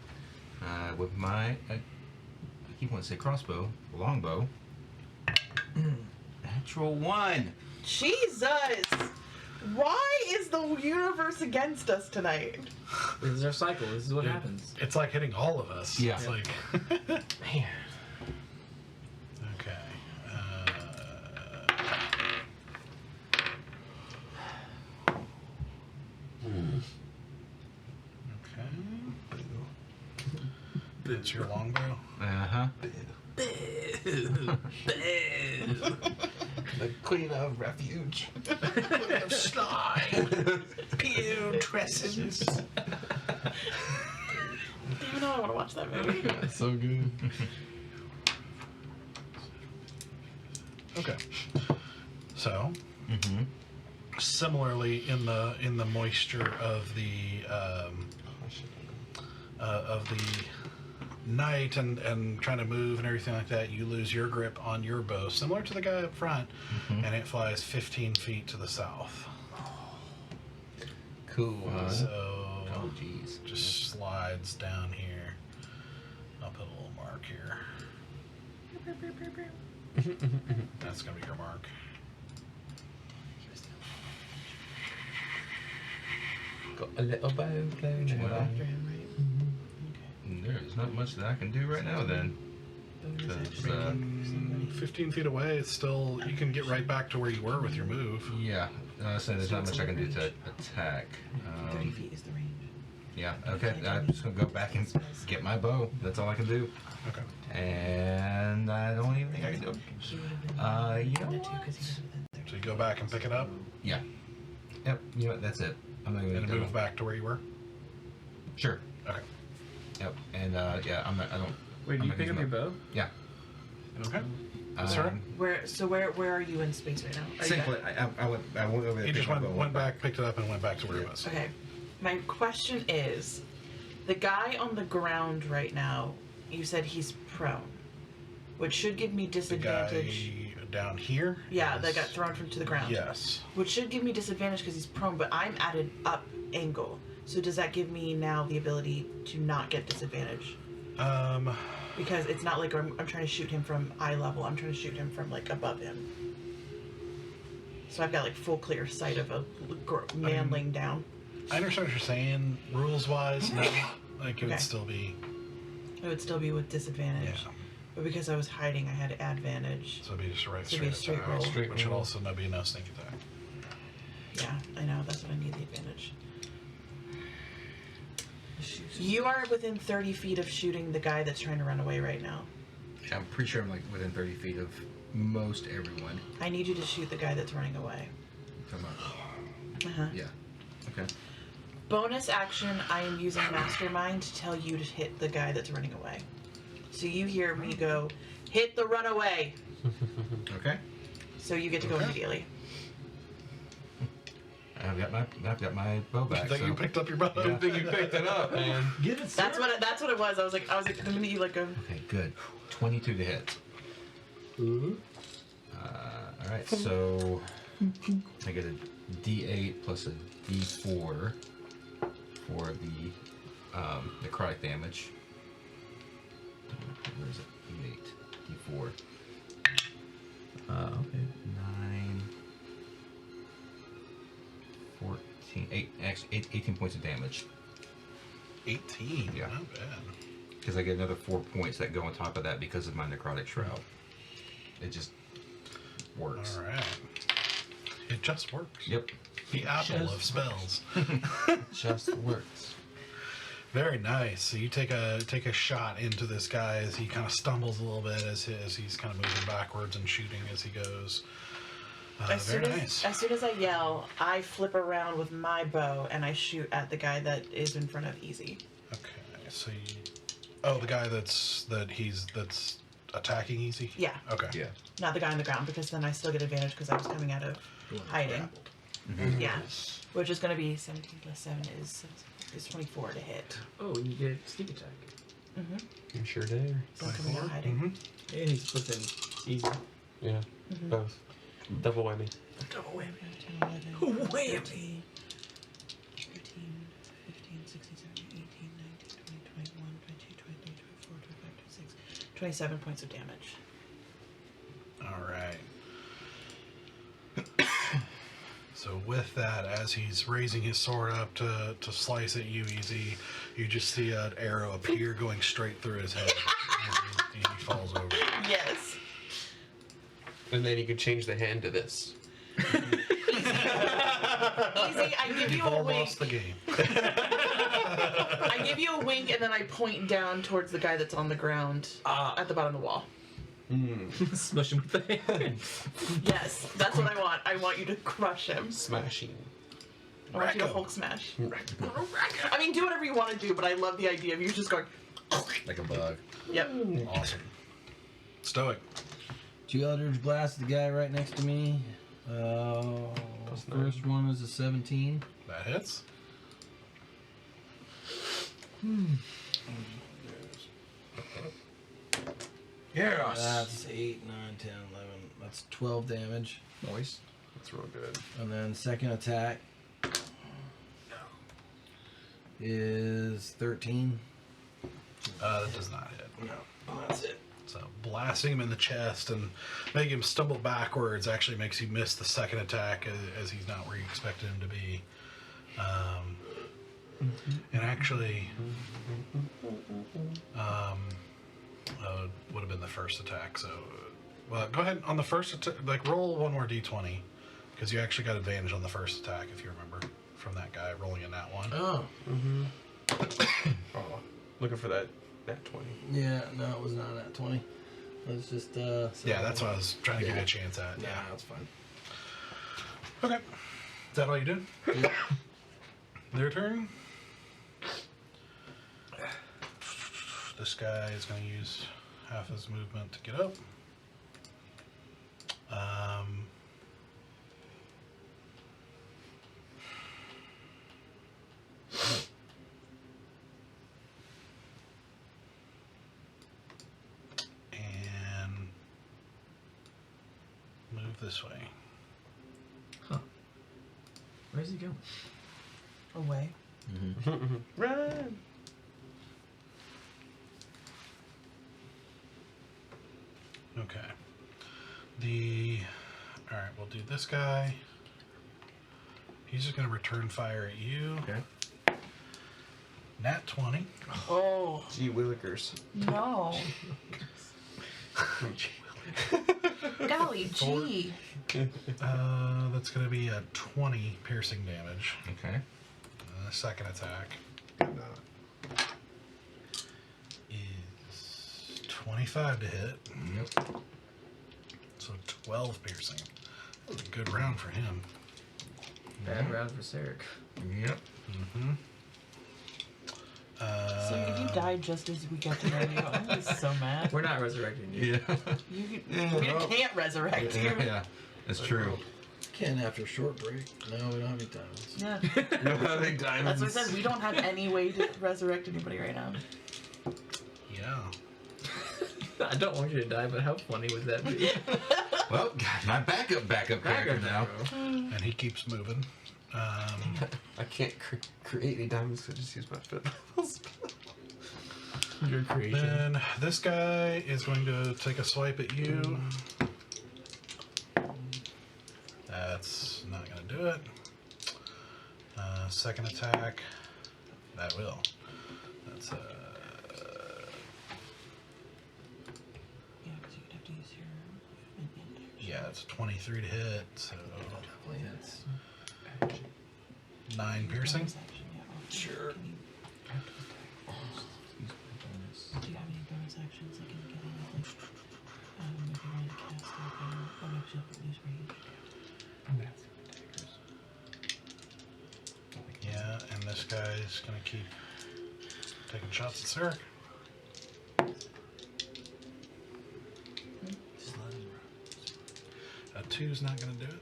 With my. I keep wanting to say crossbow, longbow. Natural 1. Jesus! Why is the universe against us tonight? This is our cycle. This is what happens. It's like hitting all of us. Yeah. It's like. Man. Okay. Okay. It's your longbow. Uh huh. The queen of refuge. Of slime. Putrescence. Damn it, I want to watch that movie. That's so good. Okay. So, Mm-hmm. similarly, in the moisture of the night and trying to move and everything like that, you lose your grip on your bow, similar to the guy up front, and it flies 15 feet to the south. Cool. So Oh, jeez. just slides down here. I'll put a little mark here. That's gonna be your mark. Got a little bow flown Go Well, after him, right? there's not much that I can do right now then. Bonus Because, action. 15 feet away, it's still, you can get right back to where you were with your move. Yeah, so there's So not it's much I can do to range. attack. 30 feet is the range. Yeah, okay, I'm just gonna go back and get my bow. That's all I can do. Okay. And I don't even think I can do it. He would have been You know under what? 2 because he would have been 30. So you go back and pick it up Yeah. Yep, you know what, that's it. I'm not even and gonna move back to where you were? Sure. Okay. Yep, and yeah, I don't. Wait, do I'm you not pick up using your bow? Yeah. Okay. Sir? Where are you in space right now? Are you Same back? place. I went over there. He picked just my went, bow, went back, picked it up, and went back to where he was. Okay. My question is, the guy on the ground right now, you said he's prone, which should give me The disadvantage. guy down here? Yeah, is- that got thrown to the ground. Yes. Which should give me disadvantage because he's prone, but I'm at an up angle. So does that give me now the ability to not get disadvantage? Because it's not like I'm trying to shoot him from eye level. I'm trying to shoot him from like above him. So I've got like full clear sight of a man laying down. I understand what you're saying. Rules wise, no. Like, it Okay. would still be. It would still be with disadvantage. Yeah. But because I was hiding, I had advantage. So it'd be just a right So it'd be a straight attack, roll. Straight which would roll. also not be no sneak attack. Yeah, I know. That's what I need the advantage. You are within 30 feet of shooting the guy that's trying to run away right now. I'm pretty sure I'm like within 30 feet of most everyone. I need you to shoot the guy that's running away. Come on. Uh-huh. Yeah. Okay. Bonus action, I am using Mastermind to tell you to hit the guy that's running away. So you hear me go, hit the runaway. Okay. So you get to go Okay. immediately. I've got my bow back. I think so. you picked up your bow. Yeah. Didn't think you picked it up, man. Get it, sir. That's what it was. I was like the minute you like go. Okay, good. 22 to hit. All right, so I get a D8 plus a D4 for the necrotic damage. Where is it? D8, D4. Okay. 9, 14, 18 points of damage. 18. Yeah. Not bad. Because I get another 4 points that go on top of that because of my necrotic shroud. It just works. All right. It just works. Yep. The apple Just of spells. Just works. Very nice. So you take a shot into this guy as he kind of stumbles a little bit as he's kind of moving backwards and shooting as he goes. Very nice. As soon as I yell, I flip around with my bow and I shoot at the guy that is in front of Easy. Okay. So you. Oh, the guy that's attacking Easy. Yeah, Okay. Yeah. not the guy on the ground because then I still get advantage because I was coming out of hiding. Yeah, which is going to be 17 plus 7 is 24 to hit. Oh, and you get sneak attack. You sure dare. So I'm coming out of hiding. Mm-hmm. And he's within easy. Yeah. Both. Double whammy. Double whammy. 10, 11, 13, 15, 16, 17, 18, 19, 20, 21, 22, 23, 24, 25, 26, 27 points of damage. All right. So with that, as he's raising his sword up to slice at you, Easy, you just see an arrow appear going straight through his head. and he falls over. Yes. And then you can change the hand to this. Easy, I give you You've a all wink. lost the game. I give you a wink and then I point down towards the guy that's on the ground at the bottom of the wall. Smush him with the hand. Yes, that's what I want. I want you to crush him. Smashing. I want you to Rack 'em. Hulk smash. I mean, do whatever you want to do, but I love the idea of you just going. Like a bug. Yep. Awesome. Stoic. 2 Eldritch Blast, the guy right next to me. First one is a 17. That hits. Yes. That's 8, 9, 10, 11. That's 12 damage. Noise. That's real good. And then second attack is 13. That does not hit. No, that's it. So blasting him in the chest and making him stumble backwards actually makes you miss the second attack as he's not where you expected him to be. And actually, would have been the first attack. So, well, go ahead on the first attack. Like, roll one more d20 because you actually got advantage on the first attack if you remember from that guy rolling in that one. Oh. Oh, looking for that nat 20. Yeah, no, it was not at 20. It was just, Yeah, that's what I was trying to give you a chance at. Yeah, Yeah. that's fine. Okay. Is that all you do? Yeah. Their turn. This guy is going to use half his movement to get up. And move this way. Where's he going? Away. Run! Okay. Alright, we'll do this guy. He's just going to return fire at you. Okay. Nat 20. Oh, Gee willikers. no. Golly gee. That's going to be a 20 piercing damage. Okay. Second attack is 25 to hit. Yep. So 12 piercing. That was a good round for him. Bad round for Sarek. Yep. Mm-hmm. So if you die just as we get to know you, I'm gonna be so mad. We're not resurrecting you. Yeah. We can't resurrect you. Yeah. That's true. Can after a short break. No, we don't have any diamonds. Yeah. No having diamonds. That's what I said. We don't have any way to resurrect anybody right now. Yeah. I don't want you to die, but how funny would that be? Well, got my backup character now. And he keeps moving. I can't create any diamonds, so I just use my foot. Your creation. Then this guy is going to take a swipe at you. That's not going to do it. Second attack. That will. That's Yeah, because you'd have to use your movement index. yeah, it's 23 to hit. So Plants. 9 piercing. Bonus action, yeah. Sure. Do you have any bonus actions that can get in with like, if you want to cast like actually have to use rage? Yeah, and this guy's going to keep taking shots at Sarek. Just let him run. A 2's not going to do it.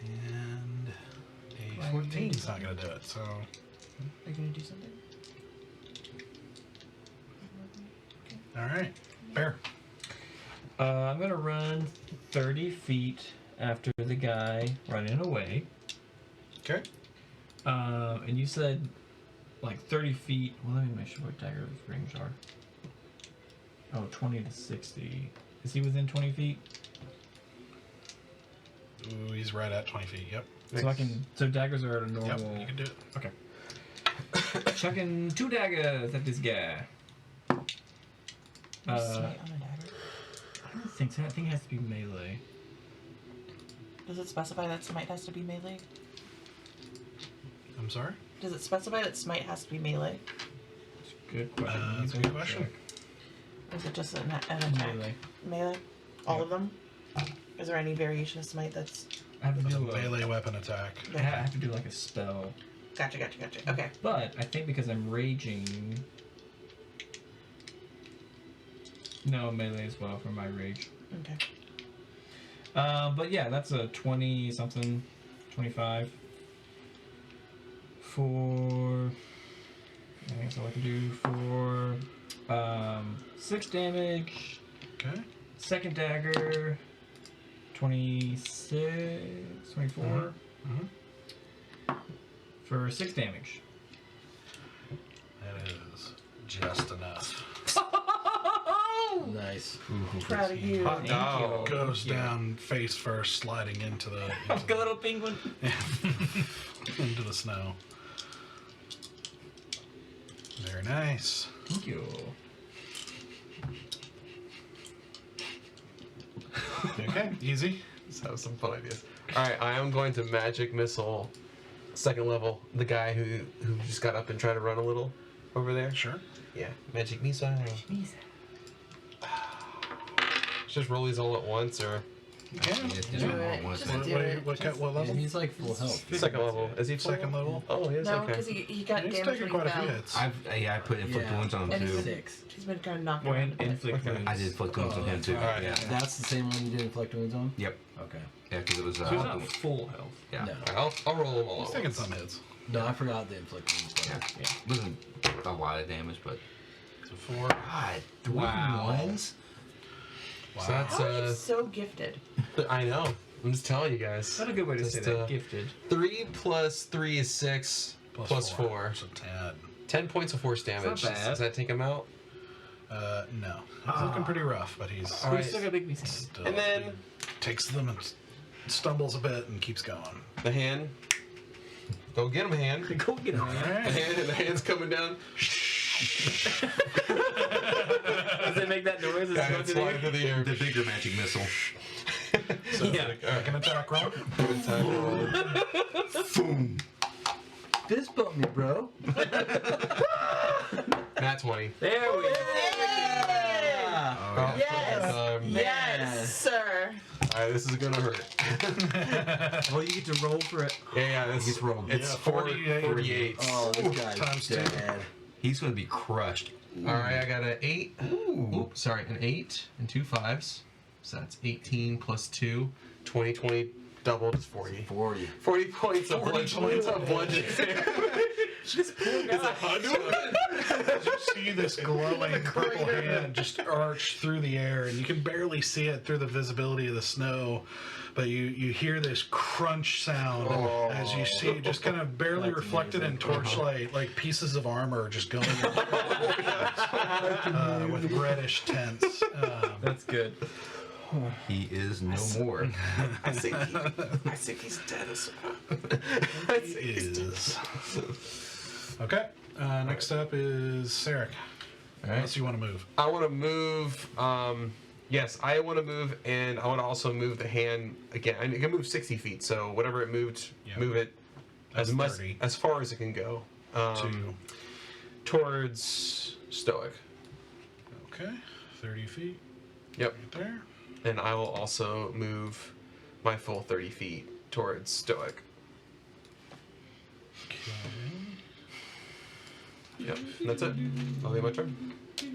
And a 14's not going to do it. So Are you gonna do something? all right, Bear. I'm gonna run 30 feet after the guy running away. Okay. And you said like 30 feet. Well, let me make sure what dagger's range are. Oh, 20 to 60. Is he within 20 feet? Ooh, he's right at 20 feet. Yep. So I can. So daggers are at a normal. Yep. You can do it. Okay. Chucking 2 daggers at this guy. Smite on a dagger. I don't think so. I think it has to be melee. Does it specify that smite has to be melee? I'm sorry. Does it specify that smite has to be melee? Good question. Let me That's a good double question. check. Or is it just an attack? Melee. Melee? All of them? Is there any variation of smite that's... I have to It's a do a melee weapon attack. I have to do like a spell. Gotcha. Okay. But I think because I'm raging. No, melee as well for my rage. Okay. But yeah, that's a 20 something, 25. For Okay, so I can do for 6 damage. Okay. Second dagger, 26, 24. For 6 damage. That is just enough. Nice. Proud of you. Hot dog. Goes down face first, sliding into the Like a little penguin. into the snow. Very nice. Thank you. Okay, easy. Let's have some fun ideas. Alright, I am going to magic missile second level the guy who just got up and tried to run a little over there. Sure. Yeah, magic missile. Just roll these all at once or Yeah. Just Do do it it. all once. Just do it. What level? He's like full health. second level. Is he full? Second level? Oh, he is? No, Okay. because he got He's damaged taken when quite he a few fell. hits. I put inflict Yeah. wounds on him And too. he's 6. He's been kind of knocked When around. inflict Okay. wounds. I did inflict wounds on him too. Alright. Yeah. That's the same one you did inflict wounds on? Yep. Okay. Yeah, because it was. So he's not full health. Yeah. No. I'll roll them all He's at taking once. some hits. No, I forgot the inflict wounds. Yeah. Wasn't a lot of damage, but. So 4. God, 3 ones. Wow. So that's How are you so gifted? I know. I'm just telling you guys. Not a good way to say Just, that. Gifted. 3 plus 3 is 6 plus 4. So 10. 10 points of force damage. not bad. Does that take him out? No. He's looking pretty rough, but he's All But right. he's still got big piece. still. And then takes them and stumbles a bit and keeps going. the hand. Go get him, hand. Go get him, man. The hand's coming down. Does it make that noise? It's And going it's through the flying air? through the air. The bigger magic missile. So Yeah. make an attack roll. Good time to roll. Boom. Fist bump me, bro. Nat 20. There we go. Oh, Yes. Yes. Sir. Alright, this is gonna hurt. Well, you get to roll for it. Yeah, this He's rolled. It's Yeah, 48. 48. Oh, this guy's Times 2. dead. He's going to be crushed. Alright, I got an 8. Ooh. Oops, sorry, an 8 and 2 5s. So that's 18 plus 2. 20 doubled is 40. 40. 40 points of bludgeoning damage. Just pull it out. You see this glowing purple hand just arch through the air, and you can barely see it through the visibility of the snow, but you hear this crunch sound as you see just kind of barely That's reflected in amazing. torchlight, like pieces of armor just going with reddish tints. That's good. He is no more. I think he's dead as Is okay. Next up is Sarek. Alright. Unless you want to move. I want to move. Yes, I want to move, and I want to also move the hand again. I can move 60 feet, so whatever it moved, Yeah. move it That's as much 30. as far as it can go. To Towards Stoic. okay, 30 feet. Yep. Right there. And I will also move my full 30 feet towards Stoic. Okay. Yep. And that's it. I'll leave my turn. 50.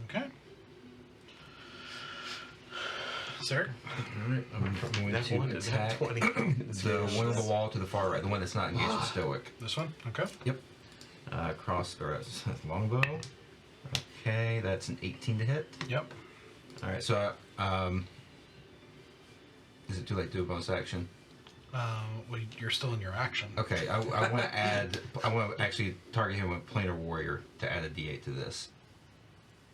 Okay. Sir? Alright, I'm going That one to is at attack 20. the one on the wall to the far right, the one that's not engaged with Stoic. This one? Okay. Yep. Cross, or that's longbow. Okay, that's an 18 to hit. Yep. Alright, so, is it too late to do a bonus action? Well, you're still in your action. Okay, I want to add, I want to actually target him with Planar Warrior to add a d8 to this.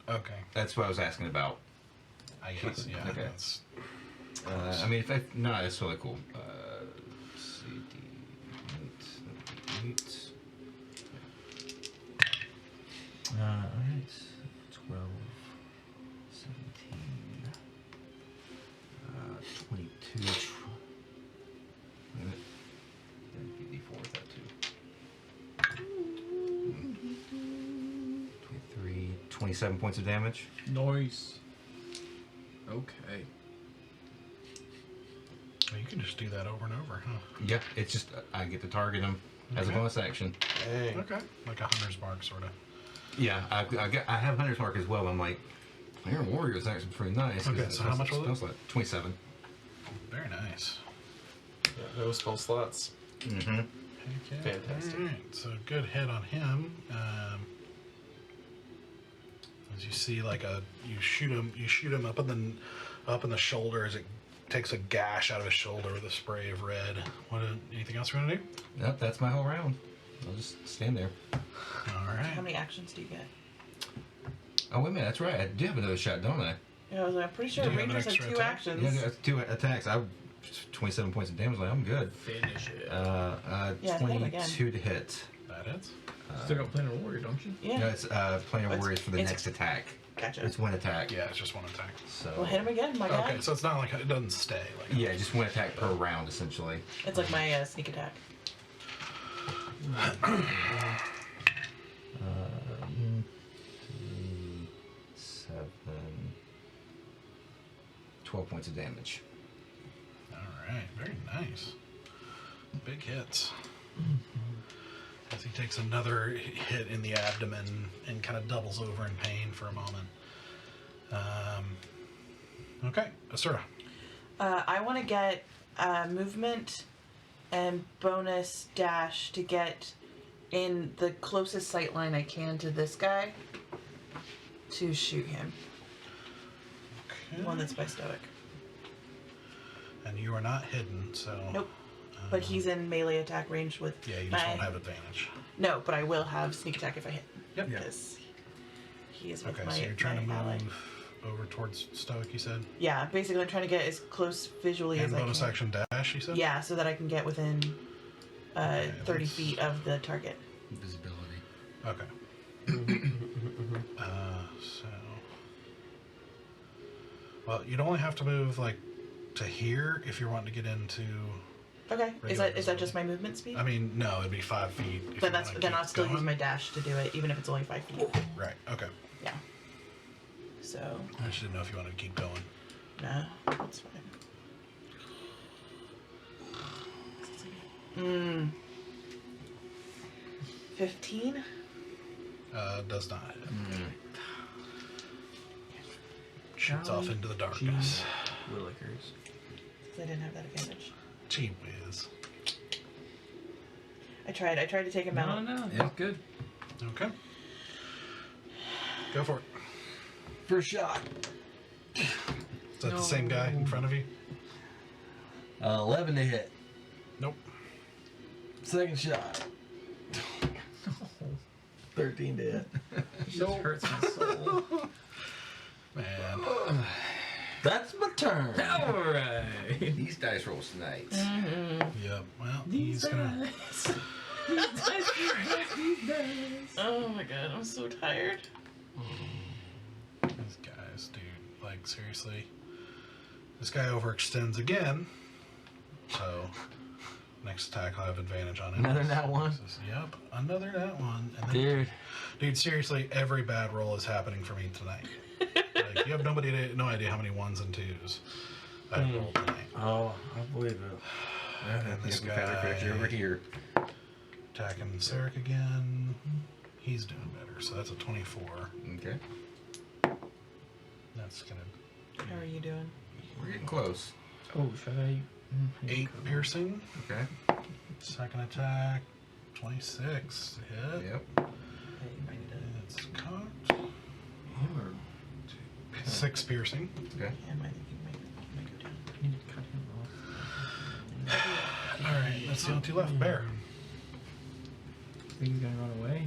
Okay. That's what I was asking about. I guess, yeah. Okay. That's, I mean, if I, no, that's totally cool. Let's see, d8. Alright, 12, 17, 22. D4 with that too. 23, 27 points of damage. Nice. Okay. well, you can just do that over and over, huh? Yeah, it's just I get to target him as a Okay. bonus action. Dang. Okay. Like a hunter's mark, sort of. Yeah, I have Hunter's Mark as well. I'm like, Planar Warrior is actually pretty nice. 'cause Okay, so how much was it? Like 27. Very nice. Yeah, no spell slots. Mm-hmm. Heck yeah. Fantastic. All right, so good hit on him. As you see, you shoot him up in the shoulder as it takes a gash out of his shoulder with a spray of red. Anything else you want to do? Nope, that's my whole round. I'll just stand there. All right. How many actions do you get? Oh, wait a minute, that's right. I do have another shot, don't I? Yeah, I'm pretty sure Do you have an Rangers have extra 2 attack? actions. Yeah, that's 2 attacks. 27 points of damage. Like, I'm good. Finish it. Yeah, hit him again. 22 to hit. That hits. Still got Planar Warrior, don't you? Yeah. No, it's Planar It's- Warriors for the it's- next attack. Gotcha. It's 1 attack. Yeah, it's just 1 attack. So. Well, hit him again, my guy. Okay, so it's not like it doesn't stay. Yeah, just 1 attack per round, essentially. It's like my sneak attack. 7, 12 points of damage. All right, very nice. Big hits. As he takes another hit in the abdomen and kind of doubles over in pain for a moment. Okay, Asura. I want to get movement and bonus dash to get in the closest sight line I can to this guy to shoot him. Okay. The one that's by Stoic. And you are not hidden, so. Nope. But he's in melee attack range with. Yeah, you just my- won't have advantage. No, but I will have sneak attack if I hit. Yep. Because he is with Okay, my, so you're trying to my ally. move over towards Stoic, you said? Yeah, basically I'm trying to get as close visually And as I bonus can. action dash, you said? Yeah, so that I can get within Okay, 30 let's- feet of the target. Visibility. Okay. So. Well, you'd only have to move, to here if you're wanting to get into. Okay. Regular Is that just my movement speed? I mean, no, it'd be 5 feet. If But you wanna then keep I'll still use going. my dash to do it, even if it's only 5 feet. Right, okay. Yeah. So, I just didn't know if you wanted to keep going. no, that's fine. 15? Does not hit. Shoots off into the darkness. Willikers. Because I didn't have that advantage. Gee whiz. I tried to take him No, out. no, Yeah. it's good. Okay. Go for it. First shot. Is that the same guy in front of you? 11 to hit. Nope. Second shot. 13 to hit. It just hurts my soul. Man. That's my turn. Alright. These dice rolls tonight. Yep. Well, he's gonna. Oh my god, I'm so tired. These guys, dude. Seriously. This guy overextends again. So, next attack I'll have advantage on him. Another nat one? Yep. Another nat one. And then, Dude. Dude, seriously, every bad roll is happening for me tonight. You have no idea how many 1s and 2s I've rolled tonight. Oh, I believe it. And this guy over here. attacking Sarek again. He's doing better, so that's a 24. Okay. That's gonna How are you doing? We're getting close. Oh, should I? 8 piercing. Okay. Second attack, 26 to hit. Yep. Yeah, you might need to. It's cocked. 6 piercing. Okay. Yeah, I think you might go down. I need to cut him off. All right, that's the only 2 left. Bear. Think he's gonna run away?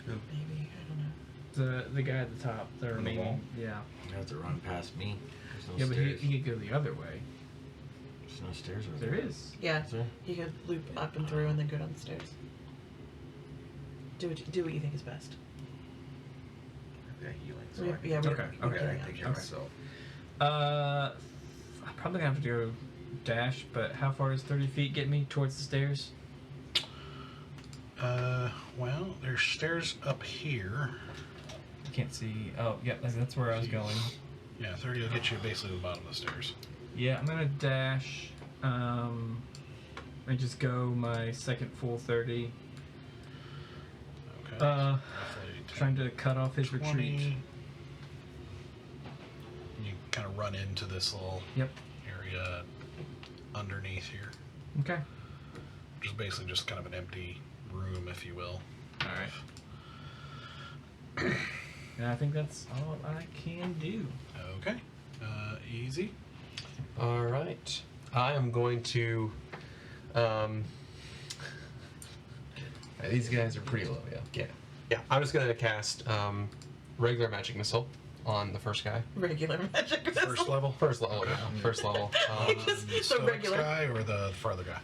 Maybe, I don't know. The guy at the top, the the remaining. wall? Yeah. You have to run past me. There's no Yeah, but stairs. he could go the other way. There's no stairs over There is. Yeah, Is there? he could loop up and through and then go down the stairs. Do what you think is best. Okay, healing. We have- Sorry. yeah, we're- Okay, we're okay, getting I out. take care of Okay. myself. I'm probably gonna have to go dash, but how far does 30 feet get me towards the stairs? Well, there's stairs up here. I can't see. Oh, yeah, that's where I was going. Yeah, 30 will get you basically to the bottom of the stairs. Yeah, I'm gonna dash, and just go my second full 30. Okay. Roughly Roughly trying to cut off his 20. retreat. You kind of run into this little Yep. area underneath here. Okay. Which is basically just kind of an empty room, if you will. All right. And I think that's all I can do. Okay. Easy. All right. I am going to. These guys are pretty low, yeah. Yeah. Yeah, I'm just going to cast regular magic missile on the first guy. Regular magic missile. First level. First level, yeah. First level. Just the Stoics regular. guy or the farther guy?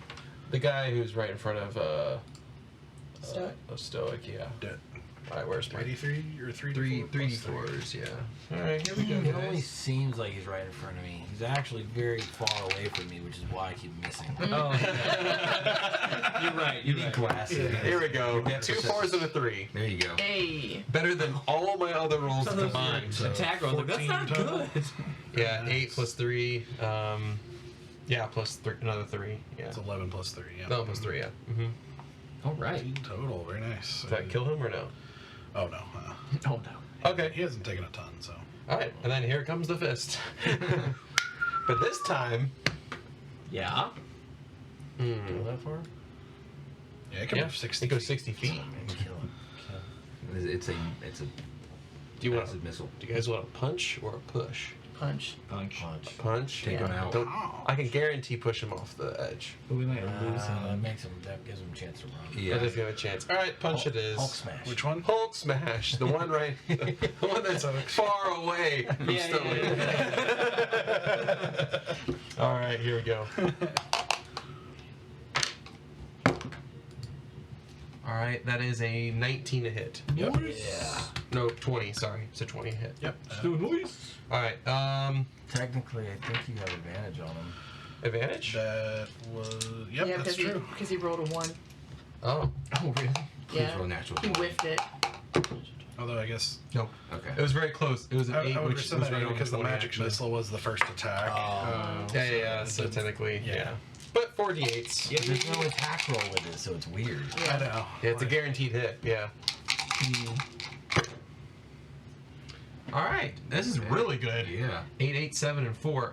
The guy who's right in front of Stoic. a stoic, yeah. Dead. All right, where's my 3d3 or 3d4? three plus three? d4s? Yeah. All right, here we go, It only guys. seems like he's right in front of me. He's actually very far away from me, which is why I keep missing. Oh, yeah. You're right. You need glasses. Here we go. Yeah, 2 4s and a 3. There you go. Hey. Better than all my other rolls combined. Attack roll. That's 14 not total. good. Yeah, 8 plus 3. Yeah, plus another 3. Yeah. It's 11 plus 3. Yeah. No, plus 3. Yeah. Mm-hmm. All right. 14 total. Very nice. Did that kill him or no? Oh no. Oh no. Okay. He hasn't taken a ton, so. All right, and then here comes the fist. But this time. Yeah. Hmm. Go that far? Yeah, it can Yeah, move 60. it goes 60 feet. Kill him. It's a Do you want? massive missile. Do you guys want a punch or a push? Punch. Punch. Punch. Punch. Take him out. Don't, I can guarantee push him off the edge. But we might lose That him. makes him. That gives him a chance to run. Yeah. That does give him a chance. All right, punch it is. Hulk smash. Which one? Hulk smash. The one right. The one that's far away from Stoic. All right, here we go. All right, that is a 19 to hit. Yep. Yeah. No, 20. Sorry, it's a 20 hit. Yep. All right. Technically, I think you have advantage on him. Advantage. That was. Yep, Yeah, that's true. because he rolled a 1. Oh. Oh really? Please Yeah. roll natural. He whiffed it. Although I guess No. Okay. It was very close. It was an I 8, would which rescind was that right on because the 20, magic actually. missile was the first attack. Yeah, so technically, yeah. But 48s. Yeah, there's no attack roll with it, so it's weird. I know. Yeah, it's a guaranteed hit. Yeah. All right, this is really good. Yeah. 8, 8, 7, and 4.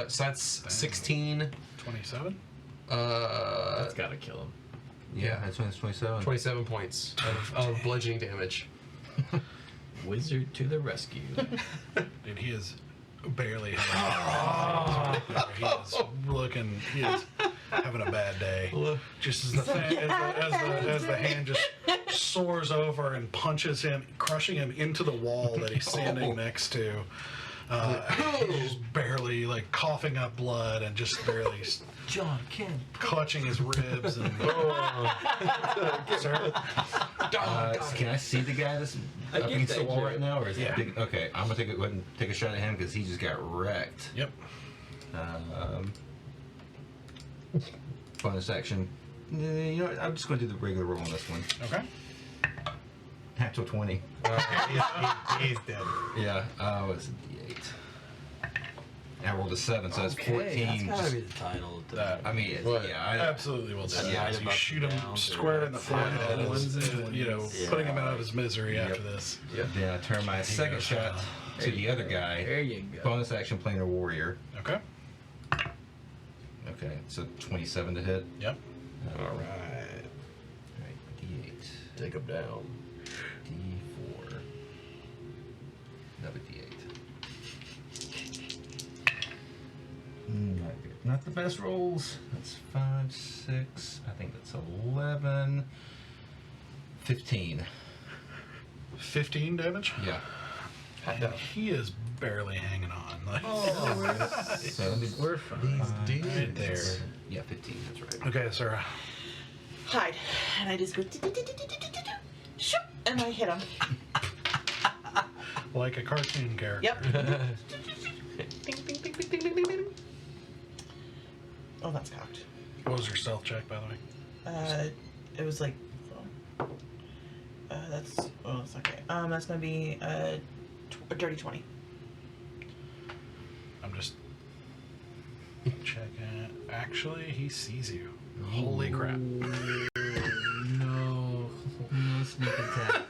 So that's 16. 27? That's gotta kill him. Yeah, that's when it's 27. 27 points of bludgeoning damage. Wizard to the rescue. Dude, he is barely he is having a bad day. Just as the hand just soars over and punches him, crushing him into the wall that he's standing next to. He's just barely like coughing up blood and just barely John Ken. clutching his ribs and Sir? Can I see the guy that's I up get against the that wall joke. right now, or is Yeah. it big? Okay, I'm gonna go ahead and take a shot at him because he just got wrecked. Yep. Bonus action. You know what? I'm just gonna do the regular roll on this one. Okay. Natural 20. He's dead. Yeah. What's it? D8. I rolled a 7, so that's Okay, 14. that's gotta Just- be the title. To That- I mean, What? yeah. Absolutely will do. Yeah, You about shoot the him downs or square in the what? forehead, Yeah. and, putting him out of his misery after this. Then I turn my second goes, shot to the other guy. There you go. Bonus action, planar warrior. Okay. Okay, so 27 to hit. Yep. All right. Alright, D8. Take him down. D4. Another D8. Not the best rolls. That's 5, 6. I think that's 11. 15. 15 damage. Yeah. And he is barely hanging on. Like, So let me. We're fine. right there. Yeah, 15. That's right. Okay, Sarah. Hide. And I just go, shoop, and I hit him. Like a cartoon character. Yep. Bing, bing, bing, bing, bing, bing, bing, bing. Oh, that's cocked. What was your stealth check, by the way? It was like, that's okay. That's gonna be a dirty 20. I'm just checking. Actually, he sees you. Holy crap. No. No sneak attack.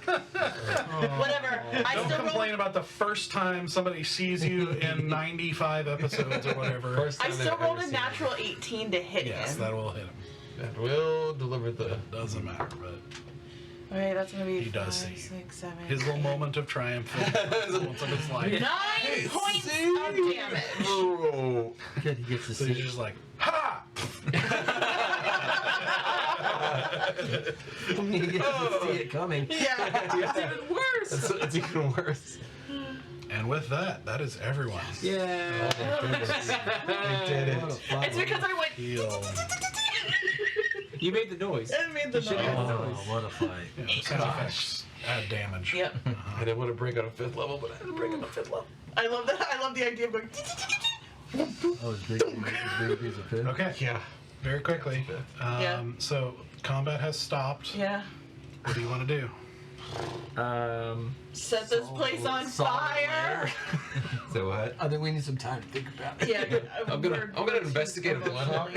Whatever. I Don't still complain rolled. about about the first time somebody sees you in 95 episodes or whatever. First I time still I've rolled ever a seen natural 18 to hit Yes, him. that will hit him. That will deliver the. Doesn't matter, but Alright, that's gonna be He does 5, see you. 6, 7. his little moment of triumph once of his life. 9 points of damage. Oh. Good, he gets to So see he's just like, ha! he gets to see it coming. Yeah. It's even worse. It's even worse. And with that, that is everyone. Yeah. Oh my goodness. We did it. What a fun It's because I went. Heal. You made the noise. I made the You should've noise. made the Oh, noise. what a fight. Yeah, sound effects add damage. Yep. I didn't want to break on a 5th level, but I had to break on a 5th level. I love that. I love the idea of going. Oh, it's big piece of pit. Okay, Yeah. very quickly. Yeah. So combat has stopped. Yeah. What do you want to do? Set this place on fire. So what? I think we need some time to think about it. Yeah. I'm gonna investigate a bloodhawk.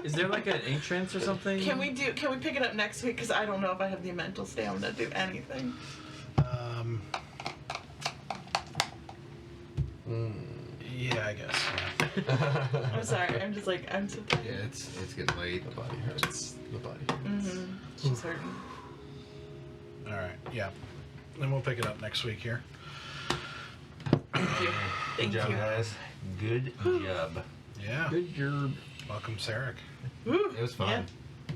Is there like an entrance or something? Can we pick it up next week? Because I don't know if I have the mental stamina to do anything. Yeah, I guess. Yeah. I'm sorry. I'm just like I'm so tired. Yeah, it's getting late. The body hurts. The body hurts. Mm-hmm. She's hurting. All right. Yeah. Then we'll pick it up next week here. Thank you. Thank Good job, you. guys. Good job. Yeah. Good job. Welcome, Sarek. Woo. It was fun.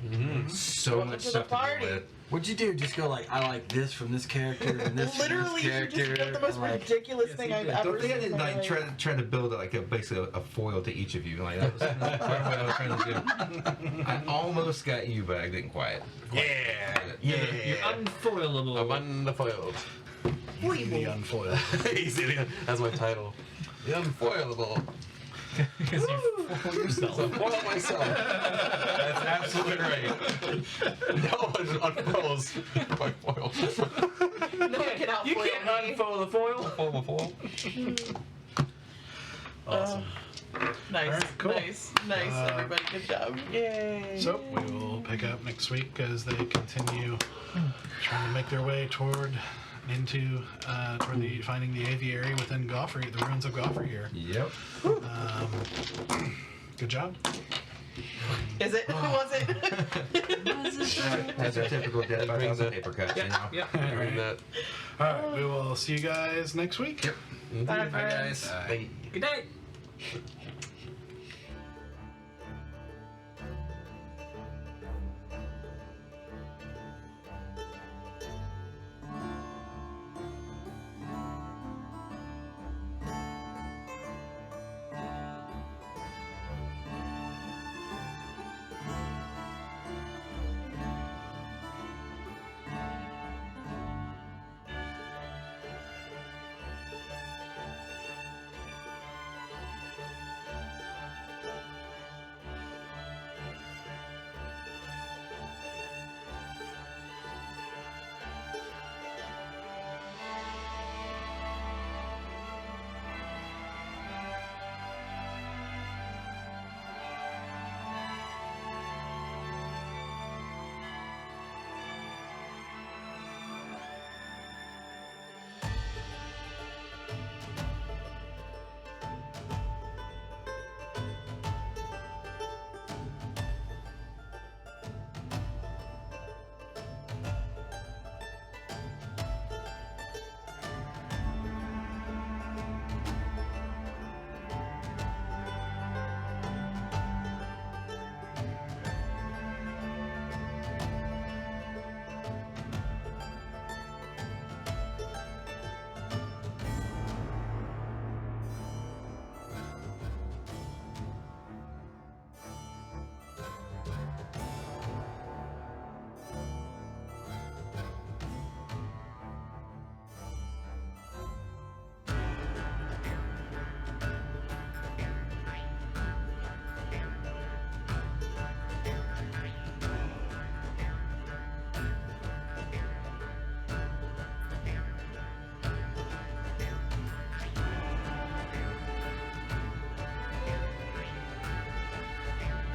Mm-hmm. So Welcome much to the stuff to party. deal with. What'd you do? Just go like, I like this from this character and this Literally, from you this just character. get the most and, like, ridiculous yes, thing he I've did. ever Don't think I seen. did in my like life. try to build like basically a foil to each of you. Like that was what I was trying to do. I almost got you, but I didn't quite. You're unfoilable. I'm unfoiled. The unfoiled. Easy. That's my title. The unfoilable. Because you foil yourself. So foil myself. That's absolutely right. No one unfurls my foil. No one can outfoil You can't me. unfoil the foil. Foil my foil. Awesome. Nice, Alright, cool. nice, everybody. Good job. Yay. So we will pick up next week as they continue trying to make their way toward the finding the aviary within Goffrey, the ruins of Goffrey here. Yep. Good job. Is it? Was it? That's our typical death by thousand paper cuts, you know. Yeah. Read that. All right, we will see you guys next week. Yep. Bye, Bye, friends. guys. Bye. Good night.